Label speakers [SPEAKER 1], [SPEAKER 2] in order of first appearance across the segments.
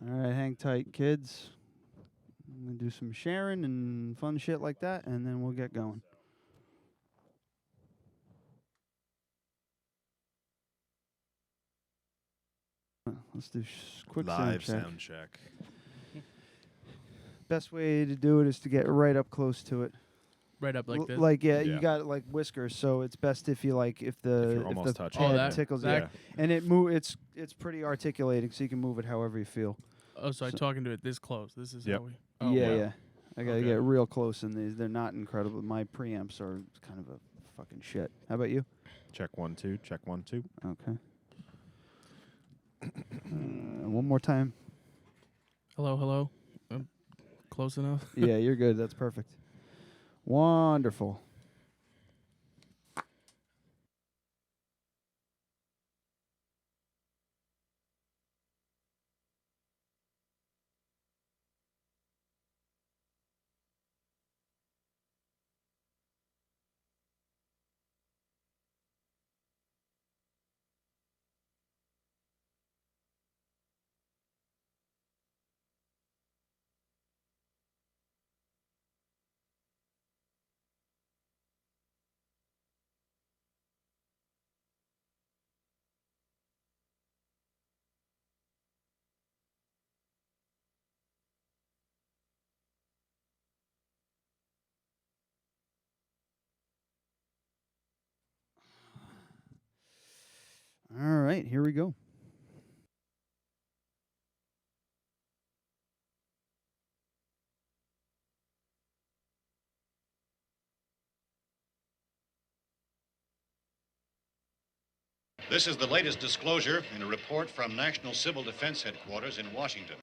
[SPEAKER 1] All right, hang tight, kids. I'm going to do some sharing and fun shit like that, and then we'll get going. Let's do quick
[SPEAKER 2] live
[SPEAKER 1] sound check. Best way to do it is to get right up close to it.
[SPEAKER 3] Right up like this?
[SPEAKER 1] Like, you got like whiskers, so it's best if you like if the head tickles it. And it's pretty articulating, so you can move it however you feel.
[SPEAKER 3] Oh, so I'm talking to it this close. This is how we...
[SPEAKER 1] Oh, yeah. I got to get real close in these. They're not incredible. My preamps are kind of a fucking shit. How about you?
[SPEAKER 2] Check 1 2. Check 1 2.
[SPEAKER 1] Okay. One more time.
[SPEAKER 3] Hello. Close enough?
[SPEAKER 1] Yeah, you're good. That's perfect. Wonderful. All right, here we go.
[SPEAKER 4] This is the latest disclosure in a report from National Civil Defense Headquarters in Washington.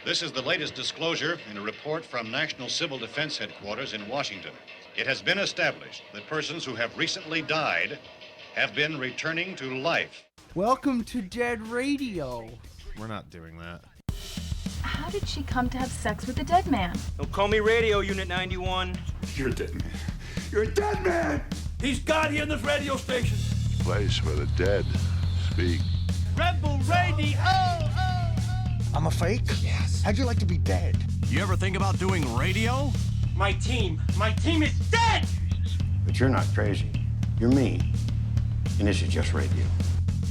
[SPEAKER 4] This is the latest disclosure in a report from National Civil Defense Headquarters in Washington. It has been established that persons who have recently died have been returning to life.
[SPEAKER 1] Welcome to Dead Radio.
[SPEAKER 2] We're not doing that.
[SPEAKER 5] How did she come to have sex with a dead man?
[SPEAKER 6] Don't call me Radio Unit 91.
[SPEAKER 7] You're a dead man. You're a dead man!
[SPEAKER 6] He's God here in this radio station.
[SPEAKER 7] Place where the dead speak.
[SPEAKER 6] Rebel Radio!
[SPEAKER 8] I'm a fake? Yes. How'd you like to be dead?
[SPEAKER 9] You ever think about doing radio?
[SPEAKER 6] My team is dead!
[SPEAKER 10] But you're not crazy. You're me. And this is just radio.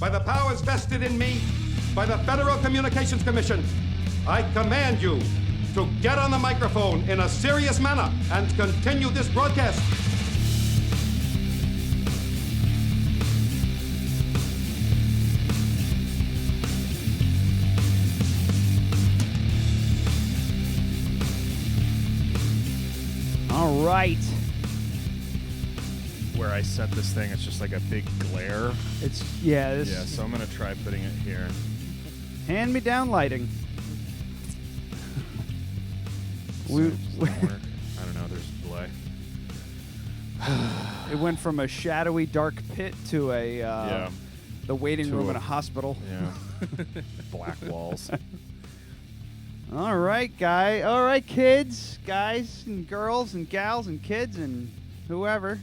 [SPEAKER 11] By the powers vested in me by the Federal Communications Commission, I command you to get on the microphone in a serious manner and continue this broadcast.
[SPEAKER 1] All right.
[SPEAKER 2] Where I set this thing, it's just like a big glare.
[SPEAKER 1] Yeah,
[SPEAKER 2] so I'm going to try putting it here.
[SPEAKER 1] Hand-me-down lighting.
[SPEAKER 2] I don't know, there's a delay.
[SPEAKER 1] It went from a shadowy dark pit to the waiting room in a hospital.
[SPEAKER 2] Yeah. Black walls.
[SPEAKER 1] All right, All right, kids, guys and girls and gals and kids and whoever.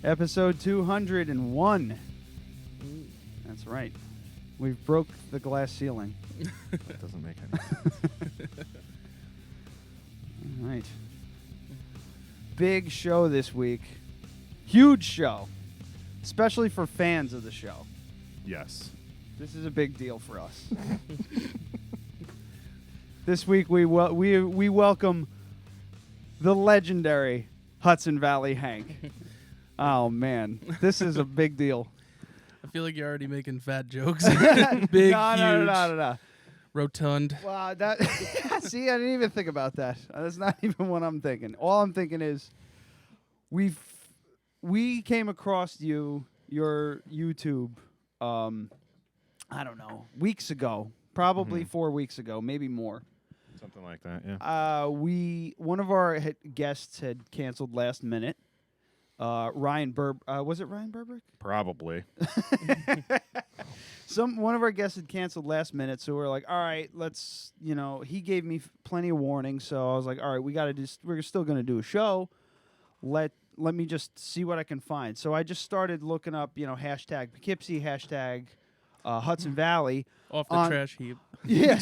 [SPEAKER 1] Episode 201. That's right. We've broke the glass ceiling.
[SPEAKER 2] That doesn't make any sense.
[SPEAKER 1] All right. Big show this week. Huge show. Especially for fans of the show.
[SPEAKER 2] Yes.
[SPEAKER 1] This is a big deal for us. This week we welcome the legendary Hudson Valley Hank. Oh, man. This is a big deal.
[SPEAKER 3] I feel like you're already making fat jokes. Big, huge,
[SPEAKER 1] no.
[SPEAKER 3] rotund.
[SPEAKER 1] Wow, see, I didn't even think about that. That's not even what I'm thinking. All I'm thinking is we came across your YouTube, I don't know, weeks ago. Probably 4 weeks ago, maybe more.
[SPEAKER 2] Something like that, yeah.
[SPEAKER 1] One of our guests had canceled last minute. Ryan was it Ryan Burbrick?
[SPEAKER 2] Probably.
[SPEAKER 1] One of our guests had canceled last minute, so we're like, all right, let's, he gave me plenty of warning, so I was like, all right, we're still gonna do a show. let me just see what I can find. So I just started looking up, hashtag Poughkeepsie, hashtag Hudson Valley.
[SPEAKER 3] Off the trash heap.
[SPEAKER 1] Yeah.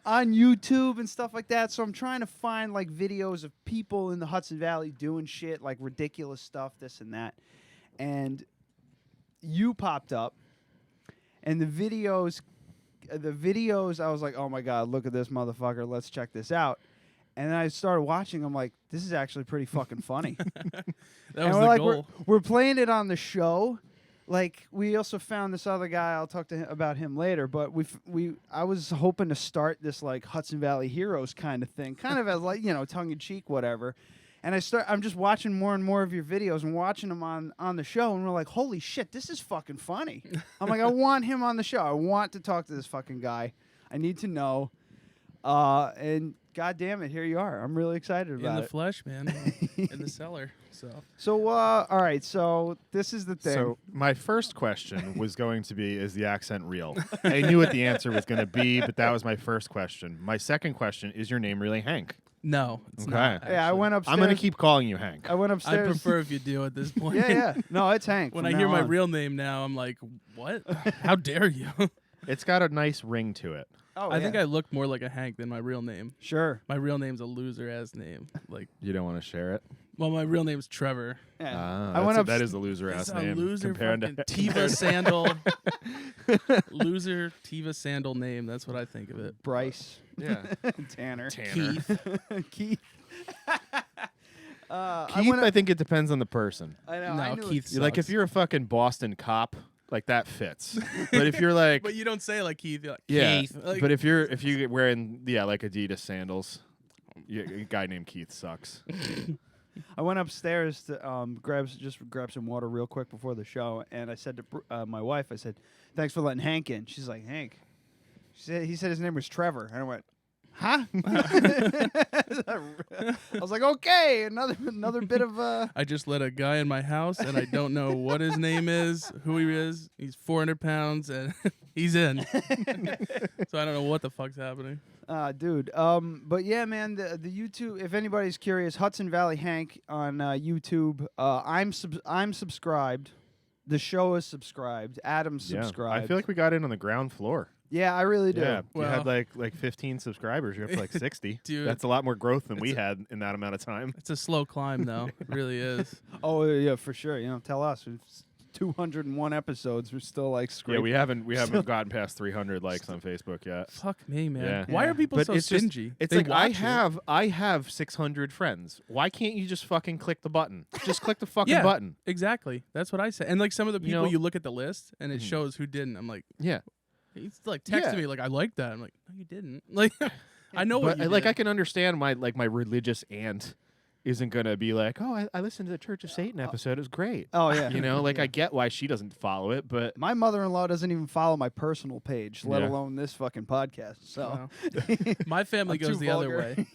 [SPEAKER 1] On YouTube and stuff like that. So I'm trying to find like videos of people in the Hudson Valley doing shit, like ridiculous stuff, this and that. And you popped up, and the videos, I was like, oh my God, look at this motherfucker. Let's check this out. And then I started watching. I'm like, this is actually pretty fucking funny.
[SPEAKER 3] That was the goal.
[SPEAKER 1] We're playing it on the show. Like, we also found this other guy. I'll talk to him about him later. But I was hoping to start this like Hudson Valley Heroes kind of thing, kind of as like tongue in cheek, whatever. And I'm just watching more and more of your videos and watching them on the show, and we're like, holy shit, this is fucking funny. I'm like, I want him on the show. I want to talk to this fucking guy. I need to know. And God damn it, here you are. I'm really excited about it.
[SPEAKER 3] In the flesh, man. In the cellar.
[SPEAKER 1] So, all right. So this is the thing.
[SPEAKER 2] So my first question was going to be, is the accent real? I knew what the answer was going to be, but that was my first question. My second question, is your name really Hank?
[SPEAKER 3] No, it's
[SPEAKER 2] okay.
[SPEAKER 3] not.
[SPEAKER 1] Yeah, I went upstairs.
[SPEAKER 2] I'm going to keep calling you Hank.
[SPEAKER 1] I went upstairs.
[SPEAKER 3] I prefer if you do at this point.
[SPEAKER 1] Yeah. No, it's Hank.
[SPEAKER 3] When I hear my real name now, I'm like, what? How dare you?
[SPEAKER 2] It's got a nice ring to it.
[SPEAKER 1] Oh,
[SPEAKER 3] I think I look more like a Hank than my real name.
[SPEAKER 1] Sure.
[SPEAKER 3] My real name's a loser-ass name. Like,
[SPEAKER 2] you don't want to share it?
[SPEAKER 3] Well, my real name's Trevor.
[SPEAKER 1] Yeah.
[SPEAKER 2] That is a loser-ass name.
[SPEAKER 3] It's a loser
[SPEAKER 2] compared
[SPEAKER 3] fucking
[SPEAKER 2] to
[SPEAKER 3] Tiva Sandal. Loser Tiva Sandal name. That's what I think of it.
[SPEAKER 1] Bryce.
[SPEAKER 2] Yeah.
[SPEAKER 1] Tanner.
[SPEAKER 3] Keith.
[SPEAKER 1] Keith.
[SPEAKER 2] I think it depends on the person.
[SPEAKER 1] I know.
[SPEAKER 3] No,
[SPEAKER 1] I knew
[SPEAKER 3] Keith
[SPEAKER 1] it.
[SPEAKER 3] sucks.
[SPEAKER 2] Like, if you're a fucking Boston cop, like, that fits. But if you're like...
[SPEAKER 3] But you don't say like Keith. You're like,
[SPEAKER 2] yeah,
[SPEAKER 3] Keith. Like,
[SPEAKER 2] but if you're wearing, like Adidas sandals, a guy named Keith sucks.
[SPEAKER 1] I went upstairs to grab some water real quick before the show, and I said to my wife, I said, "Thanks for letting Hank in." She's like, "Hank?" He said his name was Trevor, and I went, "Huh?" I was like, "Okay, another bit of."
[SPEAKER 3] I just let a guy in my house, and I don't know what his name is, who he is. He's 400 pounds, and he's in. So I don't know what the fuck's happening.
[SPEAKER 1] Dude. But yeah, man, the YouTube. If anybody's curious, Hudson Valley Hank on YouTube. I'm subscribed. The show is subscribed. Adam's subscribed.
[SPEAKER 2] I feel like we got in on the ground floor.
[SPEAKER 1] Yeah, I really do.
[SPEAKER 2] Yeah,
[SPEAKER 3] well,
[SPEAKER 2] you had like 15 subscribers. You're up to like 60.
[SPEAKER 3] Dude,
[SPEAKER 2] that's a lot more growth than we had in that amount of time.
[SPEAKER 3] It's a slow climb, though. It really is.
[SPEAKER 1] Oh yeah, for sure. Tell us. It's 201 episodes. We're still like scraping.
[SPEAKER 2] Yeah, we haven't gotten past 300 likes on Facebook yet.
[SPEAKER 3] Fuck me, man.
[SPEAKER 2] Yeah.
[SPEAKER 3] Why are people so stingy?
[SPEAKER 2] It's
[SPEAKER 3] They
[SPEAKER 2] like
[SPEAKER 3] watch
[SPEAKER 2] I have 600 friends. Why can't you just fucking click the button? Just click the fucking button.
[SPEAKER 3] Exactly. That's what I say. And like some of the people,
[SPEAKER 2] know-
[SPEAKER 3] you look at the list and it shows who didn't. I'm like,
[SPEAKER 2] Yeah.
[SPEAKER 3] he's like texting me like, I like that. I'm like, no, you didn't. Like, I know what
[SPEAKER 2] But
[SPEAKER 3] you
[SPEAKER 2] like
[SPEAKER 3] did.
[SPEAKER 2] I can understand my religious aunt isn't gonna be like, oh, I listened to the Church of Satan episode. It was great.
[SPEAKER 1] Oh yeah.
[SPEAKER 2] I get why she doesn't follow it, but
[SPEAKER 1] My mother-in-law doesn't even follow my personal page, let
[SPEAKER 2] Yeah.
[SPEAKER 1] alone this fucking podcast. So
[SPEAKER 3] My family
[SPEAKER 1] I'm
[SPEAKER 3] goes
[SPEAKER 1] too
[SPEAKER 3] the other
[SPEAKER 1] vulgar.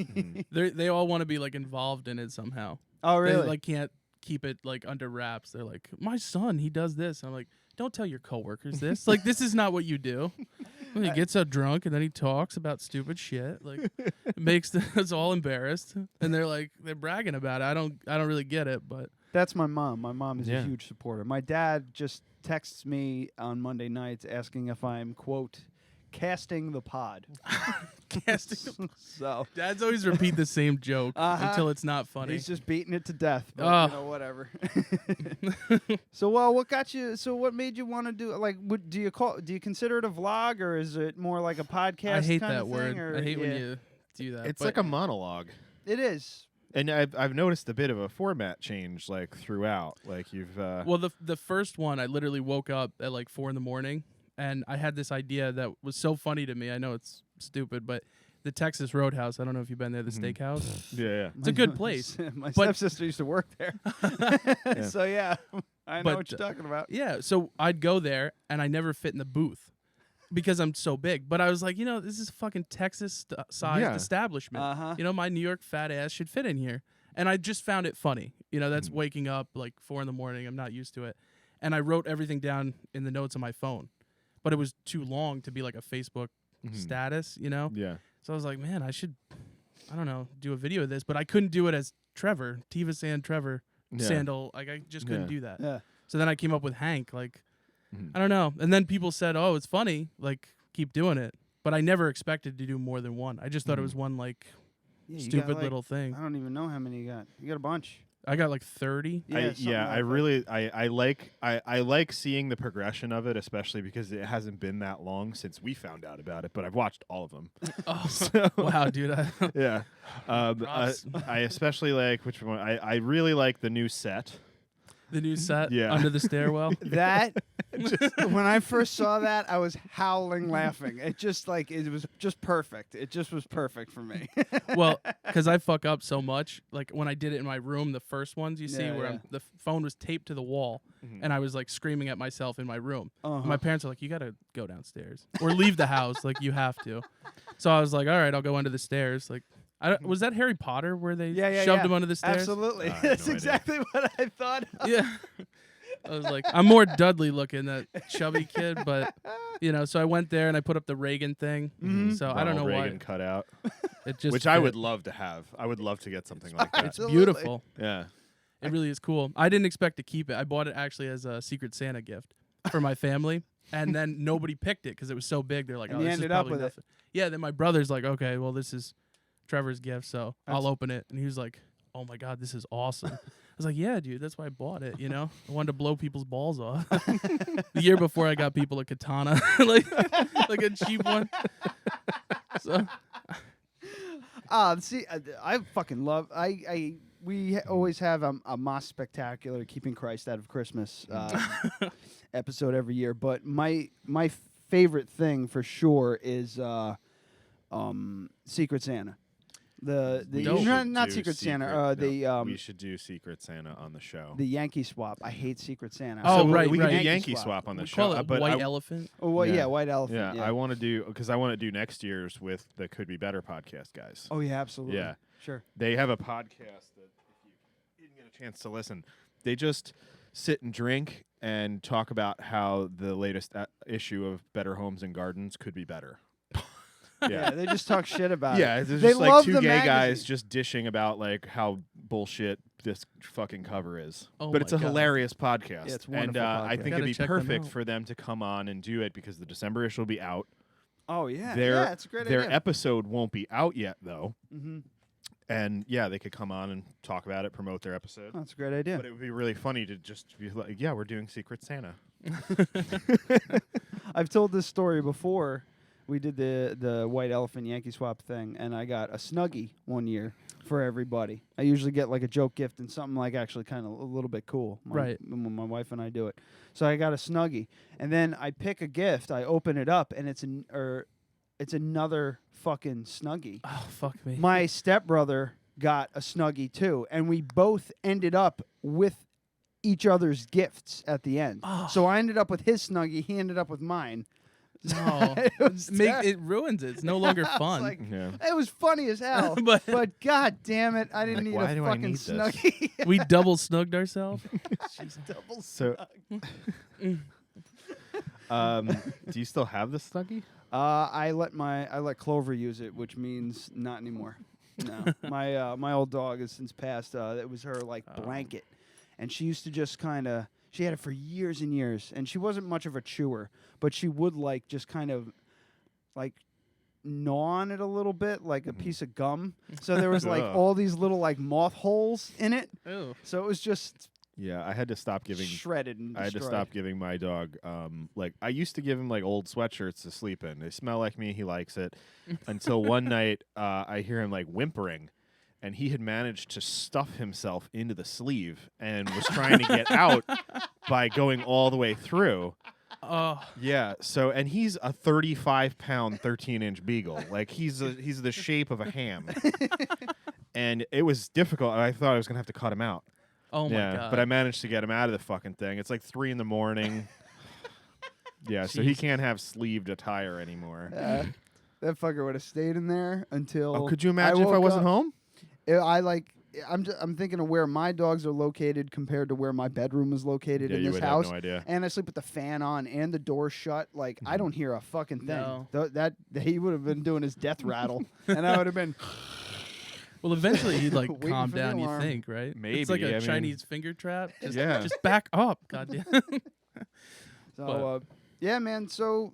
[SPEAKER 3] way. They all want to be like involved in it somehow.
[SPEAKER 1] Oh really?
[SPEAKER 3] They like can't keep it like under wraps. They're like, my son, he does this. And I'm like, don't tell your coworkers this. Like, this is not what you do. He gets so drunk and then he talks about stupid shit. Like, it makes us all embarrassed. And they're bragging about it. I don't really get it, but
[SPEAKER 1] That's my mom. My mom is
[SPEAKER 2] Yeah.
[SPEAKER 1] a huge supporter. My dad just texts me on Monday nights asking if I'm, quote, casting the pod.
[SPEAKER 3] casting.
[SPEAKER 1] So
[SPEAKER 3] Dads always repeat the same joke until it's not funny.
[SPEAKER 1] he's just beating it to death. But, whatever. So, what made you want to do? Like, do you consider it a vlog, or is it more like a podcast?
[SPEAKER 3] I hate
[SPEAKER 1] kind
[SPEAKER 3] that
[SPEAKER 1] of
[SPEAKER 3] word.
[SPEAKER 1] thing, or,
[SPEAKER 3] I hate when you do that.
[SPEAKER 2] it's
[SPEAKER 3] but
[SPEAKER 2] like a monologue.
[SPEAKER 1] It is.
[SPEAKER 2] And I've noticed a bit of a format change like throughout. Like you've
[SPEAKER 3] Well, the first one, I literally woke up at like 4 a.m. and I had this idea that was so funny to me. I know it's stupid, but the Texas Roadhouse. I don't know if you've been there. The steakhouse.
[SPEAKER 2] yeah.
[SPEAKER 3] It's a good place.
[SPEAKER 1] My
[SPEAKER 3] But-
[SPEAKER 1] stepsister used to work there. So yeah, I know what you're talking about.
[SPEAKER 3] Yeah, so I'd go there and I never fit in the booth because I'm so big. But I was like, this is a fucking Texas-sized
[SPEAKER 2] Yeah.
[SPEAKER 3] establishment. My New York fat ass should fit in here. And I just found it funny. That's waking up like 4 a.m. I'm not used to it. And I wrote everything down in the notes on my phone. But it was too long to be like a Facebook status,
[SPEAKER 2] Yeah.
[SPEAKER 3] So I was like, man, I should, I don't know, do a video of this. But I couldn't do it as Trevor, Tiva San Trevor. sandal. Like I just couldn't do that.
[SPEAKER 1] Yeah.
[SPEAKER 3] So then I came up with Hank. Like I don't know. And then people said, "Oh, it's funny. Like keep doing it." But I never expected to do more than one. I just thought it was one like stupid little thing.
[SPEAKER 1] I don't even know how many you got. You got a bunch.
[SPEAKER 3] I got like 30.
[SPEAKER 2] I like seeing the progression of it, especially because it hasn't been that long since we found out about it. But I've watched all of them.
[SPEAKER 3] Oh,
[SPEAKER 2] so,
[SPEAKER 3] wow, dude!
[SPEAKER 2] Yeah, I especially like which one. I really like the new set.
[SPEAKER 3] The new set under the stairwell.
[SPEAKER 1] That when I first saw that, I was howling laughing. It just like it was just perfect. It just was perfect for me.
[SPEAKER 3] Well, because I fuck up so much. Like when I did it in my room, the first ones you see where the phone was taped to the wall, and I was like screaming at myself in my room. And my parents are like, "You gotta go downstairs or leave the house. Like you have to." So I was like, "All right, I'll go under the stairs." Like. Was that Harry Potter where they shoved him under the stairs?
[SPEAKER 1] Absolutely. That's exactly what I thought of.
[SPEAKER 3] Yeah. I was like, I'm more Dudley looking, that chubby kid, but, so I went there and I put up the Reagan thing. So I don't know why.
[SPEAKER 2] Reagan cutout.
[SPEAKER 3] It just
[SPEAKER 2] Which I would love to have. I would love to get something like that.
[SPEAKER 3] It's beautiful.
[SPEAKER 2] Yeah.
[SPEAKER 3] It really is cool. I didn't expect to keep it. I bought it actually as a Secret Santa gift for my family. And then nobody picked it because it was so big. They're like,
[SPEAKER 1] and
[SPEAKER 3] oh,
[SPEAKER 1] you
[SPEAKER 3] this
[SPEAKER 1] ended
[SPEAKER 3] is
[SPEAKER 1] up
[SPEAKER 3] probably
[SPEAKER 1] with
[SPEAKER 3] nothing. Yeah, then my brother's like, okay, well, this is Trevor's gift, so I'll open it. And he was like, oh my God, this is awesome. I was like, yeah, dude, that's why I bought it, I wanted to blow people's balls off. The year before I got people a katana, like a cheap one. So
[SPEAKER 1] see, I fucking love we always have a Moss Spectacular Keeping Christ Out of Christmas episode every year, but my favorite thing for sure is Secret Santa. Not Secret Santa.
[SPEAKER 2] We should do Secret Santa on the show.
[SPEAKER 1] The Yankee Swap. I hate Secret Santa.
[SPEAKER 3] Oh,
[SPEAKER 1] so
[SPEAKER 3] right,
[SPEAKER 2] we
[SPEAKER 3] right.
[SPEAKER 2] can do Yankee Swap on the show.
[SPEAKER 3] Call it White Elephant.
[SPEAKER 1] Oh, well, yeah, White Elephant.
[SPEAKER 2] Yeah, I want to do because I want to do next year's with the Could Be Better podcast guys.
[SPEAKER 1] Oh yeah, absolutely.
[SPEAKER 2] Yeah,
[SPEAKER 1] sure.
[SPEAKER 2] They have a podcast that if you didn't get a chance to listen, they just sit and drink and talk about how the latest issue of Better Homes and Gardens could be better.
[SPEAKER 1] Yeah, they just talk shit about it.
[SPEAKER 2] Yeah, it's
[SPEAKER 1] they
[SPEAKER 2] just like
[SPEAKER 1] love
[SPEAKER 2] two
[SPEAKER 1] the
[SPEAKER 2] gay
[SPEAKER 1] magazine.
[SPEAKER 2] guys just dishing about like how bullshit this fucking cover is.
[SPEAKER 3] Oh
[SPEAKER 2] but it's a
[SPEAKER 3] my God.
[SPEAKER 2] hilarious podcast.
[SPEAKER 1] Yeah, it's a
[SPEAKER 2] and
[SPEAKER 1] wonderful
[SPEAKER 2] I
[SPEAKER 1] podcast.
[SPEAKER 2] think
[SPEAKER 3] Gotta
[SPEAKER 2] it'd be
[SPEAKER 3] check them
[SPEAKER 2] perfect
[SPEAKER 3] out.
[SPEAKER 2] for them to come on and do it because the December issue will be out.
[SPEAKER 1] Oh yeah,
[SPEAKER 2] Their
[SPEAKER 1] it's a great
[SPEAKER 2] their
[SPEAKER 1] idea.
[SPEAKER 2] episode won't be out yet though.
[SPEAKER 1] Mm-hmm.
[SPEAKER 2] And yeah, they could come on and talk about it, promote their episode.
[SPEAKER 1] Oh, that's a great idea.
[SPEAKER 2] But it would be really funny to just be like, yeah, we're doing Secret Santa.
[SPEAKER 1] I've told this story before. We did the White Elephant Yankee Swap thing, and I got a Snuggie one year for everybody. I usually get like a joke gift and something like actually kind of a little bit cool.
[SPEAKER 3] Right.
[SPEAKER 1] When my wife and I do it. So I got a Snuggie, and then I pick a gift. I open it up, and it's another fucking Snuggie.
[SPEAKER 3] Oh, fuck me.
[SPEAKER 1] My stepbrother got a Snuggie too, and we both ended up with each other's gifts at the end.
[SPEAKER 3] Oh.
[SPEAKER 1] So I ended up with his Snuggie. He ended up with mine.
[SPEAKER 3] No. It ruins it. It's no longer fun.
[SPEAKER 1] Like,
[SPEAKER 2] Yeah.
[SPEAKER 1] it was funny as hell,
[SPEAKER 3] But-
[SPEAKER 1] but god damn it, I didn't
[SPEAKER 2] Like,
[SPEAKER 1] need
[SPEAKER 2] why
[SPEAKER 1] a
[SPEAKER 2] do I
[SPEAKER 1] fucking
[SPEAKER 2] need this?
[SPEAKER 1] Snuggie.
[SPEAKER 3] We double snugged ourselves.
[SPEAKER 1] Double
[SPEAKER 2] So, do you still have the Snuggie?
[SPEAKER 1] I let Clover use it, which means not anymore. No, my old dog has since passed. It was her like blanket, and she used to just kind of. She had it for years and years, and she wasn't much of a chewer, but she would like just kind of like gnaw on it a little bit, like a piece of gum. So there was like all these little like moth holes in it.
[SPEAKER 3] Ew.
[SPEAKER 1] So it was just
[SPEAKER 2] Yeah, I had to stop giving.
[SPEAKER 1] shredded and
[SPEAKER 2] I had to
[SPEAKER 1] destroyed.
[SPEAKER 2] stop giving my dog. Like I used to give him like old sweatshirts to sleep in. They smell like me. He likes it. Until one night, I hear him like whimpering, and he had managed to stuff himself into the sleeve and was trying to get out by going all the way through.
[SPEAKER 3] Oh,
[SPEAKER 2] Yeah. So, and he's a 35-pound, 13-inch beagle. Like he's the shape of a ham. And it was difficult. I thought I was gonna have to cut him out.
[SPEAKER 3] oh my
[SPEAKER 2] Yeah,
[SPEAKER 3] God.
[SPEAKER 2] but I managed to get him out of the fucking thing. It's like 3 a.m. Yeah, so he
[SPEAKER 3] Jeez.
[SPEAKER 2] can't have sleeved attire anymore.
[SPEAKER 1] That fucker would have stayed in there until.
[SPEAKER 2] Oh, could you imagine if I
[SPEAKER 1] woke
[SPEAKER 2] wasn't
[SPEAKER 1] up.
[SPEAKER 2] home?
[SPEAKER 1] I'm thinking of where my dogs are located compared to where my bedroom is located
[SPEAKER 2] Yeah,
[SPEAKER 1] in
[SPEAKER 2] you
[SPEAKER 1] this
[SPEAKER 2] would have
[SPEAKER 1] house.
[SPEAKER 2] no idea.
[SPEAKER 1] And I sleep with the fan on and the door shut. Like I don't hear a fucking thing.
[SPEAKER 3] No.
[SPEAKER 1] That he would have been doing his death rattle, and I would have been.
[SPEAKER 3] Well, eventually he'd like
[SPEAKER 1] Waiting
[SPEAKER 3] calm
[SPEAKER 1] for the
[SPEAKER 3] down. You
[SPEAKER 1] alarm.
[SPEAKER 3] think, right? It's
[SPEAKER 2] Maybe,
[SPEAKER 3] like
[SPEAKER 2] I
[SPEAKER 3] a
[SPEAKER 2] mean-
[SPEAKER 3] Chinese finger trap. Just,
[SPEAKER 2] Yeah.
[SPEAKER 3] just back up. Goddamn.
[SPEAKER 1] So yeah, man. So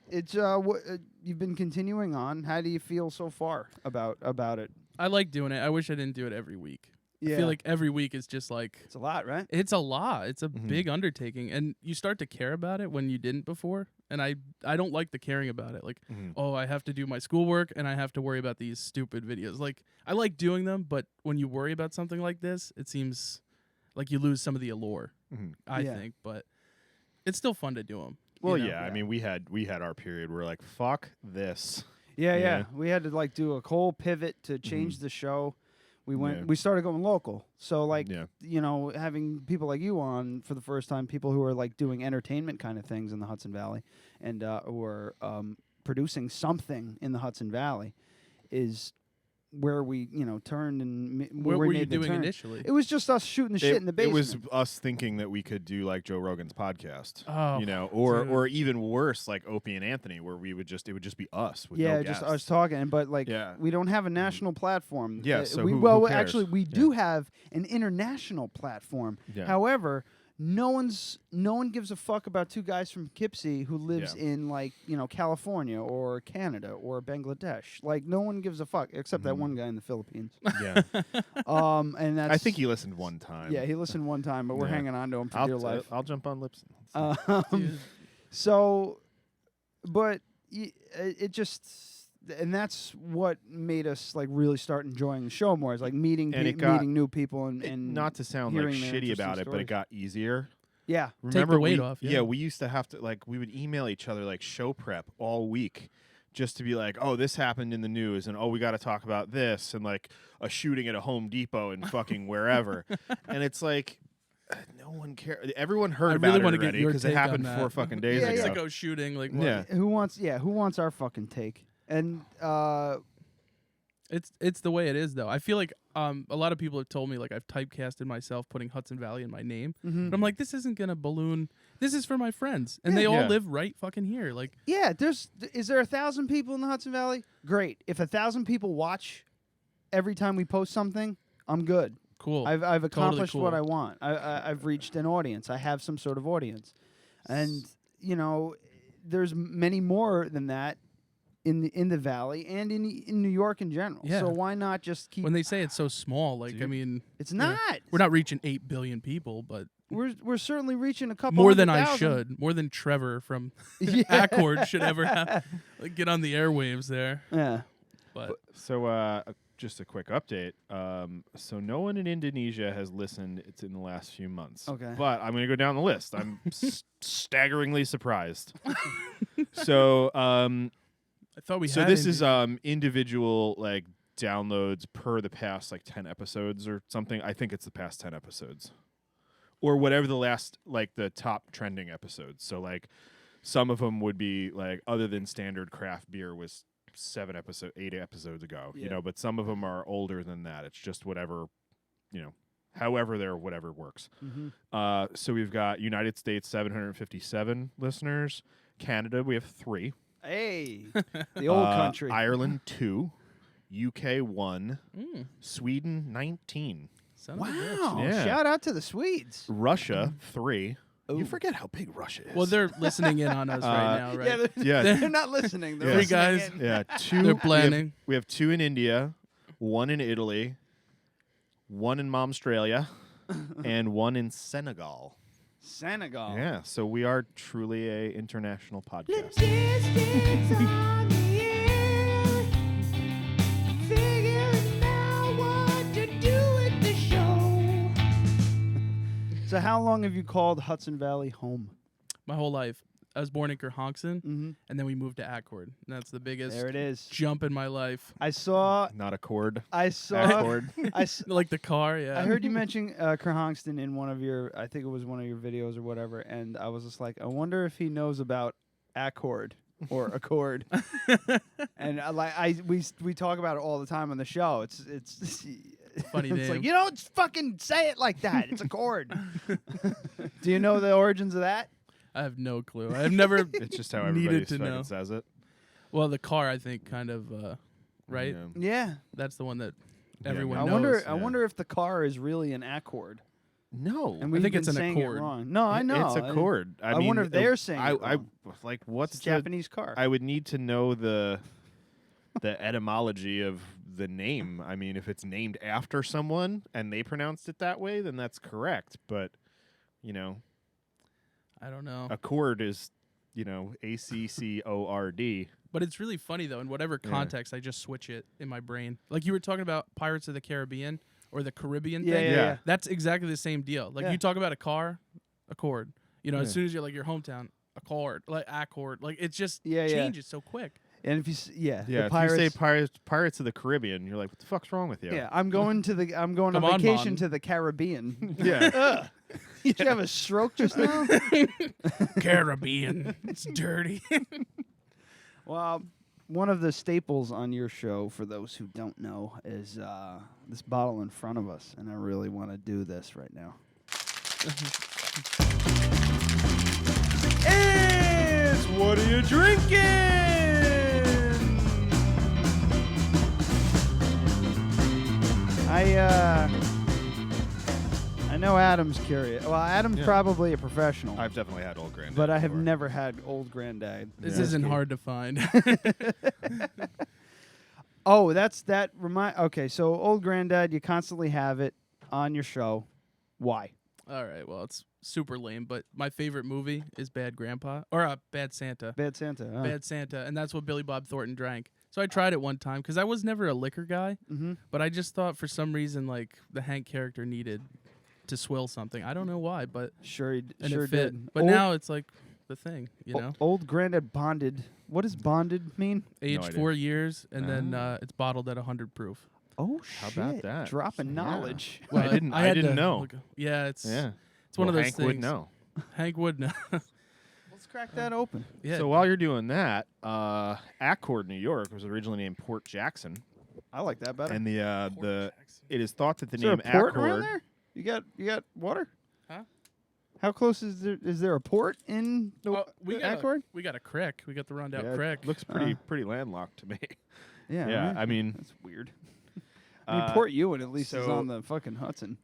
[SPEAKER 1] it's you've been continuing on. How do you feel so far about it?
[SPEAKER 3] I like doing it. I wish I didn't do it every week. I
[SPEAKER 1] Yeah.
[SPEAKER 3] feel like every week is just like
[SPEAKER 1] It's a lot, right?
[SPEAKER 3] it's a lot. It's a big undertaking, and you start to care about it when you didn't before. And I don't like the caring about it. Like, oh, I have to do my schoolwork, and I have to worry about these stupid videos. Like, I like doing them, but when you worry about something like this, it seems like you lose some of the allure. I
[SPEAKER 1] Yeah.
[SPEAKER 3] think, but it's still fun to do them.
[SPEAKER 2] Well,
[SPEAKER 3] you know?
[SPEAKER 2] yeah. I mean, we had our period where like, fuck this.
[SPEAKER 1] Yeah,
[SPEAKER 2] Yeah.
[SPEAKER 1] yeah. We had to like do a whole pivot to change the show. We went.
[SPEAKER 2] Yeah.
[SPEAKER 1] We started going local. So like,
[SPEAKER 2] Yeah.
[SPEAKER 1] you know, having people like you on for the first time, people who are like doing entertainment kind of things in the Hudson Valley, and who are producing something in the Hudson Valley, is where we turned and
[SPEAKER 3] What
[SPEAKER 1] we
[SPEAKER 3] were you
[SPEAKER 1] made the
[SPEAKER 3] doing
[SPEAKER 1] turn.
[SPEAKER 3] initially?
[SPEAKER 1] It was just us shooting the shit in the
[SPEAKER 2] It
[SPEAKER 1] basement.
[SPEAKER 2] was us thinking that we could do like Joe Rogan's podcast,
[SPEAKER 3] Oh,
[SPEAKER 2] or
[SPEAKER 3] dude.
[SPEAKER 2] or even worse, like Opie and Anthony, where it would just be us with no
[SPEAKER 1] just
[SPEAKER 2] guests.
[SPEAKER 1] us talking, but like
[SPEAKER 2] Yeah.
[SPEAKER 1] we don't have a national platform.
[SPEAKER 2] Yeah, so
[SPEAKER 1] we
[SPEAKER 2] who
[SPEAKER 1] well
[SPEAKER 2] cares?
[SPEAKER 1] actually we do have an international platform.
[SPEAKER 2] Yeah.
[SPEAKER 1] However, no one gives a fuck about two guys from Poughkeepsie who lives
[SPEAKER 2] Yeah.
[SPEAKER 1] in like California or Canada or Bangladesh. Like no one gives a fuck except that one guy in the Philippines.
[SPEAKER 2] Yeah,
[SPEAKER 1] And that's
[SPEAKER 2] I think he listened one time.
[SPEAKER 1] yeah he listened one time, but we're
[SPEAKER 2] Yeah.
[SPEAKER 1] hanging on to him for dear life.
[SPEAKER 2] I'll jump on Lipson.
[SPEAKER 3] Dude.
[SPEAKER 1] So, but it just, and that's what made us like really start enjoying the show more. Is like meeting
[SPEAKER 2] And it got-
[SPEAKER 1] meeting new people and
[SPEAKER 2] Not to sound like
[SPEAKER 1] hearing their
[SPEAKER 2] shitty
[SPEAKER 1] interesting
[SPEAKER 2] about it, but it
[SPEAKER 1] stories.
[SPEAKER 2] got easier.
[SPEAKER 1] Yeah,
[SPEAKER 2] Remember
[SPEAKER 3] the weight
[SPEAKER 2] we,
[SPEAKER 3] off,
[SPEAKER 2] Yeah,
[SPEAKER 3] yeah.
[SPEAKER 2] we used to have to like we would email each other like show prep all week, just to be like, oh, this happened in the news, and oh, we got to talk about this, and like a shooting at a Home Depot and fucking wherever, and it's like. No one cares. Everyone heard
[SPEAKER 3] I
[SPEAKER 2] about
[SPEAKER 3] really
[SPEAKER 2] it
[SPEAKER 3] wanna get
[SPEAKER 2] already
[SPEAKER 3] your
[SPEAKER 2] because it
[SPEAKER 3] take on
[SPEAKER 2] happened
[SPEAKER 3] that.
[SPEAKER 2] 4 fucking days
[SPEAKER 1] Yeah,
[SPEAKER 2] ago.
[SPEAKER 1] yeah.
[SPEAKER 3] Mexico shooting, like what?
[SPEAKER 2] Yeah.
[SPEAKER 1] who wants our fucking take? And
[SPEAKER 3] It's the way it is though. I feel like a lot of people have told me like I've typecasted myself putting Hudson Valley in my name.
[SPEAKER 1] Mm-hmm.
[SPEAKER 3] But I'm like, this isn't gonna balloon. This is for my friends, and they all
[SPEAKER 2] Yeah.
[SPEAKER 3] live right fucking here. Like,
[SPEAKER 1] yeah, is there 1,000 people in the Hudson Valley? Great. If 1,000 people watch every time we post something, I'm good.
[SPEAKER 3] cool.
[SPEAKER 1] I've accomplished
[SPEAKER 3] cool.
[SPEAKER 1] what I want. I've reached an audience. I have some sort of audience, and there's many more than that in the valley and in New York in general.
[SPEAKER 3] Yeah.
[SPEAKER 1] So why not just keep?
[SPEAKER 3] When they say it's so small, like I
[SPEAKER 2] Dude.
[SPEAKER 3] mean,
[SPEAKER 1] It's
[SPEAKER 3] you know,
[SPEAKER 1] not.
[SPEAKER 3] we're not reaching 8 billion people, but
[SPEAKER 1] We're certainly reaching a couple
[SPEAKER 3] more than I
[SPEAKER 1] 100,000.
[SPEAKER 3] should. More than Trevor from
[SPEAKER 1] Yeah.
[SPEAKER 3] Accord should ever have. Like, get on the airwaves there.
[SPEAKER 1] Yeah.
[SPEAKER 3] But
[SPEAKER 2] So, just a quick update. So no one in Indonesia has listened. It's in the last few months.
[SPEAKER 1] Okay.
[SPEAKER 2] But I'm going to go down the list. I'm staggeringly surprised. So,
[SPEAKER 3] I thought we
[SPEAKER 2] so
[SPEAKER 3] had.
[SPEAKER 2] this is individual like downloads per the past like 10 episodes or something. I think it's the past 10 episodes, or whatever the last like the top trending episodes. So like some of them would be like other than standard craft beer was 8 episodes ago,
[SPEAKER 1] Yeah.
[SPEAKER 2] but some of them are older than that. It's just whatever, however their whatever works.
[SPEAKER 1] Mm-hmm.
[SPEAKER 2] So we've got United States 757 listeners, Canada we have 3,
[SPEAKER 1] Hey, the old country.
[SPEAKER 2] Ireland 2, UK 1,
[SPEAKER 3] Mm,
[SPEAKER 2] Sweden 19,
[SPEAKER 3] son of a bitch.
[SPEAKER 1] Wow!
[SPEAKER 2] Yeah.
[SPEAKER 1] Shout out to the Swedes.
[SPEAKER 2] Russia 3.
[SPEAKER 1] Ooh.
[SPEAKER 2] You forget how big Russia is.
[SPEAKER 3] Well, they're listening in on us right now, right?
[SPEAKER 1] Yeah, they're,
[SPEAKER 2] Yeah.
[SPEAKER 1] they're not listening. They're
[SPEAKER 2] Yeah.
[SPEAKER 3] Three
[SPEAKER 1] listening
[SPEAKER 3] guys.
[SPEAKER 1] in.
[SPEAKER 2] yeah, 2.
[SPEAKER 3] They're planning.
[SPEAKER 2] We have 2 in India, 1 in Italy, 1 in Momstralia, and 1 in Senegal.
[SPEAKER 1] Senegal.
[SPEAKER 2] Yeah, so we are truly a international podcast.
[SPEAKER 1] So how long have you called Hudson Valley home?
[SPEAKER 3] My whole life. I was born in Kerhonkson,
[SPEAKER 1] Mm-hmm.
[SPEAKER 3] and then we moved to Accord. And that's the biggest
[SPEAKER 1] There it is.
[SPEAKER 3] jump in my life.
[SPEAKER 1] I saw.
[SPEAKER 2] Not a chord.
[SPEAKER 1] I saw.
[SPEAKER 2] Accord.
[SPEAKER 3] Like the car, yeah.
[SPEAKER 1] I heard you mention Kerhonkson in one of your. I think it was one of your videos or whatever, and I was just like, I wonder if he knows about Accord or Accord. And we talk about it all the time on the show. It's
[SPEAKER 3] Funny
[SPEAKER 1] it's
[SPEAKER 3] name.
[SPEAKER 1] like, you don't fucking say it like that. It's Accord. Do you know the origins of that?
[SPEAKER 3] I have no clue. I've never.
[SPEAKER 2] It's just how everybody
[SPEAKER 3] Needed to
[SPEAKER 2] fucking
[SPEAKER 3] know.
[SPEAKER 2] says it.
[SPEAKER 3] Well, the car, I think, kind of, right?
[SPEAKER 2] Yeah.
[SPEAKER 1] Yeah.
[SPEAKER 3] That's the one that everyone
[SPEAKER 1] I
[SPEAKER 3] knows.
[SPEAKER 1] wonder if the car is really an Accord.
[SPEAKER 2] No,
[SPEAKER 1] And we've
[SPEAKER 3] think
[SPEAKER 1] been
[SPEAKER 3] it's an
[SPEAKER 1] saying
[SPEAKER 3] Accord.
[SPEAKER 1] It wrong. No, I know.
[SPEAKER 2] It's a Accord.
[SPEAKER 1] I
[SPEAKER 2] mean,
[SPEAKER 1] wonder if they're saying it
[SPEAKER 2] I
[SPEAKER 1] wrong.
[SPEAKER 2] like what's
[SPEAKER 1] It's a
[SPEAKER 2] the
[SPEAKER 1] Japanese car.
[SPEAKER 2] I would need to know the etymology of the name. I mean, if it's named after someone and they pronounced it that way, then that's correct. But
[SPEAKER 3] I don't know.
[SPEAKER 2] Accord is ACCORD.
[SPEAKER 3] But it's really funny though. In whatever context, I just switch it in my brain. Like you were talking about Pirates of the Caribbean or the Caribbean thing.
[SPEAKER 1] Yeah.
[SPEAKER 3] That's exactly the same deal. Like you talk about a car, Accord. As soon as you're like your hometown, Accord, like Accord, like it just changes so quick.
[SPEAKER 1] And if you
[SPEAKER 2] If
[SPEAKER 1] Pirates,
[SPEAKER 2] you say Pirates of the Caribbean, you're like, what the fuck's wrong with you?
[SPEAKER 1] yeah, I'm going on
[SPEAKER 3] Come on,
[SPEAKER 1] vacation
[SPEAKER 3] Mon.
[SPEAKER 1] to the Caribbean.
[SPEAKER 2] Yeah.
[SPEAKER 1] Did you have a stroke just now?
[SPEAKER 3] Caribbean, it's dirty.
[SPEAKER 1] Well, one of the staples on your show, for those who don't know, is this bottle in front of us, and I really want to do this right now. It's What Are You Drinking? I know Adam's curious. Well, Adam's probably a professional.
[SPEAKER 2] I've definitely had Old Granddad.
[SPEAKER 1] But I have
[SPEAKER 2] before.
[SPEAKER 1] never had Old Granddad.
[SPEAKER 3] This isn't hard to find.
[SPEAKER 1] Oh, okay, so Old Granddad, you constantly have it on your show. Why?
[SPEAKER 3] All right, well, it's super lame, but my favorite movie is Bad Grandpa or Bad Santa.
[SPEAKER 1] Bad Santa.
[SPEAKER 3] Bad Santa, and that's what Billy Bob Thornton drank. So I tried it one time because I was never a liquor guy, but I just thought for some reason like the Hank character needed to swill something. I don't know why, but
[SPEAKER 1] Sure
[SPEAKER 3] it
[SPEAKER 1] fit.
[SPEAKER 3] did. But now it's like the thing,
[SPEAKER 1] Old Granddad bonded. What does bonded mean?
[SPEAKER 3] Aged 4 years, and then it's bottled at 100 proof.
[SPEAKER 1] Oh,
[SPEAKER 2] How
[SPEAKER 1] shit.
[SPEAKER 2] about that?
[SPEAKER 1] Dropping knowledge.
[SPEAKER 3] Well,
[SPEAKER 2] I didn't know.
[SPEAKER 3] It's one
[SPEAKER 2] Well,
[SPEAKER 3] of those
[SPEAKER 2] Hank
[SPEAKER 3] things.
[SPEAKER 2] would know.
[SPEAKER 3] Hank would know.
[SPEAKER 1] Let's crack that open.
[SPEAKER 3] Yeah.
[SPEAKER 2] So while you're doing that, Accord, New York was originally named Port Jackson,
[SPEAKER 1] I like that better.
[SPEAKER 2] and it is thought that the
[SPEAKER 1] Is there
[SPEAKER 2] name
[SPEAKER 1] a port
[SPEAKER 2] Accord.
[SPEAKER 1] around there? You got water?
[SPEAKER 3] Huh?
[SPEAKER 1] How close is there a port in the
[SPEAKER 3] we got
[SPEAKER 1] Accord?
[SPEAKER 3] we got a crick. We got the rundown
[SPEAKER 2] Yeah,
[SPEAKER 3] crick.
[SPEAKER 2] looks pretty landlocked to me.
[SPEAKER 1] Yeah.
[SPEAKER 2] Yeah,
[SPEAKER 1] right?
[SPEAKER 2] I mean,
[SPEAKER 1] that's weird. I mean, Port Ewan at least is
[SPEAKER 2] so-
[SPEAKER 1] on the fucking Hudson.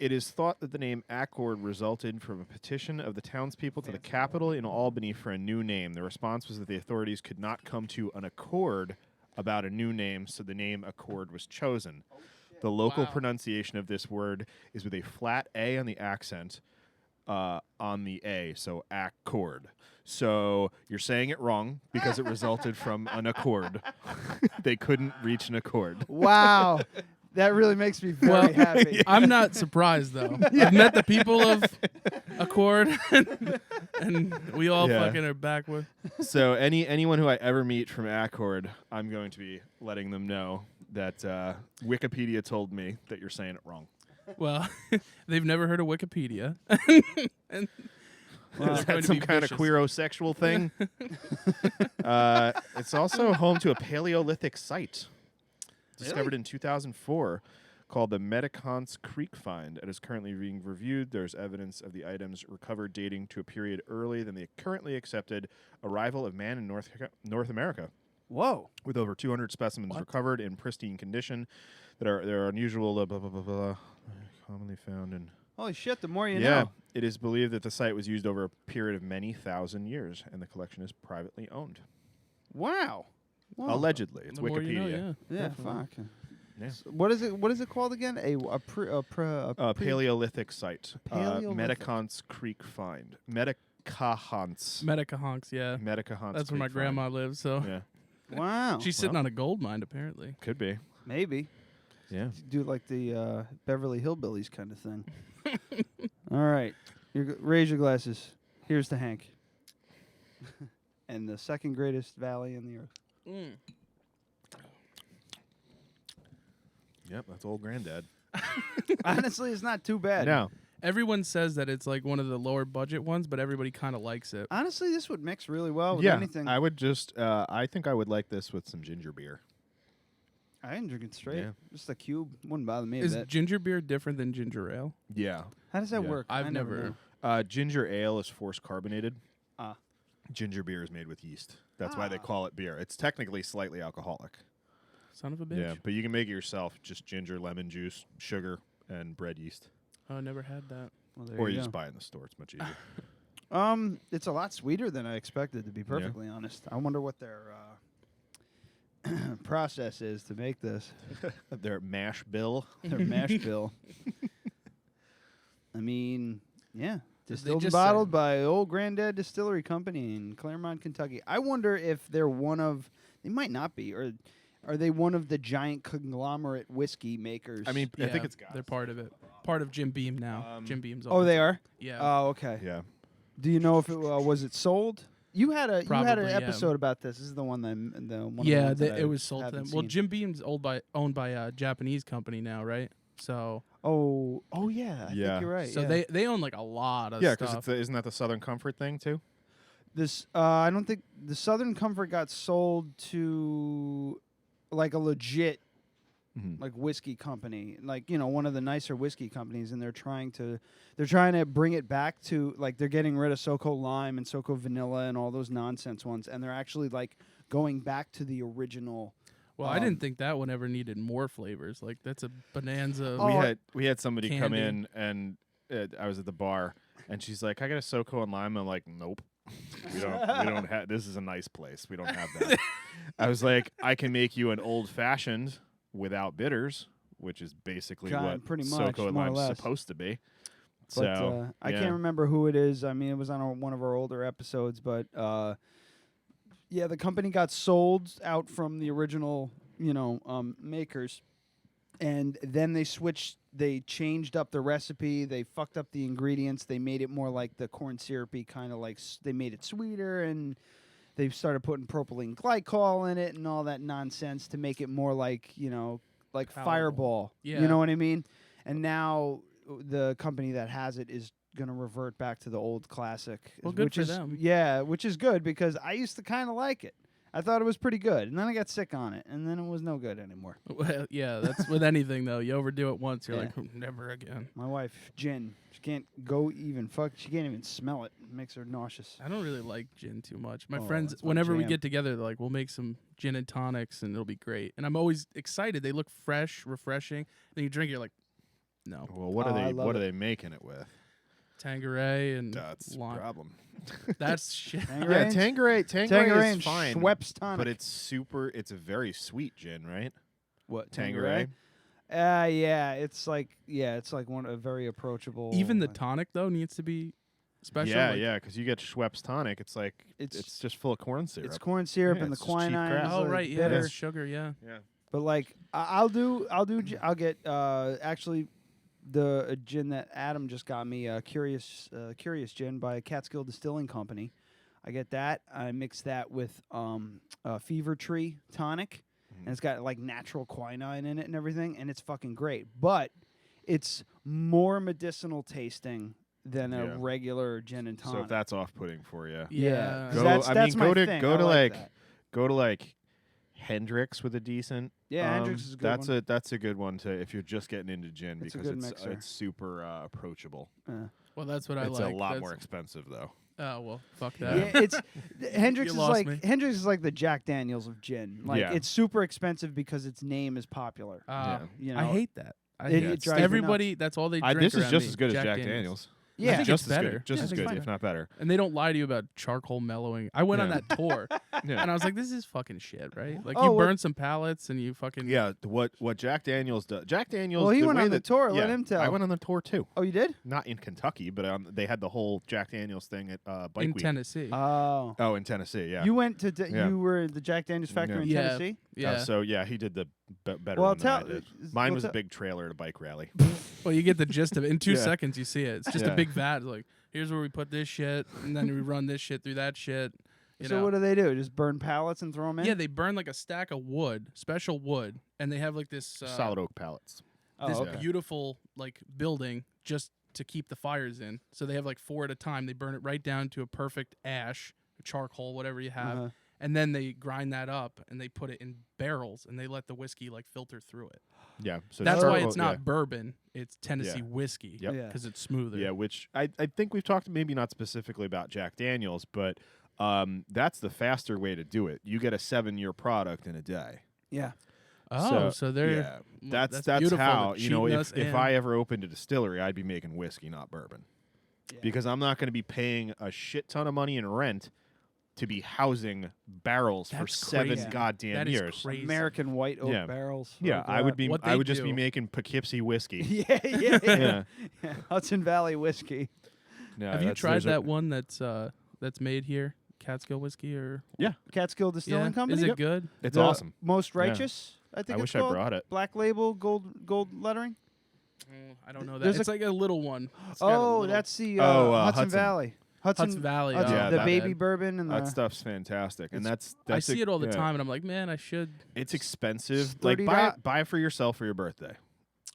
[SPEAKER 2] It is thought that the name Accord resulted from a petition of the townspeople to the Capitol in Albany for a new name. The response was that the authorities could not come to an accord about a new name, so the name Accord was chosen. The local pronunciation of this word is with a flat A on the accent on the A, so Accord. So you're saying it wrong because it resulted from an accord. They couldn't reach an accord.
[SPEAKER 1] Wow. That really makes me very happy.
[SPEAKER 3] I'm not surprised though. I've met the people of Accord, and we all fucking are back with.
[SPEAKER 2] So anyone who I ever meet from Accord, I'm going to be letting them know that Wikipedia told me that you're saying it wrong.
[SPEAKER 3] Well, they've never heard of Wikipedia. And
[SPEAKER 2] Is that some kind of queerosexual thing? It's also home to a Paleolithic site discovered in 2004 called the Medicons Creek Find. It is currently being reviewed. There's evidence of the items recovered dating to a period earlier than the currently accepted arrival of man in North America.
[SPEAKER 1] Whoa.
[SPEAKER 2] With over 200 specimens recovered in pristine condition that are unusual, blah, blah, blah, blah, commonly found in...
[SPEAKER 1] Holy shit, the more you know.
[SPEAKER 2] It is believed that the site was used over a period of many thousand years, and the collection is privately owned.
[SPEAKER 1] Wow.
[SPEAKER 2] Allegedly. It's
[SPEAKER 3] The more you know,
[SPEAKER 2] Wikipedia.
[SPEAKER 1] Yeah, fuck.
[SPEAKER 2] Yeah.
[SPEAKER 1] So what is it called again? A
[SPEAKER 2] Paleolithic site.
[SPEAKER 1] Paleolithic.
[SPEAKER 2] Medicons Creek Find. Medicahonts.
[SPEAKER 3] Medicahonks, yeah.
[SPEAKER 2] Medicahonts.
[SPEAKER 3] That's where my
[SPEAKER 2] Creek
[SPEAKER 3] grandma
[SPEAKER 2] Find.
[SPEAKER 3] lives, so.
[SPEAKER 2] Yeah.
[SPEAKER 1] Wow.
[SPEAKER 3] She's sitting on a gold mine, apparently.
[SPEAKER 2] Could be.
[SPEAKER 1] Maybe.
[SPEAKER 2] Yeah.
[SPEAKER 1] Do like the Beverly Hillbillies kind of thing. All right. Raise your glasses. Here's to Hank. And the second greatest valley in the earth.
[SPEAKER 2] Yep, that's old granddad.
[SPEAKER 1] Honestly, it's not too bad.
[SPEAKER 2] No.
[SPEAKER 3] Everyone says that it's like one of the lower budget ones, but everybody kind of likes it.
[SPEAKER 1] Honestly, this would mix really well with
[SPEAKER 2] Yeah,
[SPEAKER 1] anything.
[SPEAKER 2] I would just, I think I would like this with some ginger beer.
[SPEAKER 1] I can drink it straight.
[SPEAKER 2] Yeah.
[SPEAKER 1] Just a cube. Wouldn't bother me a
[SPEAKER 3] Is
[SPEAKER 1] bit.
[SPEAKER 3] ginger beer different than ginger ale?
[SPEAKER 2] Yeah.
[SPEAKER 1] How does that
[SPEAKER 2] Yeah.
[SPEAKER 1] work?
[SPEAKER 3] I've
[SPEAKER 1] I
[SPEAKER 3] never.
[SPEAKER 2] Ginger ale is force carbonated.
[SPEAKER 1] Ah.
[SPEAKER 2] Ginger beer is made with yeast. That's why they call it beer. It's technically slightly alcoholic.
[SPEAKER 3] son of a bitch.
[SPEAKER 2] Yeah, but you can make it yourself. Just ginger, lemon juice, sugar, and bread yeast.
[SPEAKER 3] Oh, I never had that.
[SPEAKER 1] Well, there
[SPEAKER 2] Or
[SPEAKER 1] you
[SPEAKER 2] you
[SPEAKER 1] go.
[SPEAKER 2] just buy it in the store. It's much easier.
[SPEAKER 1] It's a lot sweeter than I expected, to be perfectly honest. I wonder what their process is to make this.
[SPEAKER 2] Their mash bill.
[SPEAKER 1] Their mash bill. I mean, yeah. Distilled and
[SPEAKER 3] just
[SPEAKER 1] bottled
[SPEAKER 3] say-
[SPEAKER 1] by Old Granddad Distillery Company in Claremont, Kentucky. I wonder if they're one of... They might not be. Or are they one of the giant conglomerate whiskey makers?
[SPEAKER 2] I mean, I think
[SPEAKER 3] Yeah,
[SPEAKER 2] it's got.
[SPEAKER 3] they're part of it. Part of Jim Beam now. Jim Beam's.
[SPEAKER 1] Oh, they are?
[SPEAKER 3] Yeah.
[SPEAKER 1] Oh, okay.
[SPEAKER 2] Yeah.
[SPEAKER 1] Do you know if it was it sold? You had an
[SPEAKER 3] Probably, yeah.
[SPEAKER 1] episode about this. This is the one that the one.
[SPEAKER 3] Yeah,
[SPEAKER 1] of the ones that
[SPEAKER 3] it
[SPEAKER 1] I
[SPEAKER 3] was sold to them.
[SPEAKER 1] haven't
[SPEAKER 3] Well,
[SPEAKER 1] seen.
[SPEAKER 3] Jim Beam's owned by a Japanese company now, right? So.
[SPEAKER 1] Oh yeah. I
[SPEAKER 2] Yeah.
[SPEAKER 1] think you're right.
[SPEAKER 3] So
[SPEAKER 1] yeah.
[SPEAKER 3] they own like a lot of
[SPEAKER 2] Yeah,
[SPEAKER 3] stuff.
[SPEAKER 2] because isn't that the Southern Comfort thing too?
[SPEAKER 1] This I don't think the Southern Comfort got sold to like a legit like whiskey company, like one of the nicer whiskey companies, and they're trying to bring it back to like they're getting rid of SoCo Lime and SoCo Vanilla and all those nonsense ones, and they're actually like going back to the original.
[SPEAKER 3] Well, I didn't think that one ever needed more flavors. Like that's a bonanza.
[SPEAKER 1] Oh,
[SPEAKER 2] We had somebody come
[SPEAKER 3] candy.
[SPEAKER 2] in, and I was at the bar, and she's like, "I got a SoCo and lime." I'm like, "Nope, we don't have. This is a nice place. We don't have that." I was like, "I can make you an old fashioned without bitters, which is basically what
[SPEAKER 1] pretty much,
[SPEAKER 2] SoCo and
[SPEAKER 1] more or
[SPEAKER 2] lime's
[SPEAKER 1] less.
[SPEAKER 2] supposed to be."
[SPEAKER 1] But
[SPEAKER 2] So
[SPEAKER 1] I
[SPEAKER 2] yeah.
[SPEAKER 1] can't remember who it is. I mean, it was on one of our older episodes, but yeah, the company got sold out from the original, makers, and then they switched. They changed up the recipe. They fucked up the ingredients. They made it more like the corn syrupy kind of like. They made it sweeter, and they started putting propylene glycol in it and all that nonsense to make it more like like
[SPEAKER 3] Palatable.
[SPEAKER 1] Fireball.
[SPEAKER 3] Yeah.
[SPEAKER 1] You know what I mean? And now the company that has it is going to revert back to the old classic.
[SPEAKER 3] Well, good
[SPEAKER 1] which
[SPEAKER 3] for
[SPEAKER 1] is,
[SPEAKER 3] them.
[SPEAKER 1] Yeah, which is good because I used to kind of like it. I thought it was pretty good, and then I got sick on it, and then it was no good anymore.
[SPEAKER 3] Well, yeah, that's with anything though. You overdo it once, you're
[SPEAKER 1] Yeah.
[SPEAKER 3] like, never again.
[SPEAKER 1] My wife, Jen, she can't go even fuck. She can't even smell it. It makes her nauseous.
[SPEAKER 3] I don't really like gin too much. My
[SPEAKER 1] Oh,
[SPEAKER 3] friends,
[SPEAKER 1] that's my
[SPEAKER 3] whenever we
[SPEAKER 1] jam.
[SPEAKER 3] get together, they're like, we'll make some gin and tonics, and it'll be great. And I'm always excited. They look fresh, refreshing. Then you drink, you're like, no.
[SPEAKER 2] Well, what
[SPEAKER 1] Oh,
[SPEAKER 2] are
[SPEAKER 1] I
[SPEAKER 2] they?
[SPEAKER 1] love
[SPEAKER 2] What
[SPEAKER 1] it.
[SPEAKER 2] are they making it with?
[SPEAKER 3] Tanqueray and
[SPEAKER 2] That's the
[SPEAKER 3] lime.
[SPEAKER 2] problem.
[SPEAKER 3] That's shit.
[SPEAKER 2] Yeah, Tanqueray
[SPEAKER 1] Tanqueray
[SPEAKER 2] is fine,
[SPEAKER 1] Schweppes tonic.
[SPEAKER 2] but it's a very sweet gin, right?
[SPEAKER 1] What
[SPEAKER 2] Tanqueray?
[SPEAKER 1] Yeah, it's like a very approachable.
[SPEAKER 3] Even the tonic though needs to be special.
[SPEAKER 2] Yeah,
[SPEAKER 3] like-
[SPEAKER 2] yeah, because you get Schweppes tonic, it's like it's just full of corn syrup.
[SPEAKER 1] It's corn syrup
[SPEAKER 2] Yeah,
[SPEAKER 1] and the
[SPEAKER 2] it's just cheap
[SPEAKER 1] quinine.
[SPEAKER 2] crap.
[SPEAKER 1] is,
[SPEAKER 3] Oh
[SPEAKER 1] like,
[SPEAKER 3] right, yeah,
[SPEAKER 1] bitter.
[SPEAKER 3] that's sugar. Yeah.
[SPEAKER 2] Yeah.
[SPEAKER 1] But like I'll get actually the gin that Adam just got me, Curious Gin by Catskill Distilling Company. I get that. I mix that with Fever Tree tonic, and it's got like natural quinine in it and everything, and it's fucking great. But it's more medicinal tasting than
[SPEAKER 2] Yeah.
[SPEAKER 1] a regular gin and tonic.
[SPEAKER 2] So if that's off-putting for you,
[SPEAKER 3] Yeah.
[SPEAKER 1] 'cause
[SPEAKER 2] go.
[SPEAKER 1] that's
[SPEAKER 2] I
[SPEAKER 1] that's
[SPEAKER 2] mean,
[SPEAKER 1] my thing. I like that.
[SPEAKER 2] go to like Hendrix with a decent.
[SPEAKER 1] Yeah, Hendrix is a good
[SPEAKER 2] that's
[SPEAKER 1] one.
[SPEAKER 2] that's a good one to if you're just getting into gin
[SPEAKER 1] It's a
[SPEAKER 2] because
[SPEAKER 1] good
[SPEAKER 2] it's
[SPEAKER 1] mixer.
[SPEAKER 2] it's super approachable.
[SPEAKER 3] Well, that's what I
[SPEAKER 2] It's
[SPEAKER 3] like.
[SPEAKER 2] a lot
[SPEAKER 3] That's-
[SPEAKER 2] more expensive though.
[SPEAKER 3] Oh well, fuck that.
[SPEAKER 1] Yeah, it's Hendrix
[SPEAKER 3] You
[SPEAKER 1] is
[SPEAKER 3] lost me.
[SPEAKER 1] Hendrix is like the Jack Daniels of gin. Like
[SPEAKER 2] Yeah.
[SPEAKER 1] it's super expensive because its name is popular. You know,
[SPEAKER 3] I hate that. I
[SPEAKER 1] It-
[SPEAKER 3] hate
[SPEAKER 1] it
[SPEAKER 3] it.
[SPEAKER 1] drives me
[SPEAKER 3] Everybody, that's all they drink.
[SPEAKER 2] This is
[SPEAKER 3] around
[SPEAKER 2] just
[SPEAKER 3] me,
[SPEAKER 2] as good as Jack Daniels.
[SPEAKER 1] Yeah.
[SPEAKER 3] I think
[SPEAKER 2] just
[SPEAKER 3] it's
[SPEAKER 2] as
[SPEAKER 3] better.
[SPEAKER 2] good, just
[SPEAKER 1] Yeah,
[SPEAKER 2] as
[SPEAKER 1] I think
[SPEAKER 2] good,
[SPEAKER 1] it's
[SPEAKER 2] if not better.
[SPEAKER 3] And they don't lie to you about charcoal mellowing. I went on
[SPEAKER 2] Yeah.
[SPEAKER 3] that tour,
[SPEAKER 2] Yeah.
[SPEAKER 3] and I was like, "This is fucking shit, right? Like
[SPEAKER 1] Oh,
[SPEAKER 3] you
[SPEAKER 1] well-
[SPEAKER 3] burn some pallets and you fucking
[SPEAKER 2] Yeah, what Jack Daniels does. Jack Daniels.
[SPEAKER 1] Well, he
[SPEAKER 2] the
[SPEAKER 1] went
[SPEAKER 2] way
[SPEAKER 1] on the
[SPEAKER 2] that-
[SPEAKER 1] tour. Let
[SPEAKER 2] yeah,
[SPEAKER 1] him tell.
[SPEAKER 2] I went on the tour too.
[SPEAKER 1] Oh, you did?
[SPEAKER 2] Not in Kentucky, but they had the whole Jack Daniels thing at Bike
[SPEAKER 3] in
[SPEAKER 2] Week.
[SPEAKER 3] Tennessee.
[SPEAKER 1] Oh,
[SPEAKER 2] Oh, in Tennessee, yeah.
[SPEAKER 1] you went to
[SPEAKER 2] Yeah.
[SPEAKER 1] you were at the Jack Daniels factory in
[SPEAKER 3] Yeah.
[SPEAKER 1] Tennessee.
[SPEAKER 3] Yeah.
[SPEAKER 2] So yeah, he did the better
[SPEAKER 1] Well,
[SPEAKER 2] one than I
[SPEAKER 1] tell-
[SPEAKER 2] did.
[SPEAKER 1] well,
[SPEAKER 2] Mine was a
[SPEAKER 1] tell-
[SPEAKER 2] big trailer at a bike rally.
[SPEAKER 3] Well, you get the gist of it. In 2
[SPEAKER 2] Yeah.
[SPEAKER 3] seconds, you see it. It's just a
[SPEAKER 2] Yeah.
[SPEAKER 3] big vat. It's like, here's where we put this shit, and then we run this shit through that shit. You
[SPEAKER 1] So
[SPEAKER 3] know?
[SPEAKER 1] what do they do? Just burn pallets and throw them in?
[SPEAKER 3] Yeah, they burn like a stack of wood, special wood, and they have like this
[SPEAKER 2] Solid oak pallets.
[SPEAKER 3] this
[SPEAKER 1] okay.
[SPEAKER 3] beautiful like building just to keep the fires in. So they have like 4 at a time. They burn it right down to a perfect ash, charcoal, whatever you have,
[SPEAKER 1] Uh-huh.
[SPEAKER 3] and then they grind that up and they put it in barrels and they let the whiskey like filter through it.
[SPEAKER 2] Yeah, so
[SPEAKER 3] That's why
[SPEAKER 2] charcoal-
[SPEAKER 3] it's not
[SPEAKER 2] yeah.
[SPEAKER 3] bourbon; it's Tennessee
[SPEAKER 2] Yeah.
[SPEAKER 3] whiskey
[SPEAKER 2] Yep.
[SPEAKER 1] Yeah.
[SPEAKER 3] because it's smoother.
[SPEAKER 2] Yeah, which I think we've talked maybe not specifically about Jack Daniels, but that's the faster way to do it. You get a 7-year product in a day.
[SPEAKER 1] Yeah.
[SPEAKER 3] Oh, so they're
[SPEAKER 2] yeah.
[SPEAKER 3] well,
[SPEAKER 2] That's
[SPEAKER 3] beautiful.
[SPEAKER 2] how
[SPEAKER 3] They're cheating us
[SPEAKER 2] if
[SPEAKER 3] and-
[SPEAKER 2] I ever opened a distillery, I'd be making whiskey, not bourbon, because I'm not going to be paying a shit ton of money in rent to be housing barrels for
[SPEAKER 3] That's
[SPEAKER 2] 7
[SPEAKER 3] crazy.
[SPEAKER 2] goddamn
[SPEAKER 3] That is
[SPEAKER 2] years.
[SPEAKER 3] crazy.
[SPEAKER 1] White oak
[SPEAKER 2] Yeah.
[SPEAKER 1] barrels.
[SPEAKER 2] Yeah,
[SPEAKER 1] Oh,
[SPEAKER 2] I would
[SPEAKER 1] God.
[SPEAKER 2] be.
[SPEAKER 3] What
[SPEAKER 2] I
[SPEAKER 3] they
[SPEAKER 2] would just be
[SPEAKER 3] do-
[SPEAKER 2] making Poughkeepsie whiskey.
[SPEAKER 1] Yeah. Hudson Valley whiskey.
[SPEAKER 2] No,
[SPEAKER 3] Have you
[SPEAKER 2] that's-
[SPEAKER 3] tried
[SPEAKER 2] there's a-
[SPEAKER 3] that one that's made here, Catskill whiskey or
[SPEAKER 1] Catskill Distilling
[SPEAKER 3] yeah?
[SPEAKER 1] Company.
[SPEAKER 3] Is it good?
[SPEAKER 2] It's
[SPEAKER 1] The
[SPEAKER 2] awesome.
[SPEAKER 1] Most
[SPEAKER 2] Yeah.
[SPEAKER 1] Righteous. I think
[SPEAKER 2] I
[SPEAKER 1] it's
[SPEAKER 2] wish I
[SPEAKER 1] called.
[SPEAKER 2] brought it.
[SPEAKER 1] Black label, gold lettering.
[SPEAKER 3] I don't know that.
[SPEAKER 1] There's
[SPEAKER 3] It's
[SPEAKER 1] a-
[SPEAKER 3] like a little one. It's got a
[SPEAKER 1] Oh,
[SPEAKER 3] little-
[SPEAKER 1] that's the
[SPEAKER 2] Hudson.
[SPEAKER 1] Hudson Valley.
[SPEAKER 3] Hudson Valley.
[SPEAKER 1] Hudson,
[SPEAKER 2] Yeah,
[SPEAKER 1] the
[SPEAKER 2] that-
[SPEAKER 1] baby bourbon and
[SPEAKER 2] That
[SPEAKER 1] the
[SPEAKER 2] stuff's fantastic, and that's
[SPEAKER 3] I see it all the
[SPEAKER 2] yeah.
[SPEAKER 3] time, and I'm like, man, I should.
[SPEAKER 2] It's expensive.
[SPEAKER 1] It's
[SPEAKER 2] Like
[SPEAKER 1] $30.
[SPEAKER 2] buy it for yourself for your birthday.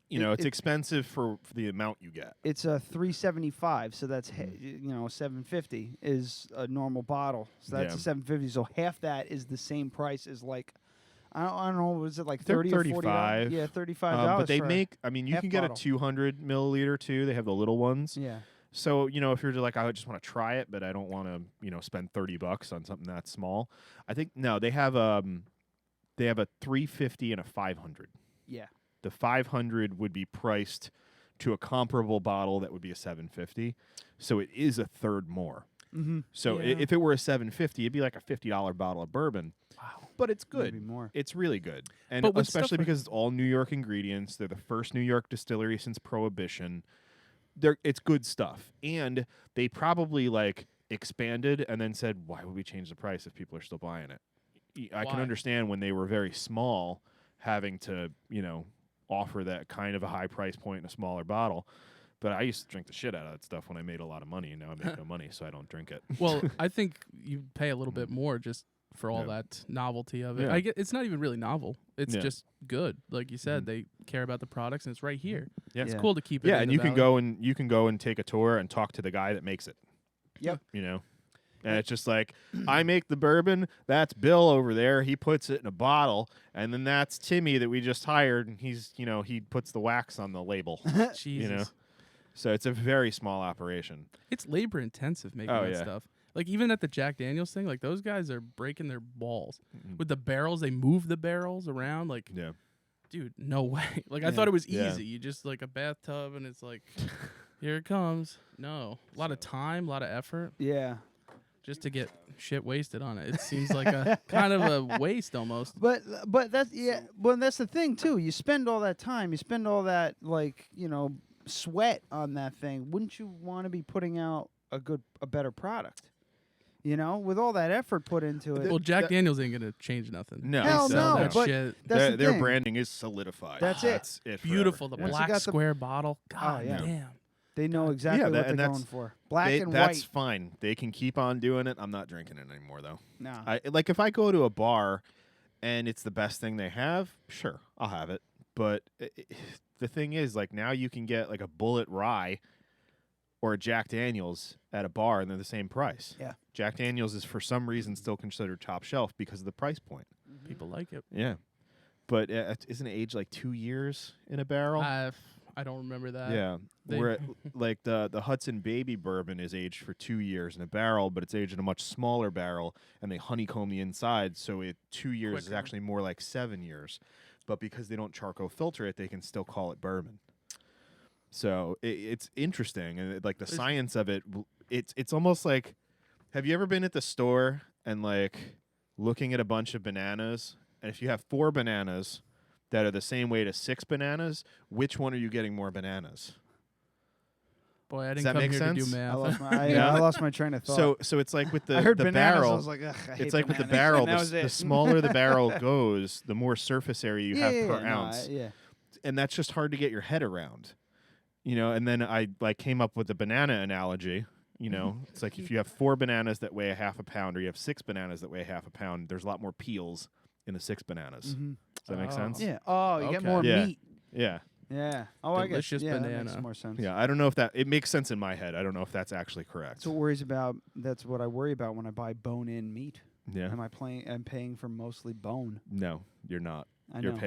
[SPEAKER 2] You know, it's
[SPEAKER 1] it-
[SPEAKER 2] expensive for the amount you get.
[SPEAKER 1] it's a 375, so that's $750 is a normal bottle. So that's
[SPEAKER 2] Yeah.
[SPEAKER 1] a $750. So half that is the same price as like I don't know, was it like
[SPEAKER 2] They're
[SPEAKER 1] 30 or 40?
[SPEAKER 2] $35.
[SPEAKER 1] Yeah, $35.
[SPEAKER 2] But they
[SPEAKER 1] for a
[SPEAKER 2] make. I mean, you
[SPEAKER 1] half
[SPEAKER 2] can get
[SPEAKER 1] bottle.
[SPEAKER 2] a 200 milliliter too. They have the little ones.
[SPEAKER 1] Yeah.
[SPEAKER 2] So if you're like, I just want to try it, but I don't want to, spend $30 on something that small. I think no, they have a 350 and a 500.
[SPEAKER 1] Yeah.
[SPEAKER 2] The 500 would be priced to a comparable bottle that would be a 750. So it is a third more.
[SPEAKER 1] Mm-hmm.
[SPEAKER 2] So
[SPEAKER 3] Yeah.
[SPEAKER 2] if it were a 750, it'd be like a $50 bottle of bourbon.
[SPEAKER 1] Wow.
[SPEAKER 2] But it's good.
[SPEAKER 1] Maybe more.
[SPEAKER 2] It's really good. And
[SPEAKER 3] But with stuff
[SPEAKER 2] especially
[SPEAKER 3] like-
[SPEAKER 2] because it's all New York ingredients. They're the first New York distillery since Prohibition. It's good stuff. And they probably expanded and then said, why would we change the price if people are still buying it? I can
[SPEAKER 3] Why?
[SPEAKER 2] understand when they were very small having to, offer that kind of a high price point in a smaller bottle. But I used to drink the shit out of that stuff when I made a lot of money, and now I make no money, so I don't drink it.
[SPEAKER 3] Well, I think you pay a little bit more just for all that novelty of it.
[SPEAKER 2] Yeah.
[SPEAKER 3] I get it's not even really novel. It's
[SPEAKER 2] Yeah.
[SPEAKER 3] just good. Like you said, they care about the products, and it's right here.
[SPEAKER 2] Yeah.
[SPEAKER 3] It's
[SPEAKER 1] Yeah.
[SPEAKER 3] cool to keep it.
[SPEAKER 2] Yeah,
[SPEAKER 3] in
[SPEAKER 2] and
[SPEAKER 3] the
[SPEAKER 2] you can
[SPEAKER 3] valley.
[SPEAKER 2] go and take a tour and talk to the guy that makes it.
[SPEAKER 1] Yep.
[SPEAKER 2] And it's just like, I make the bourbon, that's Bill over there, he puts it in a bottle, and then that's Timmy that we just hired, and he's, he puts the wax on the label.
[SPEAKER 3] Jesus.
[SPEAKER 2] So it's a very small operation.
[SPEAKER 3] It's labor intensive making
[SPEAKER 2] Oh,
[SPEAKER 3] that
[SPEAKER 2] yeah.
[SPEAKER 3] stuff. Like even at the Jack Daniels thing, like those guys are breaking their balls with the barrels. They move the barrels around. Like,
[SPEAKER 2] Yeah.
[SPEAKER 3] dude, no way. Like I
[SPEAKER 1] Yeah.
[SPEAKER 3] thought it was
[SPEAKER 2] Yeah.
[SPEAKER 3] easy. You just like a bathtub, and it's like, here it comes. No, a lot of time, a lot of effort,
[SPEAKER 1] Yeah.
[SPEAKER 3] just to get shit wasted on it. It seems like a kind of a waste almost.
[SPEAKER 1] But that's well that's the thing too. You spend all that time, you spend all that sweat on that thing. Wouldn't you want to be putting out a better product? With all that effort put into it.
[SPEAKER 3] Well, Jack Daniels ain't gonna change nothing.
[SPEAKER 2] No.
[SPEAKER 3] They
[SPEAKER 1] Hell
[SPEAKER 3] sell
[SPEAKER 1] no,
[SPEAKER 3] that
[SPEAKER 1] but
[SPEAKER 3] shit.
[SPEAKER 1] that's the
[SPEAKER 2] Their
[SPEAKER 1] thing.
[SPEAKER 2] branding is solidified.
[SPEAKER 1] That's it.
[SPEAKER 2] That's it.
[SPEAKER 3] Beautiful. The
[SPEAKER 2] forever.
[SPEAKER 1] Once you
[SPEAKER 3] black
[SPEAKER 1] got the-
[SPEAKER 3] square bottle. God
[SPEAKER 1] yeah.
[SPEAKER 3] damn.
[SPEAKER 1] They know exactly
[SPEAKER 2] that-
[SPEAKER 1] what
[SPEAKER 2] and
[SPEAKER 1] they're
[SPEAKER 2] that's-
[SPEAKER 1] going for. Black and
[SPEAKER 2] that's
[SPEAKER 1] white.
[SPEAKER 2] fine. They can keep on doing it. I'm not drinking it anymore, though.
[SPEAKER 1] Nah.
[SPEAKER 2] If I go to a bar and it's the best thing they have, sure, I'll have it. But the thing is, now you can get a Bullet Rye or a Jack Daniels at a bar, and they're the same price.
[SPEAKER 1] Yeah.
[SPEAKER 2] Jack Daniels is for some reason still considered top shelf because of the price point.
[SPEAKER 3] People like it.
[SPEAKER 2] Yeah. But isn't it aged 2 years in a barrel?
[SPEAKER 3] I don't remember that.
[SPEAKER 2] Yeah,
[SPEAKER 3] they-
[SPEAKER 2] where the Hudson Baby Bourbon is aged for 2 years in a barrel, but it's aged in a much smaller barrel, and they honeycomb the inside, so 2 years is
[SPEAKER 3] Quicker.
[SPEAKER 2] actually more like 7 years. But because they don't charcoal filter it, they can still call it bourbon. So it's interesting, and the science of it. It's almost like, have you ever been at the store and looking at a bunch of bananas, and if you have 4 bananas that are the same weight as 6 bananas, which one are you getting more bananas?
[SPEAKER 3] Boy, I
[SPEAKER 2] Does
[SPEAKER 3] didn't
[SPEAKER 2] that
[SPEAKER 3] come
[SPEAKER 2] make
[SPEAKER 3] here
[SPEAKER 2] sense?
[SPEAKER 3] to do math.
[SPEAKER 1] I lost my train of thought.
[SPEAKER 2] So it's like with the
[SPEAKER 1] I heard
[SPEAKER 2] the
[SPEAKER 1] bananas,
[SPEAKER 2] barrel.
[SPEAKER 1] I was like, ugh, I hate
[SPEAKER 2] it's like with the
[SPEAKER 1] bananas.
[SPEAKER 2] barrel.
[SPEAKER 1] And that was
[SPEAKER 2] The
[SPEAKER 1] it.
[SPEAKER 2] smaller the barrel goes, the more surface area you have per
[SPEAKER 1] no,
[SPEAKER 2] ounce,
[SPEAKER 1] yeah.
[SPEAKER 2] and that's just hard to get your head around. And then I came up with the banana analogy. It's like if you have 4 bananas that weigh a half a pound, or you have 6 bananas that weigh a half a pound, there's a lot more peels in the 6 bananas.
[SPEAKER 1] Mhm.
[SPEAKER 2] Does that make sense?
[SPEAKER 1] Yeah. Oh, you get
[SPEAKER 3] Okay.
[SPEAKER 1] more
[SPEAKER 2] Yeah.
[SPEAKER 1] meat.
[SPEAKER 2] Yeah.
[SPEAKER 1] Yeah. Oh, I guess.
[SPEAKER 3] Delicious
[SPEAKER 1] Yeah, that makes
[SPEAKER 3] banana.
[SPEAKER 1] more sense.
[SPEAKER 2] Yeah. I don't know if it makes sense in my head. I don't know if that's actually correct.
[SPEAKER 1] That's what I worry about when I buy bone-in meat.
[SPEAKER 2] Yeah.
[SPEAKER 1] I'm paying for mostly bone.
[SPEAKER 2] No, you're not.
[SPEAKER 1] I
[SPEAKER 2] You're
[SPEAKER 1] know.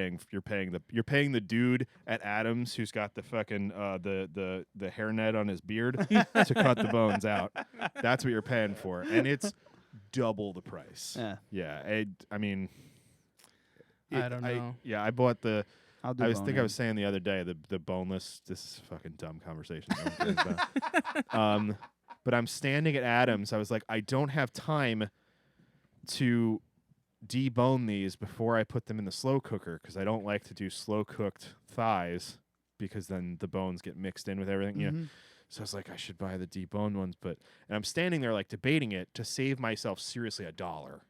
[SPEAKER 2] paying the dude at Adams who's got the fucking the hairnet on his beard to cut the bones out. That's what you're paying for, and it's double the price.
[SPEAKER 1] Yeah.
[SPEAKER 2] Yeah. I mean,
[SPEAKER 3] I don't know.
[SPEAKER 2] I bought the.
[SPEAKER 1] I'll do
[SPEAKER 2] I was
[SPEAKER 1] bone-in.
[SPEAKER 2] saying the other day the boneless. This is a fucking dumb conversation. No one cares about. But I'm standing at Adam's. I was like, I don't have time to debone these before I put them in the slow cooker because I don't like to do slow cooked thighs because then the bones get mixed in with everything. You know. So I was like, I should buy the deboned ones, and I'm standing there like debating it to save myself seriously $1,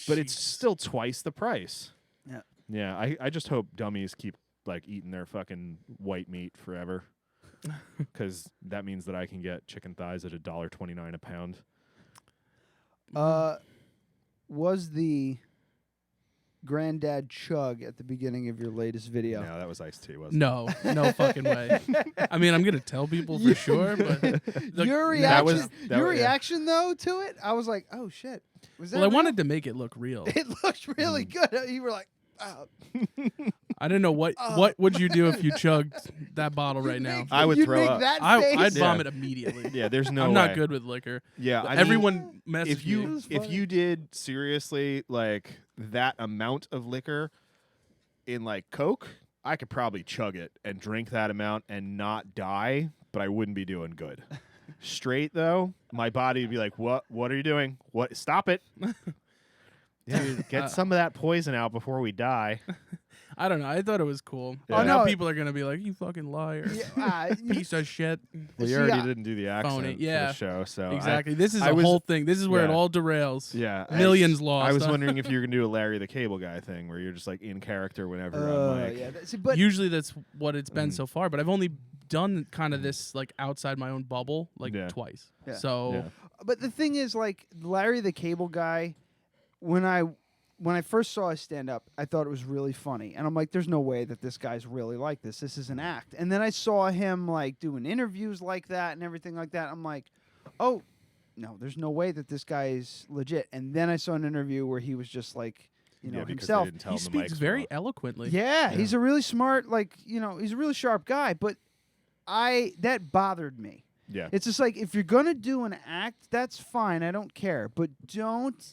[SPEAKER 2] but it's still twice the price.
[SPEAKER 1] Yeah.
[SPEAKER 2] Yeah, I just hope dummies keep like eating their fucking white meat forever, because that means that I can get chicken thighs at $1.29 a pound.
[SPEAKER 1] Was the granddad chug at the beginning of your latest video?
[SPEAKER 2] No, that was Ice T, wasn't it?
[SPEAKER 3] No fucking way. I mean, I'm gonna tell people for sure, but
[SPEAKER 1] your reaction, reaction though to it, I was like, oh shit. Was that
[SPEAKER 3] well, I
[SPEAKER 1] real?
[SPEAKER 3] wanted to make it look real.
[SPEAKER 1] It looked really good. You were like, oh.
[SPEAKER 3] I didn't know what would you do if you chugged that bottle right now.
[SPEAKER 2] I would throw up.
[SPEAKER 3] I'd vomit immediately.
[SPEAKER 2] Yeah, there's no
[SPEAKER 3] I'm
[SPEAKER 2] way.
[SPEAKER 3] not good with liquor.
[SPEAKER 2] Yeah,
[SPEAKER 3] everyone messaged me.
[SPEAKER 2] If you did seriously like that amount of liquor in like Coke, I could probably chug it and drink that amount and not die, but I wouldn't be doing good. Straight though, my body would be like, "What? What are you doing? What? Stop it!" Yeah, get some of that poison out before we die.
[SPEAKER 3] I don't know. I thought it was cool.
[SPEAKER 2] Yeah.
[SPEAKER 3] Now people are gonna be like, "You fucking liar, piece of shit."
[SPEAKER 2] Well, you already didn't do the accent for
[SPEAKER 3] yeah.
[SPEAKER 2] the show, so
[SPEAKER 3] exactly. This is a whole thing. This is where it all derails.
[SPEAKER 2] Yeah,
[SPEAKER 3] millions lost.
[SPEAKER 2] I was wondering if you were gonna do a Larry the Cable Guy thing, where you're just like in character whenever I'm like.
[SPEAKER 1] Yeah, but
[SPEAKER 3] usually that's what it's been so far. But I've only done kind of this like outside my own bubble like twice.
[SPEAKER 1] Yeah.
[SPEAKER 3] So,
[SPEAKER 1] but the thing is, like Larry the Cable Guy, when I first saw his stand up, I thought it was really funny. And I'm like, there's no way that this guy's really like this. This is an act. And then I saw him like doing interviews like that and everything like that. I'm like, oh, no, there's no way that this guy is legit. And then I saw an interview where he was just like, you know, himself.
[SPEAKER 3] he speaks very eloquently.
[SPEAKER 1] Yeah, he's a really smart, like, you know, he's a really sharp guy. But that bothered me.
[SPEAKER 2] Yeah.
[SPEAKER 1] It's just like, if you're going to do an act, that's fine. I don't care. But don't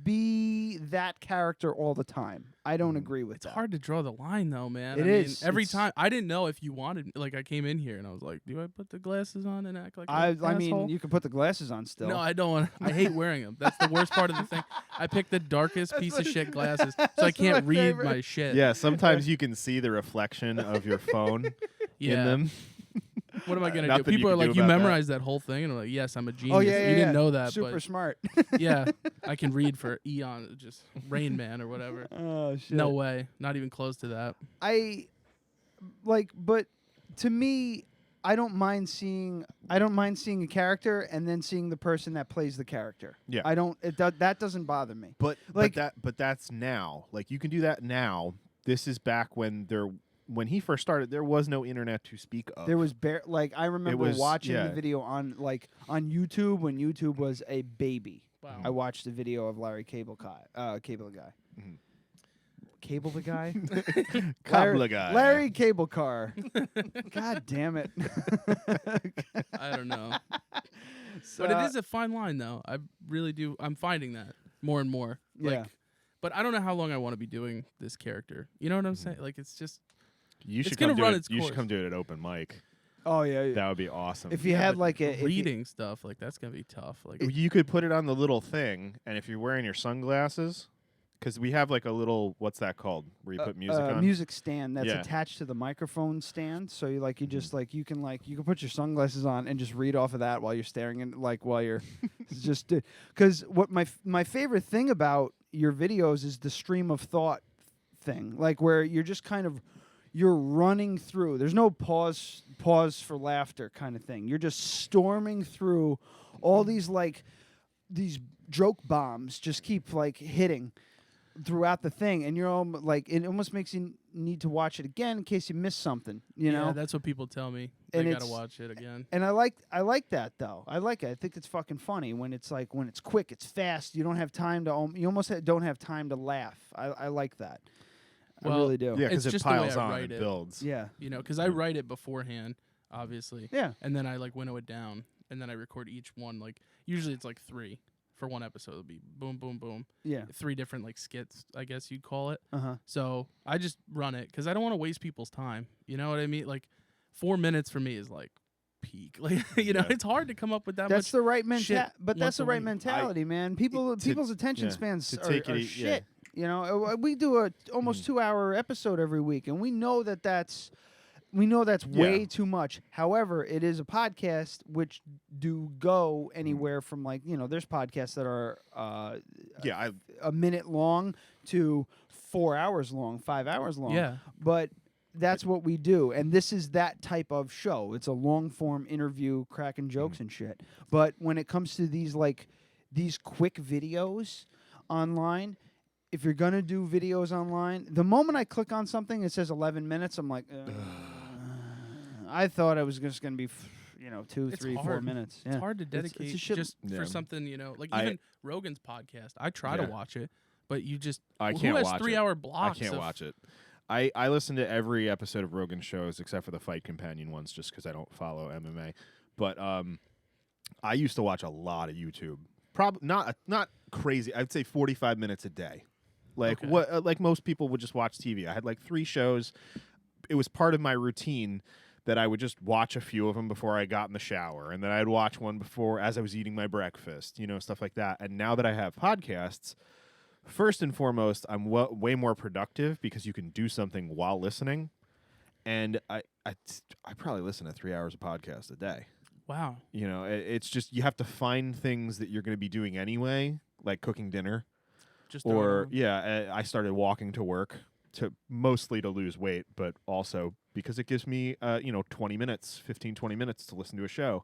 [SPEAKER 1] be that character all the time. I don't agree with that.
[SPEAKER 3] It's hard to draw the line, though, man.
[SPEAKER 1] It is.
[SPEAKER 3] Every time, I didn't know if you wanted. Like, I came in here and I was like, "Do I put the glasses on and act like
[SPEAKER 1] I mean, you can put the glasses on still.
[SPEAKER 3] No, I don't want. I hate wearing them. That's the worst part of the thing. I picked the darkest piece of shit glasses, so I can't read my shit.
[SPEAKER 2] Yeah, sometimes you can see the reflection of your phone in them.
[SPEAKER 3] What am I gonna do? People are like, "You memorized that whole thing," and I'm like, "Yes, I'm a genius."
[SPEAKER 1] Oh yeah,
[SPEAKER 3] you didn't know that.
[SPEAKER 1] Super
[SPEAKER 3] but
[SPEAKER 1] smart.
[SPEAKER 3] yeah, I can read for eon, just Rain Man or whatever.
[SPEAKER 1] Oh shit.
[SPEAKER 3] No way, not even close to that.
[SPEAKER 1] But to me, I don't mind seeing a character and then seeing the person that plays the character.
[SPEAKER 2] Yeah,
[SPEAKER 1] that doesn't bother me.
[SPEAKER 2] But that's now. Like you can do that now. This is back when he first started, there was no internet to speak of.
[SPEAKER 1] There was I remember watching the video on YouTube when YouTube was a baby.
[SPEAKER 3] Wow.
[SPEAKER 1] I watched a video of Larry Cable Guy. Cable the Guy?
[SPEAKER 2] Cable Guy.
[SPEAKER 1] Larry Cable Car. God damn it.
[SPEAKER 3] I don't know. But it is a fine line, though. I really do. I'm finding that more and more.
[SPEAKER 1] Yeah.
[SPEAKER 3] But I don't know how long I want to be doing this character. You know what I'm saying? Like, it's just...
[SPEAKER 2] You should
[SPEAKER 3] it's gonna run its
[SPEAKER 2] You
[SPEAKER 3] course.
[SPEAKER 2] should come do it at open mic.
[SPEAKER 1] Oh yeah.
[SPEAKER 2] That would be awesome.
[SPEAKER 1] If you had like a
[SPEAKER 3] reading stuff, like that's gonna be tough. Like
[SPEAKER 2] you could put it on the little thing, and if you're wearing your sunglasses, because we have like a little, what's that called, where you put music on?
[SPEAKER 1] Music stand that's attached to the microphone stand. So you just you can put your sunglasses on and just read off of that while you're staring and while you're just because what my favorite thing about your videos is the stream of thought thing, like where you're just kind of. You're running through. There's no pause for laughter kind of thing. You're just storming through all these joke bombs just keep hitting throughout the thing, and you're all it almost makes you need to watch it again in case you miss something. You know,
[SPEAKER 3] that's what people tell me.
[SPEAKER 1] And
[SPEAKER 3] I gotta watch it again.
[SPEAKER 1] And I like that though. I like it. I think it's fucking funny when it's when it's quick, it's fast. You don't have time to. You almost don't have time to laugh. I like that.
[SPEAKER 3] Well,
[SPEAKER 1] I really do.
[SPEAKER 2] Yeah, because
[SPEAKER 3] it's
[SPEAKER 2] it
[SPEAKER 3] just
[SPEAKER 2] piles
[SPEAKER 3] the way I
[SPEAKER 2] on
[SPEAKER 3] write
[SPEAKER 2] and
[SPEAKER 3] it.
[SPEAKER 2] builds.
[SPEAKER 1] Yeah.
[SPEAKER 3] You know, because I write it beforehand, obviously.
[SPEAKER 1] Yeah.
[SPEAKER 3] And then I winnow it down, and then I record each one. Like usually it's 3 for one episode. It'll be boom, boom, boom.
[SPEAKER 1] Yeah.
[SPEAKER 3] 3 different like skits, I guess you'd call it.
[SPEAKER 1] Uh-huh.
[SPEAKER 3] So I just run it because I don't want to waste people's time. You know what I mean? Like 4 minutes for me is like peak. Like it's hard to come up with that.
[SPEAKER 1] That's
[SPEAKER 3] much
[SPEAKER 1] the right
[SPEAKER 3] shit
[SPEAKER 1] but that's
[SPEAKER 3] once
[SPEAKER 1] the
[SPEAKER 3] a
[SPEAKER 1] right
[SPEAKER 3] week.
[SPEAKER 1] mentality, man. People's attention spans are shit. You know, we do a almost 2-hour episode every week, and we know that's way too much. However, it is a podcast which do go anywhere from like, there's podcasts that are a minute long to 4 hours long, 5 hours long.
[SPEAKER 3] Yeah.
[SPEAKER 1] But that's what we do, and this is that type of show. It's a long form interview, cracking jokes and shit. But when it comes to these quick videos online, if you're gonna do videos online, the moment I click on something, it says 11 minutes. I'm like, I thought it was just gonna be, 2, 3, 4 minutes.
[SPEAKER 3] It's hard to dedicate just for something, like even Rogan's podcast. I try to watch it, but you just
[SPEAKER 2] I
[SPEAKER 3] who
[SPEAKER 2] can't
[SPEAKER 3] has
[SPEAKER 2] watch
[SPEAKER 3] 3-hour blocks?
[SPEAKER 2] I can't watch it. I listen to every episode of Rogan shows except for the Fight Companion ones, just because I don't follow MMA. But I used to watch a lot of YouTube. Probably not crazy. I'd say 45 minutes a day. Like like most people would just watch TV. I had like 3 shows. It was part of my routine that I would just watch a few of them before I got in the shower, and then I'd watch one before as I was eating my breakfast. Stuff like that. And now that I have podcasts, first and foremost, I'm way more productive because you can do something while listening, and I probably listen to 3 hours of podcast a day.
[SPEAKER 3] Wow.
[SPEAKER 2] It's just you have to find things that you're going to be doing anyway, like cooking dinner. I started walking to work mostly to lose weight, but also because it gives me 20 minutes to listen to a show.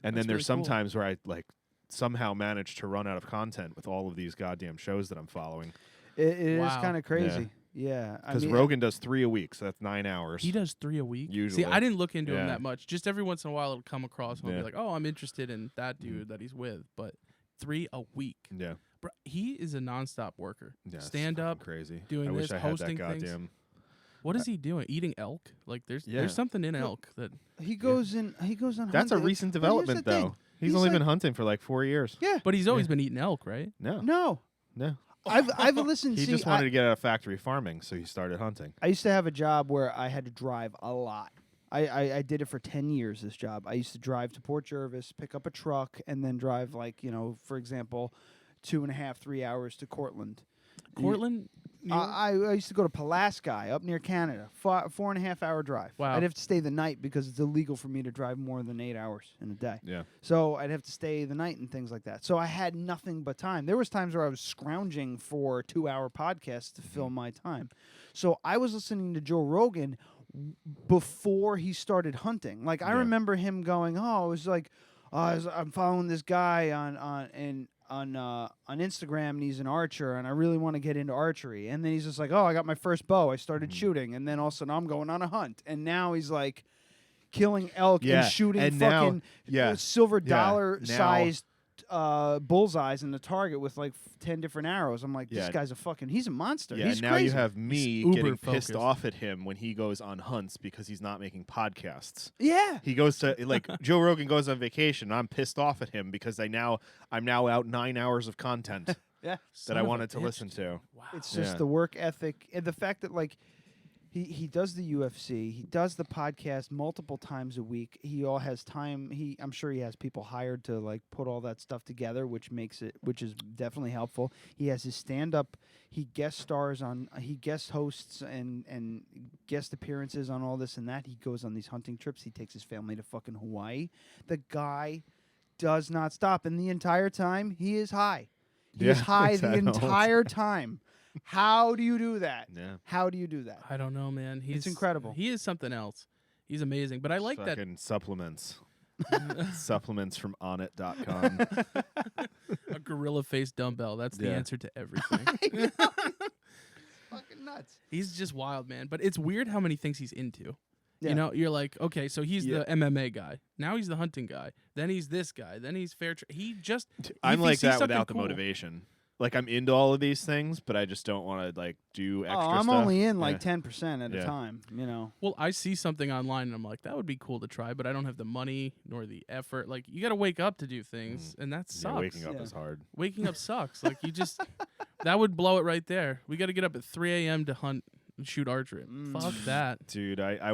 [SPEAKER 2] And then there's some times where I like somehow manage to run out of content with all of these goddamn shows that I'm following.
[SPEAKER 1] It is kind of crazy. Yeah.
[SPEAKER 2] Because Rogan does 3 a week, so that's 9 hours.
[SPEAKER 3] He does 3 a week?
[SPEAKER 2] Usually.
[SPEAKER 3] See, I didn't look into him that much. Just every once in a while it'll come across and I'll be like, oh, I'm interested in that dude that he's with. But 3 a week.
[SPEAKER 2] Yeah.
[SPEAKER 3] Bro, he is a nonstop worker.
[SPEAKER 2] Yeah,
[SPEAKER 3] Stand up,
[SPEAKER 2] crazy.
[SPEAKER 3] doing
[SPEAKER 2] I
[SPEAKER 3] this,
[SPEAKER 2] wish I had
[SPEAKER 3] hosting
[SPEAKER 2] that goddamn.
[SPEAKER 3] things. What is he doing? Eating elk? Like there's something in elk that
[SPEAKER 1] he goes on.
[SPEAKER 2] That's a
[SPEAKER 1] hunting.
[SPEAKER 2] recent development, though. He's only been hunting for like 4 years.
[SPEAKER 1] Yeah,
[SPEAKER 3] but he's always been eating elk, right?
[SPEAKER 2] No.
[SPEAKER 1] I've listened.
[SPEAKER 2] He just wanted to get out of factory farming, so he started hunting.
[SPEAKER 1] I used to have a job where I had to drive a lot. I did it for 10 years, this job. I used to drive to Port Jervis, pick up a truck, and then drive for example, 2.5, 3 hours to Cortland.
[SPEAKER 3] Cortland?
[SPEAKER 1] I used to go to Pulaski up near Canada. 4.5 hour drive.
[SPEAKER 3] Wow.
[SPEAKER 1] I'd have to stay the night because it's illegal for me to drive more than 8 hours in a day.
[SPEAKER 2] Yeah.
[SPEAKER 1] So I'd have to stay the night and things like that. So I had nothing but time. There was times where I was scrounging for 2-hour podcasts to fill my time. So I was listening to Joe Rogan before he started hunting. Like I remember him going, "Oh, it was like I'm following this guy on Instagram, and he's an archer, and I really want to get into archery." And then he's just like, "Oh, I got my first bow. I started shooting." And then all of a sudden, I'm going on a hunt. And now he's like killing elk and shooting fucking silver dollar sized bullseyes in the target with like 10 different arrows. I'm like, this guy's he's a monster.
[SPEAKER 2] Yeah,
[SPEAKER 1] he's
[SPEAKER 2] now
[SPEAKER 1] crazy.
[SPEAKER 2] you have me
[SPEAKER 3] He's
[SPEAKER 2] getting
[SPEAKER 3] uber-focused.
[SPEAKER 2] pissed off at him when he goes on hunts because he's not making podcasts.
[SPEAKER 1] Yeah.
[SPEAKER 2] He goes to like Joe Rogan goes on vacation. And I'm pissed off at him because I'm now out 9 hours of content that I wanted to listen to.
[SPEAKER 3] Wow.
[SPEAKER 1] It's just the work ethic and the fact that like he does the UFC, he does the podcast multiple times a week. He all has time. I'm sure he has people hired to like put all that stuff together, which is definitely helpful. He has his stand up. He guest hosts and guest appearances on all this and that. He goes on these hunting trips. He takes his family to fucking Hawaii. The guy does not stop, and the entire time he is high. He is high the entire time. How do you do that?
[SPEAKER 2] Yeah.
[SPEAKER 1] How do you do that?
[SPEAKER 3] I don't know, man.
[SPEAKER 1] It's incredible.
[SPEAKER 3] He is something else. He's amazing. But I like that.
[SPEAKER 2] Fucking supplements. Supplements from onit.com.
[SPEAKER 3] A gorilla face dumbbell. That's the answer to everything.
[SPEAKER 1] Fucking nuts.
[SPEAKER 3] He's just wild, man. But it's weird how many things he's into.
[SPEAKER 1] Yeah.
[SPEAKER 3] You know, you're like, okay, so he's the MMA guy. Now he's the hunting guy. Then he's this guy. Then he's fair trade.
[SPEAKER 2] I'm like that without the motivation. Like I'm into all of these things, but I just don't want to like do extra
[SPEAKER 1] I'm
[SPEAKER 2] stuff.
[SPEAKER 1] only in like
[SPEAKER 2] Yeah.
[SPEAKER 1] 10% at a time, you know.
[SPEAKER 3] Well, I see something online and I'm like, that would be cool to try, but I don't have the money nor the effort. Like, you got to wake up to do things, and that sucks.
[SPEAKER 2] Yeah, waking up is hard.
[SPEAKER 3] Waking up sucks. Like, you just, that would blow it right there. We got to get up at 3 a.m. to hunt and shoot archery. Fuck that.
[SPEAKER 2] Dude, I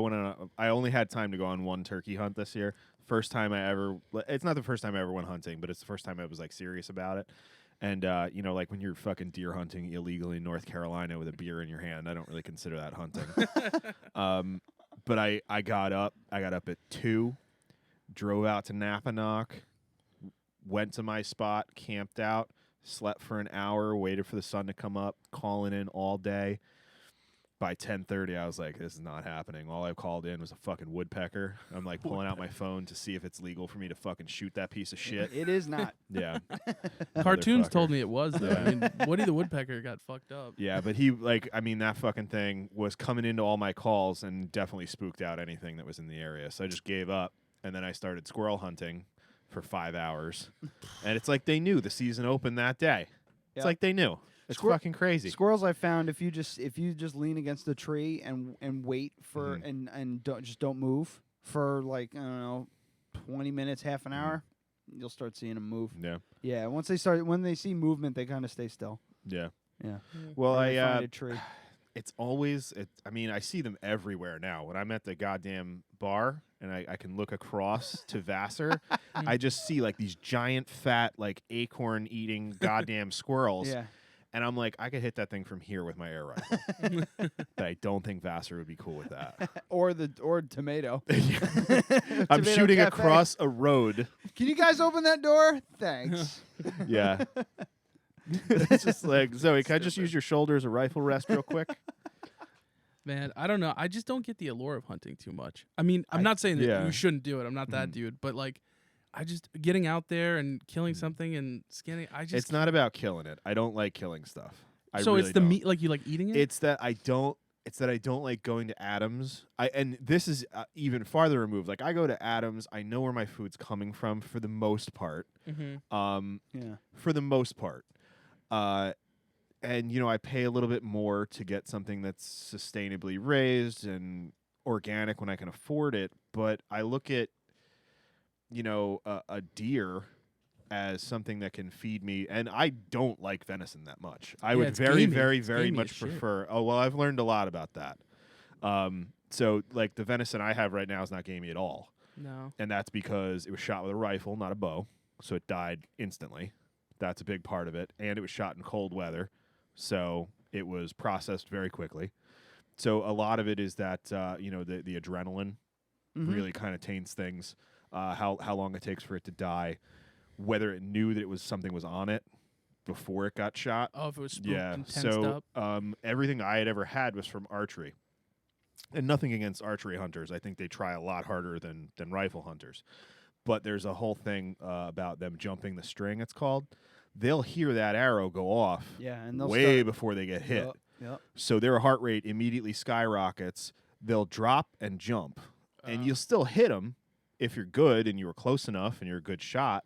[SPEAKER 2] only had time to go on one turkey hunt this year. First time I ever, it's not the first time I ever went hunting, but it's the first time I was like serious about it. And, you know, like when you're fucking deer hunting illegally in North Carolina with a beer in your hand, I don't really consider that hunting. But I got up at 2, drove out to Napanock, went to my spot, camped out, slept for an hour, waited for the sun to come up, calling in all day. By 10:30, I was like, this is not happening. All I called in was a fucking woodpecker. I'm like pulling out my phone to see if it's legal for me to fucking shoot that piece of shit.
[SPEAKER 1] It is not.
[SPEAKER 2] Yeah.
[SPEAKER 3] Cartoons
[SPEAKER 2] Motherfucker.
[SPEAKER 3] told me it was, though. I mean, Woody the Woodpecker got fucked up.
[SPEAKER 2] Yeah, but he, like, I mean, that fucking thing was coming into all my calls and definitely spooked out anything that was in the area. So I just gave up, and then I started squirrel hunting for 5 hours. And it's like they knew the season opened that day. It's like they knew. It's fucking crazy.
[SPEAKER 1] Squirrels, I found, if you just lean against the tree and wait for and don't move for like, I don't know, 20 minutes, half an hour, you'll start seeing them move.
[SPEAKER 2] Yeah.
[SPEAKER 1] Yeah. When they see movement, they kind of stay still.
[SPEAKER 2] Yeah.
[SPEAKER 1] Yeah.
[SPEAKER 2] Well,
[SPEAKER 1] Or they find a tree.
[SPEAKER 2] It's always, I mean, I see them everywhere now. When I'm at the goddamn bar and I can look across to Vassar, I just see like these giant, fat, like acorn eating goddamn squirrels.
[SPEAKER 1] Yeah.
[SPEAKER 2] And I'm like, I could hit that thing from here with my air rifle. But I don't think Vassar would be cool with that.
[SPEAKER 1] or tomato.
[SPEAKER 2] I'm
[SPEAKER 1] Tomato
[SPEAKER 2] shooting
[SPEAKER 1] cafe.
[SPEAKER 2] across a road.
[SPEAKER 1] Can you guys open that door? Thanks.
[SPEAKER 2] Yeah. It's just like, Zoe, can I just use your shoulder as a rifle rest real quick?
[SPEAKER 3] Man, I don't know. I just don't get the allure of hunting too much. I mean, I'm not saying that you shouldn't do it. I'm not that dude. But, like, I just, getting out there and killing something and scanning,
[SPEAKER 2] It's not about killing it. I don't like killing stuff.
[SPEAKER 3] So
[SPEAKER 2] really
[SPEAKER 3] it's the
[SPEAKER 2] don't.
[SPEAKER 3] meat, like you like eating it?
[SPEAKER 2] It's that I don't like going to Adams. And this is even farther removed. Like I go to Adams, I know where my food's coming from for the most part. For the most part. And you know, I pay a little bit more to get something that's sustainably raised and organic when I can afford it, but I look at, you know, a deer as something that can feed me, and I don't like venison that much. I would very, very, very much prefer. Oh well, I've learned a lot about that. So like the venison I have right now is not gamey at all.
[SPEAKER 3] No,
[SPEAKER 2] and that's because it was shot with a rifle, not a bow, so it died instantly. That's a big part of it, and it was shot in cold weather, so it was processed very quickly. So a lot of it is that you know, the adrenaline really kind of taints things. How long it takes for it to die, whether it knew that it was something was on it before it got shot.
[SPEAKER 3] Oh, if it was spooked and tensed up.
[SPEAKER 2] Everything I had ever had was from archery, and nothing against archery hunters. I think they try a lot harder than rifle hunters, but there's a whole thing about them jumping the string. It's called. They'll hear that arrow go off
[SPEAKER 1] and they'll
[SPEAKER 2] way before they get hit.
[SPEAKER 1] Yep.
[SPEAKER 2] So their heart rate immediately skyrockets. They'll drop and jump, and you'll still hit them if you're good and you were close enough and you're a good shot,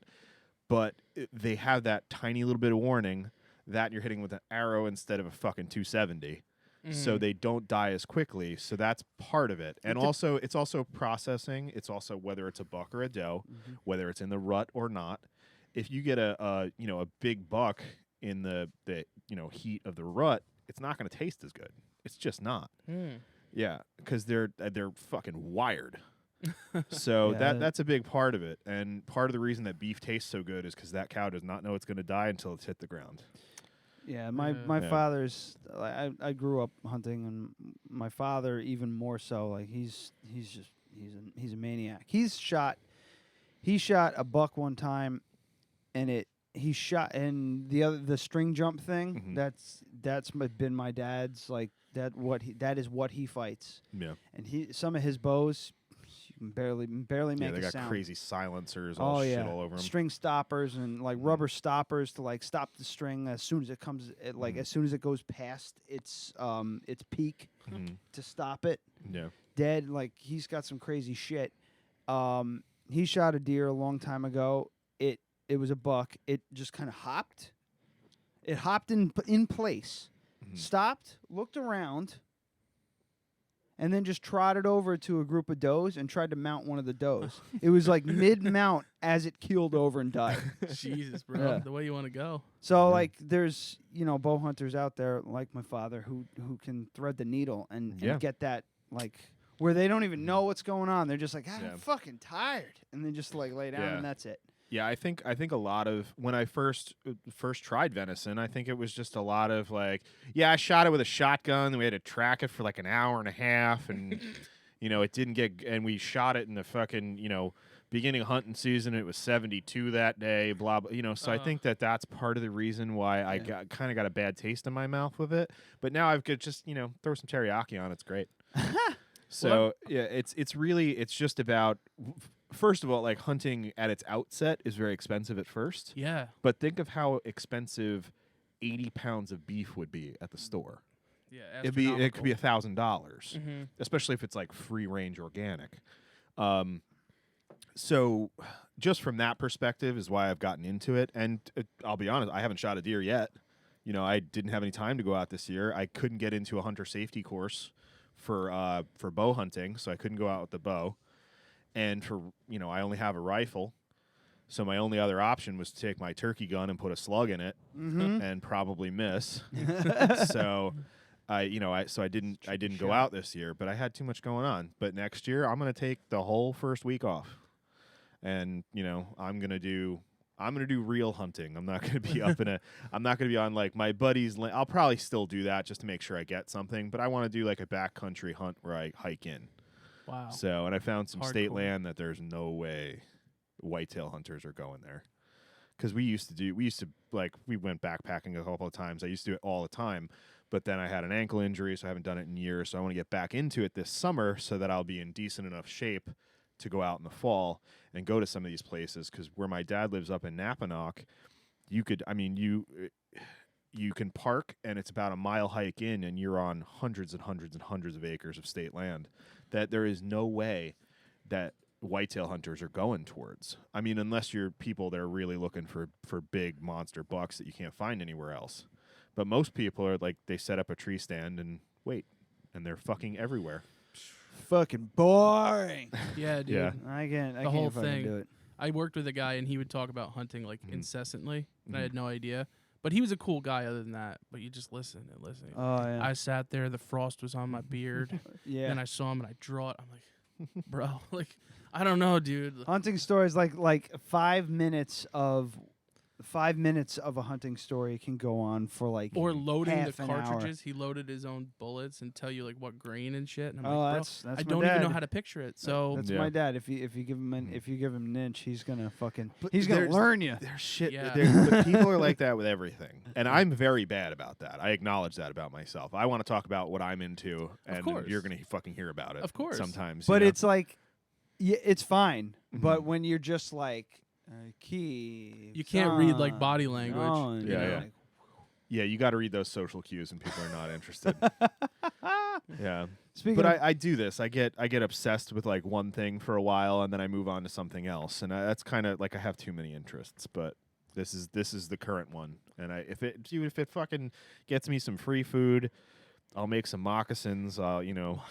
[SPEAKER 2] but they have that tiny little bit of warning that you're hitting with an arrow instead of a fucking 270. So they don't die as quickly. So that's part of it. And also, it's also processing. It's also whether it's a buck or a doe, whether it's in the rut or not. If you get a big buck in the you know, heat of the rut, it's not going to taste as good. It's just not. Yeah, because they're fucking wired. So that's a big part of it, and part of the reason that beef tastes so good is because that cow does not know it's going to die until it's hit the ground.
[SPEAKER 1] Yeah, my father's. I grew up hunting, and my father even more so. Like he's a maniac. He shot a buck one time, and he shot and the string jump thing. That's been my dad's like that is what he fights.
[SPEAKER 2] Yeah,
[SPEAKER 1] and some of his bows. You can barely make a sound.
[SPEAKER 2] Yeah, they got crazy silencers, shit all over them.
[SPEAKER 1] String stoppers and like rubber stoppers to like stop the string as soon as it comes, as soon as it goes past its peak to stop it.
[SPEAKER 2] Yeah,
[SPEAKER 1] Dead. Like he's got some crazy shit. He shot a deer a long time ago. It was a buck. It just kind of hopped. It hopped in place, stopped, looked around, and then just trotted over to a group of does and tried to mount one of the does. It was like mid-mount as it keeled over and died.
[SPEAKER 3] Jesus, bro.
[SPEAKER 1] Yeah.
[SPEAKER 3] The way you want to go.
[SPEAKER 1] So, like, there's, bow hunters out there like my father who can thread the needle and get that, like, where they don't even know what's going on. They're just like, I'm fucking tired. And they just, like, lay down and that's it.
[SPEAKER 2] Yeah, I think a lot of when I first tried venison, I think it was just a lot of like, I shot it with a shotgun. And we had to track it for like an hour and a half, and it didn't get. And we shot it in the fucking beginning of hunting season. It was 72 that day. Blah blah. So I think that's part of the reason why I kind of got a bad taste in my mouth with it. But now I've got just throw some teriyaki on. It's great. So it's just about. First of all, like hunting at its outset is very expensive at first.
[SPEAKER 3] Yeah.
[SPEAKER 2] But think of how expensive 80 pounds of beef would be at the store.
[SPEAKER 3] Yeah,
[SPEAKER 2] it could be $1,000, especially if it's like free range organic. So just from that perspective is why I've gotten into it. And I'll be honest, I haven't shot a deer yet. I didn't have any time to go out this year. I couldn't get into a hunter safety course for bow hunting, so I couldn't go out with the bow. And for, I only have a rifle, so my only other option was to take my turkey gun and put a slug in it and probably miss. So I didn't go out this year, but I had too much going on. But next year I'm going to take the whole first week off. And, I'm going to do real hunting. I'm not going to be I'm not going to be on like my buddy's I'll probably still do that just to make sure I get something, but I want to do like a backcountry hunt where I hike in.
[SPEAKER 3] Wow.
[SPEAKER 2] So, and I found some state
[SPEAKER 3] Hardcore.
[SPEAKER 2] land that there's no way whitetail hunters are going there. Because we went backpacking a couple of times. I used to do it all the time, but then I had an ankle injury, so I haven't done it in years. So I want to get back into it this summer so that I'll be in decent enough shape to go out in the fall and go to some of these places. Because where my dad lives up in Napanock, you can park and it's about a mile hike in and you're on hundreds and hundreds and hundreds of acres of state land that there is no way that whitetail hunters are going towards. I mean, unless you're people that are really looking for big monster bucks that you can't find anywhere else. But most people are like, they set up a tree stand and wait, and they're fucking everywhere.
[SPEAKER 1] Fucking boring.
[SPEAKER 3] Yeah, dude.
[SPEAKER 2] Yeah.
[SPEAKER 1] I can't
[SPEAKER 3] whole
[SPEAKER 1] fucking
[SPEAKER 3] thing.
[SPEAKER 1] do it.
[SPEAKER 3] I worked with a guy, and he would talk about hunting like incessantly, and I had no idea. But he was a cool guy other than that. But you just listen and listen.
[SPEAKER 1] Oh, yeah.
[SPEAKER 3] I sat there, the frost was on my beard.
[SPEAKER 1] Yeah.
[SPEAKER 3] Then I saw him, and I draw it. I'm like, bro, like, I don't know, dude.
[SPEAKER 1] Hunting stories like 5 minutes of a hunting story can go on for like
[SPEAKER 3] Or loading the
[SPEAKER 1] half an hour.
[SPEAKER 3] cartridges. He loaded his own bullets and tell you like what grain and shit. And I'm
[SPEAKER 1] Oh,
[SPEAKER 3] like, bro,
[SPEAKER 1] that's
[SPEAKER 3] I
[SPEAKER 1] my
[SPEAKER 3] don't even know
[SPEAKER 1] dad.
[SPEAKER 3] how to picture it. So
[SPEAKER 1] That's
[SPEAKER 2] Yeah.
[SPEAKER 1] my dad. If you give him an inch, he's gonna learn you.
[SPEAKER 2] There's shit.
[SPEAKER 3] Yeah.
[SPEAKER 2] But people are like that with everything, and I'm very bad about that. I acknowledge that about myself. I want to talk about what I'm into, and
[SPEAKER 3] course.
[SPEAKER 2] you're gonna fucking hear about it.
[SPEAKER 3] Of course.
[SPEAKER 2] sometimes.
[SPEAKER 1] But
[SPEAKER 2] you know?
[SPEAKER 1] it's like, it's fine. But when you're just like,
[SPEAKER 3] you can't read like body language.
[SPEAKER 2] Yeah. Yeah, you got to read those social cues, and people are not interested. Yeah,
[SPEAKER 1] Speaking
[SPEAKER 2] but
[SPEAKER 1] of-
[SPEAKER 2] I do this. I get obsessed with like one thing for a while, and then I move on to something else, and that's kind of like I have too many interests. But this is the current one, and if it fucking gets me some free food, I'll make some moccasins.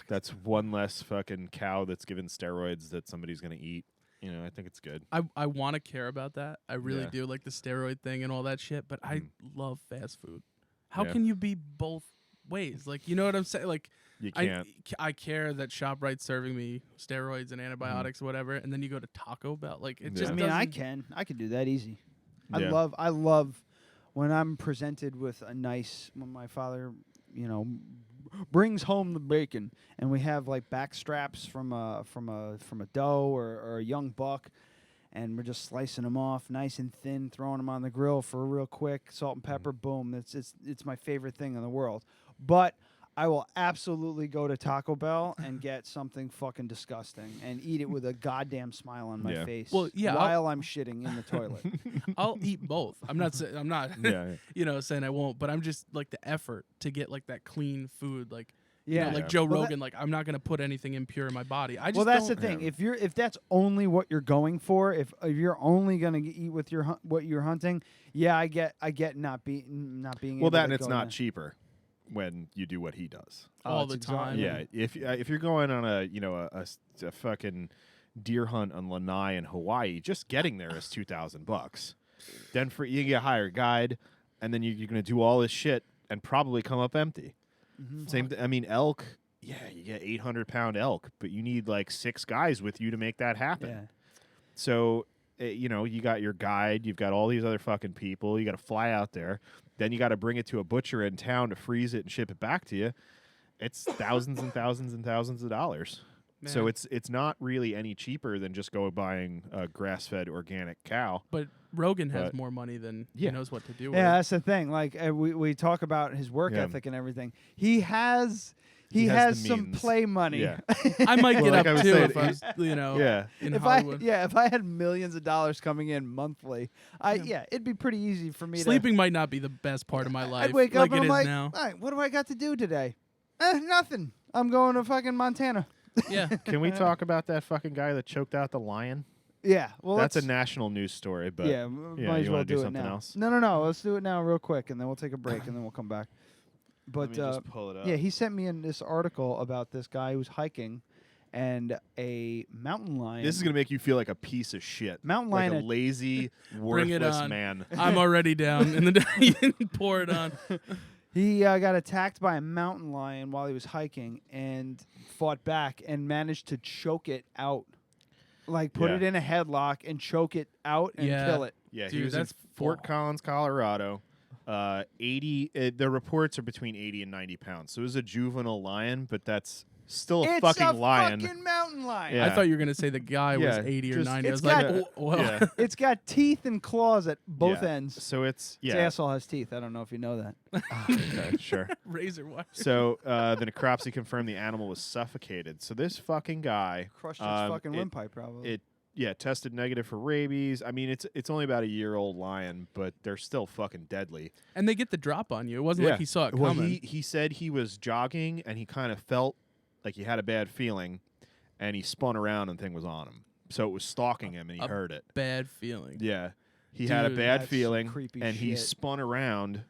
[SPEAKER 2] That's one less fucking cow that's given steroids that somebody's gonna eat. I think it's good.
[SPEAKER 3] I want to care about that. I really
[SPEAKER 2] Yeah.
[SPEAKER 3] do, like the steroid thing and all that shit. But I love fast food. How
[SPEAKER 2] Yeah.
[SPEAKER 3] can you be both ways? Like, you know what I'm saying? Like,
[SPEAKER 2] You can't.
[SPEAKER 3] I care that ShopRite's serving me steroids and antibiotics, or whatever, and then you go to Taco Bell. Like, it just.
[SPEAKER 1] I mean, I
[SPEAKER 3] doesn't-
[SPEAKER 1] can do that easy.
[SPEAKER 2] Yeah.
[SPEAKER 1] I love when I'm presented with when my father, brings home the bacon, and we have like back straps from a doe or a young buck, and we're just slicing them off nice and thin, throwing them on the grill for real quick, salt and pepper, boom. It's my favorite thing in the world. But I will absolutely go to Taco Bell and get something fucking disgusting and eat it with a goddamn smile on my
[SPEAKER 2] Yeah.
[SPEAKER 1] face.
[SPEAKER 3] Well, yeah,
[SPEAKER 1] while I'm shitting in the toilet.
[SPEAKER 3] I'll eat both. I'm not saying saying I won't, but I'm just like the effort to get like that clean food. Like,
[SPEAKER 1] Yeah.
[SPEAKER 3] You know, like Joe
[SPEAKER 1] Well,
[SPEAKER 3] Rogan, like I'm not gonna put anything impure in my body. I just
[SPEAKER 1] well, that's the
[SPEAKER 3] don't-
[SPEAKER 1] thing. If that's only what you're going for, if you're only gonna eat with your what you're hunting, yeah, I get not being
[SPEAKER 2] Well,
[SPEAKER 1] able
[SPEAKER 2] that
[SPEAKER 1] to
[SPEAKER 2] and it's
[SPEAKER 1] go
[SPEAKER 2] not
[SPEAKER 1] there.
[SPEAKER 2] cheaper when you do what he does.
[SPEAKER 3] all
[SPEAKER 1] it's
[SPEAKER 3] the time.
[SPEAKER 2] Yeah, if you're going on a fucking deer hunt on Lanai in Hawaii, just getting there is $2,000. Then you get a hire guide, and then you're going to do all this shit and probably come up empty. Same. I mean, elk. Yeah, you get 800-pound elk, but you need like 6 guys with you to make that happen.
[SPEAKER 1] Yeah.
[SPEAKER 2] So you got your guide, you've got all these other fucking people. You got to fly out there, then you got to bring it to a butcher in town to freeze it and ship it back to you. It's thousands and thousands and thousands of dollars.
[SPEAKER 3] Man.
[SPEAKER 2] So it's not really any cheaper than just buying a grass-fed organic cow.
[SPEAKER 3] But Rogan has
[SPEAKER 2] But-
[SPEAKER 3] more money than
[SPEAKER 2] Yeah.
[SPEAKER 3] he knows what to do
[SPEAKER 1] Yeah,
[SPEAKER 3] with.
[SPEAKER 1] that's the thing. Like we talk about his work
[SPEAKER 2] Yeah.
[SPEAKER 1] ethic and everything. He has
[SPEAKER 2] has the
[SPEAKER 1] some
[SPEAKER 2] means.
[SPEAKER 1] play money.
[SPEAKER 2] Yeah.
[SPEAKER 3] I might
[SPEAKER 2] Well,
[SPEAKER 3] get
[SPEAKER 2] like I
[SPEAKER 3] up
[SPEAKER 2] was
[SPEAKER 3] too
[SPEAKER 2] saying,
[SPEAKER 3] if I was,
[SPEAKER 2] Yeah.
[SPEAKER 3] in
[SPEAKER 1] if
[SPEAKER 3] Hollywood.
[SPEAKER 1] if I had millions of dollars coming in monthly, it'd be pretty easy for me
[SPEAKER 3] Sleeping might not be the best part of my life.
[SPEAKER 1] I'd wake
[SPEAKER 3] like
[SPEAKER 1] up and
[SPEAKER 3] it
[SPEAKER 1] I'm
[SPEAKER 3] is
[SPEAKER 1] like,
[SPEAKER 3] now.
[SPEAKER 1] all right, what do I got to do today? Nothing. I'm going to fucking Montana.
[SPEAKER 3] Yeah.
[SPEAKER 2] Can we talk about that fucking guy that choked out the lion?
[SPEAKER 1] Yeah. Well,
[SPEAKER 2] That's a
[SPEAKER 1] let's-
[SPEAKER 2] national news story, but
[SPEAKER 1] yeah, might as
[SPEAKER 2] you
[SPEAKER 1] well
[SPEAKER 2] wanna do
[SPEAKER 1] it
[SPEAKER 2] something
[SPEAKER 1] now.
[SPEAKER 2] else?
[SPEAKER 1] No. Let's do it now, real quick, and then we'll take a break, and then we'll come back. But
[SPEAKER 2] me just pull it up.
[SPEAKER 1] yeah, he sent me in this article about this guy who's hiking, and a mountain lion.
[SPEAKER 2] This is gonna make you feel like a piece of shit,
[SPEAKER 1] Mountain
[SPEAKER 2] like
[SPEAKER 1] lion
[SPEAKER 2] a lazy,
[SPEAKER 3] Bring it
[SPEAKER 2] worthless
[SPEAKER 3] on.
[SPEAKER 2] man.
[SPEAKER 3] I'm already down in the day. Pour it on.
[SPEAKER 1] He got attacked by a mountain lion while he was hiking and fought back and managed to choke it out. Like, put
[SPEAKER 2] Yeah.
[SPEAKER 1] it in a headlock and choke it out and
[SPEAKER 3] Yeah.
[SPEAKER 1] kill it.
[SPEAKER 2] Yeah, he
[SPEAKER 3] Dude,
[SPEAKER 2] was in
[SPEAKER 3] that's
[SPEAKER 2] Fort Collins, Colorado. 80. The reports are between 80 and 90 pounds. So it was a juvenile lion, but that's still a
[SPEAKER 1] It's
[SPEAKER 2] fucking
[SPEAKER 1] a
[SPEAKER 2] lion.
[SPEAKER 1] fucking mountain lion.
[SPEAKER 2] Yeah.
[SPEAKER 3] I thought you were gonna say the guy was
[SPEAKER 2] Yeah,
[SPEAKER 3] 80 or
[SPEAKER 2] just-
[SPEAKER 3] 90. I
[SPEAKER 1] it's
[SPEAKER 3] was like,
[SPEAKER 1] got-
[SPEAKER 3] oh, well.
[SPEAKER 2] Yeah.
[SPEAKER 1] It's got teeth and claws at both
[SPEAKER 2] Yeah.
[SPEAKER 1] ends.
[SPEAKER 2] So it's
[SPEAKER 1] Its asshole has teeth. I don't know if you know that.
[SPEAKER 2] Okay, sure.
[SPEAKER 3] razor wire.
[SPEAKER 2] So the necropsy confirmed the animal was suffocated. So this fucking guy
[SPEAKER 1] Crushed its fucking windpipe, probably.
[SPEAKER 2] It tested negative for rabies. I mean, it's only about a year-old lion, but they're still fucking deadly.
[SPEAKER 3] And they get the drop on you. It wasn't like he saw it
[SPEAKER 2] Well,
[SPEAKER 3] coming.
[SPEAKER 2] he said he was jogging and he kind of felt like he had a bad feeling, and he spun around and the thing was on him. So it was stalking him, and he heard it.
[SPEAKER 3] Bad feeling.
[SPEAKER 2] Yeah, he had a
[SPEAKER 3] Dude,
[SPEAKER 2] bad
[SPEAKER 1] that's
[SPEAKER 2] feeling,
[SPEAKER 1] creepy
[SPEAKER 2] and he
[SPEAKER 1] shit.
[SPEAKER 2] spun around,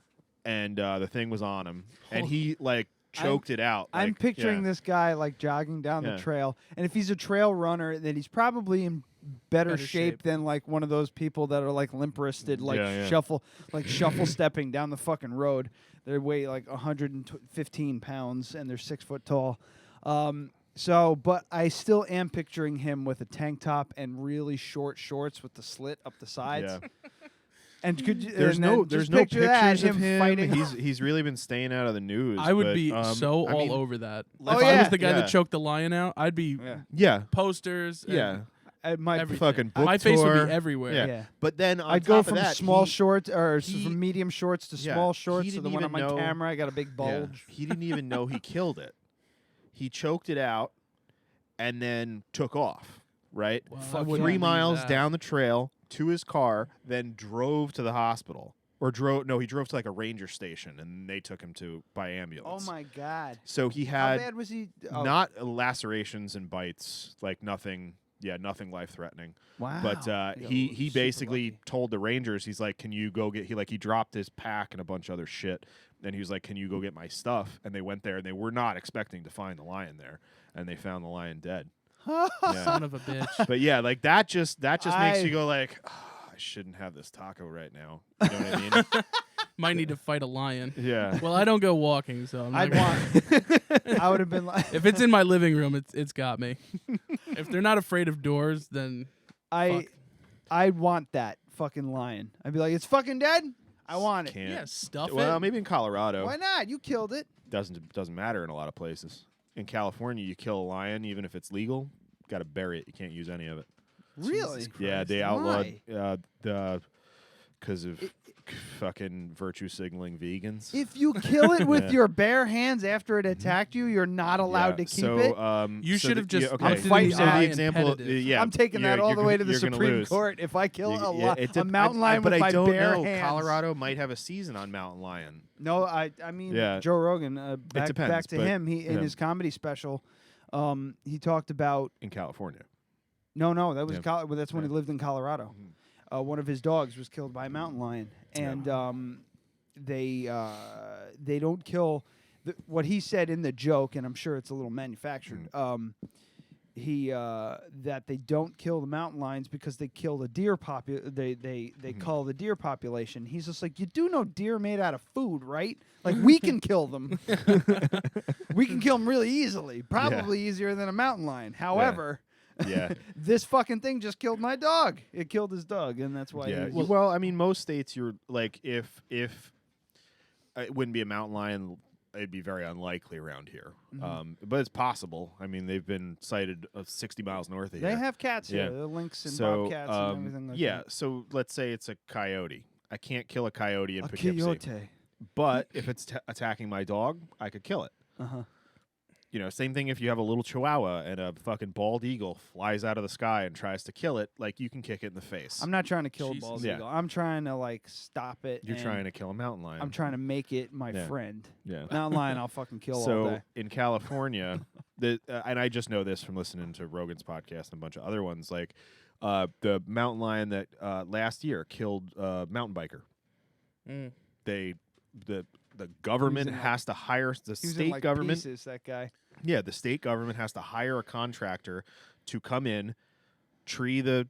[SPEAKER 2] and the thing was on him, and he like choked it out.
[SPEAKER 1] I'm
[SPEAKER 2] like,
[SPEAKER 1] picturing
[SPEAKER 2] yeah.
[SPEAKER 1] this guy like jogging down
[SPEAKER 2] Yeah.
[SPEAKER 1] the trail, and if he's a trail runner, then he's probably in better
[SPEAKER 3] Better
[SPEAKER 1] shape
[SPEAKER 3] shape.
[SPEAKER 1] than like one of those people that are like limp wristed, like
[SPEAKER 2] Yeah, yeah.
[SPEAKER 1] shuffle stepping down the fucking road. They weigh like 115 pounds and they're 6 foot tall. But I still am picturing him with a tank top and really short shorts with the slit up the sides.
[SPEAKER 2] Yeah.
[SPEAKER 1] And could you,
[SPEAKER 2] There's
[SPEAKER 1] and then
[SPEAKER 2] no
[SPEAKER 1] just
[SPEAKER 2] pictures
[SPEAKER 1] that,
[SPEAKER 2] of him.
[SPEAKER 1] fighting.
[SPEAKER 2] He's really been staying out of the news.
[SPEAKER 3] I would
[SPEAKER 2] but,
[SPEAKER 3] be so
[SPEAKER 2] I
[SPEAKER 3] all
[SPEAKER 2] mean,
[SPEAKER 3] over that.
[SPEAKER 1] Oh,
[SPEAKER 3] if I
[SPEAKER 1] yeah.
[SPEAKER 3] was the guy
[SPEAKER 2] Yeah.
[SPEAKER 3] that choked the lion out, I'd be
[SPEAKER 2] Yeah,
[SPEAKER 3] posters. and
[SPEAKER 2] yeah.
[SPEAKER 1] My
[SPEAKER 3] everything.
[SPEAKER 2] Fucking book
[SPEAKER 3] My face would
[SPEAKER 2] tour.
[SPEAKER 3] be everywhere.
[SPEAKER 2] Yeah.
[SPEAKER 1] Yeah.
[SPEAKER 2] But then on
[SPEAKER 1] I'd
[SPEAKER 2] top
[SPEAKER 1] go
[SPEAKER 2] of
[SPEAKER 1] from
[SPEAKER 2] that,
[SPEAKER 1] small
[SPEAKER 2] he-
[SPEAKER 1] shorts or
[SPEAKER 2] he-
[SPEAKER 1] from medium shorts to
[SPEAKER 2] Yeah,
[SPEAKER 1] small
[SPEAKER 2] he
[SPEAKER 1] shorts. So the
[SPEAKER 2] didn't
[SPEAKER 1] one on my
[SPEAKER 2] even know-
[SPEAKER 1] camera, I got a big
[SPEAKER 2] Yeah.
[SPEAKER 1] bulge.
[SPEAKER 2] He didn't even know he killed it. He choked it out and then took off, right?
[SPEAKER 3] Well, I
[SPEAKER 1] Fuck
[SPEAKER 3] wouldn't
[SPEAKER 2] 3
[SPEAKER 3] believe
[SPEAKER 2] miles
[SPEAKER 3] that.
[SPEAKER 2] down the trail to his car, then drove to the hospital. He drove to like a ranger station, and they took him by
[SPEAKER 1] Oh
[SPEAKER 2] ambulance.
[SPEAKER 1] my god!
[SPEAKER 2] So he
[SPEAKER 1] How
[SPEAKER 2] had
[SPEAKER 1] bad was he? Oh,
[SPEAKER 2] not lacerations and bites, like nothing nothing life-threatening.
[SPEAKER 1] wow.
[SPEAKER 2] But he
[SPEAKER 1] super
[SPEAKER 2] basically
[SPEAKER 1] lucky.
[SPEAKER 2] told the Rangers, he's like, "Can you go get?" He dropped his pack and a bunch of other shit, and he was like, "Can you go get my stuff?" And they went there, and they were not expecting to find the lion there, and they found the lion dead. Yeah.
[SPEAKER 3] Son of a bitch.
[SPEAKER 2] But yeah, like that just makes
[SPEAKER 1] I-
[SPEAKER 2] you go like, "Oh, I shouldn't have this taco right now." You know what I mean?
[SPEAKER 3] Might need to fight a lion.
[SPEAKER 2] Yeah.
[SPEAKER 3] Well, I don't go walking, so I'm not
[SPEAKER 1] I'd
[SPEAKER 3] gonna-
[SPEAKER 1] want. I would have been like,
[SPEAKER 3] If it's in my living room, it's got me. If they're not afraid of doors, then fuck.
[SPEAKER 1] I'd want that fucking lion. I'd be like, it's fucking dead. I want it.
[SPEAKER 2] Can't.
[SPEAKER 3] yeah, stuff
[SPEAKER 2] Well,
[SPEAKER 3] it.
[SPEAKER 2] maybe in Colorado.
[SPEAKER 1] Why not? You killed it.
[SPEAKER 2] Doesn't matter in a lot of places. In California, you kill a lion, even if it's legal, got to bury it. You can't use any of it.
[SPEAKER 1] Really?
[SPEAKER 2] Yeah, they outlawed because fucking virtue signaling vegans.
[SPEAKER 1] If you kill it with
[SPEAKER 2] Yeah.
[SPEAKER 1] your bare hands after it attacked you, you're not allowed to keep it.
[SPEAKER 3] You should have just
[SPEAKER 2] okay.
[SPEAKER 3] looked it in
[SPEAKER 1] fighting
[SPEAKER 3] the
[SPEAKER 1] that.
[SPEAKER 3] eye
[SPEAKER 2] the
[SPEAKER 3] and
[SPEAKER 2] example,
[SPEAKER 3] petted it.
[SPEAKER 2] yeah,
[SPEAKER 1] I'm taking that all the way to the
[SPEAKER 2] you're gonna
[SPEAKER 1] Supreme
[SPEAKER 2] lose.
[SPEAKER 1] Court if I kill
[SPEAKER 2] It
[SPEAKER 1] a mountain lion
[SPEAKER 2] but
[SPEAKER 1] with my
[SPEAKER 2] I don't
[SPEAKER 1] bare
[SPEAKER 2] know.
[SPEAKER 1] hands.
[SPEAKER 2] Colorado might have a season on mountain lion.
[SPEAKER 1] No, I mean
[SPEAKER 2] Yeah.
[SPEAKER 1] Joe Rogan. Back
[SPEAKER 2] depends,
[SPEAKER 1] to
[SPEAKER 2] but,
[SPEAKER 1] him. He in his comedy special, he talked about
[SPEAKER 2] In California.
[SPEAKER 1] no, that was
[SPEAKER 2] Yeah.
[SPEAKER 1] that's when he lived in Colorado. One of his dogs was killed by a mountain lion, and they don't kill. What he said in the joke, and I'm sure it's a little manufactured. That they don't kill the mountain lions because they kill the deer They cull the deer population. He's just like, you do know deer are made out of food, right? Like we can kill them. We can kill them really easily, probably easier than a mountain lion. However.
[SPEAKER 2] Yeah.
[SPEAKER 1] This fucking thing just killed my dog. It killed his dog, and that's why.
[SPEAKER 2] Yeah. Well, I mean, most states, you're like, if it wouldn't be a mountain lion, it'd be very unlikely around here. But it's possible. I mean, they've been sighted 60 miles north of here.
[SPEAKER 1] They have cats here, the lynx and bobcats and everything like that.
[SPEAKER 2] So let's say it's a coyote. I can't kill a coyote in
[SPEAKER 1] A
[SPEAKER 2] Poughkeepsie.
[SPEAKER 1] coyote.
[SPEAKER 2] But if it's attacking my dog, I could kill it. You know, same thing if you have a little chihuahua and a fucking bald eagle flies out of the sky and tries to kill it, like you can kick it in the face.
[SPEAKER 1] I'm not trying to kill a
[SPEAKER 3] Jesus.
[SPEAKER 1] bald
[SPEAKER 2] Yeah.
[SPEAKER 1] eagle. I'm trying to like stop it.
[SPEAKER 2] You're
[SPEAKER 1] and
[SPEAKER 2] trying to kill a mountain lion.
[SPEAKER 1] I'm trying to make it my
[SPEAKER 2] Yeah.
[SPEAKER 1] friend.
[SPEAKER 2] Yeah.
[SPEAKER 1] Mountain lion, I'll fucking kill all
[SPEAKER 2] So
[SPEAKER 1] day.
[SPEAKER 2] in California, and I just know this from listening to Rogan's podcast and a bunch of other ones, like the mountain lion that last year killed a mountain biker. The government has to hire the
[SPEAKER 1] He was
[SPEAKER 2] state
[SPEAKER 1] in, like,
[SPEAKER 2] government.
[SPEAKER 1] pieces, that guy.
[SPEAKER 2] Yeah, the state government has to hire a contractor to come in, tree the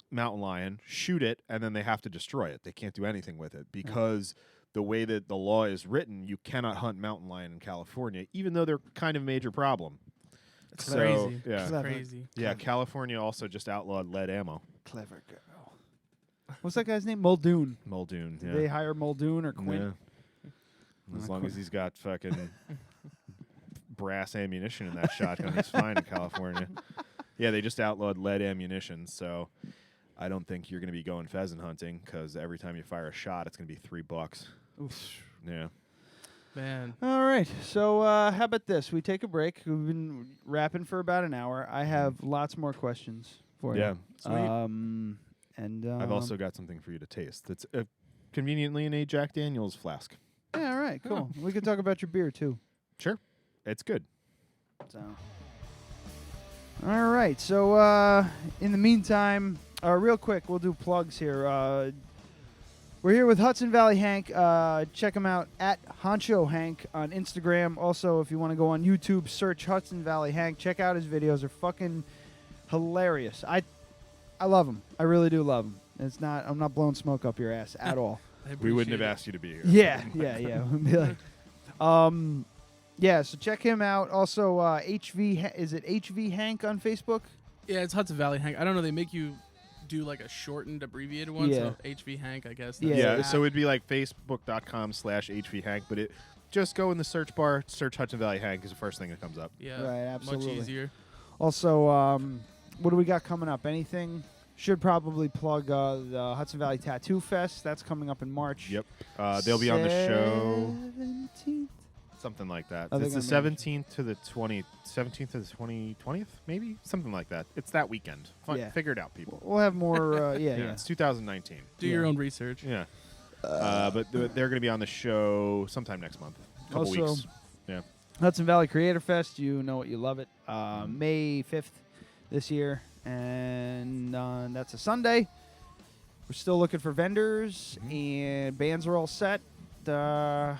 [SPEAKER 2] mountain lion, shoot it, and then they have to destroy it. They can't do anything with it because the way that the law is written, you cannot hunt mountain lion in California, even though they're kind of a major problem.
[SPEAKER 3] It's
[SPEAKER 2] So,
[SPEAKER 3] crazy.
[SPEAKER 2] yeah.
[SPEAKER 3] It's crazy.
[SPEAKER 2] Yeah, California also just outlawed lead ammo.
[SPEAKER 1] Clever girl. What's that guy's name? Muldoon.
[SPEAKER 2] Muldoon.
[SPEAKER 1] Did
[SPEAKER 2] Yeah.
[SPEAKER 1] they hire Muldoon or Quinn?
[SPEAKER 2] Yeah. As long as he's got fucking brass ammunition in that shotgun, he's fine in California. Yeah, they just outlawed lead ammunition, so I don't think you're going to be going pheasant hunting because every time you fire a shot, it's going to be $3.
[SPEAKER 1] Oof.
[SPEAKER 2] Yeah.
[SPEAKER 3] Man.
[SPEAKER 1] All right. So how about this? We take a break. We've been rapping for about an hour. I have lots more questions for
[SPEAKER 2] Yeah.
[SPEAKER 1] you. And
[SPEAKER 2] I've also got something for you to taste. That's conveniently in a Jack Daniel's flask.
[SPEAKER 1] Yeah, all right, cool. We can talk about your beer too.
[SPEAKER 2] Sure. It's good.
[SPEAKER 1] So. All right. So in the meantime, real quick, we'll do plugs here. We're here with Hudson Valley Hank. Check him out at Honcho Hank on Instagram. Also, if you want to go on YouTube, search Hudson Valley Hank. Check out his videos. They're fucking hilarious. I love him. I really do love him. I'm not blowing smoke up your ass at all.
[SPEAKER 2] We wouldn't have asked you to be here.
[SPEAKER 1] Yeah. We'd be like, yeah. So check him out. Also, is it HV Hank on Facebook?
[SPEAKER 3] Yeah, it's Hudson Valley Hank. I don't know. They make you do like a shortened, abbreviated one.
[SPEAKER 1] Yeah.
[SPEAKER 3] So HV Hank, I guess.
[SPEAKER 2] Yeah. So it'd be like facebook.com/HV Hank, but just go in the search bar, search Hudson Valley Hank is the first thing that comes up.
[SPEAKER 3] Yeah.
[SPEAKER 1] Right. Absolutely.
[SPEAKER 3] Much easier.
[SPEAKER 1] Also, what do we got coming up? Anything? Should probably plug the Hudson Valley Tattoo Fest. That's coming up in March.
[SPEAKER 2] Yep. They'll be on the show.
[SPEAKER 1] 17th?
[SPEAKER 2] Something like that.
[SPEAKER 1] Are they
[SPEAKER 2] It's the
[SPEAKER 1] gonna be
[SPEAKER 2] 17th to the 17th to the 20th, maybe? Something like that. It's that weekend.
[SPEAKER 1] Yeah.
[SPEAKER 2] Figure it out, people.
[SPEAKER 1] We'll have more. Yeah.
[SPEAKER 2] It's 2019.
[SPEAKER 3] Do your own research.
[SPEAKER 2] Yeah. But they're going to be on the show sometime next month. Couple
[SPEAKER 1] Also,
[SPEAKER 2] weeks. Yeah.
[SPEAKER 1] Hudson Valley Creator Fest. You know it, you love it. May 5th this year. And that's a Sunday. We're still looking for vendors, and bands are all set. Live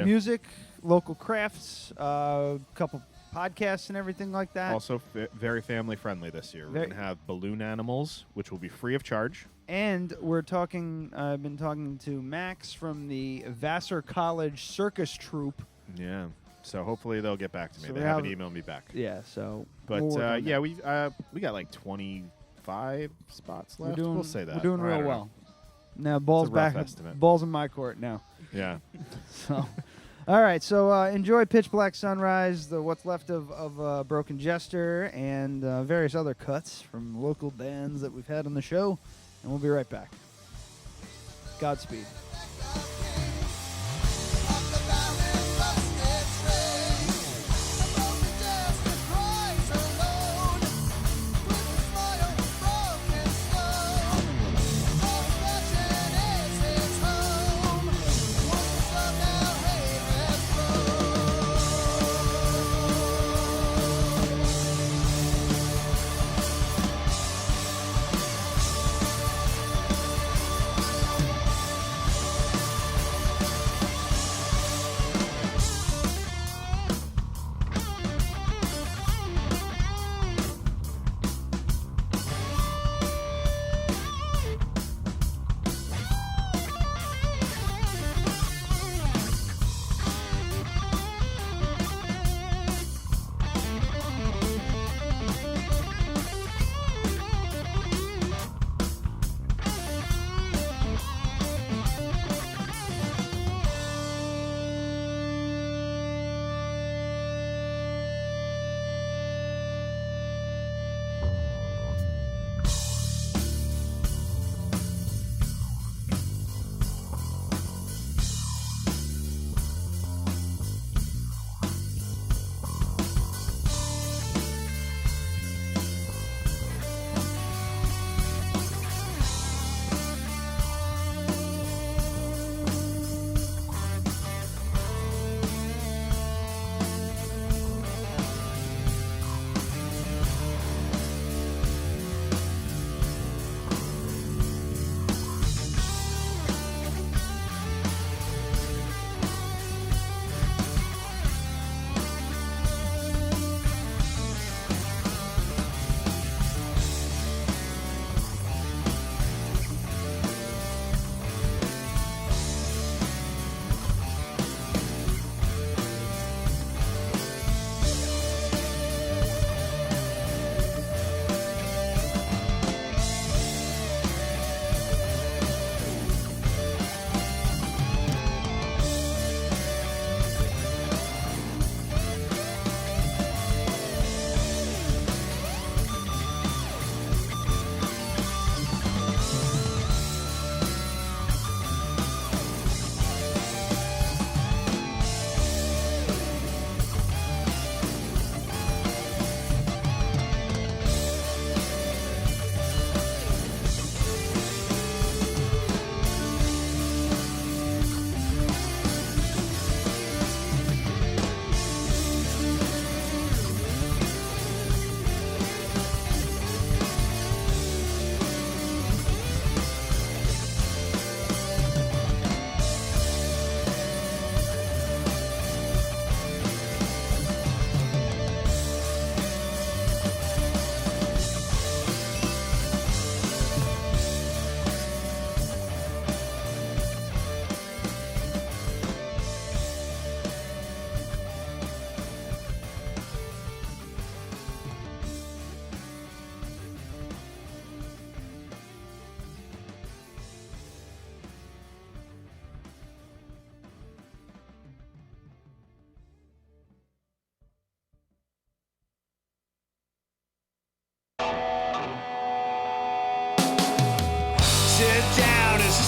[SPEAKER 1] music, local crafts, a couple podcasts and everything like that.
[SPEAKER 2] Also very family friendly this year. We're going to have balloon animals, which will be free of charge.
[SPEAKER 1] And we're talking, I've been talking to Max from the Vassar College Circus Troupe.
[SPEAKER 2] Yeah. So hopefully they'll get back to me.
[SPEAKER 1] So
[SPEAKER 2] they
[SPEAKER 1] we
[SPEAKER 2] haven't
[SPEAKER 1] have-
[SPEAKER 2] emailed me back.
[SPEAKER 1] Yeah, so.
[SPEAKER 2] But
[SPEAKER 1] we'll work on
[SPEAKER 2] yeah,
[SPEAKER 1] that.
[SPEAKER 2] we got like 25 spots left.
[SPEAKER 1] We're doing,
[SPEAKER 2] we'll say that.
[SPEAKER 1] We're doing
[SPEAKER 2] Or I
[SPEAKER 1] real
[SPEAKER 2] don't
[SPEAKER 1] well.
[SPEAKER 2] know.
[SPEAKER 1] Now balls
[SPEAKER 2] It's a rough
[SPEAKER 1] back.
[SPEAKER 2] estimate.
[SPEAKER 1] Balls in my court now.
[SPEAKER 2] Yeah.
[SPEAKER 1] So, all right. So enjoy Pitch Black Sunrise, the what's left of Broken Jester, and various other cuts from local bands that we've had on the show, and we'll be right back. Godspeed.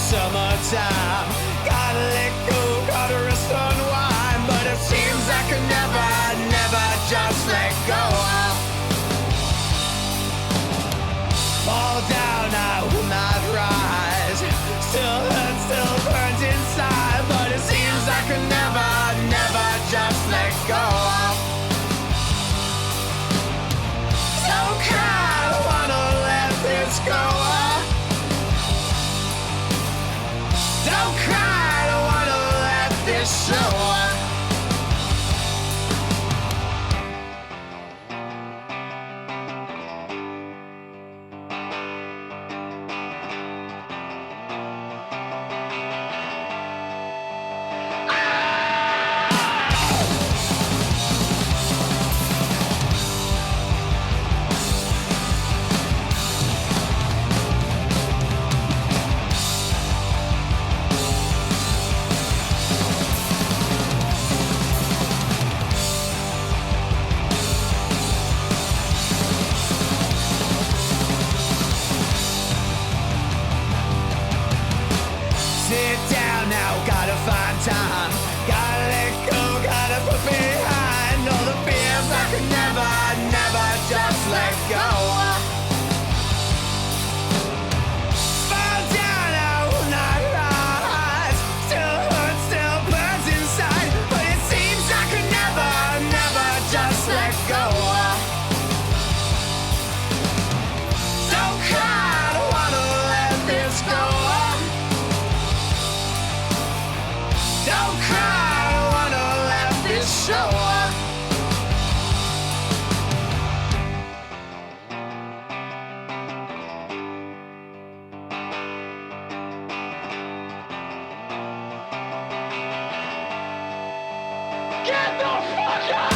[SPEAKER 12] summertime. Gotta let go, gotta rest unwind. But it seems I could never just let go. Fall down, I will not rise. Still hurts, still burns inside. But it seems I could never just let go. So kind of wanna let this go. let go. Don't cry, I don't wanna let this go. Don't cry, I don't wanna let this show. Get the fuck up!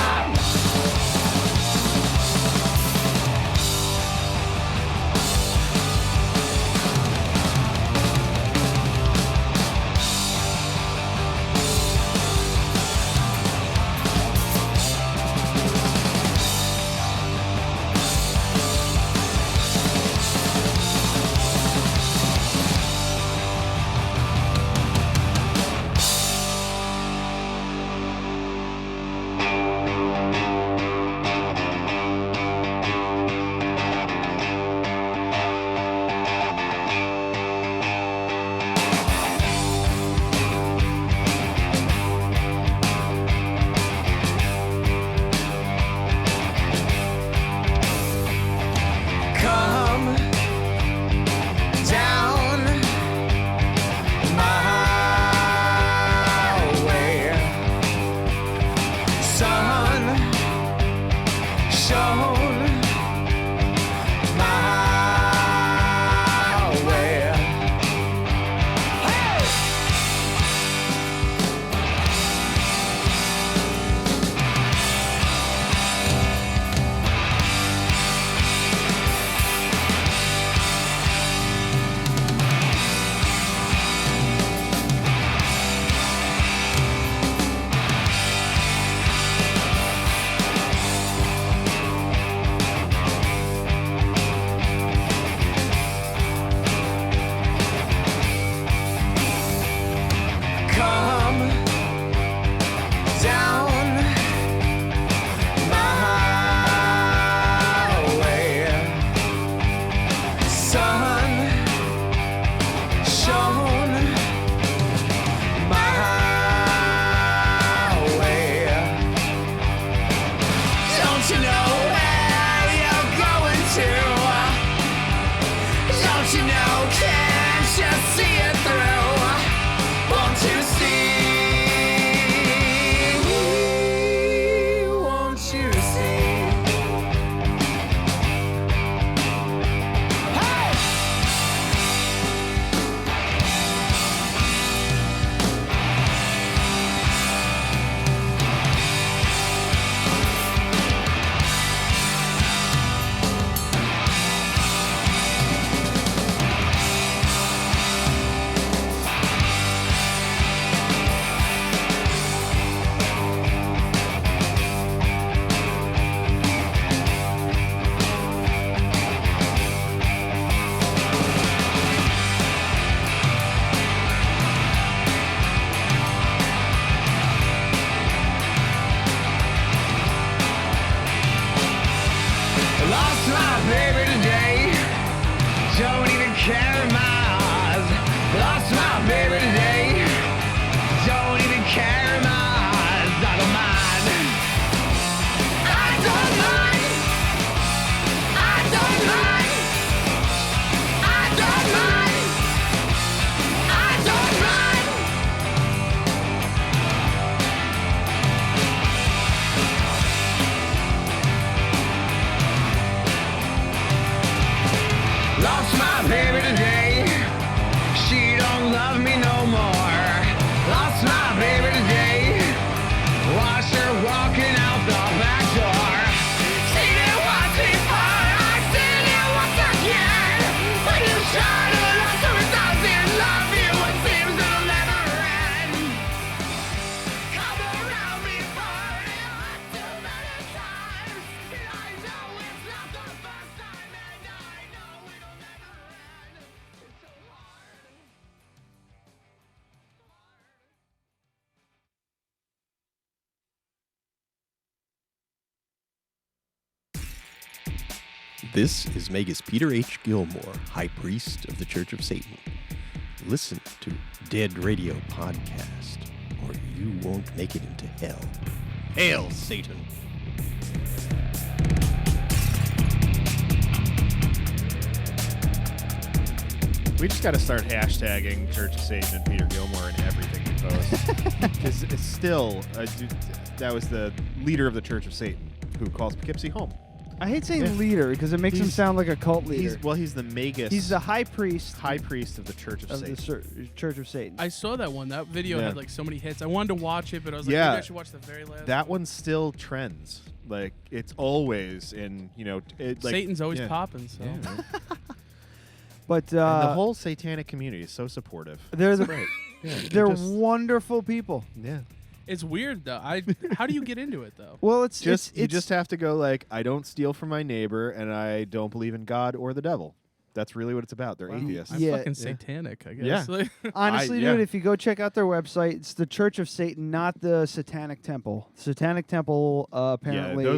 [SPEAKER 13] This is Magus Peter H. Gilmore, High Priest of the Church of Satan. Listen to Dead Radio Podcast, or you won't make it into hell. Hail, Satan!
[SPEAKER 2] We just got to start hashtagging Church of Satan and Peter Gilmore in everything we post. Because it's still, that was the leader of the Church of Satan who calls Poughkeepsie home.
[SPEAKER 1] I hate saying leader because it makes him sound like a cult leader.
[SPEAKER 2] He's the magus.
[SPEAKER 1] He's the high priest.
[SPEAKER 2] High priest of the Church of Satan.
[SPEAKER 1] The Church of Satan.
[SPEAKER 3] I saw that one. That video had like so many hits. I wanted to watch it, but I was like,
[SPEAKER 2] Yeah.
[SPEAKER 3] maybe I should watch the very last.
[SPEAKER 2] That one still trends. Like, it's always in,
[SPEAKER 3] Satan's always popping, so.
[SPEAKER 2] Yeah, right.
[SPEAKER 1] But
[SPEAKER 2] and the whole satanic community is so supportive.
[SPEAKER 1] They're they're
[SPEAKER 2] just
[SPEAKER 1] wonderful people.
[SPEAKER 2] Yeah.
[SPEAKER 3] It's weird though. How do you get into it though?
[SPEAKER 1] Well,
[SPEAKER 2] you just have to go like, I don't steal from my neighbor and I don't believe in God or the devil. That's really what it's about. They're atheists.
[SPEAKER 3] I'm fucking satanic, I guess.
[SPEAKER 2] Yeah.
[SPEAKER 1] Honestly, dude, if you go check out their website, it's the Church of Satan, not the Satanic Temple. Satanic Temple apparently.
[SPEAKER 2] Yeah,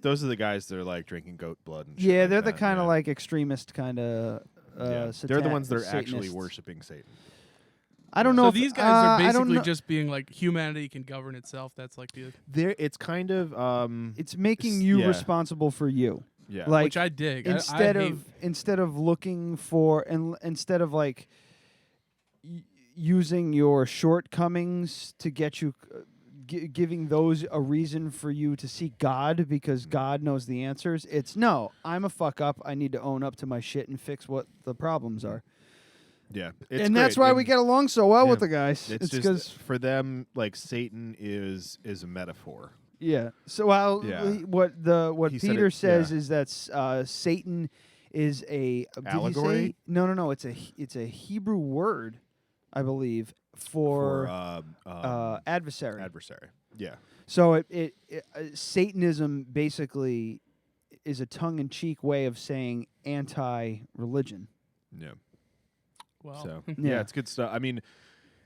[SPEAKER 2] those are the guys that are like drinking goat blood and shit.
[SPEAKER 1] Yeah,
[SPEAKER 2] like
[SPEAKER 1] they're the
[SPEAKER 2] that,
[SPEAKER 1] kind of like extremist kind of.
[SPEAKER 2] They're the ones that are actually
[SPEAKER 1] Satanists.
[SPEAKER 2] worshiping Satan.
[SPEAKER 1] I don't know.
[SPEAKER 3] So
[SPEAKER 1] if,
[SPEAKER 3] these guys are
[SPEAKER 1] I don't
[SPEAKER 3] basically
[SPEAKER 1] know.
[SPEAKER 3] just being like humanity can govern itself. That's like the.
[SPEAKER 2] It's kind of.
[SPEAKER 1] It's making you responsible for you.
[SPEAKER 2] Yeah.
[SPEAKER 1] Like,
[SPEAKER 3] Which I dig.
[SPEAKER 1] Instead
[SPEAKER 3] I
[SPEAKER 1] of looking for instead of like using your shortcomings to get you giving those a reason for you to seek God because God knows the answers. It's no, I'm a fuck up. I need to own up to my shit and fix what the problems are.
[SPEAKER 2] Yeah,
[SPEAKER 1] and that's why we get along so well with the guys.
[SPEAKER 2] It's
[SPEAKER 1] because
[SPEAKER 2] for them, like Satan is a metaphor.
[SPEAKER 1] Yeah. So what Peter says is that Satan is a
[SPEAKER 2] allegory.
[SPEAKER 1] Did he say? No. It's a Hebrew word, I believe, for adversary.
[SPEAKER 2] Adversary. Yeah.
[SPEAKER 1] So it Satanism basically is a tongue-in-cheek way of saying anti-religion.
[SPEAKER 2] Yeah.
[SPEAKER 3] Wow.
[SPEAKER 2] So yeah, it's good stuff. I mean.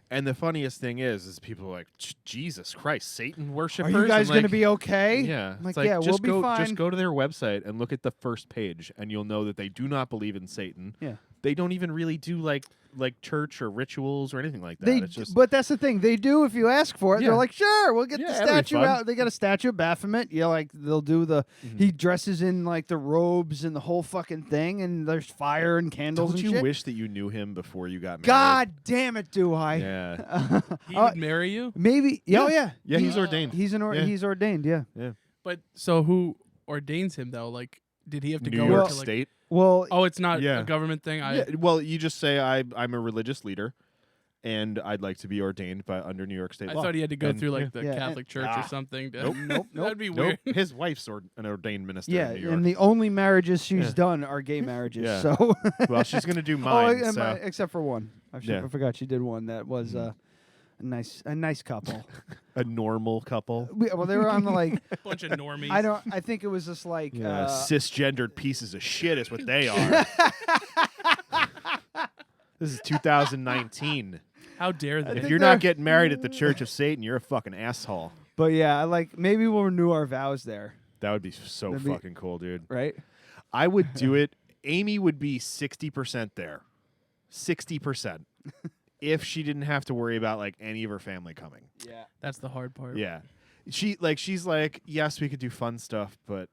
[SPEAKER 2] And the funniest thing is people are like, Jesus Christ, Satan worshippers.
[SPEAKER 1] Are you guys going to be okay?
[SPEAKER 2] Yeah.
[SPEAKER 1] I'm like,
[SPEAKER 2] it's like,
[SPEAKER 1] yeah, we'll be fine.
[SPEAKER 2] Just go to their website and look at the first page, and you'll know that they do not believe in Satan.
[SPEAKER 1] Yeah.
[SPEAKER 2] They don't even really do like church or rituals or anything like that. It's just
[SPEAKER 1] but that's the thing. They do if you ask for it.
[SPEAKER 2] Yeah.
[SPEAKER 1] They're like, sure, we'll get the
[SPEAKER 2] that'll be
[SPEAKER 1] statue
[SPEAKER 2] fun.
[SPEAKER 1] out. They got a statue of Baphomet. Yeah, like they'll do the. He dresses in like the robes and the whole fucking thing, and there's fire and candles
[SPEAKER 2] Don't
[SPEAKER 1] and
[SPEAKER 2] you
[SPEAKER 1] shit.
[SPEAKER 2] wish that you knew him before you got married?
[SPEAKER 1] God damn it, do I?
[SPEAKER 2] Yeah.
[SPEAKER 3] He would marry you?
[SPEAKER 1] Maybe. Oh yeah.
[SPEAKER 2] Yeah, he's ordained.
[SPEAKER 1] He's he's ordained. Yeah.
[SPEAKER 2] Yeah.
[SPEAKER 3] But so who ordains him though? Like, did he have to
[SPEAKER 2] New
[SPEAKER 3] go
[SPEAKER 2] York
[SPEAKER 3] to like?
[SPEAKER 2] State.
[SPEAKER 1] Well,
[SPEAKER 3] Oh, it's not
[SPEAKER 2] Yeah.
[SPEAKER 3] a government thing.
[SPEAKER 2] Yeah, well, you just say I'm a religious leader, and I'd like to be ordained under New York State
[SPEAKER 3] I
[SPEAKER 2] law.
[SPEAKER 3] thought he had to go
[SPEAKER 2] And-
[SPEAKER 3] through like the
[SPEAKER 1] Yeah,
[SPEAKER 3] Catholic Church or something. To
[SPEAKER 2] Nope.
[SPEAKER 3] That'd be
[SPEAKER 2] Nope.
[SPEAKER 3] weird.
[SPEAKER 2] His wife's an ordained minister
[SPEAKER 1] Yeah,
[SPEAKER 2] in New York.
[SPEAKER 1] and the only marriages she's
[SPEAKER 2] Yeah.
[SPEAKER 1] done are gay marriages.
[SPEAKER 2] Yeah.
[SPEAKER 1] So.
[SPEAKER 2] Well, she's gonna do mine. So.
[SPEAKER 1] Except for one.
[SPEAKER 2] Yeah.
[SPEAKER 1] I forgot she did one that was a nice couple.
[SPEAKER 2] A normal couple.
[SPEAKER 1] Well, they were on the like.
[SPEAKER 3] Bunch of normies.
[SPEAKER 1] I think it was just like.
[SPEAKER 2] Cisgendered pieces of shit is what they are. This is 2019.
[SPEAKER 3] How dare they?
[SPEAKER 2] If you're not getting married at the Church of Satan, you're a fucking asshole.
[SPEAKER 1] But yeah, like maybe we'll renew our vows there,
[SPEAKER 2] That would be so
[SPEAKER 1] That'd be-
[SPEAKER 2] fucking cool, dude.
[SPEAKER 1] right?
[SPEAKER 2] I would do it. Amy would be 60% there. 60%. If she didn't have to worry about like any of her family coming.
[SPEAKER 1] Yeah.
[SPEAKER 3] That's the hard part.
[SPEAKER 2] Yeah. She's like, yes, we could do fun stuff, but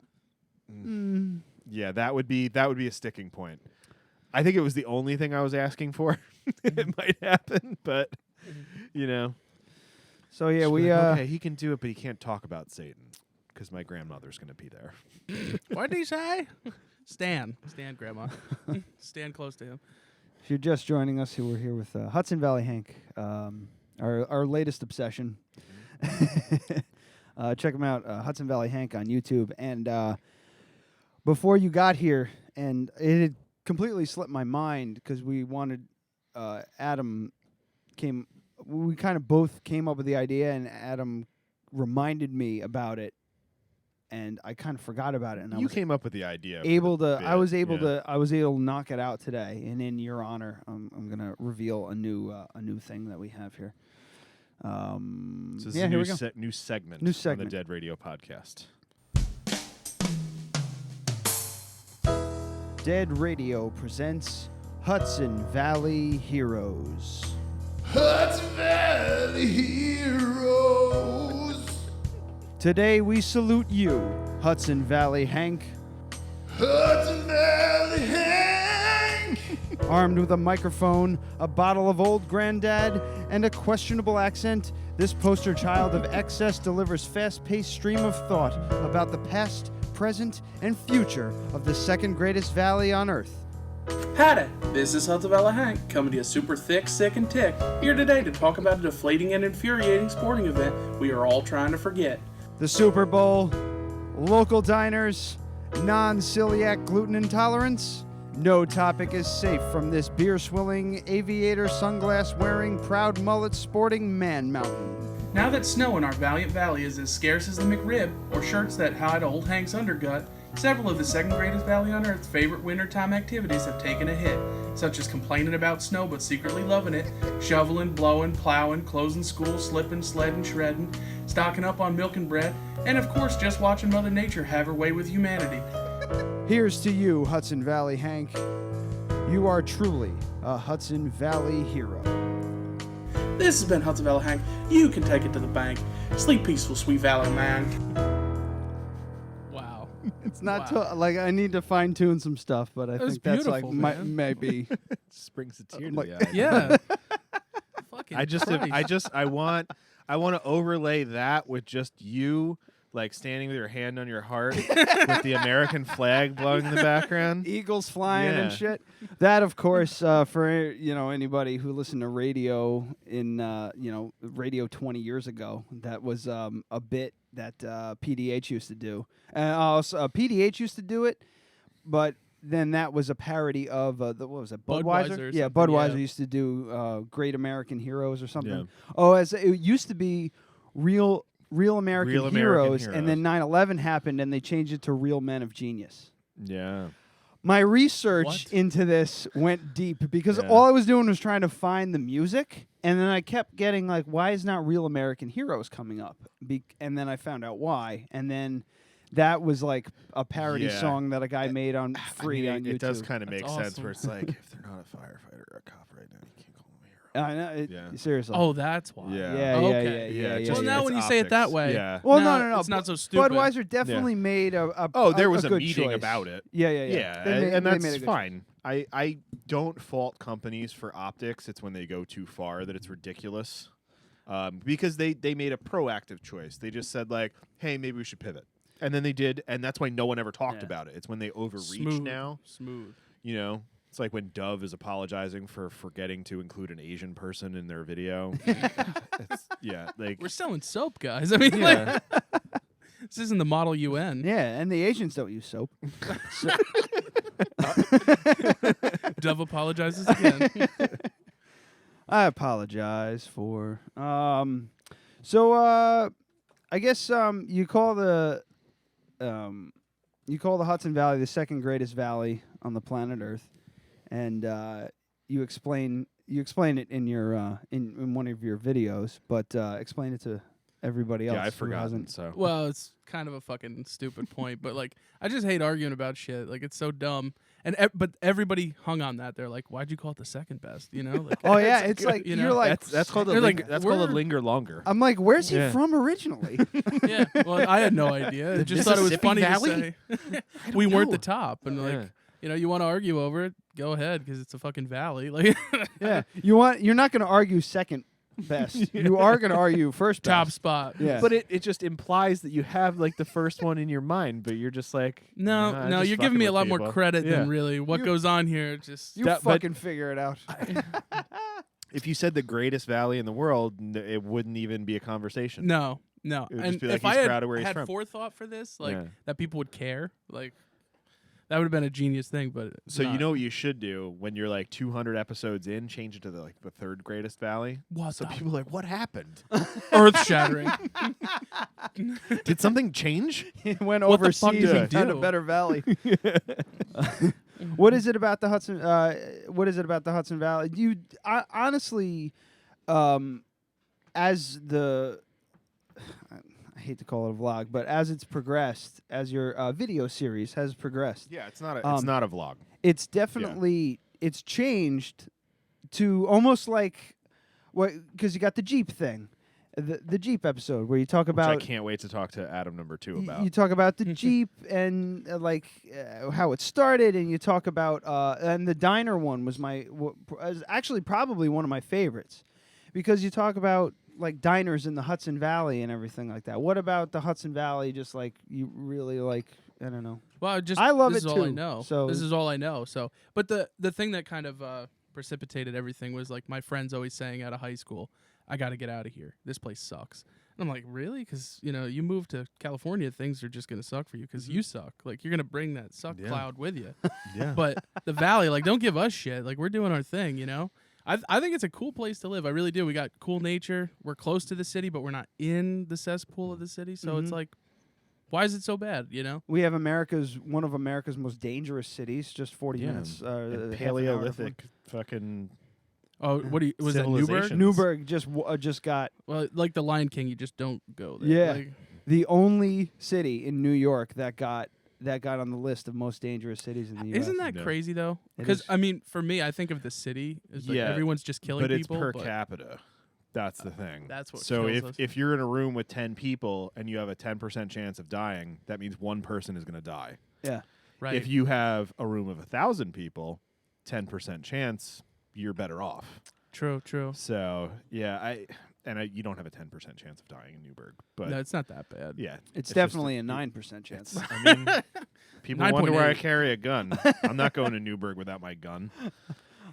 [SPEAKER 2] yeah, that would be a sticking point. I think it was the only thing I was asking for. It might happen, but you know.
[SPEAKER 1] So yeah,
[SPEAKER 2] She'd be
[SPEAKER 1] we
[SPEAKER 2] like, okay, he can do it, but he can't talk about Satan because my grandmother's going to be there.
[SPEAKER 3] What did he say? Stand, Grandma. Stand close to him.
[SPEAKER 1] If you're just joining us, we're here with Hudson Valley Hank, our latest obsession. Check him out, Hudson Valley Hank on YouTube. And before you got here, and it had completely slipped my mind because we wanted Adam came. We kind of both came up with the idea, and Adam reminded me about it, and I kind of forgot about it. And
[SPEAKER 2] You came up with the idea.
[SPEAKER 1] I was able to knock it out today, and in your honor, I'm gonna reveal a new thing that we have here.
[SPEAKER 2] So this
[SPEAKER 1] yeah,
[SPEAKER 2] is
[SPEAKER 1] here
[SPEAKER 2] a
[SPEAKER 1] we go.
[SPEAKER 2] new segment.
[SPEAKER 1] New
[SPEAKER 2] on
[SPEAKER 1] segment.
[SPEAKER 2] the Dead Radio podcast.
[SPEAKER 1] Dead Radio presents Hudson Valley Heroes.
[SPEAKER 7] Hudson Valley Heroes.
[SPEAKER 1] Today we salute you, Hudson Valley Hank.
[SPEAKER 7] Hudson Valley Hank.
[SPEAKER 1] Armed with a microphone, a bottle of Old Granddad, and a questionable accent, this poster child of excess delivers fast-paced stream of thought about the past, present, and future of the second greatest valley on Earth.
[SPEAKER 3] Howdy, this is Hudson Valley Hank, coming to you super thick, sick, and tick, here today to talk about a deflating and infuriating sporting event we are all trying to forget.
[SPEAKER 1] The Super Bowl, local diners, non-celiac gluten intolerance. No topic is safe from this beer-swilling, aviator sunglass-wearing, proud mullet sporting man mountain.
[SPEAKER 3] Now that snow in our valiant valley is as scarce as the McRib, or shirts that hide old Hank's undergut, several of the second greatest valley on Earth's favorite wintertime activities have taken a hit, such as complaining about snow but secretly loving it, shoveling, blowing, plowing, closing school, slipping, sledding, shredding, stocking up on milk and bread, and of course just watching Mother Nature have her way with humanity.
[SPEAKER 1] Here's to you, Hudson Valley Hank. You are truly a Hudson Valley hero.
[SPEAKER 3] This has been Hudson Valley Hank. You can take it to the bank. Sleep peaceful, sweet valley man. Wow.
[SPEAKER 1] It's not like I need to fine tune some stuff, but I think that's like maybe
[SPEAKER 2] springs a tear to
[SPEAKER 1] like,
[SPEAKER 2] the eye.
[SPEAKER 3] Yeah.
[SPEAKER 2] I want to overlay that with just you like standing with your hand on your heart with the American flag blowing in the background,
[SPEAKER 1] eagles flying and shit. That, of course, for anybody who listened to radio in radio 20 years ago, that was a bit that PDH used to do. Also, PDH used to do it, but then that was a parody of what was it? Budweiser. Yeah, Budweiser used to do Great American Heroes or something. Yeah. Oh, as it used to be Real American Heroes, and then 9/11 happened, and they changed it to Real Men of Genius.
[SPEAKER 2] Yeah.
[SPEAKER 1] My research into this went deep because all I was doing was trying to find the music, and then I kept getting like, why is not Real American Heroes coming up? And then I found out why, and then that was like a parody song that a guy made on free on YouTube.
[SPEAKER 2] It does kind of make sense where it's like, if they're not a firefighter or a cop right now, you can't call them a hero.
[SPEAKER 1] I know. Seriously.
[SPEAKER 3] Oh, that's why.
[SPEAKER 1] Yeah.
[SPEAKER 3] Well, now when you say it that way,
[SPEAKER 1] well, no,
[SPEAKER 3] it's not so stupid.
[SPEAKER 1] Budweiser definitely made a
[SPEAKER 2] there was a
[SPEAKER 1] good
[SPEAKER 2] meeting
[SPEAKER 1] choice.
[SPEAKER 2] about it.
[SPEAKER 1] Yeah.
[SPEAKER 2] And that's fine. I don't fault companies for optics. It's when they go too far that it's ridiculous. Because they made a proactive choice. They just said like, hey, maybe we should pivot. And then they did, and that's why no one ever talked about it. It's when they overreach now.
[SPEAKER 3] Smooth.
[SPEAKER 2] You know? It's like when Dove is apologizing for forgetting to include an Asian person in their video. Like
[SPEAKER 3] we're selling soap, guys. I mean, like, this isn't the Model UN.
[SPEAKER 1] Yeah, and the Asians don't use soap.
[SPEAKER 3] Dove apologizes again.
[SPEAKER 1] I apologize for. I guess you call the Hudson Valley the second greatest valley on the planet Earth, and you explain it in your in one of your videos, but explain it to everybody else.
[SPEAKER 2] Yeah, I forgot.
[SPEAKER 1] So
[SPEAKER 3] well, it's kind of a fucking stupid point, but like I just hate arguing about shit. Like it's so dumb, and but everybody hung on that. They're like, "Why'd you call it the second best?" You know? Like,
[SPEAKER 1] oh yeah, it's like
[SPEAKER 3] you
[SPEAKER 1] you're
[SPEAKER 3] know?
[SPEAKER 1] like
[SPEAKER 2] that's called a linger longer.
[SPEAKER 1] I'm like, where's he from originally?
[SPEAKER 3] Yeah, well, I had no idea. I just thought it was funny to say we weren't the top, and like. You know, you want to argue over it, go ahead, because it's a fucking valley. Like,
[SPEAKER 1] you're not going to argue second best. You are going to argue first best.
[SPEAKER 3] Top spot.
[SPEAKER 1] Yeah.
[SPEAKER 2] But it just implies that you have like the first one in your mind, but you're just like,
[SPEAKER 3] no, you're giving me a lot more credit than really what goes on here. Just
[SPEAKER 1] you fucking figure it out.
[SPEAKER 2] If you said the greatest valley in the world, it wouldn't even be a conversation.
[SPEAKER 3] No.
[SPEAKER 2] It would
[SPEAKER 3] And
[SPEAKER 2] just be like,
[SPEAKER 3] if
[SPEAKER 2] he's
[SPEAKER 3] I
[SPEAKER 2] proud of where he's
[SPEAKER 3] had
[SPEAKER 2] from.
[SPEAKER 3] forethought for this, like that people would care, like. That would have been a genius thing, but
[SPEAKER 2] so you know what you should do when you're like 200 episodes in, change it to the third greatest valley.
[SPEAKER 3] So
[SPEAKER 2] people are like, what happened?
[SPEAKER 3] Earth shattering.
[SPEAKER 2] Did something change?
[SPEAKER 1] It went overseas and found a better valley. What is it about the Hudson? Valley? Honestly, as the. I hate to call it a vlog, but as it's progressed, as your video series has progressed,
[SPEAKER 2] it's not a vlog.
[SPEAKER 1] It's definitely it's changed to almost like what because you got the Jeep thing, the Jeep episode where you talk
[SPEAKER 2] Which
[SPEAKER 1] about.
[SPEAKER 2] I can't wait to talk to Adam number 2 about.
[SPEAKER 1] You talk about the Jeep and how it started, and you talk about and the diner one was actually probably one of my favorites, because you talk about like diners in the Hudson Valley and everything like that. What about the Hudson Valley? Just like you really like, I don't know.
[SPEAKER 3] Well,
[SPEAKER 1] I love
[SPEAKER 3] this
[SPEAKER 1] it
[SPEAKER 3] is
[SPEAKER 1] too.
[SPEAKER 3] all I know.
[SPEAKER 1] So
[SPEAKER 3] this is all I know. So, but the thing that kind of precipitated everything was like my friends always saying out of high school, I got to get out of here. This place sucks. And I'm like, really? Because, you move to California, things are just going to suck for you because you suck. Like, you're going to bring that suck cloud with you.
[SPEAKER 2] Yeah.
[SPEAKER 3] But the Valley, like, don't give us shit. Like, we're doing our thing, I think it's a cool place to live. I really do. We got cool nature. We're close to the city, but we're not in the cesspool of the city. So it's like, why is it so bad,
[SPEAKER 1] We have one of America's most dangerous cities, just 40 minutes.
[SPEAKER 2] And Paleolithic fucking...
[SPEAKER 3] Oh, was that Newburgh?
[SPEAKER 1] Newburgh just got...
[SPEAKER 3] Well, like the Lion King, you just don't go there.
[SPEAKER 1] Yeah.
[SPEAKER 3] Like,
[SPEAKER 1] the only city in New York that got on the list of most dangerous cities in the U.S.
[SPEAKER 3] Isn't that crazy, though?
[SPEAKER 1] It
[SPEAKER 3] Because,
[SPEAKER 1] is.
[SPEAKER 3] I mean, for me, I think of the city as like everyone's just killing people.
[SPEAKER 2] But it's per capita. That's the thing.
[SPEAKER 3] That's what
[SPEAKER 2] So
[SPEAKER 3] kills us.
[SPEAKER 2] if you're in a room with 10 people and you have a 10% chance of dying, that means one person is going to die.
[SPEAKER 1] Yeah.
[SPEAKER 3] Right.
[SPEAKER 2] If you have a room of 1,000 people, 10% chance, you're better off.
[SPEAKER 3] True.
[SPEAKER 2] So, yeah, you don't have a 10% chance of dying in Newburgh. But
[SPEAKER 3] No, it's not that bad.
[SPEAKER 2] Yeah.
[SPEAKER 1] It's definitely a 9% chance.
[SPEAKER 2] I mean, people wonder where I
[SPEAKER 3] 9.8.
[SPEAKER 2] carry a gun. I'm not going to Newburgh without my gun.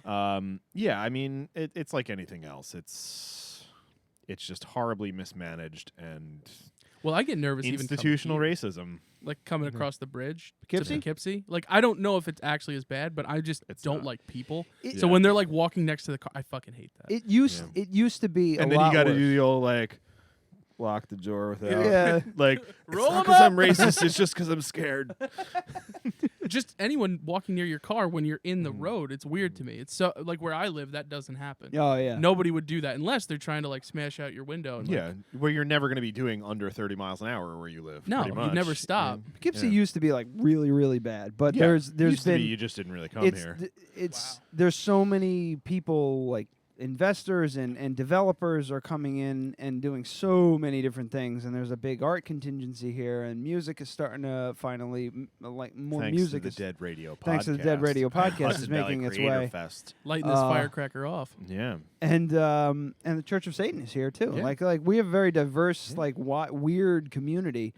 [SPEAKER 2] Yeah, I mean, it's like anything else. It's just horribly mismanaged and
[SPEAKER 3] Well, I get nervous
[SPEAKER 2] institutional
[SPEAKER 3] even
[SPEAKER 2] racism.
[SPEAKER 3] like coming across the bridge
[SPEAKER 1] Poughkeepsie?
[SPEAKER 3] to Poughkeepsie. Like, I don't know if it's actually as bad, but I just don't
[SPEAKER 2] not.
[SPEAKER 3] like people.
[SPEAKER 1] It-
[SPEAKER 3] So
[SPEAKER 2] Yeah.
[SPEAKER 3] when they're like walking next to the car, I fucking hate that.
[SPEAKER 1] It used to be
[SPEAKER 2] And
[SPEAKER 1] a
[SPEAKER 2] then
[SPEAKER 1] lot
[SPEAKER 2] you got to
[SPEAKER 1] worse.
[SPEAKER 2] do the old like lock the door without
[SPEAKER 1] Yeah.
[SPEAKER 2] like
[SPEAKER 3] Roll
[SPEAKER 2] it's not
[SPEAKER 3] 'em
[SPEAKER 2] because I'm
[SPEAKER 3] up.
[SPEAKER 2] racist. It's just because I'm scared.
[SPEAKER 3] Just anyone walking near your car when you're in the road, it's weird to me. It's so like where I live, that doesn't happen.
[SPEAKER 1] Oh, yeah.
[SPEAKER 3] Nobody would do that unless they're trying to like smash out your window. And, like,
[SPEAKER 2] Yeah, where you're never going to be doing under 30 miles an hour where you live.
[SPEAKER 3] No,
[SPEAKER 2] pretty
[SPEAKER 3] you'd never
[SPEAKER 2] much.
[SPEAKER 3] stop.
[SPEAKER 2] Yeah.
[SPEAKER 1] Poughkeepsie
[SPEAKER 2] Yeah.
[SPEAKER 1] used to be like really, really bad, but
[SPEAKER 2] Yeah,
[SPEAKER 1] there's
[SPEAKER 2] used to
[SPEAKER 1] been
[SPEAKER 2] be, you just didn't really come here.
[SPEAKER 1] There's so many people like investors and developers are coming in and doing so many different things, and there's a big art contingency here, and music is starting to finally like more
[SPEAKER 2] Thanks
[SPEAKER 1] music
[SPEAKER 2] to the
[SPEAKER 1] is
[SPEAKER 2] Dead Radio podcast.
[SPEAKER 1] thanks to the Dead Radio podcast
[SPEAKER 2] Hudson
[SPEAKER 1] is
[SPEAKER 2] Valley
[SPEAKER 1] making its
[SPEAKER 2] Creator
[SPEAKER 1] way.
[SPEAKER 2] Fest.
[SPEAKER 3] lighting this firecracker off.
[SPEAKER 2] Yeah.
[SPEAKER 1] And the Church of Satan is here too.
[SPEAKER 2] Yeah.
[SPEAKER 1] Like we have a very diverse, like weird community,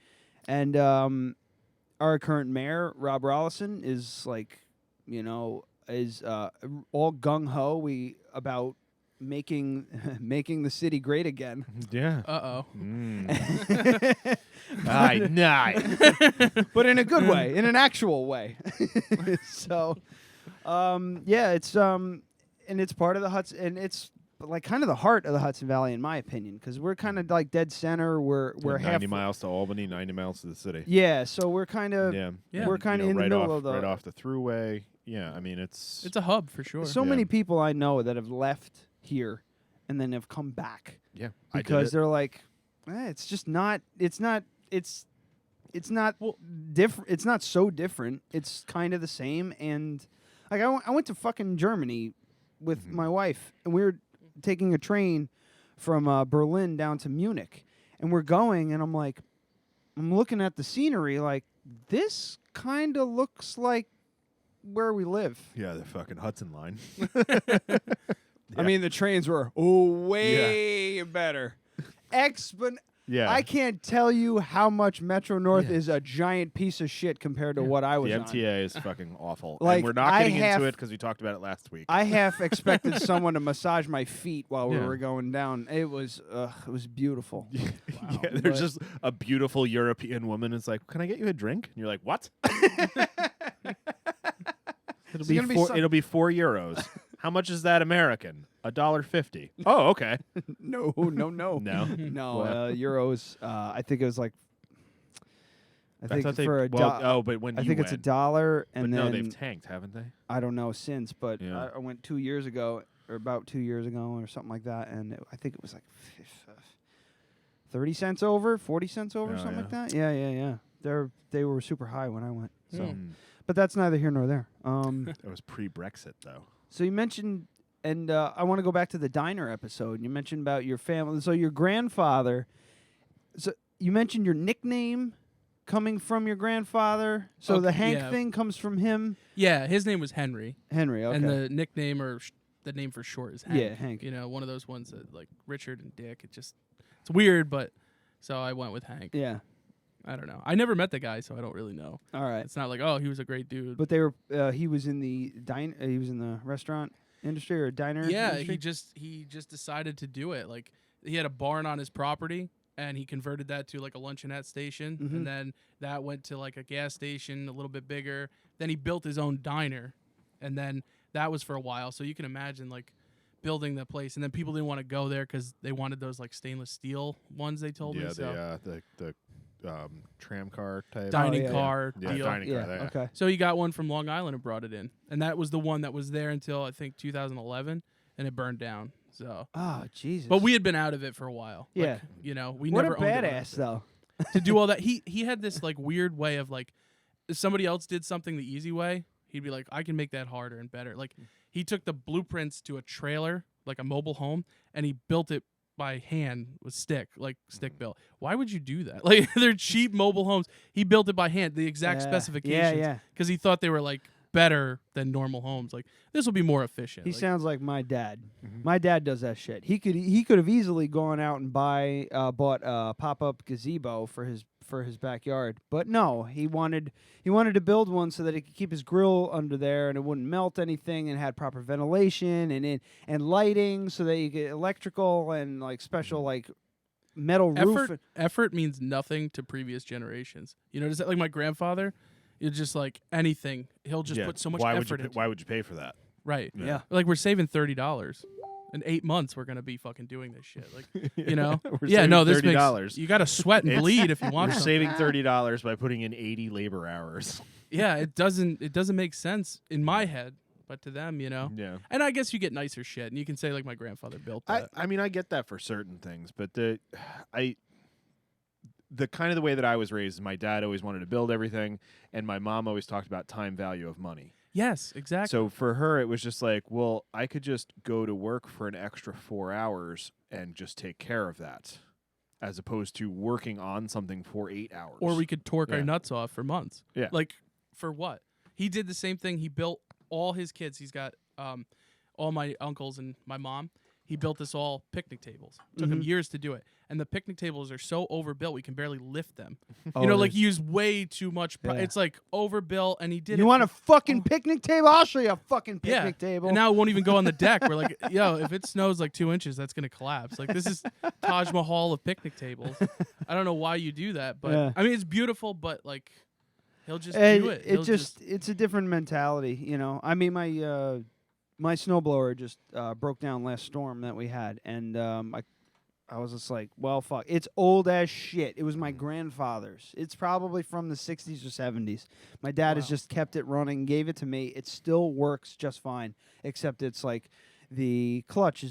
[SPEAKER 1] and our current mayor Rob Rollison is like, is all gung ho about making the city great again.
[SPEAKER 2] Yeah.
[SPEAKER 3] Uh-oh.
[SPEAKER 1] But in a good way, in an actual way. So, yeah, it's and it's part of the Hudson, and it's like kind of the heart of the Hudson Valley, in my opinion, because we're kind of like dead center. We're
[SPEAKER 2] 90 miles to Albany, 90 miles to the city.
[SPEAKER 1] Yeah, so we're kind of we're kind of in
[SPEAKER 2] right
[SPEAKER 1] the middle
[SPEAKER 2] off,
[SPEAKER 1] of the
[SPEAKER 2] right off the throughway. Yeah, I mean it's
[SPEAKER 3] a hub for sure.
[SPEAKER 1] So many people I know that have left here and then have come back.
[SPEAKER 2] Yeah, I did
[SPEAKER 1] because
[SPEAKER 2] it.
[SPEAKER 1] they're like, it's just not. It's not different. It's not so different. It's kind of the same. And like I went to fucking Germany with my wife, and we were taking a train from Berlin down to Munich, and we're going, and I'm looking at the scenery, like this kind of looks like where we live.
[SPEAKER 2] Yeah, the fucking Hudson line.
[SPEAKER 1] I mean, the trains were way better.
[SPEAKER 2] Yeah.
[SPEAKER 1] I can't tell you how much Metro North is a giant piece of shit compared to what I was
[SPEAKER 2] The
[SPEAKER 1] on.
[SPEAKER 2] MTA is fucking awful.
[SPEAKER 1] Like,
[SPEAKER 2] and we're not getting
[SPEAKER 1] I
[SPEAKER 2] into it because we talked about it last week.
[SPEAKER 1] I half expected someone to massage my feet while we
[SPEAKER 2] Yeah.
[SPEAKER 1] were going down. It was beautiful.
[SPEAKER 2] Yeah, there's
[SPEAKER 1] But-
[SPEAKER 2] just a beautiful European woman. It's like, can I get you a drink? And you're like, what?
[SPEAKER 1] It's gonna be
[SPEAKER 2] It'll be €4. How much is that American? $1.50. Oh, okay.
[SPEAKER 1] No.
[SPEAKER 2] No?
[SPEAKER 1] No,
[SPEAKER 2] What?
[SPEAKER 1] euros. I think it was like. I think
[SPEAKER 2] thought they-
[SPEAKER 1] for a
[SPEAKER 2] well,
[SPEAKER 1] dollar.
[SPEAKER 2] but when
[SPEAKER 1] I
[SPEAKER 2] you
[SPEAKER 1] think it's
[SPEAKER 2] went.
[SPEAKER 1] $1, and
[SPEAKER 2] But
[SPEAKER 1] then
[SPEAKER 2] no, they've tanked, haven't they?
[SPEAKER 1] I don't know since, but
[SPEAKER 2] Yeah.
[SPEAKER 1] I went 2 years ago, or about 2 years ago, or something like that, and I think it was like 30 cents over, 40 cents over,
[SPEAKER 2] Oh,
[SPEAKER 1] something like
[SPEAKER 2] yeah.
[SPEAKER 1] that. Yeah. They were super high when I went. So,
[SPEAKER 2] Mm.
[SPEAKER 1] but that's neither here nor there.
[SPEAKER 2] That was pre-Brexit, though.
[SPEAKER 1] So you mentioned and I want to go back to the diner episode. You mentioned about your family. So your grandfather. So you mentioned your nickname coming from your grandfather. So the Hank thing comes from him.
[SPEAKER 3] Yeah, his name was Henry.
[SPEAKER 1] Henry, okay.
[SPEAKER 3] And the nickname or the name for short is Hank.
[SPEAKER 1] Yeah, Hank.
[SPEAKER 3] You know, one of those ones that like Richard and Dick. It's weird, but so I went with Hank.
[SPEAKER 1] Yeah.
[SPEAKER 3] I don't know. I never met the guy, so I don't really know.
[SPEAKER 1] All right.
[SPEAKER 3] It's not like, oh, he was a great dude.
[SPEAKER 1] But they were. He was in the he was in the restaurant industry or diner.
[SPEAKER 3] Yeah,
[SPEAKER 1] industry?
[SPEAKER 3] he just decided to do it. Like he had a barn on his property, and he converted that to like a luncheonette station, and then that went to like a gas station, a little bit bigger. Then he built his own diner, and then that was for a while. So you can imagine like building the place, and then people didn't want to go there because they wanted those like stainless steel ones. They told me.
[SPEAKER 2] Yeah, the tram car type
[SPEAKER 3] dining car
[SPEAKER 2] yeah,
[SPEAKER 3] deal.
[SPEAKER 2] dining car. Yeah.
[SPEAKER 1] Okay.
[SPEAKER 3] So he got one from Long Island and brought it in, and that was the one that was there until I think 2011, and it burned down. So.
[SPEAKER 1] Oh Jesus.
[SPEAKER 3] But we had been out of it for a while.
[SPEAKER 1] Yeah.
[SPEAKER 3] Like, you know, we
[SPEAKER 1] what
[SPEAKER 3] never
[SPEAKER 1] a
[SPEAKER 3] owned it
[SPEAKER 1] badass though.
[SPEAKER 3] to do all that. He had this like weird way of like, if somebody else did something the easy way, he'd be like, I can make that harder and better. Like he took the blueprints to a trailer, like a mobile home, and he built it by hand with stick built. Why would you do that? Like they're cheap mobile homes. He built it by hand, the exact specifications.
[SPEAKER 1] Yeah.
[SPEAKER 3] Because he thought they were like better than normal homes. Like this will be more efficient.
[SPEAKER 1] He
[SPEAKER 3] like,
[SPEAKER 1] sounds like my dad. My dad does that shit. He could have easily gone out and bought a pop-up gazebo for his backyard, but no, he wanted to build one so that he could keep his grill under there and it wouldn't melt anything and had proper ventilation and lighting so that you get electrical and like special like metal roof.
[SPEAKER 3] Effort means nothing to previous generations. You know, like my grandfather. It's just like anything. He'll just put so much effort into.
[SPEAKER 2] Why would you pay for that?
[SPEAKER 3] Right.
[SPEAKER 1] Yeah.
[SPEAKER 3] Like we're saving $30. In 8 months, we're gonna be fucking doing this shit. Like, you know.
[SPEAKER 2] We're
[SPEAKER 3] yeah.
[SPEAKER 2] saving
[SPEAKER 3] No. This
[SPEAKER 2] $30.
[SPEAKER 3] makes you got to sweat and bleed if you want.
[SPEAKER 2] We're
[SPEAKER 3] something.
[SPEAKER 2] saving $30 by putting in 80 labor hours.
[SPEAKER 3] Yeah. It doesn't make sense in my head, but to them, you know.
[SPEAKER 2] Yeah.
[SPEAKER 3] And I guess you get nicer shit, and you can say like my grandfather built that.
[SPEAKER 2] I mean, I get that for certain things, but the kind of the way that I was raised, my dad always wanted to build everything, and my mom always talked about time value of money.
[SPEAKER 3] Yes, exactly.
[SPEAKER 2] So for her, it was just like, well, I could just go to work for an extra 4 hours and just take care of that, as opposed to working on something for 8 hours.
[SPEAKER 3] Or we could torque our nuts off for months.
[SPEAKER 2] Yeah.
[SPEAKER 3] Like, for what? He did the same thing. He built all his kids. He's got all my uncles and my mom. He built us all picnic tables. Took him years to do it. And the picnic tables are so overbuilt, we can barely lift them. You know, like, he used way too much. It's, like, overbuilt, and he did
[SPEAKER 1] You want a fucking picnic table? I'll show you a fucking picnic table.
[SPEAKER 3] And now it won't even go on the deck. We're like, yo, if it snows like 2 inches, that's going to collapse. Like, this is Taj Mahal of picnic tables. I don't know why you do that, but, I mean, it's beautiful, but, like, he'll just do it.
[SPEAKER 1] It's a different mentality, you know. I mean, my snowblower just broke down last storm that we had, and I was just like, well, fuck. It's old as shit. It was my grandfather's. It's probably from the 60s or 70s. My dad has just kept it running, gave it to me. It still works just fine, except it's like the clutch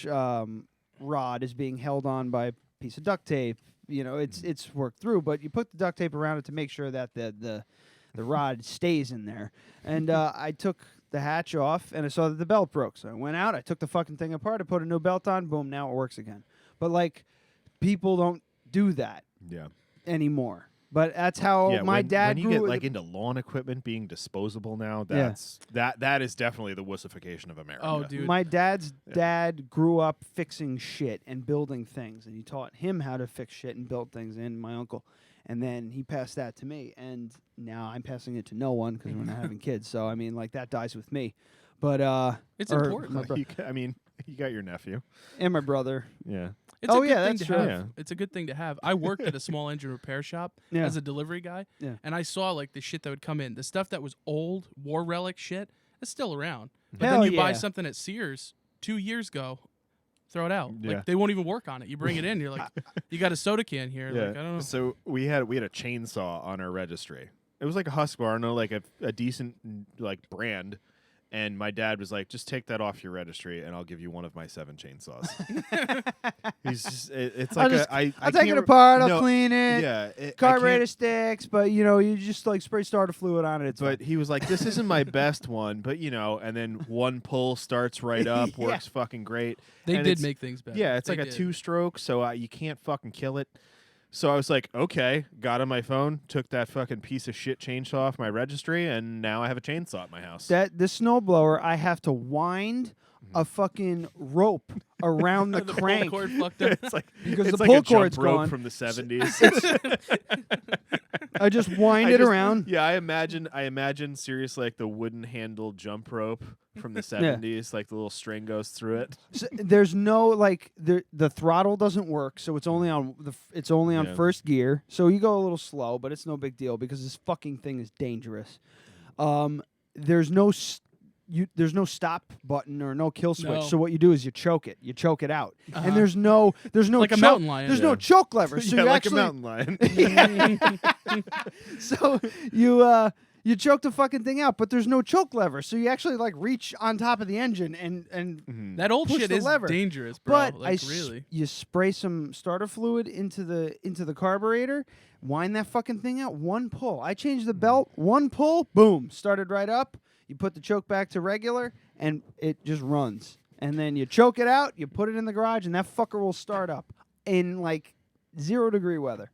[SPEAKER 1] rod is being held on by a piece of duct tape. You know, it's worked through, but you put the duct tape around it to make sure that the rod stays in there. And I took the hatch off, and I saw that the belt broke. So I went out, I took the fucking thing apart, I put a new belt on, boom, now it works again. But, like, people don't do that anymore. But that's how my dad
[SPEAKER 2] grew.
[SPEAKER 1] When you get,
[SPEAKER 2] like, into lawn equipment being disposable now, that is definitely the wussification of America.
[SPEAKER 3] Oh, dude.
[SPEAKER 1] My dad's dad grew up fixing shit and building things, and he taught him how to fix shit and build things, and my uncle. And then he passed that to me, and now I'm passing it to no one because we're not having kids. So, I mean, like, that dies with me. But
[SPEAKER 3] it's important.
[SPEAKER 2] You got your nephew.
[SPEAKER 1] And my brother.
[SPEAKER 2] Yeah.
[SPEAKER 3] It's a good thing
[SPEAKER 1] that's
[SPEAKER 3] to
[SPEAKER 1] true.
[SPEAKER 3] have.
[SPEAKER 2] Yeah.
[SPEAKER 3] It's a good thing to have. I worked at a small engine repair shop as a delivery guy, and I saw, like, the shit that would come in. The stuff that was old, war relic shit, it's still around. But then you buy something at Sears 2 years ago, throw it out.
[SPEAKER 2] Yeah.
[SPEAKER 3] Like, they won't even work on it. You bring it in, you're like, you got a soda can here.
[SPEAKER 2] Yeah.
[SPEAKER 3] Like, I don't know.
[SPEAKER 2] So we had a chainsaw on our registry. It was like a Husqvarna, like a decent like brand, And my dad was like, just take that off your registry and I'll give you one of my 7 chainsaws. He's just, it's like
[SPEAKER 1] I'll take it apart, I'll clean it.
[SPEAKER 2] Yeah.
[SPEAKER 1] Carburetor sticks, but you just like spray starter fluid on it.
[SPEAKER 2] But he was like, this isn't my best one, but and then one pull starts right up, works fucking great.
[SPEAKER 3] They did make things better.
[SPEAKER 2] Yeah, it's like a 2-stroke, so you can't fucking kill it. So I was like, okay, got on my phone, took that fucking piece of shit chainsaw off my registry, and now I have a chainsaw at my house.
[SPEAKER 1] The snowblower, I have to wind a fucking rope around the crank.
[SPEAKER 3] Pull cord fucked up.
[SPEAKER 2] It's like
[SPEAKER 1] because
[SPEAKER 2] it's
[SPEAKER 1] the
[SPEAKER 2] like
[SPEAKER 1] pull
[SPEAKER 2] a
[SPEAKER 1] cord's
[SPEAKER 2] jump rope
[SPEAKER 1] gone.
[SPEAKER 2] from the 70s.
[SPEAKER 1] I just wind it around.
[SPEAKER 2] Yeah, I imagine seriously like the wooden handled jump rope from the 70s, like the little string goes through it.
[SPEAKER 1] So there's no the throttle doesn't work, so it's only on first gear. So you go a little slow, but it's no big deal because this fucking thing is dangerous. There's no stop button or no kill switch.
[SPEAKER 3] No.
[SPEAKER 1] So what you do is you choke it out, and there's no
[SPEAKER 3] like a mountain lion.
[SPEAKER 1] There's no choke lever. So
[SPEAKER 2] yeah,
[SPEAKER 1] you
[SPEAKER 2] like
[SPEAKER 1] actually,
[SPEAKER 2] a mountain lion.
[SPEAKER 1] So you choke the fucking thing out, but there's no choke lever. So you actually like reach on top of the engine and
[SPEAKER 3] that old
[SPEAKER 1] push
[SPEAKER 3] shit
[SPEAKER 1] the
[SPEAKER 3] is
[SPEAKER 1] lever.
[SPEAKER 3] dangerous, bro.
[SPEAKER 1] But
[SPEAKER 3] really.
[SPEAKER 1] You spray some starter fluid into the carburetor, wind that fucking thing out, one pull. I changed the belt, one pull, boom, started right up. You put the choke back to regular, and it just runs. And then you choke it out, you put it in the garage, and that fucker will start up in like 0-degree weather.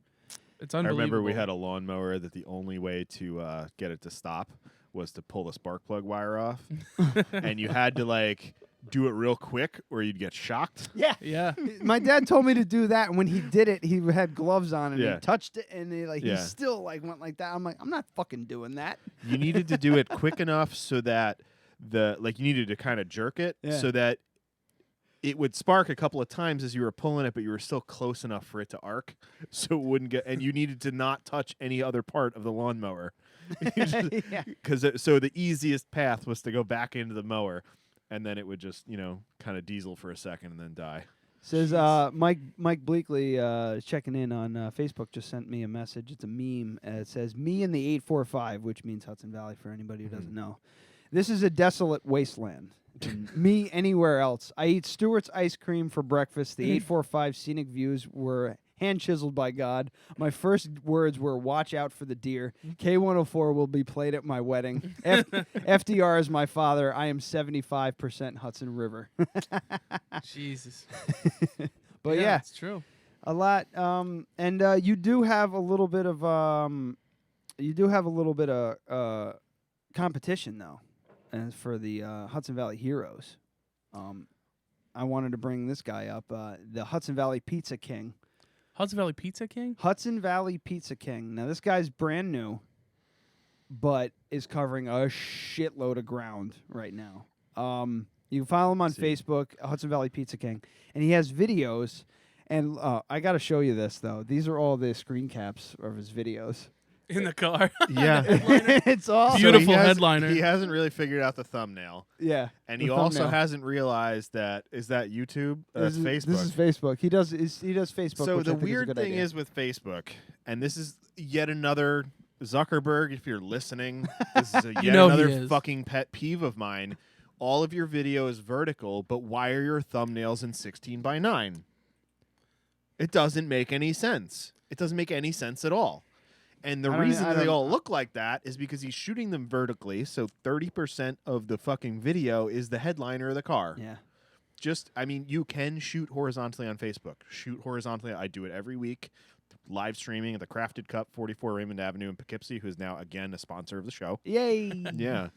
[SPEAKER 3] It's
[SPEAKER 2] I
[SPEAKER 3] unbelievable.
[SPEAKER 2] remember we had a lawnmower that the only way to get it to stop was to pull the spark plug wire off. And you had to like do it real quick or you'd get shocked.
[SPEAKER 3] Yeah.
[SPEAKER 1] My dad told me to do that, and when he did it, he had gloves on, and
[SPEAKER 2] Yeah.
[SPEAKER 1] he touched it, and he still like went like that. I'm like, I'm not fucking doing that.
[SPEAKER 2] You needed to do it quick enough so that you needed to kind of jerk it so that it would spark a couple of times as you were pulling it, but you were still close enough for it to arc, so it wouldn't get. And you needed to not touch any other part of the lawnmower, so the easiest path was to go back into the mower, and then it would just kind of diesel for a second and then die.
[SPEAKER 1] Says Mike Bleakley is checking in on Facebook. Just sent me a message. It's a meme. It says me in the 845, which means Hudson Valley for anybody who doesn't know. This is a desolate wasteland. Me anywhere else. I eat Stewart's ice cream for breakfast. The 845 scenic views were hand chiseled by God. My first words were, watch out for the deer. K104 will be played at my wedding. FDR is my father. I am 75% Hudson River.
[SPEAKER 3] Jesus.
[SPEAKER 1] But yeah,
[SPEAKER 3] it's true.
[SPEAKER 1] A lot. And you do have a little bit of competition though. And for the Hudson Valley Heroes, I wanted to bring this guy up, the Hudson Valley Pizza King.
[SPEAKER 3] Hudson Valley Pizza King?
[SPEAKER 1] Hudson Valley Pizza King. Now, this guy's brand new, but is covering a shitload of ground right now. You can follow him on Facebook, Hudson Valley Pizza King, and he has videos. And I got to show you this, though. These are all the screen caps of his videos.
[SPEAKER 3] In the car.
[SPEAKER 2] Yeah.
[SPEAKER 1] It's all
[SPEAKER 3] beautiful headliner.
[SPEAKER 2] He hasn't really figured out the thumbnail.
[SPEAKER 1] Yeah.
[SPEAKER 2] And he also hasn't realized that is that YouTube? That's Facebook.
[SPEAKER 1] This is Facebook. He does Facebook.
[SPEAKER 2] So
[SPEAKER 1] which I
[SPEAKER 2] the
[SPEAKER 1] think is a
[SPEAKER 2] weird
[SPEAKER 1] good
[SPEAKER 2] thing
[SPEAKER 1] idea.
[SPEAKER 2] is with Facebook, and this is yet another Zuckerberg, if you're listening, this is yet another fucking pet peeve of mine. All of your video is vertical, but why are your thumbnails in 16:9? It doesn't make any sense. It doesn't make any sense at all. And the reason that they all look like that is because he's shooting them vertically, so 30% of the fucking video is the headliner of the car.
[SPEAKER 1] Yeah.
[SPEAKER 2] You can shoot horizontally on Facebook. Shoot horizontally. I do it every week. Live streaming at the Crafted Cup, 44 Raymond Avenue in Poughkeepsie, who's now, again, a sponsor of the show.
[SPEAKER 1] Yay!
[SPEAKER 2] Yeah.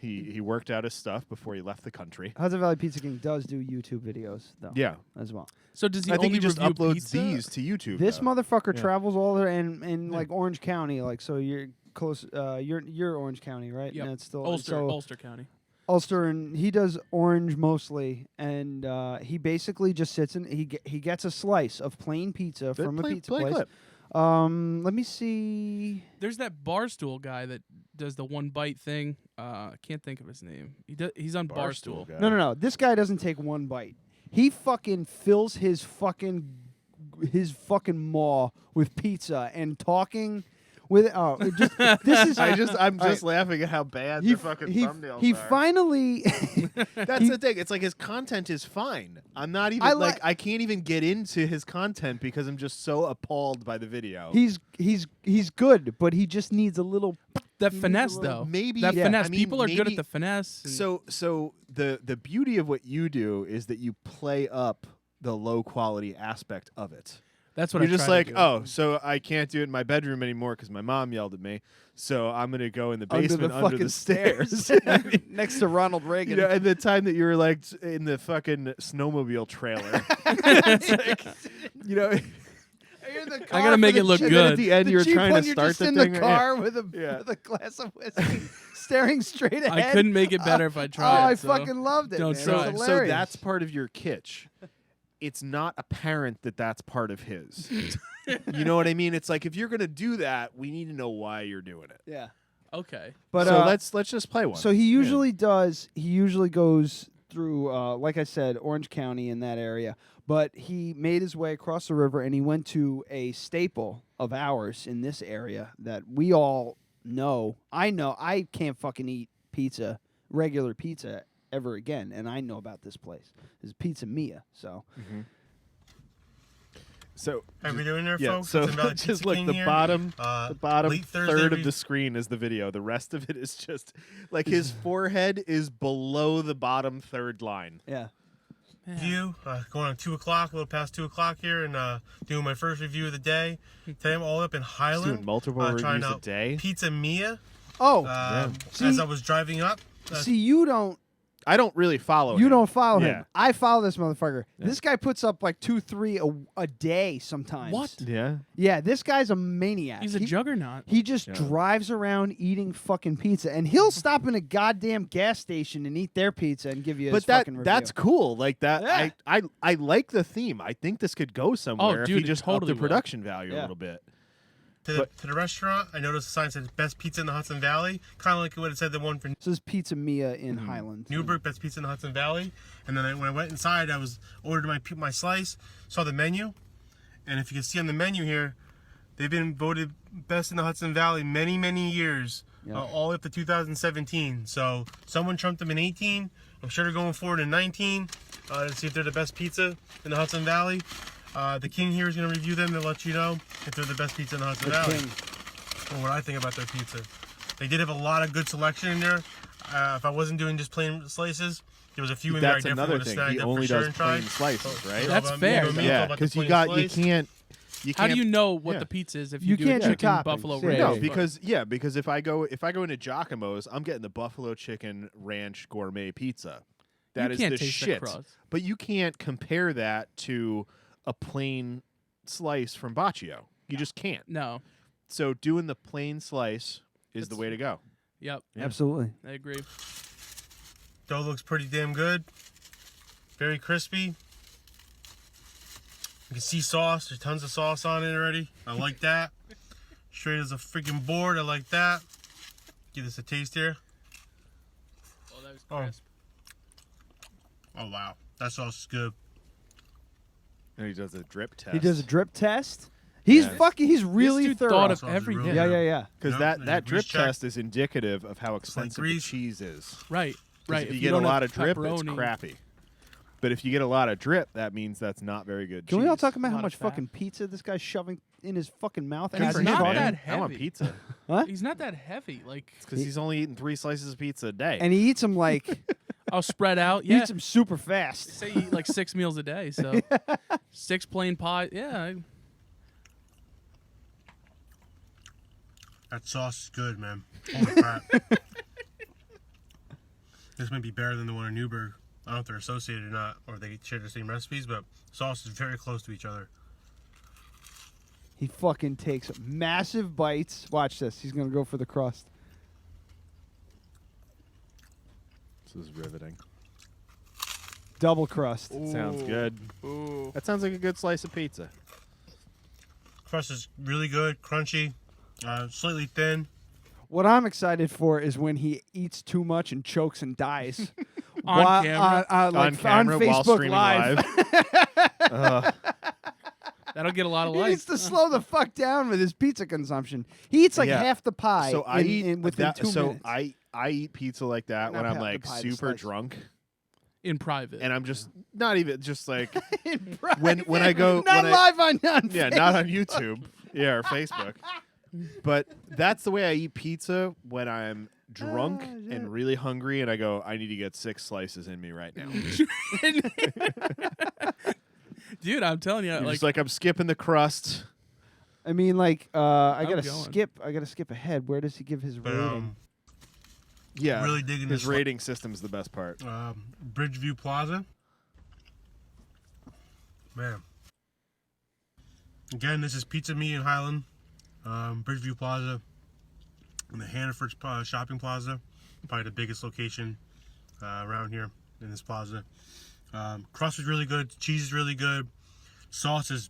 [SPEAKER 2] He worked out his stuff before he left the country.
[SPEAKER 1] Hudson Valley Pizza King does do YouTube videos, though.
[SPEAKER 2] Yeah.
[SPEAKER 1] As well.
[SPEAKER 3] So does he
[SPEAKER 2] I think
[SPEAKER 3] only
[SPEAKER 2] he just
[SPEAKER 3] review
[SPEAKER 2] uploads
[SPEAKER 3] pizza?
[SPEAKER 2] these to YouTube.
[SPEAKER 1] This
[SPEAKER 2] though.
[SPEAKER 1] motherfucker travels all over in like Orange County, like so you're close. You're Orange County, right?
[SPEAKER 3] Yep.
[SPEAKER 1] And it's still
[SPEAKER 3] Ulster County.
[SPEAKER 1] Ulster, and he does Orange mostly, and he basically just sits in. He gets a slice of plain pizza from a pizza place.
[SPEAKER 2] Clip.
[SPEAKER 1] Let me see.
[SPEAKER 3] There's that Barstool guy that does the one bite thing. I can't think of his name. He's on Barstool.
[SPEAKER 2] guy.
[SPEAKER 1] No. This guy doesn't take one bite. He fucking fills his fucking maw with pizza and talking This is.
[SPEAKER 2] I'm just laughing at how bad the fucking thumbnails
[SPEAKER 1] he
[SPEAKER 2] are.
[SPEAKER 1] finally.
[SPEAKER 2] That's the thing. It's like his content is fine. I'm not even I can't even get into his content because I'm just so appalled by the video.
[SPEAKER 1] He's good, but he just needs a little.
[SPEAKER 3] That finesse, though.
[SPEAKER 2] Maybe
[SPEAKER 3] that finesse.
[SPEAKER 2] I mean,
[SPEAKER 3] People are good at the finesse.
[SPEAKER 2] So the beauty of what you do is that you play up the low quality aspect of it.
[SPEAKER 3] That's what
[SPEAKER 2] you're
[SPEAKER 3] I
[SPEAKER 2] just
[SPEAKER 3] try
[SPEAKER 2] like,
[SPEAKER 3] to do.
[SPEAKER 2] oh, so I can't do it in my bedroom anymore because my mom yelled at me. So I'm gonna go in the basement under the stairs,
[SPEAKER 1] next to Ronald Reagan.
[SPEAKER 2] You know, and the time that you were like in the fucking snowmobile trailer, it's like, you know.
[SPEAKER 3] I gotta make it look
[SPEAKER 2] and
[SPEAKER 3] good.
[SPEAKER 2] Then at the end, you're trying to start
[SPEAKER 1] the
[SPEAKER 2] thing
[SPEAKER 1] in the car with a glass of whiskey, staring straight ahead.
[SPEAKER 3] I couldn't make it better if I tried.
[SPEAKER 1] I fucking loved it.
[SPEAKER 3] Don't
[SPEAKER 1] man.
[SPEAKER 3] try.
[SPEAKER 1] It was
[SPEAKER 2] So
[SPEAKER 1] hilarious.
[SPEAKER 2] that's part of your kitsch. It's not apparent that that's part of his. You know what I mean? It's like if you're gonna do that, we need to know why you're doing it.
[SPEAKER 1] Yeah.
[SPEAKER 3] Okay.
[SPEAKER 1] But
[SPEAKER 2] so let's just play one.
[SPEAKER 1] So he usually does. He usually goes through, like I said, Orange County in that area. But he made his way across the river, and he went to a staple of ours in this area that we all know. I know I can't fucking eat pizza, regular pizza, ever again, and I know about this place. It's Pizza Mia. So.
[SPEAKER 2] Mm-hmm. So
[SPEAKER 14] how we doing there,
[SPEAKER 2] yeah,
[SPEAKER 14] folks?
[SPEAKER 2] so
[SPEAKER 14] just
[SPEAKER 2] look, the
[SPEAKER 14] here.
[SPEAKER 2] bottom
[SPEAKER 14] Late Thursday
[SPEAKER 2] third of the screen is the video. The rest of it is just like his forehead is below the bottom third line.
[SPEAKER 1] Yeah.
[SPEAKER 14] View going on 2 o'clock, a little past 2 o'clock here, and doing my first review of the day. Today I'm all up in Highland.
[SPEAKER 2] Doing multiple
[SPEAKER 14] trying
[SPEAKER 2] reviews
[SPEAKER 14] out
[SPEAKER 2] a day.
[SPEAKER 14] Pizza Mia.
[SPEAKER 1] Oh,
[SPEAKER 14] as I was driving up.
[SPEAKER 1] See, you don't.
[SPEAKER 2] I don't really follow him.
[SPEAKER 1] You don't follow
[SPEAKER 2] Yeah.
[SPEAKER 1] him. I follow this motherfucker. Yeah. This guy puts up like 2-3 a day sometimes.
[SPEAKER 3] What?
[SPEAKER 2] Yeah.
[SPEAKER 1] Yeah, this guy's a maniac.
[SPEAKER 3] He's a juggernaut.
[SPEAKER 1] He just drives around eating fucking pizza, and he'll stop in a goddamn gas station and eat their pizza and give you his fucking review.
[SPEAKER 2] That's cool. Like that.
[SPEAKER 1] Yeah.
[SPEAKER 2] I like the theme. I think this could go somewhere
[SPEAKER 3] dude,
[SPEAKER 2] if he just upped
[SPEAKER 3] totally
[SPEAKER 2] the production value a
[SPEAKER 1] Yeah.
[SPEAKER 2] little bit.
[SPEAKER 14] To the restaurant, I noticed the sign said best pizza in the Hudson Valley, kind of like what it said the one for
[SPEAKER 1] This is Pizza Mia in Highland.
[SPEAKER 14] Newburgh, best pizza in the Hudson Valley. And then when I went inside, I was ordered my slice, saw the menu, and if you can see on the menu here, they've been voted best in the Hudson Valley many years, all the way up to 2017. So someone trumped them in 18. I'm sure they're going forward in 19 to see if they're the best pizza in the Hudson Valley. The King here is going to review them and let you know if they're the best pizza in the Hudson Valley. Or what I think about their pizza. They did have a lot of good selection in there. If I wasn't doing just plain slices, there was a few in there I definitely would have snagged up for sure and tried.
[SPEAKER 2] Plain slices, right?
[SPEAKER 3] That's fair.
[SPEAKER 2] Yeah, because you can't.
[SPEAKER 3] How do you know what the pizza is if you do
[SPEAKER 1] can't do
[SPEAKER 3] chicken
[SPEAKER 1] toppings.
[SPEAKER 3] buffalo
[SPEAKER 1] Yeah.
[SPEAKER 3] ranch?
[SPEAKER 2] No, because if I go into Giacomo's, I'm getting the buffalo chicken ranch gourmet pizza. That is
[SPEAKER 3] can't
[SPEAKER 2] the
[SPEAKER 3] taste the
[SPEAKER 2] shit.
[SPEAKER 3] crust.
[SPEAKER 2] But you can't compare that to a plain slice from Baccio. You just can't.
[SPEAKER 3] No.
[SPEAKER 2] So doing the plain slice is the way to go.
[SPEAKER 3] Yep.
[SPEAKER 2] Yeah.
[SPEAKER 1] Absolutely.
[SPEAKER 3] I agree.
[SPEAKER 14] Dough looks pretty damn good. Very crispy. You can see sauce. There's tons of sauce on it already. I like that. Straight as a freaking board. I like that. Give this a taste here.
[SPEAKER 3] Oh, that was crisp.
[SPEAKER 14] Oh wow. That sauce is good.
[SPEAKER 2] And he does a drip test.
[SPEAKER 1] He does a drip test. He's fucking. He's really
[SPEAKER 3] dude
[SPEAKER 1] thorough.
[SPEAKER 3] thought of everything.
[SPEAKER 1] Yeah.
[SPEAKER 2] Because
[SPEAKER 14] Yep,
[SPEAKER 2] that drip
[SPEAKER 14] grease check.
[SPEAKER 2] test is indicative of how expensive the
[SPEAKER 14] grease.
[SPEAKER 2] cheese is.
[SPEAKER 3] Right.
[SPEAKER 2] 'Cause
[SPEAKER 3] Right.
[SPEAKER 2] If you get a
[SPEAKER 3] don't
[SPEAKER 2] lot
[SPEAKER 3] have
[SPEAKER 2] of drip, it's
[SPEAKER 3] pepperoni-
[SPEAKER 2] crappy. But if you get a lot of drip, that means that's not very good
[SPEAKER 1] Can
[SPEAKER 2] cheese.
[SPEAKER 1] we all talk about
[SPEAKER 3] A
[SPEAKER 1] how
[SPEAKER 3] lot
[SPEAKER 1] much
[SPEAKER 3] of fat.
[SPEAKER 1] fucking pizza this guy's shoving in his fucking mouth?
[SPEAKER 3] He's
[SPEAKER 1] as
[SPEAKER 3] not
[SPEAKER 1] talking?
[SPEAKER 3] that
[SPEAKER 2] I want
[SPEAKER 3] heavy.
[SPEAKER 2] pizza.
[SPEAKER 1] Huh?
[SPEAKER 3] He's not that heavy. Like
[SPEAKER 2] Because he's only eating 3 slices of pizza a day.
[SPEAKER 1] And he eats them like
[SPEAKER 3] I'll spread out.
[SPEAKER 1] he
[SPEAKER 3] Yeah.
[SPEAKER 1] eats them super fast.
[SPEAKER 3] Say you eat like 6 meals a day, so 6 plain pie. Yeah.
[SPEAKER 14] That sauce is good, man. Holy crap. This might be better than the one in Newburgh. I don't know if they're associated or not, or they share the same recipes, but sauce is very close to each other.
[SPEAKER 1] He fucking takes massive bites. Watch this. He's gonna go for the crust.
[SPEAKER 2] This is riveting.
[SPEAKER 1] Double crust.
[SPEAKER 2] Sounds good.
[SPEAKER 3] Ooh.
[SPEAKER 2] That sounds like a good slice of pizza.
[SPEAKER 14] Crust is really good, crunchy, slightly thin.
[SPEAKER 1] What I'm excited for is when he eats too much and chokes and dies.
[SPEAKER 3] On camera?
[SPEAKER 1] Like
[SPEAKER 2] On camera
[SPEAKER 1] on
[SPEAKER 2] while
[SPEAKER 1] Facebook
[SPEAKER 2] streaming
[SPEAKER 1] Live.
[SPEAKER 3] That'll get a lot of
[SPEAKER 1] He
[SPEAKER 3] likes.
[SPEAKER 1] needs to slow the fuck down with his pizza consumption. He eats like half the pie.
[SPEAKER 2] So I eat
[SPEAKER 1] within 2 minutes.
[SPEAKER 2] I eat pizza like that
[SPEAKER 1] Not
[SPEAKER 2] when I'm
[SPEAKER 1] the
[SPEAKER 2] like
[SPEAKER 1] pie, the
[SPEAKER 2] super
[SPEAKER 1] slice.
[SPEAKER 2] drunk,
[SPEAKER 3] in private.
[SPEAKER 2] and I'm just not even just like
[SPEAKER 1] In
[SPEAKER 2] when I go
[SPEAKER 1] not
[SPEAKER 2] when
[SPEAKER 1] live on
[SPEAKER 2] yeah, not on YouTube, yeah, or Facebook. But that's the way I eat pizza when I'm drunk and really hungry, and I go, I need to get 6 slices in me right now.
[SPEAKER 3] Dude, I'm telling you,
[SPEAKER 2] You're
[SPEAKER 3] like,
[SPEAKER 2] just like I'm skipping the crust.
[SPEAKER 1] I mean, like, I gotta
[SPEAKER 3] going.
[SPEAKER 1] skip. I gotta skip ahead. Where does he give his rating?
[SPEAKER 2] Yeah,
[SPEAKER 14] really digging
[SPEAKER 2] his
[SPEAKER 14] this
[SPEAKER 2] rating system's the best part.
[SPEAKER 14] Bridgeview Plaza. Man. Again, this is Pizza Me in Highland. Bridgeview Plaza. In the Hannaford Shopping Plaza. Probably the biggest location around here in this plaza. Crust is really good. Cheese is really good. Sauce is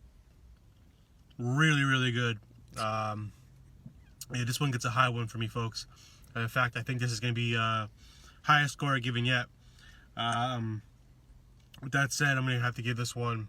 [SPEAKER 14] really, really good. Yeah, this one gets a high one for me, folks. In fact, I think this is going to be highest score I've given yet. With that said, I'm going to have to give this one.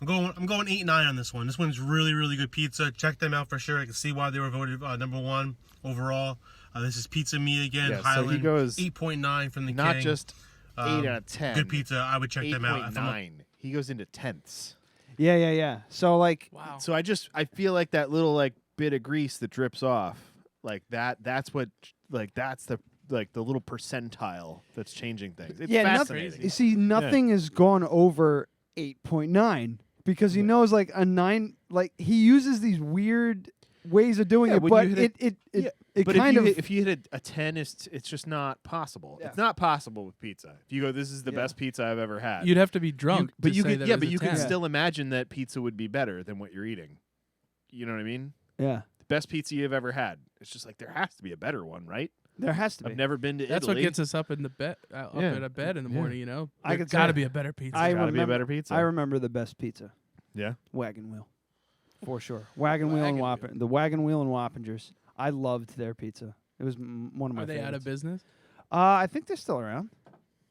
[SPEAKER 14] I'm going 8-9 on this one. This one's really, really good pizza. Check them out for sure. I can see why they were voted number 1 overall. This is Pizza Me again.
[SPEAKER 2] Yeah,
[SPEAKER 14] Highland.
[SPEAKER 2] so he goes
[SPEAKER 14] 8.9 from the
[SPEAKER 2] not
[SPEAKER 14] King.
[SPEAKER 2] just 8 out of 10.
[SPEAKER 14] Good pizza. I would check them out.
[SPEAKER 2] 8.9. He goes into tenths.
[SPEAKER 1] Yeah. So like,
[SPEAKER 3] wow.
[SPEAKER 2] So I feel like that little like bit of grease that drips off, like that's what that's the little percentile that's changing things. It's fascinating.
[SPEAKER 1] You see, nothing has gone over 8.9 because he knows like a 9. Like he uses these weird ways of doing it, but
[SPEAKER 2] but
[SPEAKER 1] kind of
[SPEAKER 2] if you hit a 10, it's just not possible. Yeah. It's not possible with pizza. If you go, this is the best pizza I've ever had.
[SPEAKER 3] You'd have to be drunk.
[SPEAKER 2] But you
[SPEAKER 3] say
[SPEAKER 2] could,
[SPEAKER 3] that
[SPEAKER 2] yeah,
[SPEAKER 3] it was
[SPEAKER 2] but
[SPEAKER 3] a
[SPEAKER 2] you
[SPEAKER 3] 10.
[SPEAKER 2] can still imagine that pizza would be better than what you're eating. You know what I mean?
[SPEAKER 1] Yeah.
[SPEAKER 2] The best pizza you've ever had. It's just like there has to be a better one, right?
[SPEAKER 1] There has to be.
[SPEAKER 2] I've never been to
[SPEAKER 3] That's
[SPEAKER 2] Italy.
[SPEAKER 3] what gets us up in the bed, up in a bed in the morning. You know,
[SPEAKER 1] I could
[SPEAKER 3] got to
[SPEAKER 1] say-
[SPEAKER 3] be a better pizza.
[SPEAKER 2] Gotta be a better pizza.
[SPEAKER 1] I remember the best pizza.
[SPEAKER 2] Yeah.
[SPEAKER 1] Wagon Wheel, for sure. Wagon Wheel and Wapping. The Wagon Wheel and Wappingers. I loved their pizza. It was one of my
[SPEAKER 3] Are they
[SPEAKER 1] favorites.
[SPEAKER 3] out of business?
[SPEAKER 1] I think they're still around.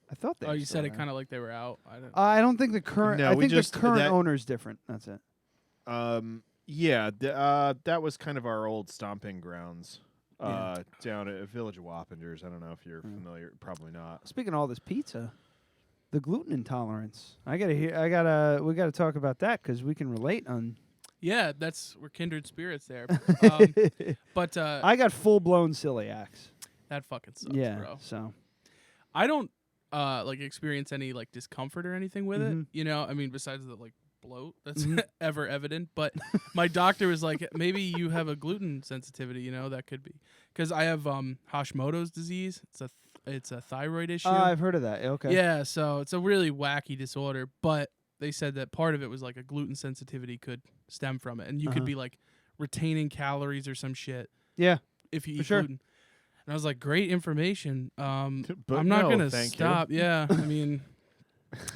[SPEAKER 1] I thought they.
[SPEAKER 3] Oh,
[SPEAKER 1] were
[SPEAKER 3] you
[SPEAKER 1] still
[SPEAKER 3] said it
[SPEAKER 1] around.
[SPEAKER 3] kind of like they were out.
[SPEAKER 1] I don't think the current.
[SPEAKER 2] No,
[SPEAKER 1] I
[SPEAKER 2] we
[SPEAKER 1] think
[SPEAKER 2] just-
[SPEAKER 1] the current
[SPEAKER 2] that-
[SPEAKER 1] owner's different. That's it.
[SPEAKER 2] Yeah, that was kind of our old stomping grounds down at Village of Wappingers. I don't know if you're familiar. Probably not.
[SPEAKER 1] Speaking of all this pizza, the gluten intolerance. We gotta talk about that because we can relate on.
[SPEAKER 3] Yeah, we're kindred spirits there. But
[SPEAKER 1] I got full blown celiacs.
[SPEAKER 3] That fucking sucks,
[SPEAKER 1] Yeah,
[SPEAKER 3] bro.
[SPEAKER 1] so
[SPEAKER 3] I don't like experience any like discomfort or anything with it. You know, I mean, besides the like bloat that's ever evident. But my doctor was like, maybe you have a gluten sensitivity. You know, that could be because I have Hashimoto's disease. It's a thyroid issue.
[SPEAKER 1] I've heard of that. Okay.
[SPEAKER 3] Yeah, so it's a really wacky disorder, but they said that part of it was like a gluten sensitivity could stem from it, and you could be like retaining calories or some shit.
[SPEAKER 1] Yeah,
[SPEAKER 3] if you eat
[SPEAKER 1] sure.
[SPEAKER 3] gluten. And I was like, great information.
[SPEAKER 2] But
[SPEAKER 3] I'm not gonna
[SPEAKER 2] thank you.
[SPEAKER 3] stop. Yeah, I mean,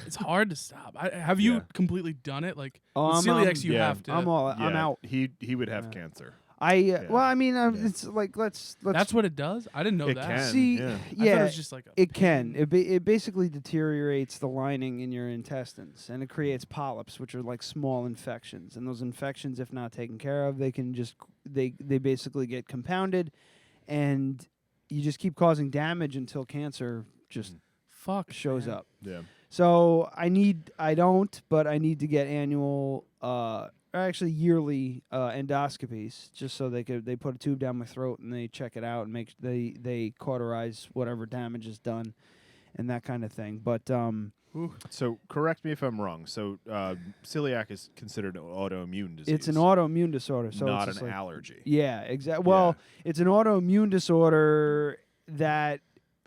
[SPEAKER 3] it's hard to stop. Have you completely done it? Like with celiacs, you have to.
[SPEAKER 1] I'm out.
[SPEAKER 2] He would have cancer.
[SPEAKER 1] Well, I mean, it's like let's.
[SPEAKER 3] That's what it does. I didn't know that.
[SPEAKER 2] Can,
[SPEAKER 1] See,
[SPEAKER 3] I thought it was just like
[SPEAKER 1] it can. It basically deteriorates the lining in your intestines, and it creates polyps, which are like small infections. And those infections, if not taken care of, they can just they basically get compounded, and you just keep causing damage until cancer just shows up.
[SPEAKER 2] Yeah.
[SPEAKER 1] So I need to get annual, actually yearly endoscopies, just so they put a tube down my throat and they check it out and they cauterize whatever damage is done, and that kind of thing. But
[SPEAKER 2] so correct me if I'm wrong. So celiac is considered an autoimmune disease.
[SPEAKER 1] it's an autoimmune disorder, so
[SPEAKER 2] not
[SPEAKER 1] it's
[SPEAKER 2] an
[SPEAKER 1] just
[SPEAKER 2] allergy.
[SPEAKER 1] Yeah, exactly. Well, it's an autoimmune disorder that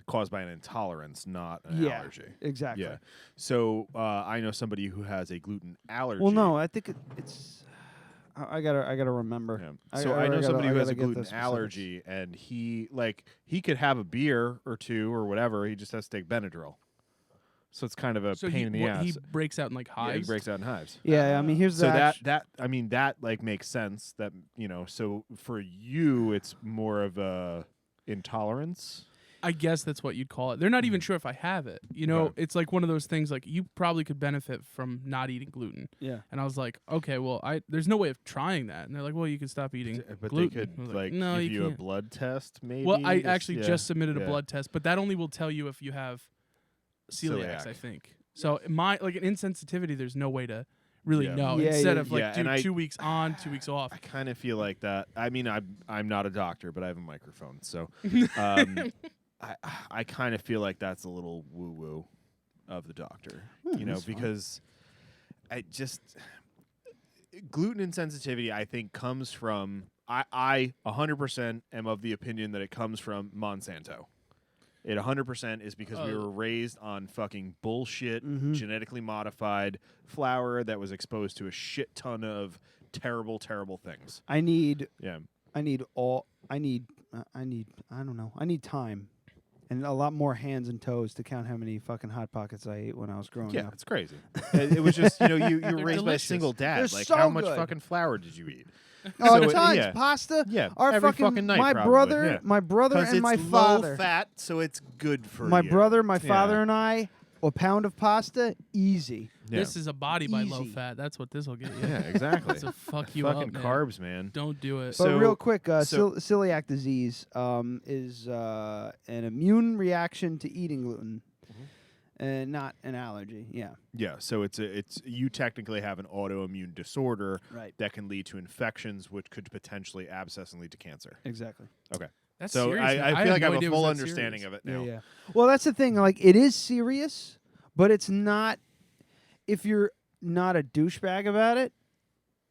[SPEAKER 2] caused by an intolerance, not an allergy.
[SPEAKER 1] Exactly.
[SPEAKER 2] Yeah. So I know somebody who has a gluten allergy.
[SPEAKER 1] Well, no, I think it's. I gotta remember.
[SPEAKER 2] Yeah. So I know somebody who has a gluten allergy, and he could have a beer or two or whatever. He just has to take Benadryl. So it's kind of a pain in the ass.
[SPEAKER 3] He breaks out in like hives.
[SPEAKER 2] Yeah, he breaks out in hives.
[SPEAKER 1] Yeah, I mean, here's
[SPEAKER 2] so
[SPEAKER 1] that.
[SPEAKER 2] that like makes sense. That so for you, it's more of a intolerance.
[SPEAKER 3] I guess that's what you'd call it. They're not even sure if I have it. You know,
[SPEAKER 2] Right.
[SPEAKER 3] it's like one of those things like you probably could benefit from not eating gluten.
[SPEAKER 1] Yeah.
[SPEAKER 3] And I was like, okay, well, there's no way of trying that. And they're like, well, you can stop eating
[SPEAKER 2] But
[SPEAKER 3] gluten.
[SPEAKER 2] they
[SPEAKER 3] I
[SPEAKER 2] could
[SPEAKER 3] was
[SPEAKER 2] like
[SPEAKER 3] no,
[SPEAKER 2] give you a
[SPEAKER 3] can't.
[SPEAKER 2] blood test, maybe.
[SPEAKER 3] Well, I actually
[SPEAKER 2] yeah,
[SPEAKER 3] just submitted a
[SPEAKER 2] yeah.
[SPEAKER 3] blood test, but that only will tell you if you have celiac. I
[SPEAKER 2] Celiac.
[SPEAKER 3] think. So an insensitivity, there's no way to really
[SPEAKER 2] Yeah.
[SPEAKER 3] know.
[SPEAKER 1] Yeah,
[SPEAKER 3] Instead
[SPEAKER 1] yeah,
[SPEAKER 3] of like,
[SPEAKER 2] yeah,
[SPEAKER 3] dude,
[SPEAKER 2] and
[SPEAKER 3] 2 weeks on, 2 weeks off.
[SPEAKER 2] I kind of feel like that. I mean, I'm not a doctor, but I have a microphone, so I kind of feel like that's a little woo woo of the doctor, you know, because I just gluten insensitivity. I think comes from I 100% am of the opinion that it comes from Monsanto. It 100% is because we were raised on fucking bullshit, genetically modified flour that was exposed to a shit ton of terrible, terrible things.
[SPEAKER 1] I need
[SPEAKER 2] Yeah.
[SPEAKER 1] I need time and a lot more hands and toes to count how many fucking Hot Pockets I ate when I was growing
[SPEAKER 2] Yeah,
[SPEAKER 1] up.
[SPEAKER 2] it's crazy. It was just, you know, you were
[SPEAKER 3] They're
[SPEAKER 2] raised by a
[SPEAKER 3] delicious.
[SPEAKER 2] single dad.
[SPEAKER 1] They're
[SPEAKER 2] Like,
[SPEAKER 1] so
[SPEAKER 2] how much
[SPEAKER 1] good.
[SPEAKER 2] fucking flour did you eat?
[SPEAKER 1] Oh,
[SPEAKER 2] So
[SPEAKER 1] tons.
[SPEAKER 2] yeah.
[SPEAKER 1] Pasta.
[SPEAKER 2] Yeah,
[SPEAKER 1] Our
[SPEAKER 2] every fucking night,
[SPEAKER 1] my
[SPEAKER 2] probably,
[SPEAKER 1] brother,
[SPEAKER 2] yeah.
[SPEAKER 1] my brother
[SPEAKER 2] 'Cause
[SPEAKER 1] and my
[SPEAKER 2] it's
[SPEAKER 1] father.
[SPEAKER 2] low fat, so it's good for
[SPEAKER 1] My
[SPEAKER 2] you.
[SPEAKER 1] brother, my
[SPEAKER 2] Yeah.
[SPEAKER 1] father, and I, a pound of pasta, easy.
[SPEAKER 2] Yeah.
[SPEAKER 3] This is a body by low
[SPEAKER 1] Easy.
[SPEAKER 3] fat. That's what this will get you.
[SPEAKER 2] Yeah, exactly.
[SPEAKER 3] To fuck you
[SPEAKER 2] Fucking
[SPEAKER 3] up, man.
[SPEAKER 2] carbs, man.
[SPEAKER 3] Don't do it.
[SPEAKER 1] But
[SPEAKER 2] So-
[SPEAKER 1] real quick,
[SPEAKER 2] so-
[SPEAKER 1] celiac disease is an immune reaction to eating gluten, and not an allergy. Yeah.
[SPEAKER 2] Yeah, so it's you technically have an autoimmune disorder
[SPEAKER 1] Right.
[SPEAKER 2] that can lead to infections, which could potentially abscess and lead to cancer.
[SPEAKER 1] Exactly.
[SPEAKER 2] Okay.
[SPEAKER 3] That's
[SPEAKER 2] So
[SPEAKER 3] serious, man.
[SPEAKER 2] I
[SPEAKER 3] I
[SPEAKER 2] feel
[SPEAKER 3] had
[SPEAKER 2] like I
[SPEAKER 3] no
[SPEAKER 2] have a
[SPEAKER 3] idea it was
[SPEAKER 2] full
[SPEAKER 3] that
[SPEAKER 2] understanding
[SPEAKER 3] serious.
[SPEAKER 2] of it now.
[SPEAKER 1] Yeah. Well, that's the thing. Like, it is serious, but it's not. If you're not a douchebag about it,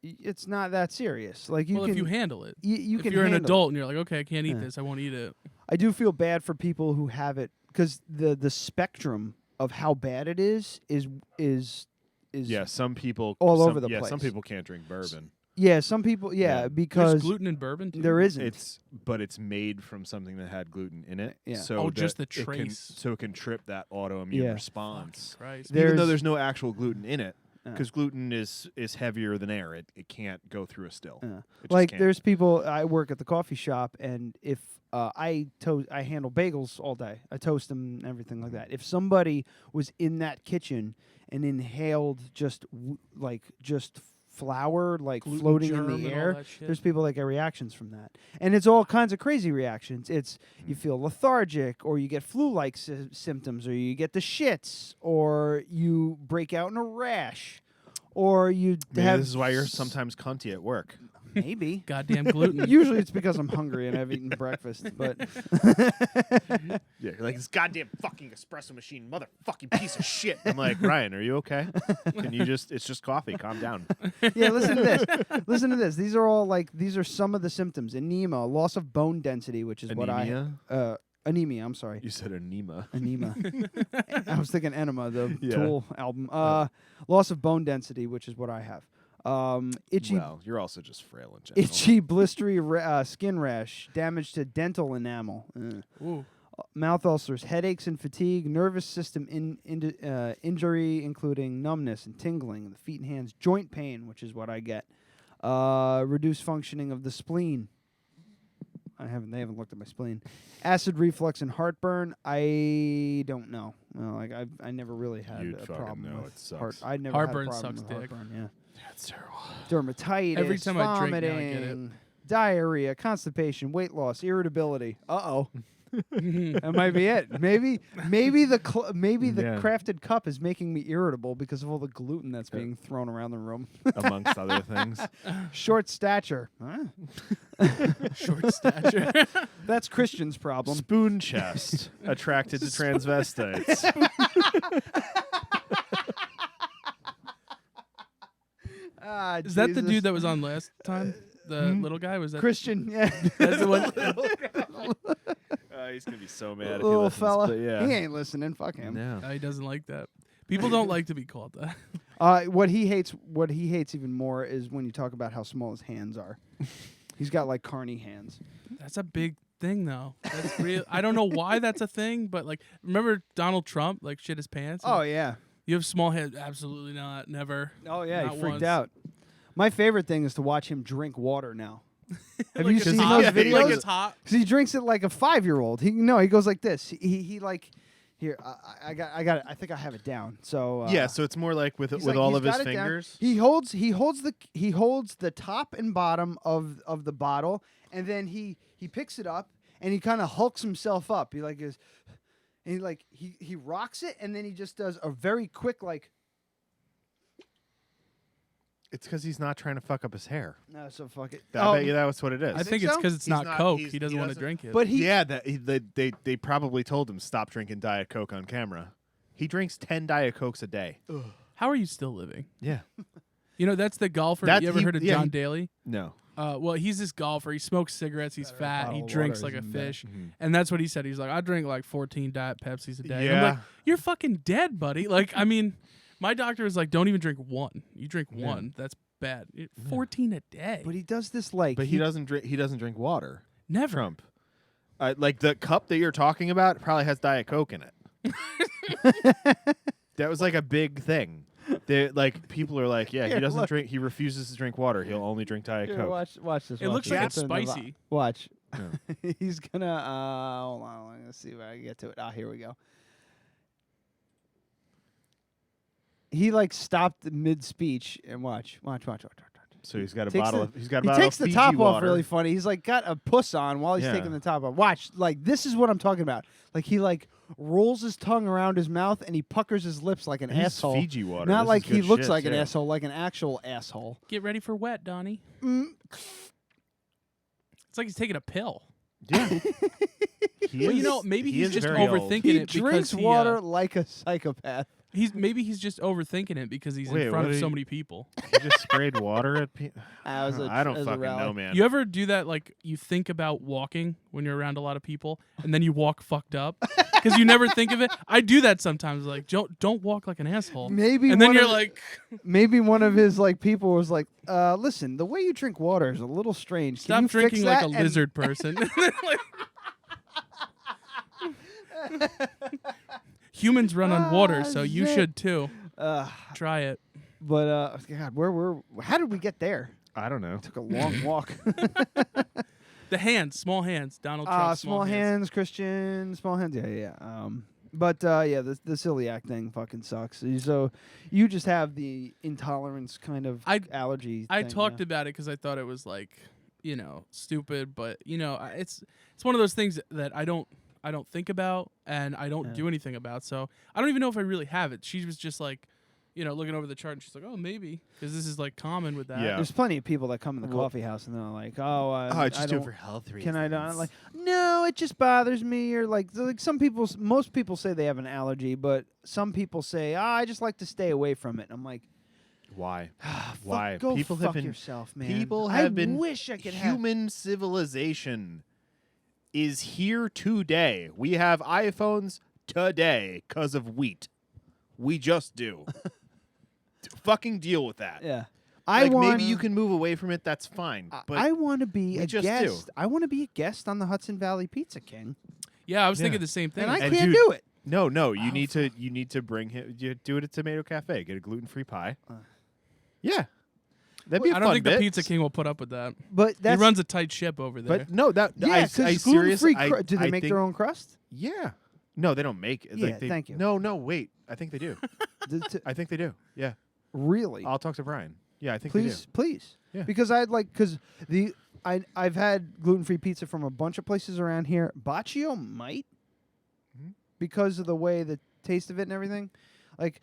[SPEAKER 1] it's not that serious. Like you
[SPEAKER 3] Well,
[SPEAKER 1] can
[SPEAKER 3] if you handle it.
[SPEAKER 1] you
[SPEAKER 3] if
[SPEAKER 1] can
[SPEAKER 3] you're an
[SPEAKER 1] handle
[SPEAKER 3] adult and you're like, okay, I can't eat
[SPEAKER 1] Yeah.
[SPEAKER 3] this. I won't eat it.
[SPEAKER 1] I do feel bad for people who have it because the spectrum of how bad it is
[SPEAKER 2] Yeah, some people
[SPEAKER 1] all over the
[SPEAKER 2] yeah,
[SPEAKER 1] place.
[SPEAKER 2] some people can't drink bourbon.
[SPEAKER 1] Yeah, some people. Yeah,
[SPEAKER 2] Yeah.
[SPEAKER 1] because
[SPEAKER 3] There's gluten in bourbon too.
[SPEAKER 1] there isn't.
[SPEAKER 2] But it's made from something that had gluten in it.
[SPEAKER 1] Yeah.
[SPEAKER 2] So
[SPEAKER 3] Oh, just
[SPEAKER 2] that
[SPEAKER 3] the
[SPEAKER 2] it can,
[SPEAKER 3] trace.
[SPEAKER 2] so it can trip that autoimmune
[SPEAKER 1] Yeah.
[SPEAKER 2] response.
[SPEAKER 3] Christ.
[SPEAKER 2] Even though
[SPEAKER 1] There's-
[SPEAKER 2] there's no actual gluten in it, because gluten is heavier than air. It can't go through a still. It just
[SPEAKER 1] Like
[SPEAKER 2] can't.
[SPEAKER 1] there's people. I work at the coffee shop, and if I handle bagels all day. I toast them and everything like that. If somebody was in that kitchen and inhaled just flour like
[SPEAKER 3] Gluten
[SPEAKER 1] floating in
[SPEAKER 3] germ
[SPEAKER 1] the
[SPEAKER 3] and all
[SPEAKER 1] air,
[SPEAKER 3] that shit.
[SPEAKER 1] there's people that get reactions from that, and it's all kinds of crazy reactions. It's you feel lethargic, or you get flu-like symptoms, or you get the shits, or you break out in a rash, or you
[SPEAKER 2] Maybe
[SPEAKER 1] have
[SPEAKER 2] this is why you're sometimes cunty at work.
[SPEAKER 1] maybe
[SPEAKER 3] Goddamn gluten.
[SPEAKER 1] Usually it's because I'm hungry and I've eaten breakfast, but
[SPEAKER 2] Yeah, you're like this goddamn fucking espresso machine, motherfucking piece of shit. I'm like, Ryan, are you okay? Can you just? It's just coffee. Calm down.
[SPEAKER 1] yeah, listen to this. Listen to this. These are some of the symptoms: anemia, loss of bone density, which is
[SPEAKER 2] Anemia?
[SPEAKER 1] anemia. I'm sorry.
[SPEAKER 2] You said anema.
[SPEAKER 1] Anema. I was thinking Enema, the
[SPEAKER 2] Yeah.
[SPEAKER 1] Tool album. Loss of bone density, which is what I have. Itchy,
[SPEAKER 2] Well, you're also just frail in general.
[SPEAKER 1] itchy, blistery skin rash, damage to dental enamel.
[SPEAKER 3] Ooh.
[SPEAKER 1] Mouth ulcers, headaches and fatigue, nervous system injury, including numbness and tingling in the feet and hands, joint pain, which is what I get, reduced functioning of the spleen. They haven't looked at my spleen. Acid reflux and heartburn. I don't know. No, like I never really had
[SPEAKER 2] You'd
[SPEAKER 1] a
[SPEAKER 2] fucking
[SPEAKER 1] problem
[SPEAKER 2] know,
[SPEAKER 1] with
[SPEAKER 2] it sucks.
[SPEAKER 1] heart. I never
[SPEAKER 3] Heartburn
[SPEAKER 1] had a problem
[SPEAKER 3] sucks
[SPEAKER 1] with
[SPEAKER 3] dick.
[SPEAKER 1] heartburn. Yeah.
[SPEAKER 2] That's terrible.
[SPEAKER 1] Dermatitis,
[SPEAKER 3] Every time I drink now, I get
[SPEAKER 1] vomiting,
[SPEAKER 3] it.
[SPEAKER 1] diarrhea, constipation, weight loss, irritability. That might be it. Maybe the
[SPEAKER 2] Yeah.
[SPEAKER 1] crafted cup is making me irritable because of all the gluten that's being thrown around the room.
[SPEAKER 2] Amongst other things.
[SPEAKER 1] Short stature. Huh?
[SPEAKER 3] Short stature.
[SPEAKER 1] That's Christian's problem.
[SPEAKER 2] Spoon chest. Attracted to transvestites.
[SPEAKER 3] Is that the
[SPEAKER 1] Jesus.
[SPEAKER 3] dude that was on last time? The little guy? Was that
[SPEAKER 1] Christian? Yeah.
[SPEAKER 3] That's the one.
[SPEAKER 2] He's gonna be so mad if he
[SPEAKER 1] Little
[SPEAKER 2] listens,
[SPEAKER 1] fella.
[SPEAKER 2] but yeah.
[SPEAKER 1] He ain't listening. Fuck him.
[SPEAKER 2] No.
[SPEAKER 3] He doesn't like that. People don't like to be called that.
[SPEAKER 1] What he hates even more is when you talk about how small his hands are. He's got like carny hands.
[SPEAKER 3] That's a big thing, though. That's real. I don't know why that's a thing, but like, remember Donald Trump like shit his pants?
[SPEAKER 1] Oh yeah.
[SPEAKER 3] You have small hands? Absolutely not. Never.
[SPEAKER 1] Oh yeah.
[SPEAKER 3] Not
[SPEAKER 1] He freaked
[SPEAKER 3] once.
[SPEAKER 1] out. My favorite thing is to watch him drink water now. Have
[SPEAKER 3] Like
[SPEAKER 1] you
[SPEAKER 3] it's
[SPEAKER 1] seen
[SPEAKER 3] hot.
[SPEAKER 1] those videos?
[SPEAKER 3] Like it's hot.
[SPEAKER 1] Because he drinks it like a 5-year-old. He goes like this. He like here. I got it. I think I have it down. So
[SPEAKER 2] yeah, so it's more like with
[SPEAKER 1] like,
[SPEAKER 2] all
[SPEAKER 1] he's
[SPEAKER 2] of his
[SPEAKER 1] got it down.
[SPEAKER 2] fingers.
[SPEAKER 1] He holds the top and bottom of the bottle, and then he picks it up and he kind of hulks himself up. He like is, and he rocks it, and then he just does a very quick like.
[SPEAKER 2] It's because he's not trying to fuck up his hair.
[SPEAKER 1] No, so fuck it.
[SPEAKER 2] I bet you that's what it is.
[SPEAKER 3] I think it's
[SPEAKER 1] so?
[SPEAKER 3] because it's not Coke. He doesn't want to drink it.
[SPEAKER 1] But he
[SPEAKER 2] they probably told him stop drinking Diet Coke on camera. He drinks 10 Diet Cokes a day.
[SPEAKER 1] Ugh.
[SPEAKER 3] How are you still living?
[SPEAKER 2] Yeah.
[SPEAKER 3] You know, that's the golfer. You ever heard of John Daly?
[SPEAKER 2] No.
[SPEAKER 3] Well, he's this golfer. He smokes cigarettes. He's fat. He
[SPEAKER 1] bottle of
[SPEAKER 3] drinks
[SPEAKER 1] water
[SPEAKER 3] like a
[SPEAKER 1] isn't bad.
[SPEAKER 3] fish. And that's what he said. He's like, I drink like 14 Diet Pepsis a day.
[SPEAKER 2] Yeah.
[SPEAKER 3] I'm like, you're fucking dead, buddy. Like, I mean, my doctor was like, don't even drink one. You drink one. That's bad. 14 a day.
[SPEAKER 1] But he does this like.
[SPEAKER 2] But he doesn't drink. He doesn't drink water.
[SPEAKER 3] Never.
[SPEAKER 2] Trump. Like the cup that you're talking about probably has Diet Coke in it. That was like a big thing. Like people are like, yeah,
[SPEAKER 1] Here,
[SPEAKER 2] he doesn't
[SPEAKER 1] look.
[SPEAKER 2] drink. He refuses to drink water. He'll only drink Diet
[SPEAKER 1] Here,
[SPEAKER 2] Coke.
[SPEAKER 1] watch this.
[SPEAKER 3] It
[SPEAKER 1] watch
[SPEAKER 3] looks
[SPEAKER 1] this.
[SPEAKER 3] like it's
[SPEAKER 1] in the
[SPEAKER 3] spicy.
[SPEAKER 1] Watch.
[SPEAKER 2] Yeah.
[SPEAKER 1] He's gonna. Hold on. Let's see if I can get to it. Here we go. He like stopped mid speech and watch.
[SPEAKER 2] So he's got a
[SPEAKER 1] Takes
[SPEAKER 2] bottle.
[SPEAKER 1] the-
[SPEAKER 2] He's got a
[SPEAKER 1] he
[SPEAKER 2] bottle
[SPEAKER 1] takes
[SPEAKER 2] of
[SPEAKER 1] the
[SPEAKER 2] Fiji
[SPEAKER 1] top
[SPEAKER 2] water.
[SPEAKER 1] off really funny. He's like got a puss on while he's
[SPEAKER 2] Yeah.
[SPEAKER 1] taking the top off. Watch, like this is what I'm talking about. Like he like rolls his tongue around his mouth and he puckers his lips like an
[SPEAKER 2] This is
[SPEAKER 1] asshole.
[SPEAKER 2] Fiji water.
[SPEAKER 1] Not
[SPEAKER 2] This
[SPEAKER 1] like
[SPEAKER 2] is
[SPEAKER 1] he
[SPEAKER 2] good
[SPEAKER 1] looks
[SPEAKER 2] shit,
[SPEAKER 1] like an
[SPEAKER 2] yeah.
[SPEAKER 1] asshole, like an actual asshole.
[SPEAKER 3] Get ready for wet, Donnie. It's like he's taking a pill.
[SPEAKER 2] Yeah.
[SPEAKER 3] Well, you know, maybe
[SPEAKER 2] he
[SPEAKER 3] he's
[SPEAKER 2] is
[SPEAKER 3] just
[SPEAKER 2] very old.
[SPEAKER 3] overthinking
[SPEAKER 1] He
[SPEAKER 3] it
[SPEAKER 1] drinks
[SPEAKER 3] because
[SPEAKER 1] water
[SPEAKER 3] he,
[SPEAKER 1] like a psychopath.
[SPEAKER 3] maybe he's just overthinking it because he's
[SPEAKER 2] Wait,
[SPEAKER 3] in front
[SPEAKER 2] what
[SPEAKER 3] of
[SPEAKER 2] did
[SPEAKER 3] so
[SPEAKER 2] he-
[SPEAKER 3] many people.
[SPEAKER 2] He just sprayed water at people.
[SPEAKER 1] I
[SPEAKER 2] don't
[SPEAKER 1] was a
[SPEAKER 2] fucking
[SPEAKER 1] rally.
[SPEAKER 2] know, man.
[SPEAKER 3] You ever do that? Like you think about walking when you're around a lot of people, and then you walk fucked up because you never think of it. I do that sometimes. Like don't walk like an asshole.
[SPEAKER 1] Maybe
[SPEAKER 3] and then
[SPEAKER 1] one
[SPEAKER 3] you're
[SPEAKER 1] of-
[SPEAKER 3] like,
[SPEAKER 1] Maybe one of his like people was like, listen, the way you drink water is a little strange. Can
[SPEAKER 3] stop
[SPEAKER 1] you
[SPEAKER 3] drinking
[SPEAKER 1] fix
[SPEAKER 3] like
[SPEAKER 1] that?
[SPEAKER 3] a
[SPEAKER 1] And-
[SPEAKER 3] lizard person. Humans run on water, so you
[SPEAKER 1] shit.
[SPEAKER 3] should too.
[SPEAKER 1] Uh,
[SPEAKER 3] Try it.
[SPEAKER 1] but God, how did we get there?
[SPEAKER 2] I don't know.
[SPEAKER 1] Took a long walk.
[SPEAKER 3] The hands, small hands. Donald Trump.
[SPEAKER 1] Small hands, Christian, small hands. Yeah. But the celiac thing fucking sucks. So you just have the intolerance kind of allergy.
[SPEAKER 3] I
[SPEAKER 1] thing,
[SPEAKER 3] talked
[SPEAKER 1] yeah.
[SPEAKER 3] about it because I thought it was like, stupid, but it's one of those things that I don't think about and I don't do anything about. So I don't even know if I really have it. She was just like, looking over the chart and she's like, oh, maybe because this is like common with that.
[SPEAKER 2] Yeah.
[SPEAKER 1] There's plenty of people that come in the coffee house and they're like, I
[SPEAKER 2] just do it
[SPEAKER 1] don't-
[SPEAKER 2] for health reasons.
[SPEAKER 1] Can I not? Like, no, it just bothers me. Or like most people say they have an allergy, but some people say, I just like to stay away from it. I'm like,
[SPEAKER 2] Why?
[SPEAKER 1] Why? Go
[SPEAKER 2] people
[SPEAKER 1] fuck
[SPEAKER 2] have been
[SPEAKER 1] yourself, man.
[SPEAKER 2] People
[SPEAKER 1] I
[SPEAKER 2] have been.
[SPEAKER 1] wish I could have.
[SPEAKER 2] Human civilization is here today. We have iPhones today because of wheat. We just do. Fucking deal with that.
[SPEAKER 1] Yeah.
[SPEAKER 2] Maybe you can move away from it. That's fine. But
[SPEAKER 1] I want to be
[SPEAKER 2] we
[SPEAKER 1] a
[SPEAKER 2] just
[SPEAKER 1] guest.
[SPEAKER 2] do.
[SPEAKER 1] I want to be a guest on the Hudson Valley Pizza King.
[SPEAKER 3] Yeah, I was thinking the same thing.
[SPEAKER 1] And I
[SPEAKER 2] And
[SPEAKER 1] can't
[SPEAKER 2] dude,
[SPEAKER 1] do it.
[SPEAKER 2] No. You need to bring him. You do it at Tomato Cafe. Get a gluten-free pie. Yeah, that'd be a
[SPEAKER 3] I
[SPEAKER 2] fun
[SPEAKER 3] don't think
[SPEAKER 2] bit.
[SPEAKER 3] the Pizza King will put up with that.
[SPEAKER 1] But
[SPEAKER 3] he
[SPEAKER 1] that's
[SPEAKER 3] runs a tight ship over there.
[SPEAKER 2] But no, that
[SPEAKER 1] yeah,
[SPEAKER 2] I
[SPEAKER 1] because
[SPEAKER 2] seriously.
[SPEAKER 1] gluten-free. Do they make their own crust?
[SPEAKER 2] Yeah. No, they don't make it.
[SPEAKER 1] Yeah, thank you.
[SPEAKER 2] No, wait. I think they do. I think they do. Yeah.
[SPEAKER 1] Really?
[SPEAKER 2] I'll talk to Brian. Yeah, I think
[SPEAKER 1] Please.
[SPEAKER 2] Yeah.
[SPEAKER 1] Because I've had gluten-free pizza from a bunch of places around here. Baccio might, because of the way the taste of it and everything. Like,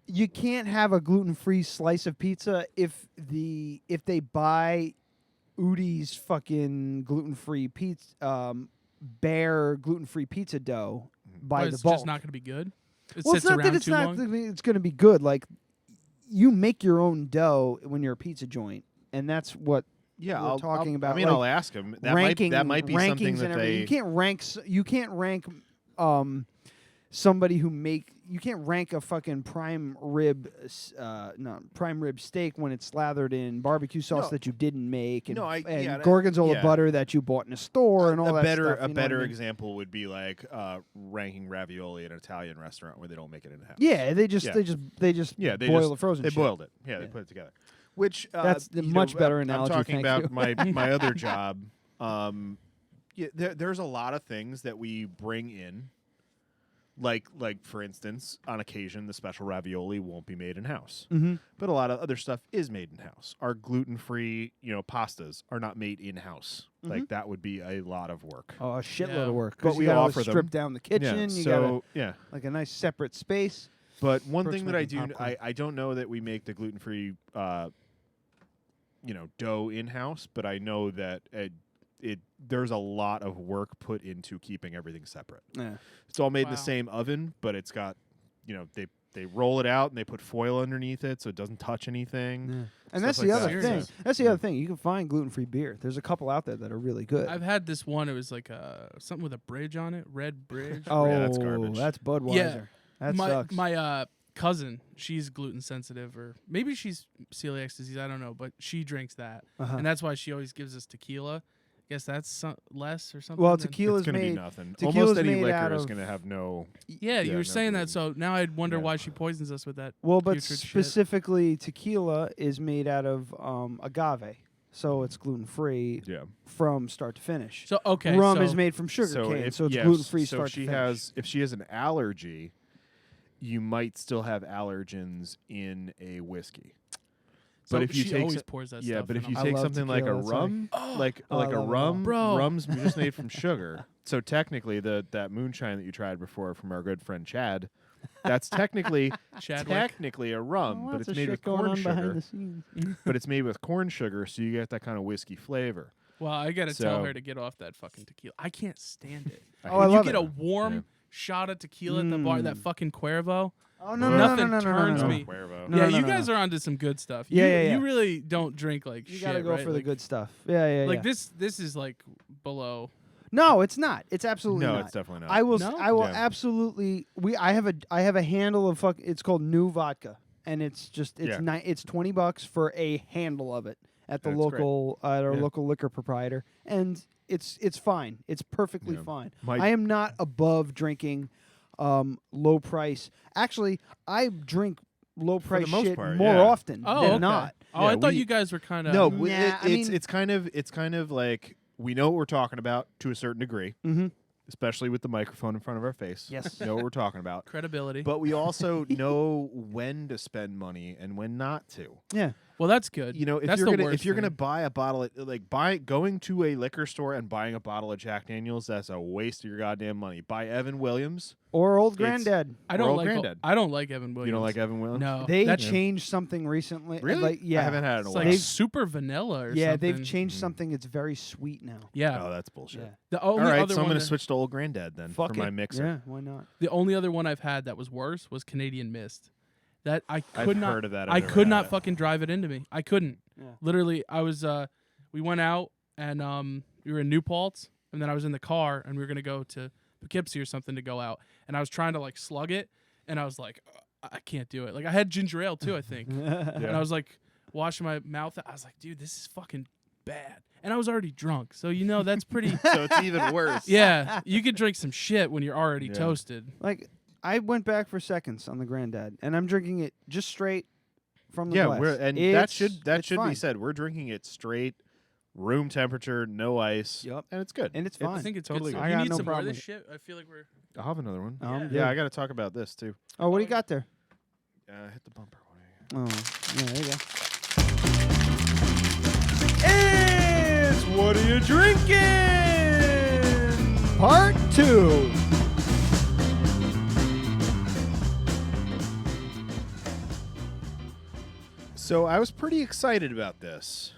[SPEAKER 1] you can't have a gluten-free slice of pizza if they buy Udi's fucking gluten-free pizza, bare gluten-free pizza dough by the
[SPEAKER 3] it's
[SPEAKER 1] bulk.
[SPEAKER 3] just not going to be good. It
[SPEAKER 1] Well,
[SPEAKER 3] sits
[SPEAKER 1] it's not
[SPEAKER 3] around
[SPEAKER 1] that it's
[SPEAKER 3] too
[SPEAKER 1] not.
[SPEAKER 3] long.
[SPEAKER 1] It's going to be good. Like, you make your own dough when you're a pizza joint, and that's what
[SPEAKER 2] Yeah,
[SPEAKER 1] we're talking about.
[SPEAKER 2] I mean,
[SPEAKER 1] like,
[SPEAKER 2] I'll ask him. That
[SPEAKER 1] ranking,
[SPEAKER 2] might be
[SPEAKER 1] rankings
[SPEAKER 2] something
[SPEAKER 1] and
[SPEAKER 2] that
[SPEAKER 1] everything.
[SPEAKER 2] they.
[SPEAKER 1] You can't rank somebody who you can't rank a fucking prime rib steak when it's slathered in barbecue sauce
[SPEAKER 2] No.
[SPEAKER 1] that you didn't make and,
[SPEAKER 2] that-
[SPEAKER 1] gorgonzola
[SPEAKER 2] yeah.
[SPEAKER 1] butter that you bought in a store and all that stuff.
[SPEAKER 2] A
[SPEAKER 1] you know what
[SPEAKER 2] better
[SPEAKER 1] I mean?
[SPEAKER 2] example would be like ranking ravioli at an Italian restaurant where they don't make it in house.
[SPEAKER 1] Yeah, they just
[SPEAKER 2] Yeah.
[SPEAKER 1] boil the frozen.
[SPEAKER 2] They
[SPEAKER 1] shit.
[SPEAKER 2] boiled it. Yeah, they put it together. Which
[SPEAKER 1] That's the
[SPEAKER 2] you
[SPEAKER 1] much
[SPEAKER 2] know,
[SPEAKER 1] better
[SPEAKER 2] I'm
[SPEAKER 1] analogy.
[SPEAKER 2] talking
[SPEAKER 1] thank
[SPEAKER 2] about
[SPEAKER 1] you.
[SPEAKER 2] my other job. There's a lot of things that we bring in. Like for instance, on occasion, the special ravioli won't be made in house, but a lot of other stuff is made in house. Our gluten-free, pastas are not made in house. Like that would be a lot of work.
[SPEAKER 1] Oh, a shitload of work.
[SPEAKER 2] But
[SPEAKER 1] 'cause
[SPEAKER 2] we
[SPEAKER 1] you gotta
[SPEAKER 2] offer them.
[SPEAKER 1] strip down the kitchen. You gotta, like a nice separate space.
[SPEAKER 2] But one
[SPEAKER 1] Brooke's
[SPEAKER 2] thing that I
[SPEAKER 1] making
[SPEAKER 2] do,
[SPEAKER 1] popcorn.
[SPEAKER 2] I don't know that we make the gluten-free, dough in house, but I know that there's a lot of work put into keeping everything separate.
[SPEAKER 1] Yeah.
[SPEAKER 2] It's all made in the same oven, but it's got, they roll it out and they put foil underneath it so it doesn't touch anything.
[SPEAKER 1] Yeah. And that's
[SPEAKER 2] like
[SPEAKER 1] the other
[SPEAKER 2] that.
[SPEAKER 1] thing.
[SPEAKER 2] Yeah.
[SPEAKER 1] That's the other thing. You can find gluten-free beer. There's a couple out there that are really good.
[SPEAKER 3] I've had this one. It was like something with a bridge on it, red bridge.
[SPEAKER 1] Oh,
[SPEAKER 2] yeah, that's garbage.
[SPEAKER 1] That's Budweiser.
[SPEAKER 3] Yeah.
[SPEAKER 1] That
[SPEAKER 3] my,
[SPEAKER 1] sucks.
[SPEAKER 3] My cousin, she's gluten sensitive, or maybe she's celiac disease. I don't know, but she drinks that, and that's why she always gives us tequila. I guess that's less or something.
[SPEAKER 1] Well,
[SPEAKER 3] than-
[SPEAKER 1] tequila's
[SPEAKER 2] It's going to be
[SPEAKER 1] made.
[SPEAKER 2] nothing.
[SPEAKER 1] Tequila's
[SPEAKER 2] Almost any
[SPEAKER 1] made out
[SPEAKER 2] liquor is
[SPEAKER 1] of-
[SPEAKER 2] going to have no.
[SPEAKER 3] Yeah, you were
[SPEAKER 2] no
[SPEAKER 3] saying
[SPEAKER 2] gluten.
[SPEAKER 3] that, so now I'd wonder why she poisons us with that.
[SPEAKER 1] Well, but
[SPEAKER 3] putrid shit.
[SPEAKER 1] specifically, tequila is made out of agave, so it's gluten-free from start to finish.
[SPEAKER 3] So okay,
[SPEAKER 1] rum is
[SPEAKER 3] so-
[SPEAKER 1] made from sugar
[SPEAKER 2] So
[SPEAKER 1] cane,
[SPEAKER 2] if,
[SPEAKER 1] so it's
[SPEAKER 2] yes,
[SPEAKER 1] gluten-free
[SPEAKER 2] so
[SPEAKER 1] start
[SPEAKER 2] she
[SPEAKER 1] to finish.
[SPEAKER 2] if she has an allergy, you might still have allergens in a whiskey.
[SPEAKER 3] So
[SPEAKER 2] but if you
[SPEAKER 3] she
[SPEAKER 2] take
[SPEAKER 3] always pours that
[SPEAKER 2] yeah,
[SPEAKER 3] stuff
[SPEAKER 2] but
[SPEAKER 3] in
[SPEAKER 2] if you
[SPEAKER 3] them.
[SPEAKER 2] take
[SPEAKER 1] love
[SPEAKER 2] something like a
[SPEAKER 1] tequila, sorry.
[SPEAKER 2] rum, like
[SPEAKER 1] I
[SPEAKER 2] a
[SPEAKER 1] love it.
[SPEAKER 2] rum,
[SPEAKER 3] Bro.
[SPEAKER 2] rum's just made from sugar. So technically, that moonshine that you tried before from our good friend Chad, that's technically a rum, but
[SPEAKER 1] lots
[SPEAKER 2] it's
[SPEAKER 1] of
[SPEAKER 2] made
[SPEAKER 1] shit
[SPEAKER 2] with
[SPEAKER 1] going
[SPEAKER 2] corn
[SPEAKER 1] on behind
[SPEAKER 2] sugar.
[SPEAKER 1] the scenes.
[SPEAKER 2] But it's made with corn sugar, so you get that kind of whiskey flavor.
[SPEAKER 3] Well, I gotta tell
[SPEAKER 2] So-
[SPEAKER 3] her to get off that fucking tequila. I can't stand it.
[SPEAKER 2] I
[SPEAKER 1] Oh,
[SPEAKER 3] when
[SPEAKER 1] I
[SPEAKER 3] you
[SPEAKER 1] love
[SPEAKER 3] get
[SPEAKER 1] it.
[SPEAKER 3] a warm shot of tequila at the bar, that fucking Cuervo.
[SPEAKER 1] Oh no,
[SPEAKER 3] nothing
[SPEAKER 1] no,
[SPEAKER 3] turns
[SPEAKER 1] no,
[SPEAKER 3] me.
[SPEAKER 2] Cuervo.
[SPEAKER 1] No,
[SPEAKER 3] Yeah,
[SPEAKER 1] no,
[SPEAKER 3] you
[SPEAKER 1] no,
[SPEAKER 3] guys
[SPEAKER 1] no.
[SPEAKER 3] are onto some good stuff.
[SPEAKER 1] Yeah,
[SPEAKER 3] you,
[SPEAKER 1] yeah, yeah.
[SPEAKER 3] You really don't drink like
[SPEAKER 1] You
[SPEAKER 3] shit.
[SPEAKER 1] gotta go
[SPEAKER 3] right?
[SPEAKER 1] for the
[SPEAKER 3] Like-
[SPEAKER 1] good stuff. Yeah,
[SPEAKER 3] Like
[SPEAKER 1] yeah.
[SPEAKER 3] this is like below.
[SPEAKER 1] No, it's not. It's absolutely
[SPEAKER 2] No,
[SPEAKER 1] not.
[SPEAKER 2] it's definitely not.
[SPEAKER 1] I will.
[SPEAKER 3] No?
[SPEAKER 1] I will
[SPEAKER 2] Yeah.
[SPEAKER 1] absolutely. I have a handle of It's called New Vodka, and it's just
[SPEAKER 2] Yeah.
[SPEAKER 1] it's $20 for a handle of it at the
[SPEAKER 2] That's great.
[SPEAKER 1] local at our
[SPEAKER 2] Yeah.
[SPEAKER 1] local liquor proprietor, and it's fine. It's perfectly
[SPEAKER 2] Yeah.
[SPEAKER 1] fine.
[SPEAKER 2] My-
[SPEAKER 1] I am not above drinking low price. Actually, I drink low price
[SPEAKER 2] most
[SPEAKER 1] shit
[SPEAKER 2] part,
[SPEAKER 1] more
[SPEAKER 2] yeah.
[SPEAKER 1] often
[SPEAKER 3] Oh,
[SPEAKER 1] than
[SPEAKER 3] okay.
[SPEAKER 1] not.
[SPEAKER 3] Oh,
[SPEAKER 2] Yeah,
[SPEAKER 3] I thought
[SPEAKER 2] we-
[SPEAKER 3] you guys were kind of
[SPEAKER 2] No,
[SPEAKER 1] Nah, I mean-
[SPEAKER 2] it's kind of like we know what we're talking about to a certain degree, especially with the microphone in front of our face.
[SPEAKER 1] Yes.
[SPEAKER 2] We know what we're talking about.
[SPEAKER 3] credibility.
[SPEAKER 2] But we also know when to spend money and when not to.
[SPEAKER 1] Yeah.
[SPEAKER 3] well, that's good.
[SPEAKER 2] You know, if
[SPEAKER 3] that's
[SPEAKER 2] you're
[SPEAKER 3] the
[SPEAKER 2] gonna
[SPEAKER 3] worst
[SPEAKER 2] buy
[SPEAKER 3] thing.
[SPEAKER 2] a bottle of, going to a liquor store and buying a bottle of Jack Daniels, that's a waste of your goddamn money. Buy Evan Williams.
[SPEAKER 1] Or Old
[SPEAKER 2] It's-
[SPEAKER 1] Granddad.
[SPEAKER 3] I don't
[SPEAKER 2] Old
[SPEAKER 3] like.
[SPEAKER 2] Granddad.
[SPEAKER 3] I don't like Evan Williams.
[SPEAKER 2] You don't like Evan Williams?
[SPEAKER 3] No,
[SPEAKER 1] They
[SPEAKER 3] that's
[SPEAKER 1] changed something recently.
[SPEAKER 2] Really?
[SPEAKER 1] Like, yeah.
[SPEAKER 2] I haven't had it in a
[SPEAKER 3] it's
[SPEAKER 2] while.
[SPEAKER 3] like
[SPEAKER 1] They've-
[SPEAKER 3] super vanilla or
[SPEAKER 1] Yeah,
[SPEAKER 3] something.
[SPEAKER 1] they've changed something. It's very sweet now.
[SPEAKER 3] Yeah,
[SPEAKER 2] Oh, that's bullshit.
[SPEAKER 1] Yeah.
[SPEAKER 3] the
[SPEAKER 2] All
[SPEAKER 3] only
[SPEAKER 2] right,
[SPEAKER 3] other
[SPEAKER 2] so I'm
[SPEAKER 3] one
[SPEAKER 2] going to
[SPEAKER 3] that-
[SPEAKER 2] switch to Old Granddad then
[SPEAKER 1] Fuck
[SPEAKER 2] for my
[SPEAKER 1] it.
[SPEAKER 2] mixer.
[SPEAKER 1] Yeah, why not?
[SPEAKER 3] The only other one I've had that was worse was Canadian Mist. That I could
[SPEAKER 2] I've
[SPEAKER 3] not.
[SPEAKER 2] heard of that. I've
[SPEAKER 3] I
[SPEAKER 2] never
[SPEAKER 3] could
[SPEAKER 2] had
[SPEAKER 3] not
[SPEAKER 2] it.
[SPEAKER 3] fucking drive it into me. I couldn't.
[SPEAKER 1] Yeah.
[SPEAKER 3] Literally, I was. We went out and we were in New Paltz, and then I was in the car and we were gonna go to Poughkeepsie or something to go out, and I was trying to like slug it, and I was like, I can't do it. Like I had ginger ale too, I think, and I was like washing my mouth. I was like, dude, this is fucking bad, and I was already drunk, so you know that's pretty.
[SPEAKER 2] So it's even worse.
[SPEAKER 3] Yeah, you could drink some shit when you're already
[SPEAKER 2] Yeah.
[SPEAKER 3] toasted.
[SPEAKER 1] Like, I went back for seconds on the Granddad, and I'm drinking it just straight from the
[SPEAKER 2] Yeah,
[SPEAKER 1] glass.
[SPEAKER 2] that
[SPEAKER 1] It's-
[SPEAKER 2] should
[SPEAKER 1] it's
[SPEAKER 2] be
[SPEAKER 1] fine.
[SPEAKER 2] said. We're drinking it straight, room temperature, no ice.
[SPEAKER 1] Yep.
[SPEAKER 2] And it's good.
[SPEAKER 1] And it's fine.
[SPEAKER 3] I think it's
[SPEAKER 2] totally
[SPEAKER 3] good.
[SPEAKER 2] good.
[SPEAKER 1] I
[SPEAKER 3] You
[SPEAKER 1] got
[SPEAKER 3] need
[SPEAKER 1] no
[SPEAKER 3] some more of
[SPEAKER 1] problem
[SPEAKER 3] this
[SPEAKER 1] with
[SPEAKER 3] shit. I feel like we're.
[SPEAKER 2] I'll have another one.
[SPEAKER 1] I'm good.
[SPEAKER 2] Yeah, I got to talk about this too.
[SPEAKER 1] Oh, what do you got there?
[SPEAKER 2] Hit the bumper.
[SPEAKER 1] Oh, yeah, there you go.
[SPEAKER 2] It's What Are You Drinking?
[SPEAKER 1] Part 2.
[SPEAKER 2] So I was pretty excited about this.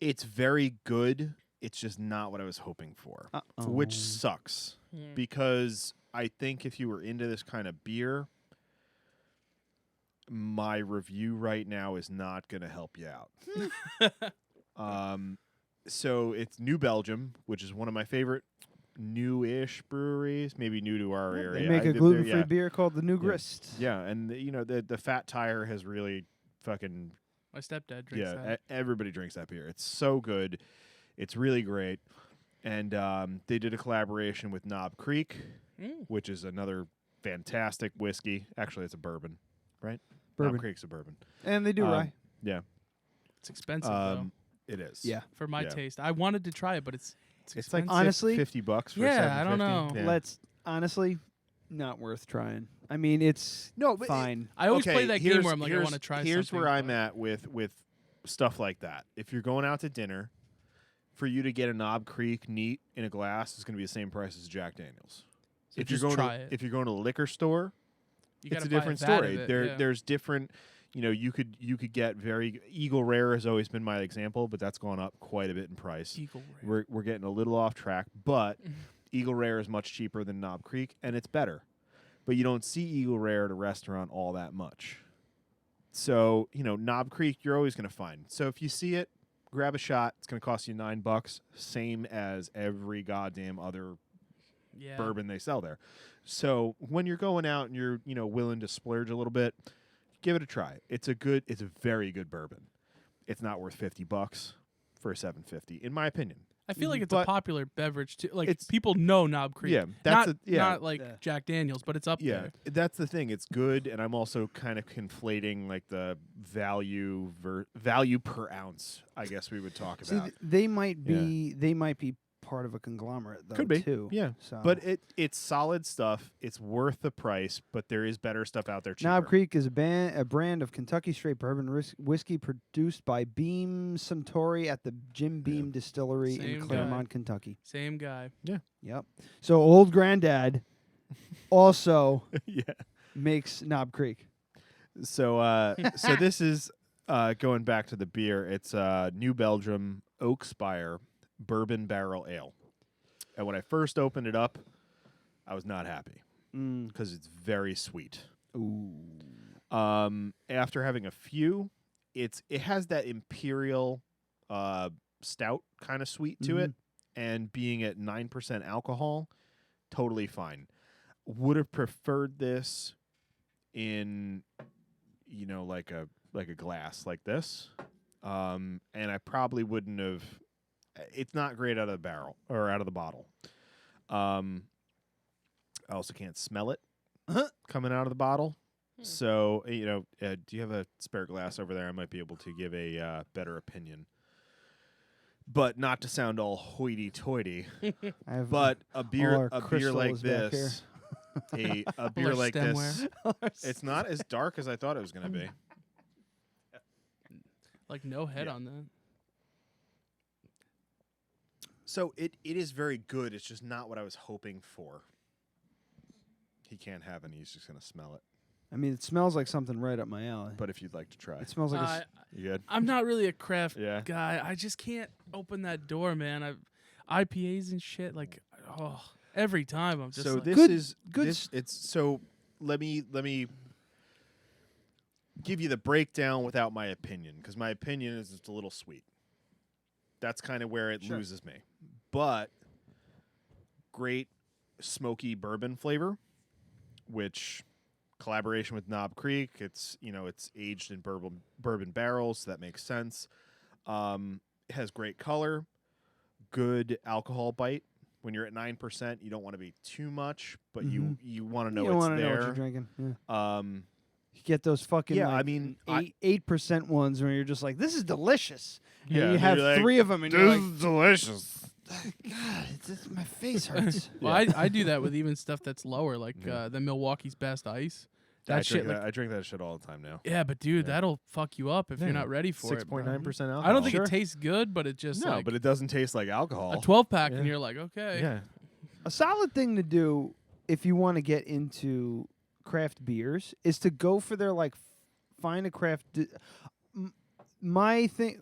[SPEAKER 2] It's very good. It's just not what I was hoping for, which sucks because I think if you were into this kind of beer, my review right now is not going to help you out. So it's New Belgium, which is one of my favorite new-ish breweries, maybe new to our area.
[SPEAKER 1] They make
[SPEAKER 2] I
[SPEAKER 1] a
[SPEAKER 2] did
[SPEAKER 1] gluten-free
[SPEAKER 2] yeah.
[SPEAKER 1] beer called the New Grist.
[SPEAKER 2] Yeah, and the Fat Tire has really fucking
[SPEAKER 3] My stepdad drinks that.
[SPEAKER 2] everybody drinks that beer. It's so good. It's really great. And they did a collaboration with Knob Creek, which is another fantastic whiskey. Actually, it's a bourbon, right?
[SPEAKER 1] Bourbon.
[SPEAKER 2] Knob Creek's a bourbon.
[SPEAKER 1] And they do rye.
[SPEAKER 2] Yeah.
[SPEAKER 3] It's expensive though.
[SPEAKER 2] It is.
[SPEAKER 1] Yeah.
[SPEAKER 3] For my taste, I wanted to try it, but it's
[SPEAKER 2] like
[SPEAKER 1] honestly
[SPEAKER 2] $50 for
[SPEAKER 3] yeah, I don't know.
[SPEAKER 2] Yeah.
[SPEAKER 1] Let's honestly not worth trying. I mean, it's
[SPEAKER 2] but
[SPEAKER 1] fine.
[SPEAKER 3] I always play that game where I'm like, I want to try
[SPEAKER 2] Here's
[SPEAKER 3] something.
[SPEAKER 2] where I'm at with stuff like that. If you're going out to dinner, for you to get a Knob Creek neat in a glass is going to be the same price as Jack Daniels.
[SPEAKER 3] So
[SPEAKER 2] If you're
[SPEAKER 3] just
[SPEAKER 2] going
[SPEAKER 3] try
[SPEAKER 2] to
[SPEAKER 3] it.
[SPEAKER 2] if you're going to the liquor store,
[SPEAKER 3] You
[SPEAKER 2] it's
[SPEAKER 3] gotta
[SPEAKER 2] a
[SPEAKER 3] buy
[SPEAKER 2] different
[SPEAKER 3] vat of
[SPEAKER 2] story.
[SPEAKER 3] it, yeah.
[SPEAKER 2] There's different. You could get very Eagle Rare has always been my example, but that's gone up quite a bit in price.
[SPEAKER 3] Eagle Rare.
[SPEAKER 2] We're getting a little off track, but Eagle Rare is much cheaper than Knob Creek, and it's better. But you don't see Eagle Rare at a restaurant all that much. So Knob Creek you're always going to find. So if you see it, grab a shot. It's going to cost you $9, same as every goddamn other bourbon they sell there. So when you're going out and you're willing to splurge a little bit, give it a try. It's a very good bourbon. It's not worth $50 for a $7.50 in my opinion.
[SPEAKER 3] I feel like it's a popular beverage too. Like
[SPEAKER 2] It's-
[SPEAKER 3] people know Knob Creek.
[SPEAKER 2] Yeah,
[SPEAKER 3] not like Jack Daniels, but it's up
[SPEAKER 2] Yeah,
[SPEAKER 3] there.
[SPEAKER 2] that's the thing. It's good, and I'm also kind of conflating like the value per ounce. I guess we would talk
[SPEAKER 1] See,
[SPEAKER 2] about.
[SPEAKER 1] they might be part of a conglomerate though.
[SPEAKER 2] Could be
[SPEAKER 1] too.
[SPEAKER 2] yeah.
[SPEAKER 1] So.
[SPEAKER 2] But it's solid stuff. It's worth the price, but there is better stuff out there. Cheaper.
[SPEAKER 1] Knob Creek is a brand of Kentucky straight bourbon whiskey produced by Beam Suntory at the Jim Beam Distillery in
[SPEAKER 3] Same
[SPEAKER 1] Claremont,
[SPEAKER 3] guy.
[SPEAKER 1] Kentucky.
[SPEAKER 3] Same guy.
[SPEAKER 2] Yeah.
[SPEAKER 1] Yep. So old granddad also makes Knob Creek.
[SPEAKER 2] So so this is going back to the beer. It's New Belgium Oak Spire Bourbon Barrel Ale. And when I first opened it up, I was not happy because it's very sweet.
[SPEAKER 1] Ooh.
[SPEAKER 2] After having a few, it has that imperial stout kind of sweet to it, and being at 9% alcohol, totally fine. Would have preferred this in like a glass like this, and I probably wouldn't have. It's not great out of the barrel or out of the bottle. I also can't smell it coming out of the bottle. So do you have a spare glass over there? I might be able to give a better opinion. But not to sound all hoity-toity, but a beer like this, a beer like this, it's not as dark as I thought it was going to be.
[SPEAKER 3] Like no head on that.
[SPEAKER 2] So it is very good. It's just not what I was hoping for. He can't have any. He's just going to smell it.
[SPEAKER 1] I mean, it smells like something right up my alley.
[SPEAKER 2] But if you'd like to try.
[SPEAKER 1] It smells like
[SPEAKER 2] you good?
[SPEAKER 3] I'm not really a craft
[SPEAKER 2] Yeah.
[SPEAKER 3] guy. I just can't open that door, man. IPAs and shit, like, every time I'm just
[SPEAKER 2] so
[SPEAKER 3] like,
[SPEAKER 2] this
[SPEAKER 1] Good-
[SPEAKER 2] is
[SPEAKER 1] good
[SPEAKER 2] this, it's so let me give you the breakdown without my opinion, because my opinion is it's a little sweet. That's kind of where it loses me. But great smoky bourbon flavor, which collaboration with Knob Creek. It's it's aged in bourbon barrels, so that makes sense. It has great color, good alcohol bite. When you're at 9%, you don't want to be too much, but you want to know
[SPEAKER 1] you
[SPEAKER 2] it's
[SPEAKER 1] wanna
[SPEAKER 2] there.
[SPEAKER 1] know what you're drinking. Yeah.
[SPEAKER 2] You
[SPEAKER 1] get those fucking
[SPEAKER 2] I mean
[SPEAKER 1] 8% ones where you're just like, this is delicious. And
[SPEAKER 2] Yeah,
[SPEAKER 1] you have
[SPEAKER 2] you're like,
[SPEAKER 1] 3 of them and you're
[SPEAKER 2] "This
[SPEAKER 1] like,
[SPEAKER 2] is delicious.
[SPEAKER 1] God, my face hurts.
[SPEAKER 3] Well, I do that with even stuff that's lower, like the Milwaukee's Best Ice. That shit,
[SPEAKER 2] I drink that shit all the time now.
[SPEAKER 3] Yeah, but dude, that'll fuck you up if you're not ready for it.
[SPEAKER 2] 6.9% alcohol.
[SPEAKER 3] I don't think it tastes good, but it just
[SPEAKER 2] no, but it doesn't taste like alcohol.
[SPEAKER 3] a 12-pack, and you're like, okay.
[SPEAKER 2] Yeah.
[SPEAKER 1] A solid thing to do if you want to get into craft beers is to go for their find a craft. My thing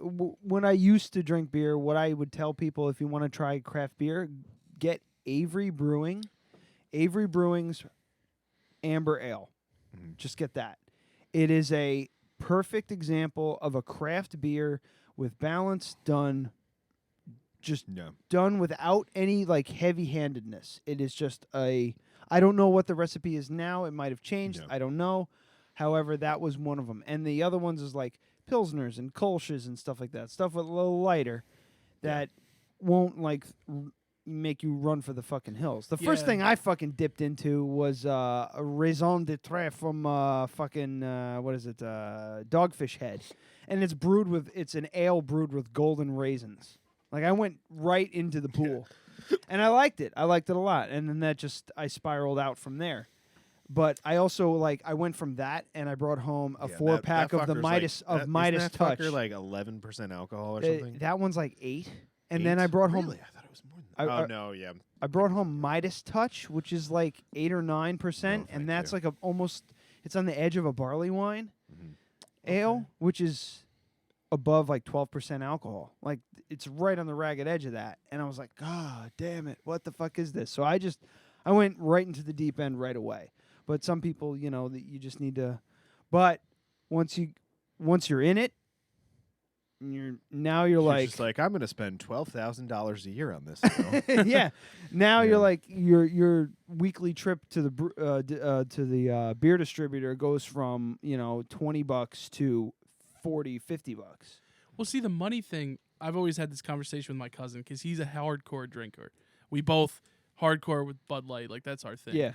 [SPEAKER 1] when I used to drink beer, what I would tell people if you want to try craft beer, get Avery Brewing's Amber Ale. Just get that. It is a perfect example of a craft beer with balance done. Just done without any heavy-handedness. It is just I don't know what the recipe is now. It might have changed. I don't know. However, that was one of them. And the other ones is like Pilsners and Kolsch's and stuff like that. Stuff a little lighter that won't make you run for the fucking hills. The first
[SPEAKER 3] Yeah.
[SPEAKER 1] thing I fucking dipped into was a raison d'etre from fucking what is it? Dogfish Head, and it's an ale brewed with golden raisins. Like I went right into the pool, and I liked it. I liked it a lot, and then I spiraled out from there. But I also I went from that, and I brought home a 4-pack of the Midas Midas
[SPEAKER 2] isn't that
[SPEAKER 1] Touch.
[SPEAKER 2] fucker like 11% alcohol or something?
[SPEAKER 1] That one's like 8. And then I brought home.
[SPEAKER 2] Really? I thought it was more than that. No, yeah.
[SPEAKER 1] I brought home Midas Touch, which is like 8 or 9%, and that's like it's on the edge of a barley wine ale, which is above like 12% alcohol. Like it's right on the ragged edge of that. And I was like, God damn it, what the fuck is this? So I went right into the deep end right away. But some people, that you just need to. But once you're in it, you're like
[SPEAKER 2] just like I'm going to spend $12,000 a year on this.
[SPEAKER 1] yeah. Now you're like your weekly trip to the beer distributor goes from $20 to $40-$50.
[SPEAKER 3] Well, see, the money thing. I've always had this conversation with my cousin because he's a hardcore drinker. We both hardcore with Bud Light, like that's our thing.
[SPEAKER 1] Yeah.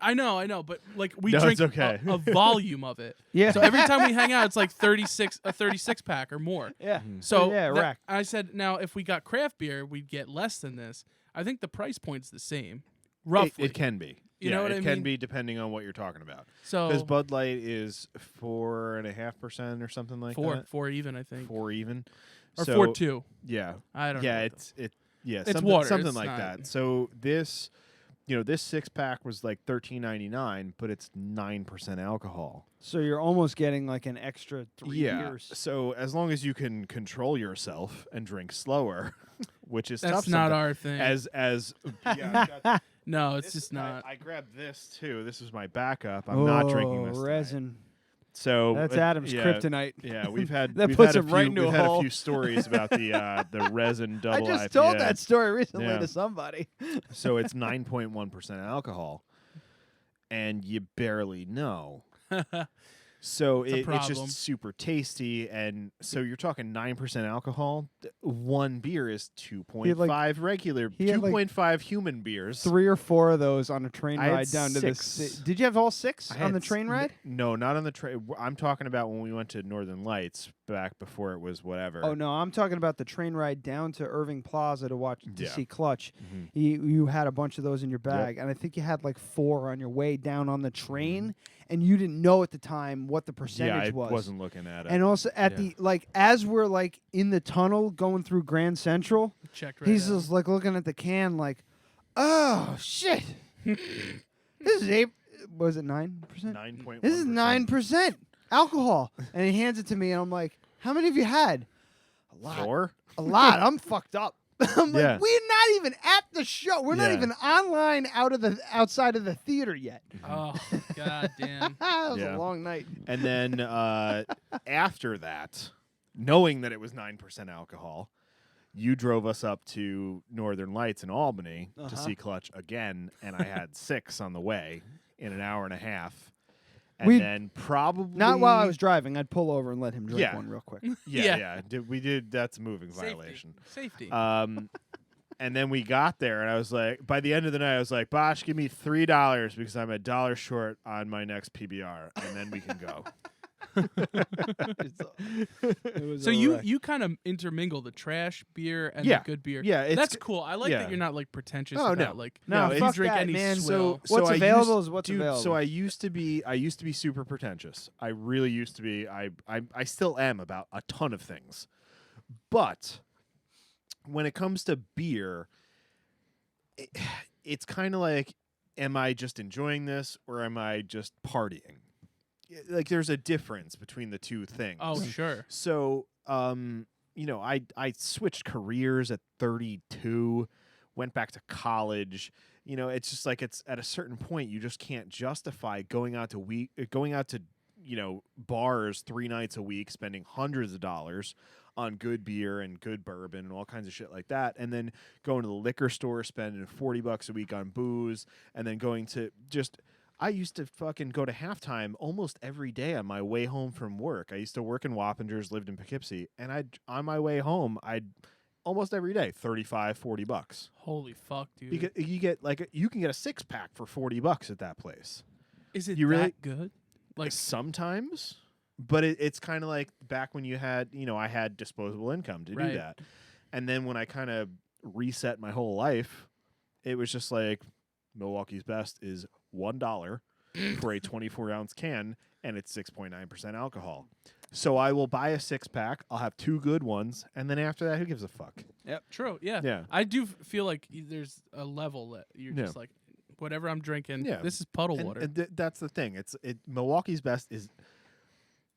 [SPEAKER 3] I know, but like we
[SPEAKER 2] No,
[SPEAKER 3] drink
[SPEAKER 2] it's okay.
[SPEAKER 3] a volume of it.
[SPEAKER 1] Yeah.
[SPEAKER 3] So every time we hang out, it's like a 36 pack or more.
[SPEAKER 1] Yeah.
[SPEAKER 3] So
[SPEAKER 1] rack.
[SPEAKER 3] I said, now if we got craft beer, we'd get less than this. I think the price point's the same, roughly.
[SPEAKER 2] It can be.
[SPEAKER 3] You know what I mean?
[SPEAKER 2] It can be depending on what you're talking about.
[SPEAKER 3] So
[SPEAKER 2] because Bud Light is 4.5% or something like that.
[SPEAKER 3] 4 even, I think.
[SPEAKER 2] 4 even.
[SPEAKER 3] Or
[SPEAKER 2] so,
[SPEAKER 3] 4.2.
[SPEAKER 2] Yeah.
[SPEAKER 3] I don't know.
[SPEAKER 2] Yeah,
[SPEAKER 3] It's
[SPEAKER 2] something,
[SPEAKER 3] water.
[SPEAKER 2] something
[SPEAKER 3] It's
[SPEAKER 2] like
[SPEAKER 3] not-
[SPEAKER 2] that. So this 6-pack was like $13.99, but it's 9% alcohol.
[SPEAKER 1] So you're almost getting like an extra 3 years.
[SPEAKER 2] So as long as you can control yourself and drink slower, which is
[SPEAKER 3] That's
[SPEAKER 2] tough.
[SPEAKER 3] not
[SPEAKER 2] sometimes,
[SPEAKER 3] our thing.
[SPEAKER 2] As
[SPEAKER 3] no, it's just not.
[SPEAKER 2] I grabbed this too. This is my backup. I'm not drinking this tonight.
[SPEAKER 1] resin.
[SPEAKER 2] So
[SPEAKER 1] That's Adam's kryptonite.
[SPEAKER 2] Yeah, we've had
[SPEAKER 1] That
[SPEAKER 2] we've
[SPEAKER 1] puts
[SPEAKER 2] had a
[SPEAKER 1] him right
[SPEAKER 2] few,
[SPEAKER 1] into a
[SPEAKER 2] we've had
[SPEAKER 1] hole.
[SPEAKER 2] a few stories about the resin double
[SPEAKER 1] I just
[SPEAKER 2] IPA.
[SPEAKER 1] told that story recently
[SPEAKER 2] Yeah.
[SPEAKER 1] to somebody.
[SPEAKER 2] So it's 9.1% alcohol, and you barely know. So it's
[SPEAKER 3] problem.
[SPEAKER 2] just super tasty, and so you're talking 9% alcohol. One beer is 2.5 regular,
[SPEAKER 1] he had,
[SPEAKER 2] 2.5 human beers.
[SPEAKER 1] 3 or 4 of those on a train
[SPEAKER 2] I had
[SPEAKER 1] ride down to the.
[SPEAKER 2] 6.
[SPEAKER 1] Did you have all 6
[SPEAKER 2] I
[SPEAKER 1] on
[SPEAKER 2] had
[SPEAKER 1] the train ride?
[SPEAKER 2] No, not on the train. I'm talking about when we went to Northern Lights back before it was whatever.
[SPEAKER 1] Oh no, I'm talking about the train ride down to Irving Plaza to
[SPEAKER 2] Yeah.
[SPEAKER 1] see Clutch.
[SPEAKER 2] Mhm.
[SPEAKER 1] You had a bunch of those in your bag, and I think you had like 4 on your way down on the train, and you didn't know at the time what the percentage
[SPEAKER 2] I
[SPEAKER 1] was.
[SPEAKER 2] wasn't looking at it.
[SPEAKER 1] And also at the as we're like in the tunnel going through Grand Central,
[SPEAKER 3] Checked right
[SPEAKER 1] he's
[SPEAKER 3] out.
[SPEAKER 1] just like looking at the can like, oh shit, this is was it 9%?
[SPEAKER 2] 9.1%.
[SPEAKER 1] This is 9% alcohol, and he hands it to me, and I'm like, how many have you had? A lot.
[SPEAKER 2] 4?
[SPEAKER 1] A lot. I'm fucked up. I'm
[SPEAKER 2] Yeah.
[SPEAKER 1] like, we're not even at the show. We're not
[SPEAKER 2] Yeah.
[SPEAKER 1] even online outside of the theater yet.
[SPEAKER 3] Oh, god damn.
[SPEAKER 1] That was
[SPEAKER 2] Yeah.
[SPEAKER 1] a long night.
[SPEAKER 2] And then after that, knowing that it was 9% alcohol, you drove us up to Northern Lights in Albany to see Clutch again, and I had 6 on the way in an hour and a half. And then probably
[SPEAKER 1] Not while I was driving. I'd pull over and let him drink
[SPEAKER 2] Yeah.
[SPEAKER 1] one real quick.
[SPEAKER 2] Yeah. We did. That's a moving violation.
[SPEAKER 3] Safety.
[SPEAKER 2] And then we got there, and I was like, by the end of the night, I was like, Bosh, give me $3 because I'm $1 short on my next PBR, and then we can go.
[SPEAKER 3] So you kind of intermingle the trash beer and
[SPEAKER 2] Yeah.
[SPEAKER 3] the good beer.
[SPEAKER 2] Yeah,
[SPEAKER 3] that's cool. I like
[SPEAKER 2] yeah.
[SPEAKER 3] that you're not like pretentious
[SPEAKER 2] Oh,
[SPEAKER 3] about
[SPEAKER 2] no.
[SPEAKER 3] like
[SPEAKER 1] No,
[SPEAKER 3] you
[SPEAKER 1] fuck
[SPEAKER 3] drink
[SPEAKER 1] that,
[SPEAKER 3] any
[SPEAKER 1] man.
[SPEAKER 3] swill.
[SPEAKER 1] What's
[SPEAKER 2] I
[SPEAKER 1] available
[SPEAKER 2] used-
[SPEAKER 1] is what's
[SPEAKER 2] dude,
[SPEAKER 1] available.
[SPEAKER 2] So I used to be super pretentious. I really used to be. I still am about a ton of things. But when it comes to beer, it's kind of like, am I just enjoying this or am I just partying? Like there's a difference between the two things.
[SPEAKER 3] Oh, sure.
[SPEAKER 2] So, I switched careers at 32, went back to college. It's just like it's at a certain point you just can't justify going out to bars 3 nights a week, spending hundreds of dollars on good beer and good bourbon and all kinds of shit like that, and then going to the liquor store, spending $40 a week on booze, and then going to I used to fucking go to halftime almost every day on my way home from work. I used to work in Wappingers, lived in Poughkeepsie, and on my way home, I'd almost every day, $35-$40.
[SPEAKER 3] Holy fuck, dude!
[SPEAKER 2] Because you get you can get a 6-pack for $40 at that place.
[SPEAKER 3] Is it
[SPEAKER 2] you really
[SPEAKER 3] that good? Like
[SPEAKER 2] sometimes, but it's kind of like back when you had, I had disposable income to do that, and then when I kind of reset my whole life, it was just like Milwaukee's Best is $1 for a 24-ounce can, and it's 6.9% alcohol. So I will buy a 6-pack. I'll have 2 good ones, and then after that, who gives a fuck?
[SPEAKER 3] Yep, true. Yeah,
[SPEAKER 2] yeah.
[SPEAKER 3] I do feel like there's a level that you're just like, whatever I'm drinking, this is puddle water.
[SPEAKER 2] And that's the thing. Milwaukee's Best is,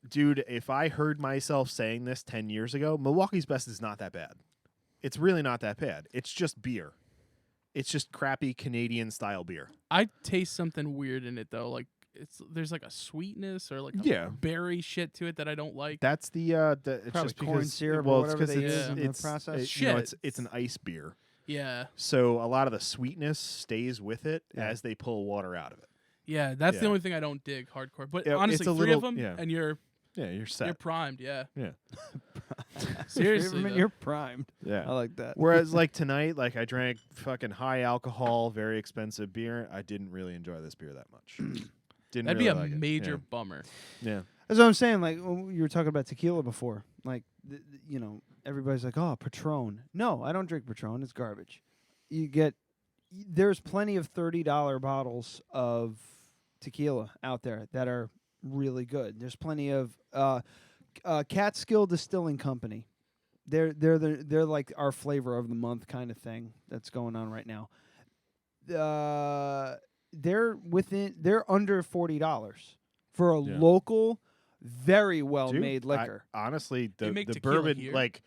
[SPEAKER 2] dude. If I heard myself saying this 10 years ago, Milwaukee's Best is not that bad. It's really not that bad. It's just beer. It's just crappy Canadian style beer.
[SPEAKER 3] I taste something weird in it though, like there's like a sweetness or like a berry shit to it that I don't like.
[SPEAKER 2] That's it's
[SPEAKER 1] probably
[SPEAKER 2] just
[SPEAKER 1] corn
[SPEAKER 2] because
[SPEAKER 1] syrup
[SPEAKER 2] well,
[SPEAKER 1] or whatever they use in the
[SPEAKER 2] it's
[SPEAKER 1] process.
[SPEAKER 2] It's an ice beer.
[SPEAKER 3] Yeah.
[SPEAKER 2] So a lot of the sweetness stays with it as they pull water out of it.
[SPEAKER 3] Yeah, that's the only thing I don't dig hardcore. But
[SPEAKER 2] Yeah,
[SPEAKER 3] honestly,
[SPEAKER 2] it's a
[SPEAKER 3] 3 of
[SPEAKER 2] little-
[SPEAKER 3] them and you're
[SPEAKER 2] set.
[SPEAKER 3] You're primed, yeah.
[SPEAKER 2] Yeah.
[SPEAKER 3] Seriously,
[SPEAKER 1] you're primed.
[SPEAKER 2] Yeah,
[SPEAKER 1] I like that.
[SPEAKER 2] Whereas like tonight, like I drank fucking high alcohol, very expensive beer. I didn't really enjoy this beer that much. Didn't
[SPEAKER 3] That'd
[SPEAKER 2] really
[SPEAKER 3] be a
[SPEAKER 2] like it.
[SPEAKER 3] major bummer.
[SPEAKER 2] Yeah.
[SPEAKER 1] That's what I'm saying. Like you were talking about tequila before. Like everybody's like, oh, Patron. No, I don't drink Patron. It's garbage. There's plenty of $30 bottles of tequila out there that are really good. There's plenty of Catskill Distilling Company. They're like our flavor of the month kind of thing that's going on right now. They're under $40 for a local, very well made liquor.
[SPEAKER 2] Honestly, the
[SPEAKER 3] tequila
[SPEAKER 2] bourbon
[SPEAKER 3] here.
[SPEAKER 2] like.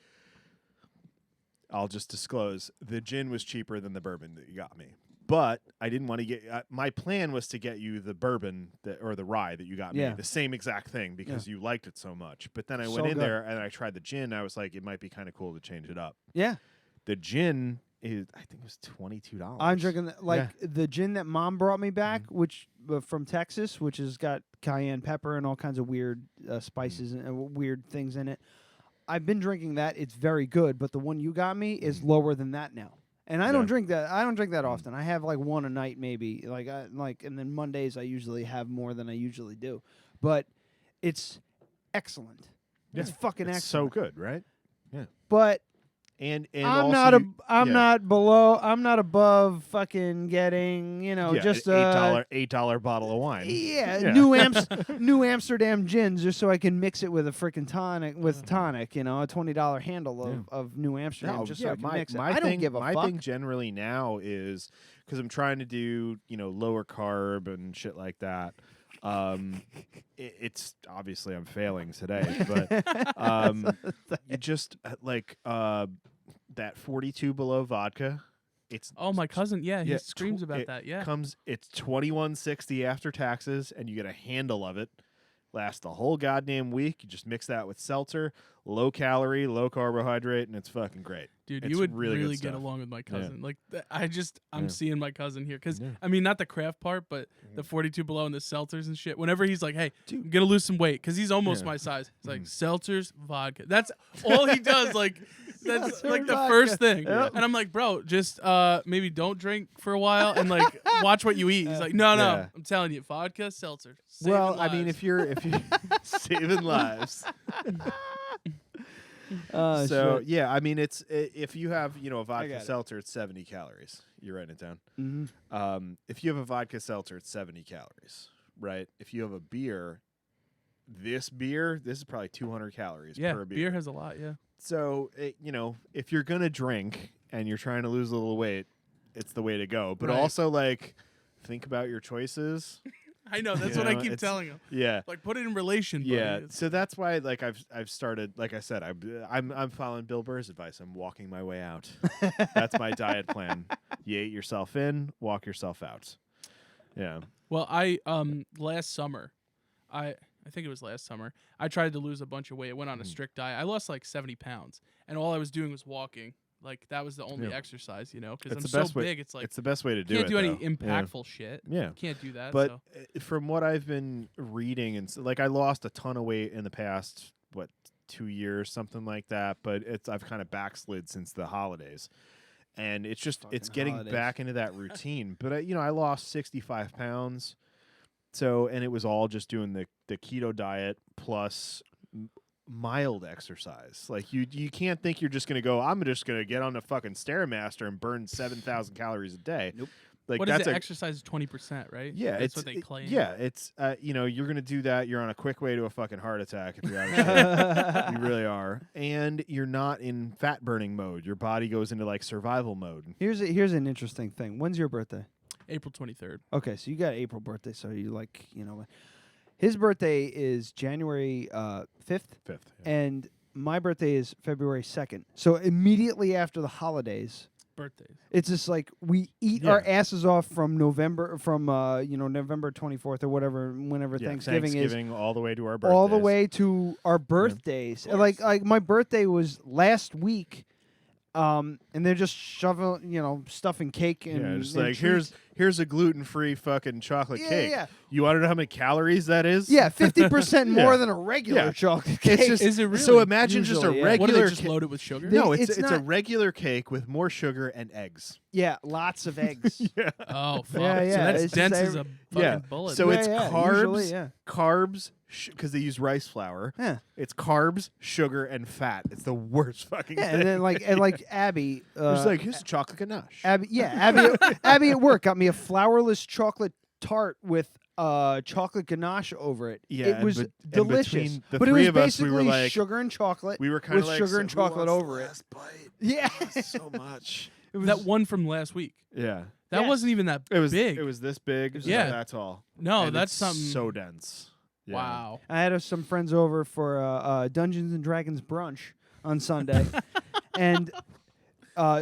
[SPEAKER 2] I'll just disclose the gin was cheaper than the bourbon that you got me. But I didn't want to get. My plan was to get you the bourbon or the rye that you got me, the same exact thing because you liked it so much. But then I went in there and I tried the gin. I was like, it might be kind of cool to change it up.
[SPEAKER 1] Yeah,
[SPEAKER 2] the gin is. I think it was $22.
[SPEAKER 1] I'm drinking the gin that Mom brought me back, which from Texas, which has got cayenne pepper and all kinds of weird spices and weird things in it. I've been drinking that. It's very good, but the one you got me is lower than that now. And I don't drink that. I don't drink that often. I have like one a night, maybe. And then Mondays I usually have more than I usually do. But it's excellent.
[SPEAKER 2] Yeah.
[SPEAKER 1] It's fucking
[SPEAKER 2] it's
[SPEAKER 1] excellent.
[SPEAKER 2] so good, right? Yeah.
[SPEAKER 1] But
[SPEAKER 2] and
[SPEAKER 1] I'm
[SPEAKER 2] also
[SPEAKER 1] I'm not above fucking getting just
[SPEAKER 2] an $8 bottle of wine.
[SPEAKER 1] Yeah. New Amsterdam gins just so I can mix it with a freaking tonic a $20 handle of New Amsterdam so I can mix it. I don't give a fuck.
[SPEAKER 2] My thing generally now is because I'm trying to do lower carb and shit like that. It's obviously I'm failing today, but you just like that 42 below vodka. It's
[SPEAKER 3] my cousin, he screams about that. Yeah,
[SPEAKER 2] it's $21.60 after taxes, and you get a handle of it. Lasts the whole goddamn week. You just mix that with seltzer, low calorie, low carbohydrate, and it's fucking great.
[SPEAKER 3] Dude,
[SPEAKER 2] it's
[SPEAKER 3] you would
[SPEAKER 2] really
[SPEAKER 3] get along with my cousin.
[SPEAKER 2] Yeah.
[SPEAKER 3] Like, I'm seeing my cousin here because I mean, not the craft part, but the 42 below and the seltzers and shit. Whenever he's like, "Hey, I'm gonna lose some weight," because he's almost my size. It's like seltzers, vodka. That's all he does. Like, that's like the first thing.
[SPEAKER 1] Yep.
[SPEAKER 3] And I'm like, bro, just maybe don't drink for a while and like watch what you eat. He's like, no, I'm telling you, vodka, seltzer.
[SPEAKER 2] Well, I mean, if you're saving lives. So
[SPEAKER 1] shit.
[SPEAKER 2] yeah, I mean it's if you have a vodka seltzer, it's 70 calories. You're writing it down.
[SPEAKER 1] Mm-hmm.
[SPEAKER 2] If you have a vodka seltzer, it's 70 calories, right? If you have a beer, this is probably 200 calories per beer.
[SPEAKER 3] Beer has a lot. Yeah.
[SPEAKER 2] So if you're gonna drink and you're trying to lose a little weight, it's the way to go. But also like think about your choices.
[SPEAKER 3] I know that's what I keep telling him.
[SPEAKER 2] Yeah,
[SPEAKER 3] like put it in relation. Buddy.
[SPEAKER 2] Yeah, so that's why like I've started. Like I said, I'm following Bill Burr's advice. I'm walking my way out. That's my diet plan. You ate yourself in, walk yourself out. Yeah.
[SPEAKER 3] Well, I last summer, I think it was last summer, I tried to lose a bunch of weight. I went on a strict diet. I lost like 70 pounds, and all I was doing was walking. Like that was the only exercise, because I'm so big. It's like
[SPEAKER 2] it's the best way to do it.
[SPEAKER 3] Can't do any
[SPEAKER 2] though.
[SPEAKER 3] impactful shit.
[SPEAKER 2] Yeah,
[SPEAKER 3] can't do that.
[SPEAKER 2] But from what I've been reading, and like I lost a ton of weight in the past 2 years, something like that. But I've kind of backslid since the holidays, and it's just it's getting
[SPEAKER 1] holidays.
[SPEAKER 2] back into that routine. But I lost 65 pounds, and it was all just doing the keto diet plus mild exercise. Like you can't think you're just gonna go, I'm just gonna get on the fucking Stairmaster and burn 7,000 calories a day.
[SPEAKER 1] Nope.
[SPEAKER 2] Like
[SPEAKER 3] what is
[SPEAKER 2] that's
[SPEAKER 3] it? Exercise is 20%, right?
[SPEAKER 2] Yeah,
[SPEAKER 3] that's what they claim.
[SPEAKER 2] Yeah, it's you're gonna do that. You're on a quick way to a fucking heart attack if you're out of shape. You really are, and you're not in fat burning mode. Your body goes into like survival mode.
[SPEAKER 1] Here's an interesting thing. When's your birthday?
[SPEAKER 3] April 23rd.
[SPEAKER 1] Okay, so you got April birthday, so you his birthday is January 5th, and my birthday is February 2nd. So immediately after the holidays,
[SPEAKER 3] birthdays,
[SPEAKER 1] it's just like we eat our asses off from November 24th or whatever, whenever Thanksgiving is,
[SPEAKER 2] all the way to our birthdays.
[SPEAKER 1] all the way to our birthdays.
[SPEAKER 2] Yeah,
[SPEAKER 1] like my birthday was last week. And they're just shoveling, stuffing cake and
[SPEAKER 2] just
[SPEAKER 1] and
[SPEAKER 2] like
[SPEAKER 1] treats.
[SPEAKER 2] here's a gluten-free fucking chocolate cake.
[SPEAKER 1] Yeah.
[SPEAKER 2] You want to know how many calories that is?
[SPEAKER 1] Yeah, 50% more
[SPEAKER 2] Yeah.
[SPEAKER 1] than a regular
[SPEAKER 2] Yeah.
[SPEAKER 1] chocolate cake.
[SPEAKER 2] It's just,
[SPEAKER 3] Is it really?
[SPEAKER 2] So imagine just a
[SPEAKER 1] Usually, yeah.
[SPEAKER 2] regular.
[SPEAKER 3] What do they just load it with sugar?
[SPEAKER 2] No,
[SPEAKER 1] It's
[SPEAKER 2] it's a
[SPEAKER 1] not-
[SPEAKER 2] regular cake with more sugar and eggs.
[SPEAKER 1] Yeah, lots of eggs.
[SPEAKER 2] Yeah.
[SPEAKER 3] Oh, fuck.
[SPEAKER 1] Yeah, yeah,
[SPEAKER 3] So that's
[SPEAKER 1] it's
[SPEAKER 3] dense
[SPEAKER 1] just
[SPEAKER 3] as a fucking
[SPEAKER 2] Yeah.
[SPEAKER 3] bullet.
[SPEAKER 2] So
[SPEAKER 1] Yeah,
[SPEAKER 2] it's
[SPEAKER 1] yeah,
[SPEAKER 2] carbs,
[SPEAKER 1] usually, yeah.
[SPEAKER 2] carbs, because they use rice flour.
[SPEAKER 1] Yeah.
[SPEAKER 2] It's carbs, sugar, and fat. It's the worst fucking
[SPEAKER 1] Yeah,
[SPEAKER 2] thing.
[SPEAKER 1] and then like Abby,
[SPEAKER 2] It's like, here's a chocolate ganache.
[SPEAKER 1] Abby at work got me a flourless chocolate tart with chocolate ganache over it.
[SPEAKER 2] Yeah,
[SPEAKER 1] it
[SPEAKER 2] and
[SPEAKER 1] was
[SPEAKER 2] and
[SPEAKER 1] delicious.
[SPEAKER 2] between the
[SPEAKER 1] But it
[SPEAKER 2] three
[SPEAKER 1] was
[SPEAKER 2] of us, we
[SPEAKER 1] basically
[SPEAKER 2] were like,
[SPEAKER 1] sugar and chocolate.
[SPEAKER 2] we were kind
[SPEAKER 1] with
[SPEAKER 2] of like,
[SPEAKER 1] sugar and
[SPEAKER 2] so who
[SPEAKER 1] chocolate
[SPEAKER 2] wants
[SPEAKER 1] over
[SPEAKER 2] the
[SPEAKER 1] it.
[SPEAKER 2] last bite?
[SPEAKER 1] Yeah,
[SPEAKER 2] So much.
[SPEAKER 1] it was
[SPEAKER 3] that one from last week.
[SPEAKER 2] Yeah.
[SPEAKER 3] That
[SPEAKER 1] Yes.
[SPEAKER 3] wasn't even that
[SPEAKER 2] It was
[SPEAKER 3] big.
[SPEAKER 2] It was this big. It was
[SPEAKER 3] Yeah.
[SPEAKER 2] That's all.
[SPEAKER 3] No,
[SPEAKER 2] And
[SPEAKER 3] that's
[SPEAKER 2] it's
[SPEAKER 3] something.
[SPEAKER 2] so dense. Yeah.
[SPEAKER 3] Wow.
[SPEAKER 1] I had some friends over for Dungeons and Dragons brunch on Sunday, and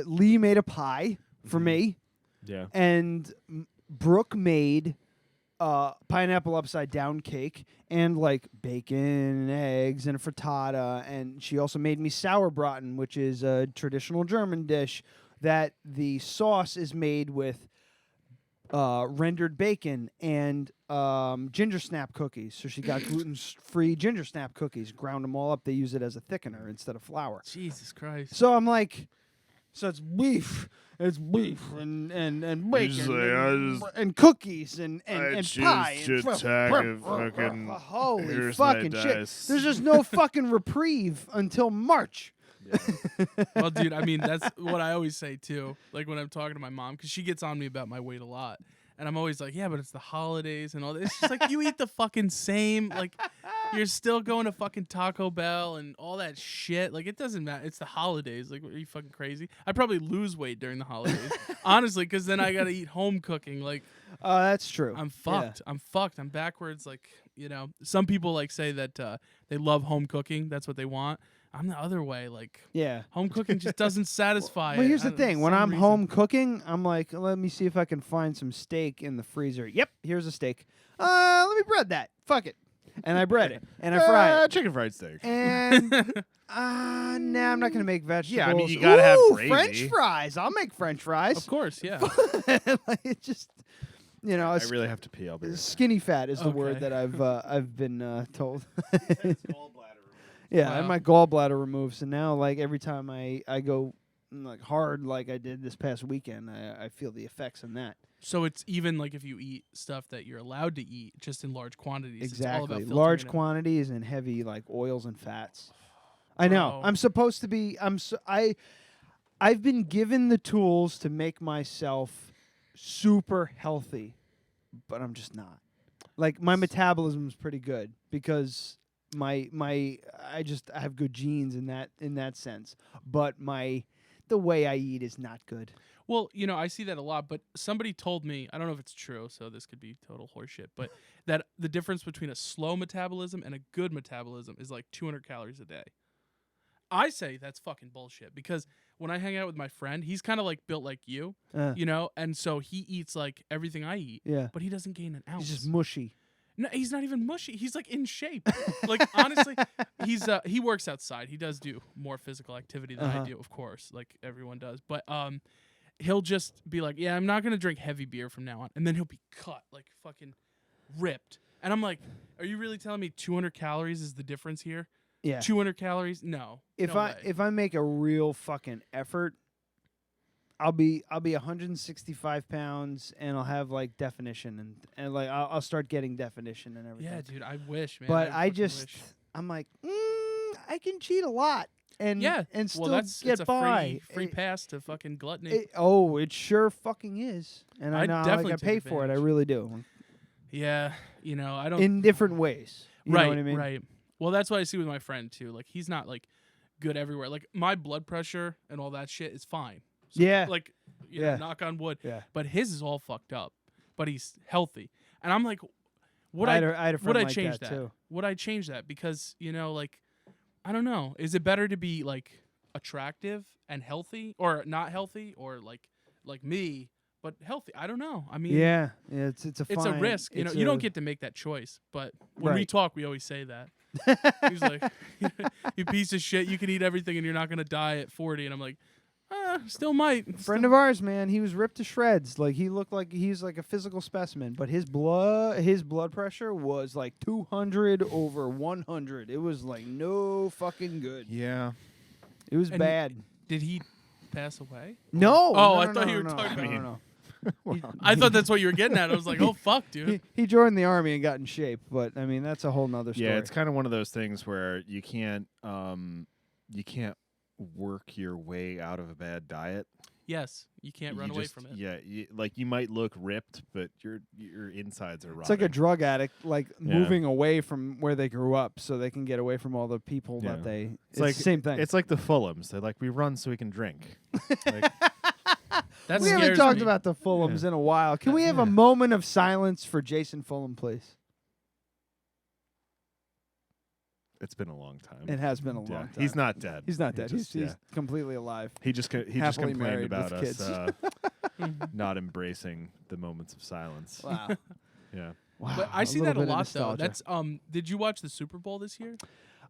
[SPEAKER 1] Lee made a pie for me,
[SPEAKER 2] Yeah.
[SPEAKER 1] and Brooke made pineapple upside down cake and like bacon and eggs and a frittata, and she also made me sauerbraten, which is a traditional German dish that the sauce is made with rendered bacon and ginger snap cookies. So she got gluten-free ginger snap cookies, ground them all up. They use it as a thickener instead of flour.
[SPEAKER 3] Jesus Christ.
[SPEAKER 1] So I'm like, so it's beef and bacon and cookies and pie and holy fucking shit. There's just no fucking reprieve until March.
[SPEAKER 3] Well, dude, I mean, that's what I always say, too. Like, when I'm talking to my mom, because she gets on me about my weight a lot. And I'm always like, yeah, but it's the holidays and all this. It's just like, you eat the fucking same. Like, you're still going to fucking Taco Bell and all that shit. Like, it doesn't matter. It's the holidays. Like, are you fucking crazy? I probably lose weight during the holidays. Honestly, because then I got to eat home cooking. Like,
[SPEAKER 1] that's true.
[SPEAKER 3] I'm fucked. I'm fucked. I'm backwards. Like, some people, like, say that they love home cooking. That's what they want. I'm the other way. Like,
[SPEAKER 1] Yeah.
[SPEAKER 3] home cooking just doesn't satisfy.
[SPEAKER 1] Well, here's the
[SPEAKER 3] I don't-
[SPEAKER 1] thing. When
[SPEAKER 3] some
[SPEAKER 1] I'm
[SPEAKER 3] reason.
[SPEAKER 1] home cooking, I'm like, let me see if I can find some steak in the freezer. Yep, here's a steak. Let me bread that. Fuck it. And I bread it. And I fry it.
[SPEAKER 2] Chicken fried steak.
[SPEAKER 1] And nah, I'm not gonna make vegetables.
[SPEAKER 2] Yeah, I mean, you gotta have gravy.
[SPEAKER 1] French fries. I'll make French fries.
[SPEAKER 3] Of course, yeah.
[SPEAKER 1] Like, it's just,
[SPEAKER 2] I really have to pee. I'll be right back.
[SPEAKER 1] skinny fat is the word
[SPEAKER 3] Okay.
[SPEAKER 1] that I've been told. Yeah, I had
[SPEAKER 3] Wow.
[SPEAKER 1] my gallbladder removed, so now like every time I go like hard like I did this past weekend, I feel the effects on that.
[SPEAKER 3] So it's even like if you eat stuff that you're allowed to eat, just in large quantities. It's all about
[SPEAKER 1] Exactly,
[SPEAKER 3] filtering
[SPEAKER 1] large
[SPEAKER 3] it.
[SPEAKER 1] quantities and heavy like oils and fats. I know.
[SPEAKER 3] Bro.
[SPEAKER 1] I'm supposed to be. I've been given the tools to make myself super healthy, but I'm just not. Like my metabolism's pretty good because I have good genes in that sense, but the way I eat is not good.
[SPEAKER 3] Well, I see that a lot, but somebody told me, I don't know if it's true, so this could be total horseshit, but that the difference between a slow metabolism and a good metabolism is like 200 calories a day. I say that's fucking bullshit because when I hang out with my friend, he's kind of like built like you, and so he eats like everything I eat,
[SPEAKER 1] Yeah.
[SPEAKER 3] but he doesn't gain an ounce.
[SPEAKER 1] He's just mushy.
[SPEAKER 3] No, he's not even mushy. He's like in shape. Like honestly, he works outside. He does do more physical activity than I do, of course, like everyone does. But he'll just be like, "Yeah, I'm not gonna drink heavy beer from now on," and then he'll be cut like fucking ripped. And I'm like, "Are you really telling me 200 calories is the difference here?"
[SPEAKER 1] Yeah.
[SPEAKER 3] 200 calories? No.
[SPEAKER 1] If
[SPEAKER 3] no way.
[SPEAKER 1] I make a real fucking effort, I'll be 165 pounds and I'll have like definition and like I'll start getting definition and everything.
[SPEAKER 3] Yeah, dude, I wish, man.
[SPEAKER 1] But I
[SPEAKER 3] fucking
[SPEAKER 1] just
[SPEAKER 3] wish.
[SPEAKER 1] I'm like, I can cheat a lot and and still
[SPEAKER 3] it's
[SPEAKER 1] get
[SPEAKER 3] a
[SPEAKER 1] by.
[SPEAKER 3] free pass to fucking gluttony.
[SPEAKER 1] It sure fucking is. And I
[SPEAKER 3] I'd
[SPEAKER 1] know
[SPEAKER 3] definitely
[SPEAKER 1] like I pay
[SPEAKER 3] take
[SPEAKER 1] for it. I
[SPEAKER 3] advantage.
[SPEAKER 1] really do.
[SPEAKER 3] Yeah, I don't.
[SPEAKER 1] In different ways. You
[SPEAKER 3] right,
[SPEAKER 1] know what I mean?
[SPEAKER 3] right. Well, that's what I see with my friend too. Like he's not like good everywhere. Like my blood pressure and all that shit is fine. So,
[SPEAKER 1] Yeah.
[SPEAKER 3] Like, you know, knock on wood.
[SPEAKER 1] Yeah.
[SPEAKER 3] But his is all fucked up. But he's healthy, and I'm like, would
[SPEAKER 1] I
[SPEAKER 3] I?
[SPEAKER 1] had a friend
[SPEAKER 3] would I
[SPEAKER 1] like
[SPEAKER 3] change
[SPEAKER 1] that,
[SPEAKER 3] that?
[SPEAKER 1] too.
[SPEAKER 3] Would I change that? Because like, I don't know. Is it better to be like attractive and healthy, or not healthy, or like me? But healthy, I don't know. I mean,
[SPEAKER 1] Yeah, it's a
[SPEAKER 3] it's a
[SPEAKER 1] fine-
[SPEAKER 3] risk.
[SPEAKER 1] it's
[SPEAKER 3] You don't
[SPEAKER 1] a-
[SPEAKER 3] get to make that choice. But when we
[SPEAKER 1] Right.
[SPEAKER 3] talk, we always say that. He's like, "You piece of shit! You can eat everything, and you're not gonna die at 40." And I'm like, still might.
[SPEAKER 1] Friend of ours, man, he was ripped to shreds. Like he looked like he's like a physical specimen, but his blood pressure was like 200 over 100. It was like no fucking good.
[SPEAKER 2] Yeah.
[SPEAKER 1] It was
[SPEAKER 3] And
[SPEAKER 1] bad.
[SPEAKER 3] Did he pass away?
[SPEAKER 1] No.
[SPEAKER 3] Oh,
[SPEAKER 1] no,
[SPEAKER 3] I
[SPEAKER 1] no,
[SPEAKER 3] thought
[SPEAKER 1] no,
[SPEAKER 3] you were
[SPEAKER 1] no,
[SPEAKER 3] talking
[SPEAKER 1] no,
[SPEAKER 3] about.
[SPEAKER 1] no.
[SPEAKER 3] I thought that's what you were getting at. I was like, oh fuck, dude.
[SPEAKER 1] He joined the army and got in shape, but I mean that's a whole nother story.
[SPEAKER 2] Yeah, it's kind of one of those things where you can't work your way out of a bad diet.
[SPEAKER 3] Yes, you can't run away from it.
[SPEAKER 2] Yeah, like you might look ripped, but your insides are rotting.
[SPEAKER 1] It's like a drug addict, like
[SPEAKER 2] Yeah.
[SPEAKER 1] moving away from where they grew up, so they can get away from all the people that they. It's
[SPEAKER 2] like
[SPEAKER 1] the same thing.
[SPEAKER 2] It's like the Fulhams. They're like, we run so we can drink. Like,
[SPEAKER 3] That
[SPEAKER 1] we haven't
[SPEAKER 3] scares
[SPEAKER 1] talked
[SPEAKER 3] me.
[SPEAKER 1] about the Fulhams in a while. Can we have a moment of silence for Jason Fulham, please?
[SPEAKER 2] it's been a long time.
[SPEAKER 1] It has been a long time.
[SPEAKER 2] He's not dead.
[SPEAKER 1] He's not
[SPEAKER 2] He
[SPEAKER 1] dead.
[SPEAKER 2] just-
[SPEAKER 1] he's completely alive.
[SPEAKER 2] He just
[SPEAKER 1] Happily
[SPEAKER 2] complained
[SPEAKER 1] married
[SPEAKER 2] about
[SPEAKER 1] with
[SPEAKER 2] us
[SPEAKER 1] kids.
[SPEAKER 2] not embracing the moments of silence.
[SPEAKER 1] Wow.
[SPEAKER 2] Yeah.
[SPEAKER 1] Wow.
[SPEAKER 3] But I see
[SPEAKER 1] little
[SPEAKER 3] that a
[SPEAKER 1] bit of
[SPEAKER 3] lot though.
[SPEAKER 1] nostalgia.
[SPEAKER 3] That's did you watch the Super Bowl this year?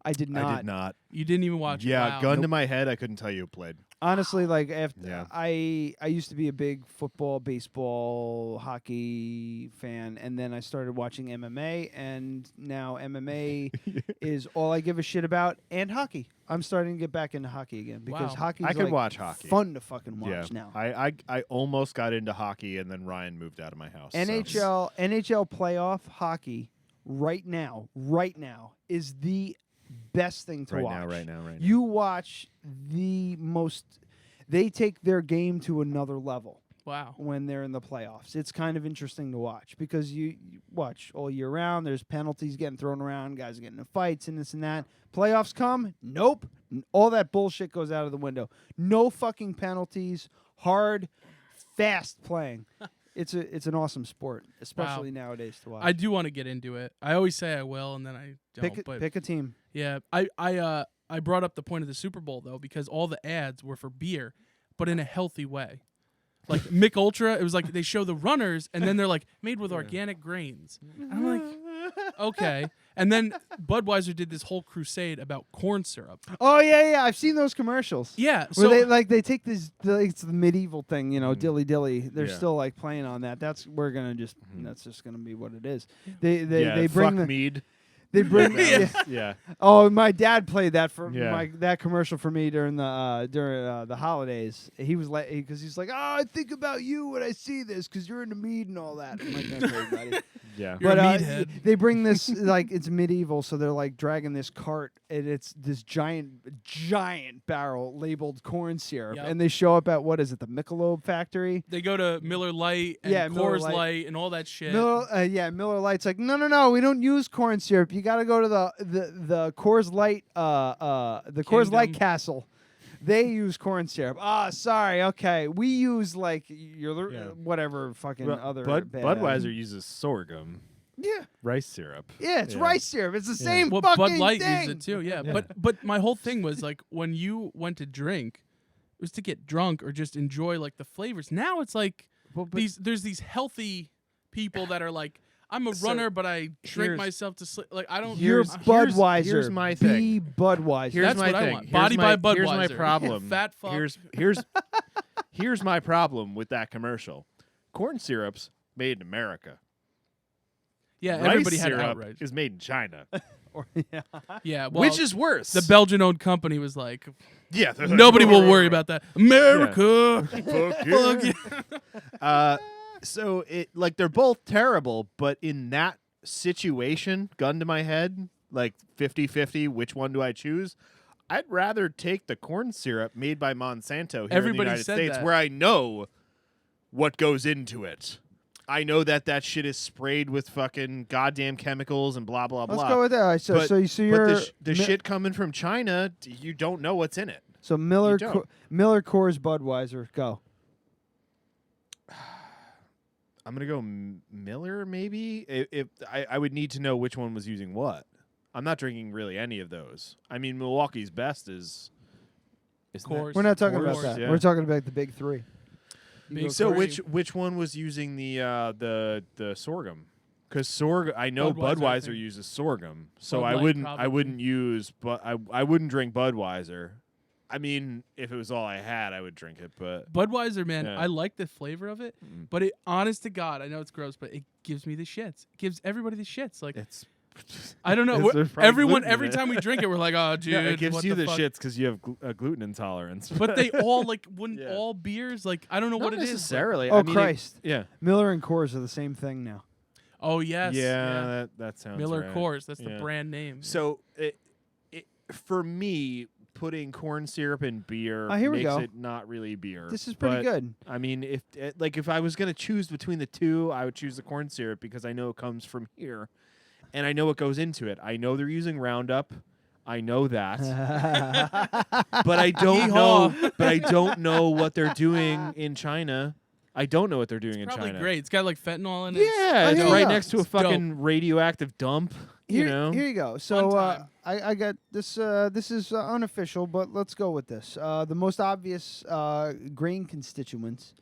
[SPEAKER 1] I did not.
[SPEAKER 2] I did not.
[SPEAKER 3] You didn't even watch it.
[SPEAKER 2] Yeah,
[SPEAKER 3] Wow.
[SPEAKER 2] gun to my head, I couldn't tell you who played.
[SPEAKER 1] Honestly, like after
[SPEAKER 2] Yeah.
[SPEAKER 1] I used to be a big football, baseball, hockey fan, and then I started watching MMA, and now MMA is all I give a shit about, and hockey. I'm starting to get back into hockey again because
[SPEAKER 3] Wow.
[SPEAKER 1] hockey.
[SPEAKER 2] I could
[SPEAKER 1] like
[SPEAKER 2] watch hockey.
[SPEAKER 1] Fun to fucking watch
[SPEAKER 2] Yeah.
[SPEAKER 1] now.
[SPEAKER 2] I almost got into hockey, and then Ryan moved out of my house. so-
[SPEAKER 1] NHL playoff hockey right now is the best thing to
[SPEAKER 2] Right
[SPEAKER 1] watch.
[SPEAKER 2] now, right now.
[SPEAKER 1] You watch the most. They take their game to another level.
[SPEAKER 3] Wow.
[SPEAKER 1] When they're in the playoffs, it's kind of interesting to watch because you watch all year round. There's penalties getting thrown around, guys are getting in fights and this and that. Playoffs come, nope, all that bullshit goes out of the window. No fucking penalties, hard, fast playing. It's an awesome sport, especially nowadays to watch.
[SPEAKER 3] I do want to get into it. I always say I will, and then I don't.
[SPEAKER 1] Pick a team.
[SPEAKER 3] Yeah, I brought up the point of the Super Bowl though because all the ads were for beer, but in a healthy way. Like Mick Ultra, it was like they show the runners, and then they're like made with organic grains. And I'm like, okay. And then Budweiser did this whole crusade about corn syrup.
[SPEAKER 1] Oh yeah, I've seen those commercials.
[SPEAKER 3] Yeah,
[SPEAKER 1] where
[SPEAKER 3] so
[SPEAKER 1] they take this, it's the medieval thing, dilly dilly. They're
[SPEAKER 2] Yeah.
[SPEAKER 1] still like playing on that. That's just gonna be what it is.
[SPEAKER 2] Yeah,
[SPEAKER 1] They bring
[SPEAKER 2] fuck mead.
[SPEAKER 1] They bring
[SPEAKER 2] Yeah.
[SPEAKER 1] Oh, my dad played that for
[SPEAKER 2] Yeah.
[SPEAKER 1] that commercial for me during the holidays. He was like, because he's like, I think about you when I see this because you're into mead and all that. I'm like, okay, buddy.
[SPEAKER 2] Yeah.
[SPEAKER 3] You're
[SPEAKER 1] But
[SPEAKER 3] a meathead.
[SPEAKER 1] they bring this like it's medieval, so they're like dragging this cart, and it's this giant barrel labeled corn syrup,
[SPEAKER 3] Yep.
[SPEAKER 1] and they show up at what is it, the Michelob factory?
[SPEAKER 3] they go to Miller Lite and
[SPEAKER 1] Yeah, Miller
[SPEAKER 3] Coors
[SPEAKER 1] Lite.
[SPEAKER 3] Light and all that shit.
[SPEAKER 1] Miller Lite's like, no, we don't use corn syrup. You got to go to the Coors Light, the Coors Light
[SPEAKER 3] Kingdom.
[SPEAKER 1] Castle. They use corn syrup. Sorry. Okay, we use like whatever fucking other bad
[SPEAKER 2] Budweiser uses sorghum.
[SPEAKER 1] Yeah.
[SPEAKER 2] Rice syrup.
[SPEAKER 1] Yeah, it's rice syrup. It's the same
[SPEAKER 3] Well,
[SPEAKER 1] fucking
[SPEAKER 3] Bud Light
[SPEAKER 1] thing.
[SPEAKER 3] used it too, yeah. But my whole thing was like when you went to drink, it was to get drunk or just enjoy like the flavors. Now it's like there's these healthy people that are like, I'm a runner, but I drink myself to sleep. Like I don't.
[SPEAKER 1] You're Budweiser.
[SPEAKER 2] Here's my thing.
[SPEAKER 1] Be Budweiser.
[SPEAKER 2] Here's
[SPEAKER 3] That's
[SPEAKER 2] my
[SPEAKER 3] what I
[SPEAKER 2] thing.
[SPEAKER 3] want.
[SPEAKER 2] Here's
[SPEAKER 3] Body
[SPEAKER 2] my,
[SPEAKER 3] by
[SPEAKER 2] Here's my
[SPEAKER 3] Budweiser.
[SPEAKER 2] problem.
[SPEAKER 3] Fat fuck.
[SPEAKER 2] Here's my problem with that commercial. Corn syrup's made in America.
[SPEAKER 3] Yeah,
[SPEAKER 2] Rice
[SPEAKER 3] everybody had
[SPEAKER 2] syrup
[SPEAKER 3] outrage.
[SPEAKER 2] is made in China.
[SPEAKER 3] Yeah, well,
[SPEAKER 2] which is worse?
[SPEAKER 3] The Belgian-owned company was like,
[SPEAKER 2] yeah,
[SPEAKER 3] nobody will worry about that. America,
[SPEAKER 2] Fuck yeah. So it like they're both terrible, but in that situation, gun to my head, like 50-50, which one do I choose? I'd rather take the corn syrup made by Monsanto here in the United States, where I know what goes into it. I know that shit is sprayed with fucking goddamn chemicals and blah blah blah.
[SPEAKER 1] Let's go with that. So
[SPEAKER 2] the shit coming from China, you don't know what's in it.
[SPEAKER 1] So Miller Coors Budweiser, go.
[SPEAKER 2] I'm gonna go Miller, maybe. If I would need to know which one was using what. I'm not drinking really any of those. I mean, Milwaukee's best is.
[SPEAKER 3] Coors.
[SPEAKER 1] We're not talking about
[SPEAKER 2] Coors,
[SPEAKER 1] that.
[SPEAKER 2] yeah.
[SPEAKER 1] We're talking about the big three.
[SPEAKER 2] So which one was using the sorghum? Because sorghum, I know Budweiser uses sorghum, so I wouldn't use, but I wouldn't drink Budweiser. I mean, if it was all I had, I would drink it. But
[SPEAKER 3] Budweiser, man,
[SPEAKER 2] yeah.
[SPEAKER 3] I like the flavor of it, but it, honest to God, I know it's gross, but it gives me the shits. It gives everybody the shits. Like
[SPEAKER 2] it's.
[SPEAKER 3] I don't know. Every time we drink it, we're like, oh, dude.
[SPEAKER 2] Yeah, it gives
[SPEAKER 3] what
[SPEAKER 2] you
[SPEAKER 3] the
[SPEAKER 2] the
[SPEAKER 3] fuck?
[SPEAKER 2] shits because you have a gluten intolerance.
[SPEAKER 3] But they all all beers, like I don't know
[SPEAKER 2] Not
[SPEAKER 3] what it is.
[SPEAKER 2] necessarily.
[SPEAKER 1] Oh,
[SPEAKER 2] I mean,
[SPEAKER 1] Christ.
[SPEAKER 2] Yeah.
[SPEAKER 1] Miller and Coors are the same thing now.
[SPEAKER 3] Oh yes.
[SPEAKER 2] Yeah, that sounds
[SPEAKER 3] Miller
[SPEAKER 2] right.
[SPEAKER 3] Coors. That's the
[SPEAKER 2] Yeah.
[SPEAKER 3] brand name.
[SPEAKER 2] So for me, putting corn syrup in beer
[SPEAKER 1] Here we
[SPEAKER 2] makes
[SPEAKER 1] go.
[SPEAKER 2] it not really beer.
[SPEAKER 1] This is pretty good.
[SPEAKER 2] I mean, if I was gonna choose between the two, I would choose the corn syrup because I know it comes from here, and I know what goes into it. I know they're using Roundup. I know that, but I don't know. But I don't know what they're doing in China. I don't know what they're doing in
[SPEAKER 3] Probably
[SPEAKER 2] China.
[SPEAKER 3] great. It's got like fentanyl in it.
[SPEAKER 2] Yeah, it's
[SPEAKER 1] here
[SPEAKER 2] right
[SPEAKER 1] you go.
[SPEAKER 2] next to a
[SPEAKER 3] It's dope.
[SPEAKER 2] fucking radioactive dump.
[SPEAKER 1] Here you go. So
[SPEAKER 3] Fun time.
[SPEAKER 1] I got this. This is unofficial, but let's go with this. The most obvious grain constituents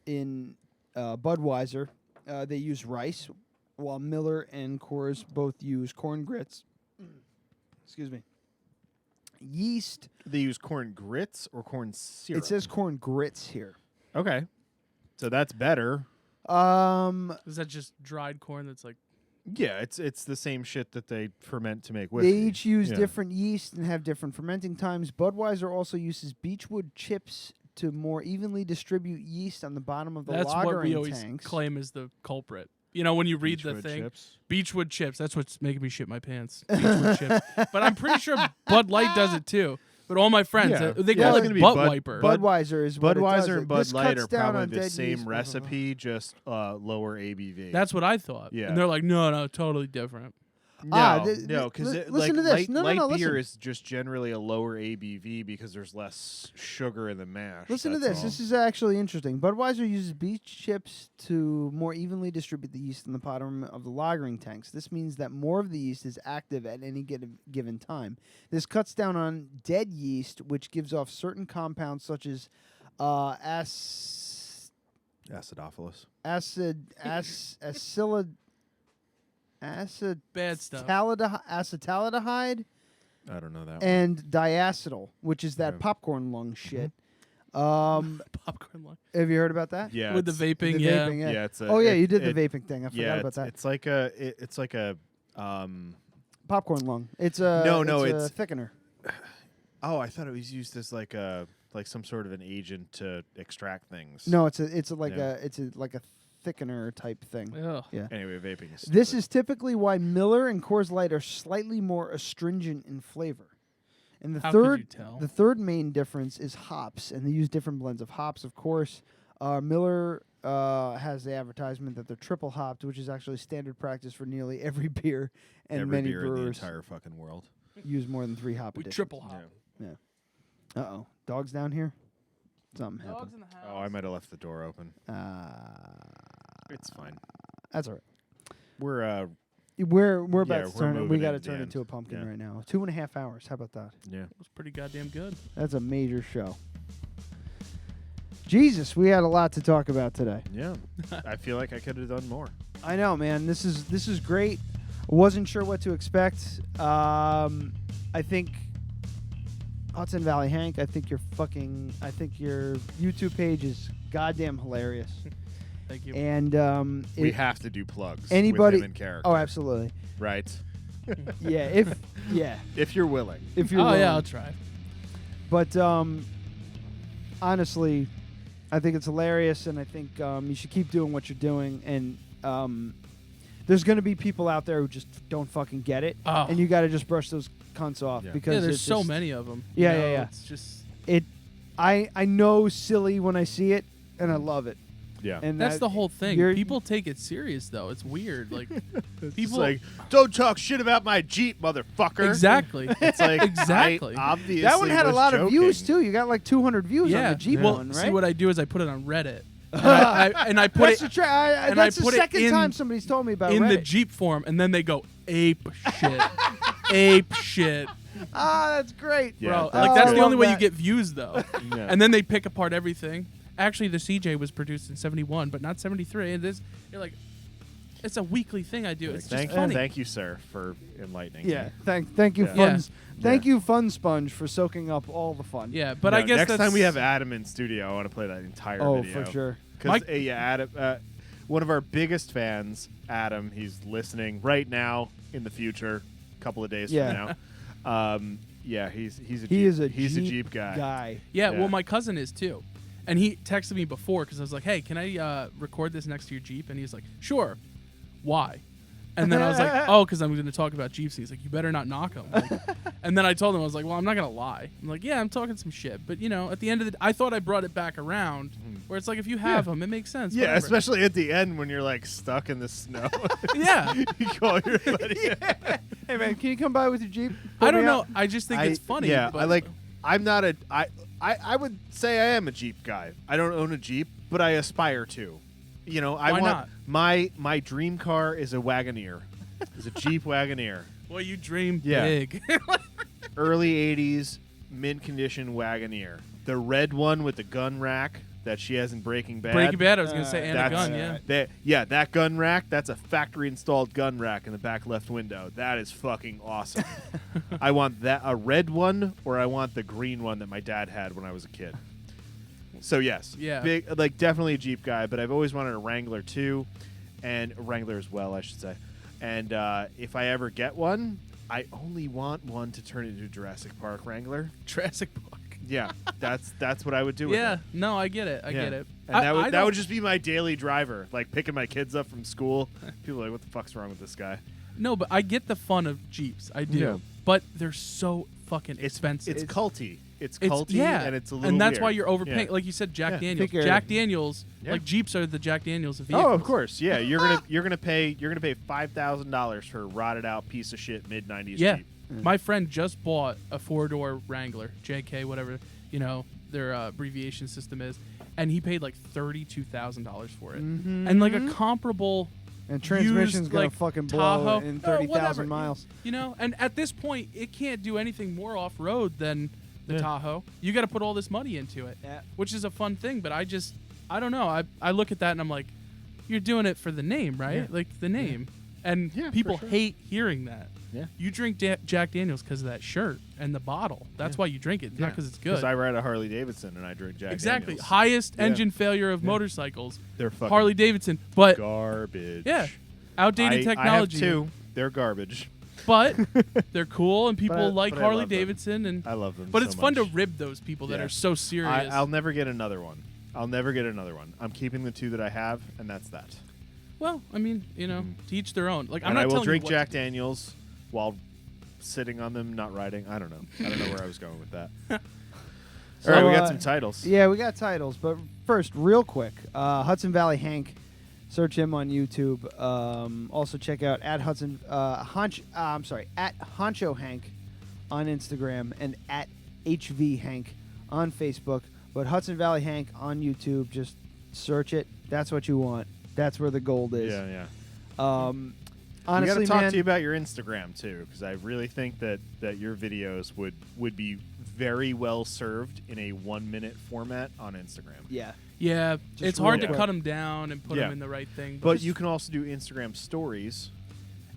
[SPEAKER 1] in Budweiser, they use rice, while Miller and Coors both use corn grits. Excuse me. Yeast.
[SPEAKER 2] They use corn grits or corn syrup.
[SPEAKER 1] It says corn grits here.
[SPEAKER 2] Okay, so that's better.
[SPEAKER 3] Is that just dried corn that's like?
[SPEAKER 2] Yeah, it's the same shit that they ferment to make whiskey.
[SPEAKER 1] They each use different yeast and have different fermenting times. Budweiser also uses beechwood chips to more evenly distribute yeast on the bottom of the
[SPEAKER 3] That's what we
[SPEAKER 1] lagering
[SPEAKER 3] always
[SPEAKER 1] tanks.
[SPEAKER 3] claim is the culprit. You know, when you read the
[SPEAKER 2] Beechwood
[SPEAKER 3] thing,
[SPEAKER 2] chips?
[SPEAKER 3] Beechwood chips. That's what's making me shit my pants. Beechwood chips. But I'm pretty sure Bud Light does it too. But all my friends,
[SPEAKER 2] Yeah.
[SPEAKER 3] they
[SPEAKER 2] Yeah,
[SPEAKER 3] call
[SPEAKER 2] it's
[SPEAKER 3] it
[SPEAKER 2] gonna be
[SPEAKER 3] butt
[SPEAKER 2] Bud-
[SPEAKER 3] wiper.
[SPEAKER 1] Budweiser is what it does.
[SPEAKER 2] Budweiser and Bud
[SPEAKER 1] This
[SPEAKER 2] Light
[SPEAKER 1] cuts
[SPEAKER 2] are
[SPEAKER 1] down
[SPEAKER 2] probably
[SPEAKER 1] on
[SPEAKER 2] the
[SPEAKER 1] dead
[SPEAKER 2] same
[SPEAKER 1] yeast, blah, blah, blah.
[SPEAKER 2] recipe, just lower ABV.
[SPEAKER 3] That's what I thought.
[SPEAKER 2] Yeah.
[SPEAKER 3] And they're like, no, totally different.
[SPEAKER 2] No,
[SPEAKER 1] th-
[SPEAKER 2] no, because
[SPEAKER 1] listen
[SPEAKER 2] like
[SPEAKER 1] to this.
[SPEAKER 2] light,
[SPEAKER 1] No,
[SPEAKER 2] light
[SPEAKER 1] listen.
[SPEAKER 2] beer is just generally a lower ABV because there's less sugar in the mash.
[SPEAKER 1] Listen to
[SPEAKER 2] that's
[SPEAKER 1] this.
[SPEAKER 2] all.
[SPEAKER 1] This is actually interesting. Budweiser uses beech chips to more evenly distribute the yeast in the bottom of the lagering tanks. This means that more of the yeast is active at any given time. This cuts down on dead yeast, which gives off certain compounds such as
[SPEAKER 2] acidophilus.
[SPEAKER 3] Bad stuff.
[SPEAKER 1] Acetaldehyde
[SPEAKER 2] I don't know that.
[SPEAKER 1] and diacetyl, which is that popcorn lung shit.
[SPEAKER 3] Popcorn lung.
[SPEAKER 1] Have you heard about that?
[SPEAKER 2] Yeah,
[SPEAKER 3] With the
[SPEAKER 2] it's-
[SPEAKER 3] vaping,
[SPEAKER 1] The
[SPEAKER 3] yeah.
[SPEAKER 1] vaping,
[SPEAKER 2] Yeah, it's a-
[SPEAKER 1] oh yeah,
[SPEAKER 2] it-
[SPEAKER 1] you did the
[SPEAKER 2] it-
[SPEAKER 1] vaping thing. I forgot about
[SPEAKER 2] it's,
[SPEAKER 1] that.
[SPEAKER 2] It's like a
[SPEAKER 1] Popcorn lung. It's a
[SPEAKER 2] it's
[SPEAKER 1] a thickener.
[SPEAKER 2] Oh, I thought it was used as like some sort of an agent to extract things.
[SPEAKER 1] No, it's like
[SPEAKER 2] Yeah.
[SPEAKER 1] a thickener type thing.
[SPEAKER 3] Ugh.
[SPEAKER 1] Yeah.
[SPEAKER 2] Anyway, vaping is
[SPEAKER 1] This
[SPEAKER 2] stupid.
[SPEAKER 1] is typically why Miller and Coors Light are slightly more astringent in flavor. And the
[SPEAKER 3] How could you
[SPEAKER 1] third
[SPEAKER 3] tell?
[SPEAKER 1] the third main difference is hops, and they use different blends of hops. Of course, Miller has the advertisement that they're triple hopped, which is actually standard practice for nearly every beer, and
[SPEAKER 2] every
[SPEAKER 1] many
[SPEAKER 2] beer in the
[SPEAKER 1] brewers
[SPEAKER 2] entire fucking world.
[SPEAKER 1] use more than 3 hop
[SPEAKER 3] We
[SPEAKER 1] additions.
[SPEAKER 3] triple hop.
[SPEAKER 1] Yeah. Uh-oh. Dogs down here? Something
[SPEAKER 3] Dogs
[SPEAKER 1] happened.
[SPEAKER 3] in the house.
[SPEAKER 2] Oh, I might have left the door open. It's fine.
[SPEAKER 1] That's all right.
[SPEAKER 2] We're
[SPEAKER 1] We're about
[SPEAKER 2] Yeah,
[SPEAKER 1] to
[SPEAKER 2] we're
[SPEAKER 1] turn it. We
[SPEAKER 2] moving
[SPEAKER 1] got to
[SPEAKER 2] into the
[SPEAKER 1] turn it
[SPEAKER 2] end.
[SPEAKER 1] into a pumpkin
[SPEAKER 2] Yeah.
[SPEAKER 1] right now. 2.5 hours. How about that?
[SPEAKER 2] yeah.
[SPEAKER 3] It was pretty goddamn good.
[SPEAKER 1] That's a major show. Jesus, we had a lot to talk about today.
[SPEAKER 2] Yeah. I feel like I could have done more.
[SPEAKER 1] I know, man. This is great. Wasn't sure what to expect. I think Hudson Valley Hank. I think your YouTube page is goddamn hilarious.
[SPEAKER 3] Thank you.
[SPEAKER 1] And
[SPEAKER 2] we have to do plugs.
[SPEAKER 1] Anybody?
[SPEAKER 2] With him in character.
[SPEAKER 1] Oh, absolutely.
[SPEAKER 2] Right.
[SPEAKER 1] If
[SPEAKER 2] you're willing.
[SPEAKER 1] If you're
[SPEAKER 3] oh
[SPEAKER 1] willing.
[SPEAKER 3] yeah, I'll try.
[SPEAKER 1] But honestly, I think it's hilarious, and I think you should keep doing what you're doing. And there's going to be people out there who just don't fucking get it, and you got to just brush those cunts off because
[SPEAKER 3] there's
[SPEAKER 1] it's
[SPEAKER 3] so
[SPEAKER 1] just,
[SPEAKER 3] many of them.
[SPEAKER 1] Yeah.
[SPEAKER 3] It's just
[SPEAKER 1] I know silly when I see it, and I love it.
[SPEAKER 2] Yeah,
[SPEAKER 1] and
[SPEAKER 3] that's the whole thing. People take it serious though. It's weird. Like people
[SPEAKER 2] like, don't talk shit about my Jeep, motherfucker.
[SPEAKER 3] Exactly.
[SPEAKER 2] It's like
[SPEAKER 3] exactly.
[SPEAKER 2] Obviously,
[SPEAKER 1] that one had a lot
[SPEAKER 2] joking.
[SPEAKER 1] of views too. You got like 200 views on the Jeep one, right?
[SPEAKER 3] See, what I do is I put it on Reddit. And I put
[SPEAKER 1] that's
[SPEAKER 3] it.
[SPEAKER 1] That's the second time somebody's told me about
[SPEAKER 3] in
[SPEAKER 1] Reddit.
[SPEAKER 3] the Jeep form, and then they go ape shit, ape shit.
[SPEAKER 1] Ah, that's great,
[SPEAKER 3] bro.
[SPEAKER 1] Yeah,
[SPEAKER 3] like that's the only way you
[SPEAKER 1] that.
[SPEAKER 3] get views, though.
[SPEAKER 2] Yeah.
[SPEAKER 3] And then they pick apart everything. Actually, the CJ was produced in '71, but not '73. And this, you're like, it's a weekly thing I do. It's just funny.
[SPEAKER 2] Thank you, sir, for enlightening.
[SPEAKER 1] Yeah,
[SPEAKER 2] me.
[SPEAKER 1] thank you,
[SPEAKER 2] Yeah.
[SPEAKER 1] Thank you, Fun Sponge, for soaking up all the fun.
[SPEAKER 3] Yeah, but I guess
[SPEAKER 2] next
[SPEAKER 3] that's
[SPEAKER 2] time we have Adam in studio, I want to play that entire video.
[SPEAKER 1] Oh, for sure.
[SPEAKER 2] Because Adam, one of our biggest fans, Adam, he's listening right now, in the future, a couple of days from now. He's a Jeep guy.
[SPEAKER 3] Yeah, well, my cousin is too. And he texted me before because I was like, hey, can I record this next to your Jeep? And he's like, sure. Why? And then I was like, oh, because I'm going to talk about Jeeps. And he's like, you better not knock them. Like, and then I told him, I was like, well, I'm not going to lie. I'm like, yeah, I'm talking some shit. But, at the end of the I thought I brought it back around where it's like, if you have them, it makes sense.
[SPEAKER 2] Yeah,
[SPEAKER 3] whatever.
[SPEAKER 2] especially at the end when you're like stuck in the snow.
[SPEAKER 3] Yeah.
[SPEAKER 2] You call your buddy.
[SPEAKER 1] Hey, man, can you come by with your Jeep?
[SPEAKER 3] I don't know. I just think it's funny.
[SPEAKER 2] Yeah,
[SPEAKER 3] but
[SPEAKER 2] I'm not a. I would say I am a Jeep guy. I don't own a Jeep, but I aspire to. I
[SPEAKER 3] Why
[SPEAKER 2] want
[SPEAKER 3] not?
[SPEAKER 2] my dream car is a Wagoneer. Is a Jeep Wagoneer.
[SPEAKER 3] Well, you dream
[SPEAKER 2] Yeah.
[SPEAKER 3] big.
[SPEAKER 2] Early 80s, mint condition Wagoneer. The red one with the gun rack that she has in Breaking Bad.
[SPEAKER 3] Breaking Bad, I was going to say, and a gun, yeah.
[SPEAKER 2] That gun rack, that's a factory installed gun rack in the back left window. That is fucking awesome. I want a red one, or I want the green one that my dad had when I was a kid. So yes, big, definitely a Jeep guy, but I've always wanted a Wrangler too, and a Wrangler as well, I should say. And if I ever get one, I only want one to turn into a Jurassic Park Wrangler.
[SPEAKER 3] Jurassic Park.
[SPEAKER 2] Yeah, that's what I would do with it.
[SPEAKER 3] No, I get it. I get it.
[SPEAKER 2] And that would just be my daily driver, like picking my kids up from school. People are like, what the fuck's wrong with this guy?
[SPEAKER 3] No, but I get the fun of Jeeps. I do.
[SPEAKER 2] Yeah.
[SPEAKER 3] But they're so fucking expensive.
[SPEAKER 2] It's culty. It's culty, and it's a little
[SPEAKER 3] and that's
[SPEAKER 2] weird.
[SPEAKER 3] why you're overpaying.
[SPEAKER 2] Yeah.
[SPEAKER 3] Like you said, Jack Daniels.
[SPEAKER 1] Think
[SPEAKER 3] Jack Daniels, like Jeeps are the Jack Daniels of vehicles.
[SPEAKER 2] Oh, of course, yeah. You're gonna pay $5,000 for a rotted out piece of shit mid-90s
[SPEAKER 3] Yeah.
[SPEAKER 2] Jeep.
[SPEAKER 3] My friend just bought a 4-door Wrangler, JK, whatever their abbreviation system is, and he paid like $32,000 for it, and like a comparable.
[SPEAKER 1] And transmission's
[SPEAKER 3] used,
[SPEAKER 1] gonna
[SPEAKER 3] like,
[SPEAKER 1] fucking blow
[SPEAKER 3] Tahoe,
[SPEAKER 1] in
[SPEAKER 3] whatever,
[SPEAKER 1] 30,000 miles.
[SPEAKER 3] And at this point, it can't do anything more off road than the Tahoe. You got to put all this money into it, which is a fun thing. But I don't know. I look at that and I'm like, you're doing it for the name, right?
[SPEAKER 1] Yeah.
[SPEAKER 3] Like the name, and people hate hearing that.
[SPEAKER 2] Yeah.
[SPEAKER 3] You drink Jack Daniels because of that shirt and the bottle. That's why you drink it, not because it's good.
[SPEAKER 2] Because I ride a Harley Davidson and I drink Jack
[SPEAKER 3] Exactly.
[SPEAKER 2] Daniels.
[SPEAKER 3] Highest engine failure of motorcycles.
[SPEAKER 2] They're fucking
[SPEAKER 3] Harley Davidson, but
[SPEAKER 2] garbage.
[SPEAKER 3] Yeah. Outdated technology.
[SPEAKER 2] I have two. They're garbage.
[SPEAKER 3] But they're cool, and people like
[SPEAKER 2] but I
[SPEAKER 3] Harley
[SPEAKER 2] love them.
[SPEAKER 3] Davidson, and
[SPEAKER 2] I love them.
[SPEAKER 3] But
[SPEAKER 2] so
[SPEAKER 3] it's fun
[SPEAKER 2] much.
[SPEAKER 3] to rib those people that
[SPEAKER 2] Yeah.
[SPEAKER 3] are so serious.
[SPEAKER 2] I'll never get another one. I'm keeping the two that I have, and that's that.
[SPEAKER 3] Well, I mean, to each their own. Like, I'm
[SPEAKER 2] And
[SPEAKER 3] not
[SPEAKER 2] I will
[SPEAKER 3] telling
[SPEAKER 2] drink
[SPEAKER 3] you what
[SPEAKER 2] Jack
[SPEAKER 3] to do.
[SPEAKER 2] Daniels while sitting on them, not riding. I don't know where I was going with that.
[SPEAKER 1] So,
[SPEAKER 2] All right, we got some titles.
[SPEAKER 1] Yeah, we got titles. But first, real quick, Hudson Valley Hank. Search him on YouTube. Also check out at Honcho Hank on Instagram and at HV Hank on Facebook. But Hudson Valley Hank on YouTube, just search it. That's what you want. That's where the gold is.
[SPEAKER 2] Yeah.
[SPEAKER 1] Honestly,
[SPEAKER 2] we got to talk
[SPEAKER 1] man,
[SPEAKER 2] to you about your Instagram too, because I really think that your videos would be very well served in a 1-minute format on Instagram.
[SPEAKER 1] Yeah.
[SPEAKER 3] Yeah,
[SPEAKER 1] Just
[SPEAKER 3] it's hard to
[SPEAKER 1] real quick.
[SPEAKER 3] cut them down and put them in the right thing.
[SPEAKER 2] But you can also do Instagram stories.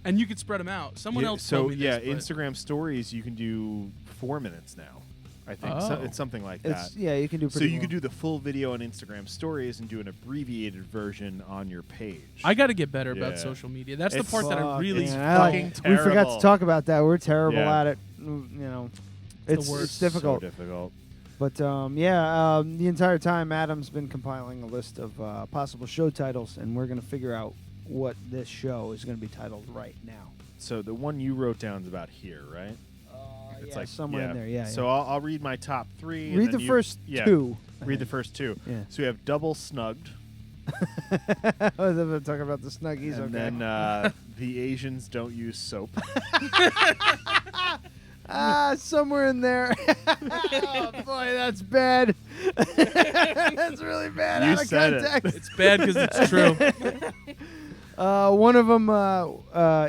[SPEAKER 3] And you could spread them out. Someone else told me this.
[SPEAKER 2] Instagram stories, you can do 4 minutes now. I think it's something like that.
[SPEAKER 1] Yeah, you can do
[SPEAKER 2] So
[SPEAKER 1] pretty
[SPEAKER 2] you
[SPEAKER 1] well.
[SPEAKER 2] could do the full video on Instagram stories and do an abbreviated version on your page.
[SPEAKER 3] I got to get better about
[SPEAKER 2] Yeah.
[SPEAKER 3] social media. That's the
[SPEAKER 2] It's
[SPEAKER 3] part that I really
[SPEAKER 2] fucking
[SPEAKER 1] We forgot
[SPEAKER 2] terrible.
[SPEAKER 1] to talk about that. We're terrible
[SPEAKER 2] Yeah.
[SPEAKER 1] at it. You know, it's
[SPEAKER 3] worst.
[SPEAKER 1] difficult.
[SPEAKER 2] So difficult.
[SPEAKER 1] But the entire time Adam's been compiling a list of possible show titles, and we're gonna figure out what this show is gonna be titled right now.
[SPEAKER 2] So the one you wrote down is about here, right? It's
[SPEAKER 1] yeah, somewhere in there, yeah,
[SPEAKER 2] So
[SPEAKER 1] yeah.
[SPEAKER 2] I'll read my top 3. and
[SPEAKER 1] Read
[SPEAKER 2] then
[SPEAKER 1] the
[SPEAKER 2] you-
[SPEAKER 1] first
[SPEAKER 2] yeah,
[SPEAKER 1] two.
[SPEAKER 2] Read the first 2.
[SPEAKER 1] Yeah.
[SPEAKER 2] So we have double snugged,
[SPEAKER 1] I was talking about the Snuggies.
[SPEAKER 2] and
[SPEAKER 1] Okay.
[SPEAKER 2] then the Asians don't use soap.
[SPEAKER 1] Somewhere in there. Oh boy, that's bad. That's really bad.
[SPEAKER 2] You
[SPEAKER 1] out of
[SPEAKER 2] said it.
[SPEAKER 1] context.
[SPEAKER 3] It's bad because it's true.
[SPEAKER 1] One of them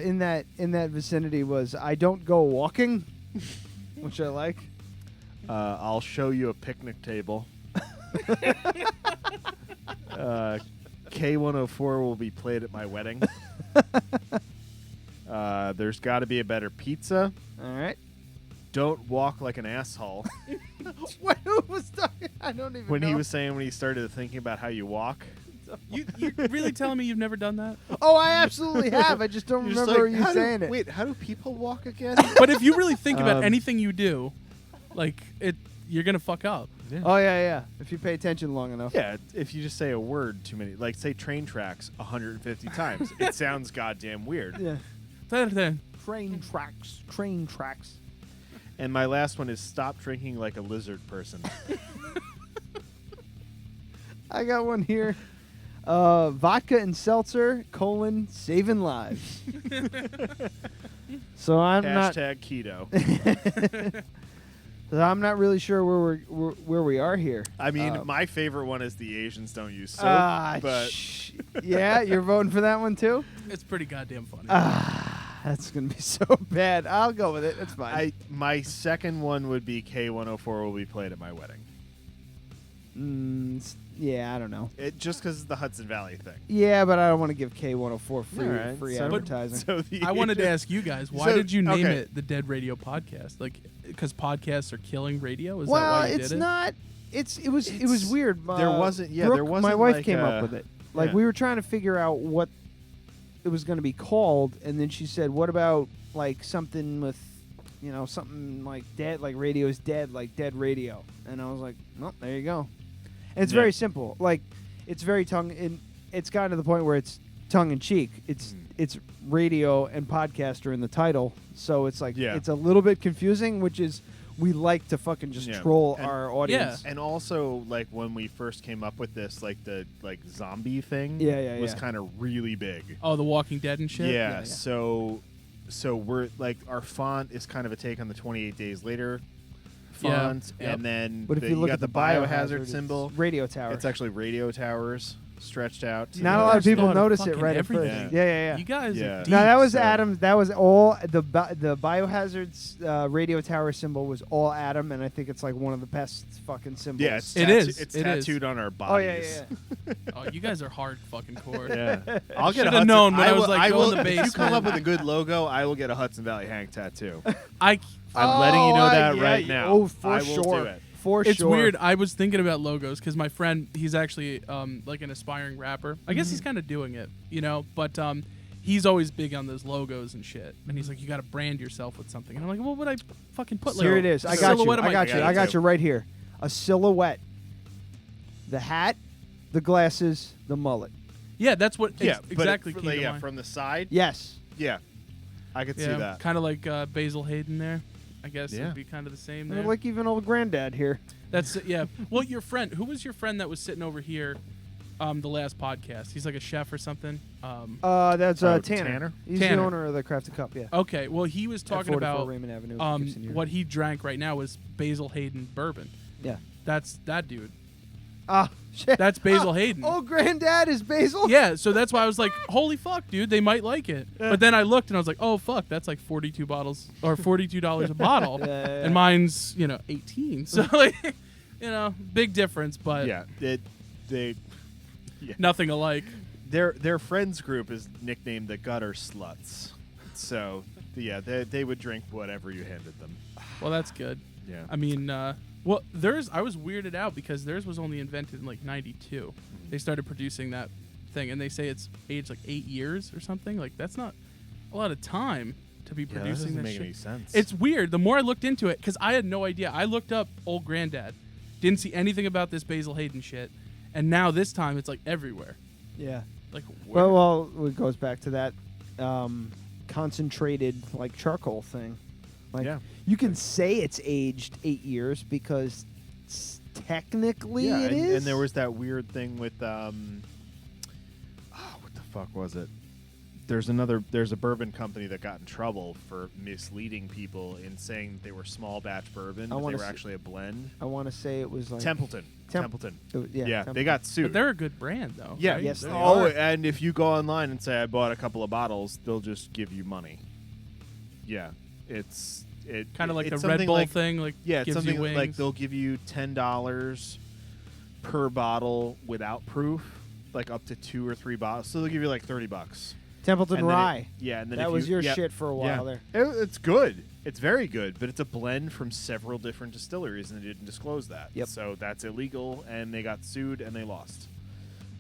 [SPEAKER 1] in that vicinity was "I don't go walking," which I like.
[SPEAKER 2] I'll show you a picnic table. K104 will be played at my wedding. There's got to be a better pizza.
[SPEAKER 1] All right.
[SPEAKER 2] Don't walk like an asshole.
[SPEAKER 1] What, who was talking? I don't even
[SPEAKER 2] When
[SPEAKER 1] know.
[SPEAKER 2] he was saying when he started thinking about how you walk.
[SPEAKER 3] You're really telling me you've never done that?
[SPEAKER 1] Oh, I absolutely have. I just don't
[SPEAKER 2] You're just
[SPEAKER 1] remember
[SPEAKER 2] like,
[SPEAKER 1] you
[SPEAKER 2] how do-
[SPEAKER 1] saying it.
[SPEAKER 2] Wait, how do people walk again?
[SPEAKER 3] But if you really think about anything you do, like you're gonna fuck up.
[SPEAKER 1] Oh yeah. If you pay attention long enough.
[SPEAKER 2] Yeah, if you just say a word too many, like say train tracks 150 times, it sounds goddamn weird.
[SPEAKER 1] Yeah.
[SPEAKER 3] Then
[SPEAKER 1] Train tracks.
[SPEAKER 2] And my last one is stop drinking like a lizard person.
[SPEAKER 1] I got one here. Vodka and seltzer, saving lives. So I'm
[SPEAKER 2] Hashtag keto.
[SPEAKER 1] So I'm not really sure where we are here.
[SPEAKER 2] I mean, my favorite one is the Asians don't use soap, but
[SPEAKER 1] yeah, you're voting for that one too?
[SPEAKER 3] it's pretty goddamn funny.
[SPEAKER 1] That's gonna be so bad. I'll go with it. It's fine.
[SPEAKER 2] my second one would be K104 will be played at my wedding.
[SPEAKER 1] Yeah, I don't know.
[SPEAKER 2] Just because it's the Hudson Valley thing.
[SPEAKER 1] Yeah, but I don't want to give K104 free
[SPEAKER 2] All right,
[SPEAKER 1] free
[SPEAKER 2] so-
[SPEAKER 1] advertising.
[SPEAKER 2] So the
[SPEAKER 3] I wanted to ask you guys, why
[SPEAKER 2] So-
[SPEAKER 3] did you name
[SPEAKER 2] okay.
[SPEAKER 3] it the Dead Radio Podcast? Like, because podcasts are killing radio? Is
[SPEAKER 1] well,
[SPEAKER 3] that why you
[SPEAKER 1] it's
[SPEAKER 3] did it?
[SPEAKER 1] not. It was weird.
[SPEAKER 2] There wasn't. Yeah,
[SPEAKER 1] Brooke,
[SPEAKER 2] there wasn't.
[SPEAKER 1] My wife
[SPEAKER 2] like
[SPEAKER 1] came
[SPEAKER 2] a-
[SPEAKER 1] up with it. Like
[SPEAKER 2] yeah.
[SPEAKER 1] we were trying to figure out what it was going to be called, and then she said, "What about like something with, something like dead, like radio's dead, like dead radio?" And I was like, "Well, there you go." And it's
[SPEAKER 2] Yeah.
[SPEAKER 1] very simple. Like it's very it's gotten to the point where it's tongue in cheek. It's radio and podcaster in the title, so it's like it's a little bit confusing, which is we like to fucking just troll our audience.
[SPEAKER 2] And also, like when we first came up with this, like the zombie thing, was kind of really big.
[SPEAKER 3] Oh, The Walking Dead and shit?
[SPEAKER 2] Yeah. So we're like our font is kind of a take on the 28 Days Later font,
[SPEAKER 3] Yep.
[SPEAKER 2] and then
[SPEAKER 1] But if you
[SPEAKER 2] you
[SPEAKER 1] look
[SPEAKER 2] got
[SPEAKER 1] at
[SPEAKER 2] the
[SPEAKER 1] the
[SPEAKER 2] biohazard
[SPEAKER 1] it's
[SPEAKER 2] symbol,
[SPEAKER 1] radio tower.
[SPEAKER 2] It's actually radio towers stretched out.
[SPEAKER 1] Not a lot of people
[SPEAKER 3] Thought
[SPEAKER 1] notice it
[SPEAKER 3] fucking
[SPEAKER 1] right at first.
[SPEAKER 3] everything.
[SPEAKER 1] Yeah.
[SPEAKER 3] You guys
[SPEAKER 2] Yeah.
[SPEAKER 3] are
[SPEAKER 1] No, that was
[SPEAKER 2] So-
[SPEAKER 1] Adam. That was all the biohazard's radio tower symbol was all Adam, and I think it's like one of the best fucking symbols.
[SPEAKER 2] Yeah, it's
[SPEAKER 3] It
[SPEAKER 2] tatu-
[SPEAKER 3] is.
[SPEAKER 2] It's
[SPEAKER 3] It is.
[SPEAKER 2] tattooed on our
[SPEAKER 1] Oh
[SPEAKER 2] bodies.
[SPEAKER 3] Oh, you guys are hard fucking core.
[SPEAKER 2] Yeah. I'll get a
[SPEAKER 3] Should've
[SPEAKER 2] Hudson.
[SPEAKER 3] known when I was,
[SPEAKER 2] will-
[SPEAKER 3] like,
[SPEAKER 2] will,
[SPEAKER 3] going to the
[SPEAKER 2] if you come up
[SPEAKER 3] basement.
[SPEAKER 2] with a good logo, I will get a Hudson Valley Hank tattoo.
[SPEAKER 3] I'm
[SPEAKER 2] I'm letting you know that
[SPEAKER 1] yeah,
[SPEAKER 2] right
[SPEAKER 1] yeah.
[SPEAKER 2] now.
[SPEAKER 1] Oh, for
[SPEAKER 2] I will
[SPEAKER 1] sure.
[SPEAKER 2] do it.
[SPEAKER 1] For
[SPEAKER 3] It's
[SPEAKER 1] sure.
[SPEAKER 3] weird. I was thinking about logos because my friend, he's actually like an aspiring rapper. I guess he's kind of doing it, but he's always big on those logos and shit. And he's like, you got to brand yourself with something. And I'm like, what would I fucking put?
[SPEAKER 1] Here
[SPEAKER 3] like,
[SPEAKER 1] it is.
[SPEAKER 3] a
[SPEAKER 1] I got you.
[SPEAKER 3] silhouette of
[SPEAKER 1] I
[SPEAKER 3] my
[SPEAKER 1] got you.
[SPEAKER 3] face?
[SPEAKER 1] I got you right here. A silhouette. The hat, the glasses, the mullet.
[SPEAKER 3] Yeah, that's what
[SPEAKER 2] Yeah,
[SPEAKER 3] exactly
[SPEAKER 2] but
[SPEAKER 3] came to
[SPEAKER 2] yeah,
[SPEAKER 3] mind.
[SPEAKER 2] from the side.
[SPEAKER 1] Yes.
[SPEAKER 2] Yeah, I could see that.
[SPEAKER 3] Kind of like Basil Hayden there. I guess
[SPEAKER 2] Yeah.
[SPEAKER 3] it'd be kind of the same
[SPEAKER 1] They're
[SPEAKER 3] there.
[SPEAKER 1] like even old granddad here.
[SPEAKER 3] That's yeah. Well, your friend, who was your friend that was sitting over here, the last podcast? He's like a chef or something.
[SPEAKER 1] That's Tanner.
[SPEAKER 2] Tanner?
[SPEAKER 1] He's
[SPEAKER 3] Tanner.
[SPEAKER 1] the owner of the Crafted Cup. Yeah.
[SPEAKER 3] Okay, well, he was talking
[SPEAKER 1] 44
[SPEAKER 3] about
[SPEAKER 1] Raymond Avenue, Gibson here.
[SPEAKER 3] what he drank right now was Basil Hayden bourbon.
[SPEAKER 1] Yeah.
[SPEAKER 3] That's that dude.
[SPEAKER 1] Ah, shit.
[SPEAKER 3] That's Basil Hayden.
[SPEAKER 1] Oh, granddad is Basil.
[SPEAKER 3] Yeah, so that's why I was like, holy fuck, dude, they might like it. But then I looked and I was like, oh fuck, that's like $42 or $42 a bottle,
[SPEAKER 1] Yeah.
[SPEAKER 3] and mine's 18. So like, big difference, but
[SPEAKER 2] Yeah, they
[SPEAKER 3] nothing alike.
[SPEAKER 2] their friends group is nicknamed the Gutter Sluts. So yeah, they would drink whatever you handed them.
[SPEAKER 3] Well, that's good.
[SPEAKER 2] Yeah.
[SPEAKER 3] I mean, well, I was weirded out because theirs was only invented in like 92. They started producing that thing, and they say it's aged like 8 years or something. Like, that's not a lot of time to be producing
[SPEAKER 2] that doesn't
[SPEAKER 3] this
[SPEAKER 2] make
[SPEAKER 3] shit.
[SPEAKER 2] any sense.
[SPEAKER 3] It's weird. The more I looked into it, because I had no idea. I looked up Old Granddad, didn't see anything about this Basil Hayden shit, and now this time it's like everywhere.
[SPEAKER 1] Yeah.
[SPEAKER 3] Like,
[SPEAKER 1] well, it goes back to that concentrated like charcoal thing. Like, you can say it's aged 8 years because technically it is.
[SPEAKER 2] And there was that weird thing with what the fuck was it? There's a bourbon company that got in trouble for misleading people in saying they were small batch bourbon, but they were actually a blend.
[SPEAKER 1] I want to say it was like
[SPEAKER 2] Templeton. Templeton.
[SPEAKER 1] Yeah, Templeton.
[SPEAKER 2] They got sued.
[SPEAKER 3] But they're a good brand, though.
[SPEAKER 2] Yeah.
[SPEAKER 3] Right?
[SPEAKER 1] Yes.
[SPEAKER 2] And if you go online and say I bought a couple of bottles, they'll just give you money. Yeah, it's
[SPEAKER 3] kind of like the
[SPEAKER 2] it's
[SPEAKER 3] Red Bull
[SPEAKER 2] like,
[SPEAKER 3] thing. Like,
[SPEAKER 2] yeah, it's
[SPEAKER 3] gives
[SPEAKER 2] something
[SPEAKER 3] you wings.
[SPEAKER 2] like they'll give you $10 per bottle without proof, like up to 2 or 3 bottles. So they'll give you like $30.
[SPEAKER 1] Templeton
[SPEAKER 2] And then
[SPEAKER 1] Rye.
[SPEAKER 2] And then
[SPEAKER 1] that was your shit for a while there.
[SPEAKER 2] It's good. It's very good, but it's a blend from several different distilleries, and they didn't disclose that.
[SPEAKER 1] Yep.
[SPEAKER 2] So that's illegal, and they got sued, and they lost.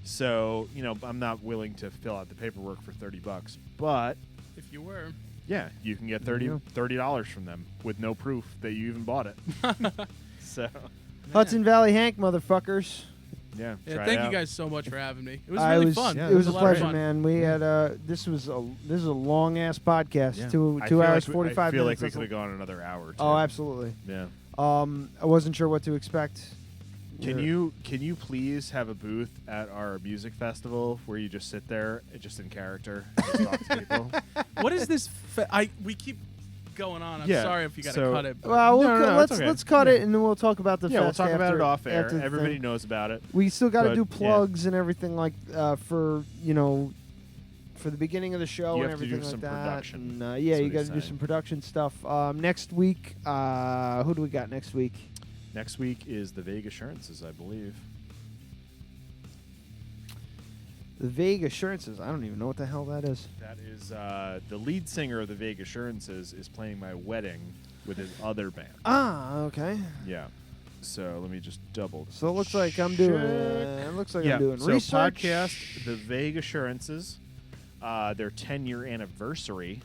[SPEAKER 2] So, I'm not willing to fill out the paperwork for $30, but
[SPEAKER 3] if you were,
[SPEAKER 2] yeah, you can get $30 from them with no proof that you even bought it. So,
[SPEAKER 1] Hudson Valley Hank, motherfuckers.
[SPEAKER 2] Yeah.
[SPEAKER 3] Thank you guys so much for having me. It was really fun.
[SPEAKER 1] It was a
[SPEAKER 3] lot of
[SPEAKER 1] pleasure,
[SPEAKER 3] fun.
[SPEAKER 1] man. We had this is a long ass podcast.
[SPEAKER 2] Yeah.
[SPEAKER 1] 2
[SPEAKER 2] I feel
[SPEAKER 1] hours
[SPEAKER 2] like
[SPEAKER 1] 45 minutes.
[SPEAKER 2] I feel like we could have gone another hour. Too.
[SPEAKER 1] Oh, absolutely.
[SPEAKER 2] Yeah.
[SPEAKER 1] I wasn't sure what to expect.
[SPEAKER 2] Can you please have a booth at our music festival where you just sit there, just in character, and just talk to people?
[SPEAKER 3] What is this? We keep going on. I'm sorry if you got to cut it.
[SPEAKER 1] Well,
[SPEAKER 2] okay.
[SPEAKER 1] let's cut it, and then we'll talk about the fest.
[SPEAKER 2] We'll talk about it off air.
[SPEAKER 1] after the
[SPEAKER 2] Everybody
[SPEAKER 1] thing.
[SPEAKER 2] knows about it.
[SPEAKER 1] We still got to
[SPEAKER 2] But,
[SPEAKER 1] do plugs and everything like for for the beginning of the show
[SPEAKER 2] You
[SPEAKER 1] and
[SPEAKER 2] have to do
[SPEAKER 1] everything
[SPEAKER 2] some
[SPEAKER 1] like that.
[SPEAKER 2] production.
[SPEAKER 1] And,
[SPEAKER 2] That's
[SPEAKER 1] you
[SPEAKER 2] what
[SPEAKER 1] got
[SPEAKER 2] he's
[SPEAKER 1] to do
[SPEAKER 2] saying.
[SPEAKER 1] some production stuff. Next week, who do we got next week?
[SPEAKER 2] Next week is the Vague Assurances, I believe.
[SPEAKER 1] The Vague Assurances. I don't even know what the hell that is.
[SPEAKER 2] That is the lead singer of the Vague Assurances is playing my wedding with his other band.
[SPEAKER 1] Ah, okay.
[SPEAKER 2] Yeah. So let me just double.
[SPEAKER 1] So it looks like I'm doing. It looks like I'm doing
[SPEAKER 2] so
[SPEAKER 1] research.
[SPEAKER 2] Podcast, the Vague Assurances, their 10-year anniversary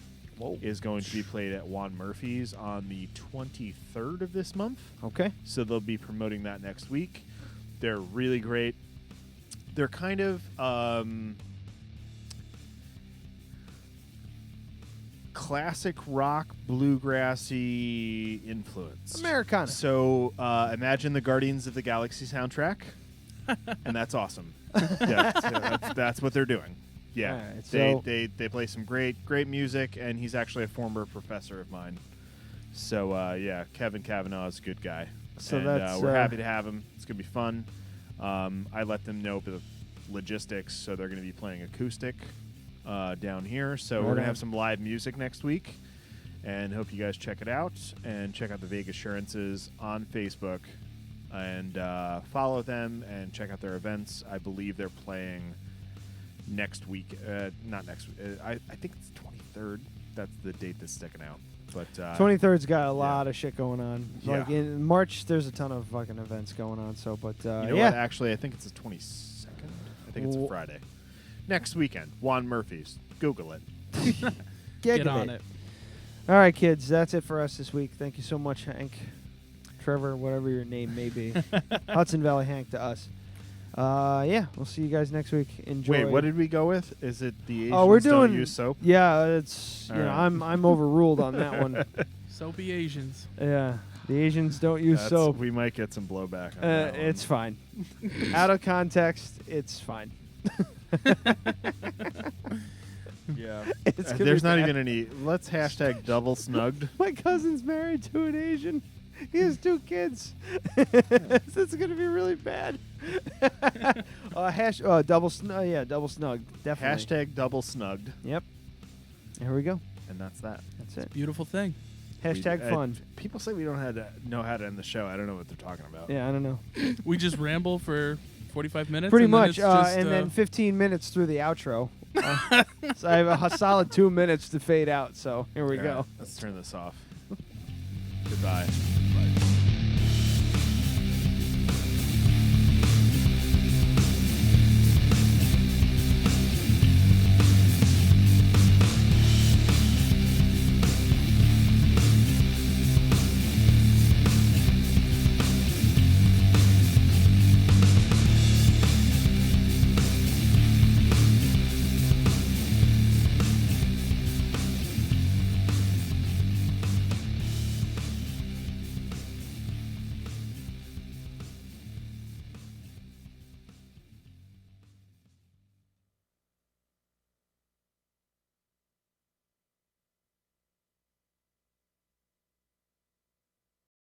[SPEAKER 2] is going to be played at Juan Murphy's on the 23rd of this month.
[SPEAKER 1] Okay.
[SPEAKER 2] So they'll be promoting that next week. They're really great. They're kind of classic rock, bluegrassy influence.
[SPEAKER 1] Americana.
[SPEAKER 2] So imagine the Guardians of the Galaxy soundtrack, and that's awesome. That's what they're doing. Yeah,
[SPEAKER 1] All right, so
[SPEAKER 2] they play some great music, and he's actually a former professor of mine. So Kevin Cavanaugh is a good guy.
[SPEAKER 1] So
[SPEAKER 2] and,
[SPEAKER 1] that's
[SPEAKER 2] we're happy to have him. It's gonna be fun. I let them know the logistics, so they're gonna be playing acoustic down here. So we're gonna have some live music next week, and hope you guys check it out and check out the Vague Assurances on Facebook, and follow them and check out their events. I believe they're playing next week. Not next week. I think it's 23rd. That's the date that's sticking out. But
[SPEAKER 1] 23rd's got a lot of shit going on.
[SPEAKER 2] Yeah.
[SPEAKER 1] Like in March, there's a ton of fucking events going on. So, but
[SPEAKER 2] you know what? Actually, I think it's the 22nd. I think it's a Friday. Next weekend, Juan Murphy's. Google it.
[SPEAKER 3] Get on it.
[SPEAKER 1] All right, kids. That's it for us this week. Thank you so much, Hank, Trevor, whatever your name may be. Hudson Valley Hank to us. We'll see you guys next week. Enjoy.
[SPEAKER 2] Wait, what did we go with? Is it the Asians
[SPEAKER 1] we're doing
[SPEAKER 2] don't use soap?
[SPEAKER 1] Yeah, it's
[SPEAKER 2] All
[SPEAKER 1] you know
[SPEAKER 2] right.
[SPEAKER 1] I'm overruled on that one.
[SPEAKER 3] Soapy Asians.
[SPEAKER 1] Yeah, the Asians don't use soap.
[SPEAKER 2] We might get some blowback on that one.
[SPEAKER 1] It's fine. Out of context, it's fine.
[SPEAKER 2] Yeah.
[SPEAKER 1] be
[SPEAKER 2] There's not
[SPEAKER 1] bad.
[SPEAKER 2] even any. Let's hashtag double snugged.
[SPEAKER 1] My cousin's married to an Asian. He has 2 kids. It's going to be really bad. Double snug. Double snug. Definitely.
[SPEAKER 2] Hashtag double snugged.
[SPEAKER 1] Yep. Here we go.
[SPEAKER 2] And that's that.
[SPEAKER 1] That's it.
[SPEAKER 3] Beautiful thing.
[SPEAKER 1] Hashtag fun.
[SPEAKER 2] People say we don't know how to end the show. I don't know what they're talking about.
[SPEAKER 1] Yeah, I don't know.
[SPEAKER 3] We just ramble for 45 minutes.
[SPEAKER 1] Pretty
[SPEAKER 3] and then
[SPEAKER 1] much.
[SPEAKER 3] it's just,
[SPEAKER 1] And then 15 minutes through the outro. So I have a solid 2 minutes to fade out. So here we
[SPEAKER 2] All
[SPEAKER 1] go.
[SPEAKER 2] right, let's turn this off. Goodbye.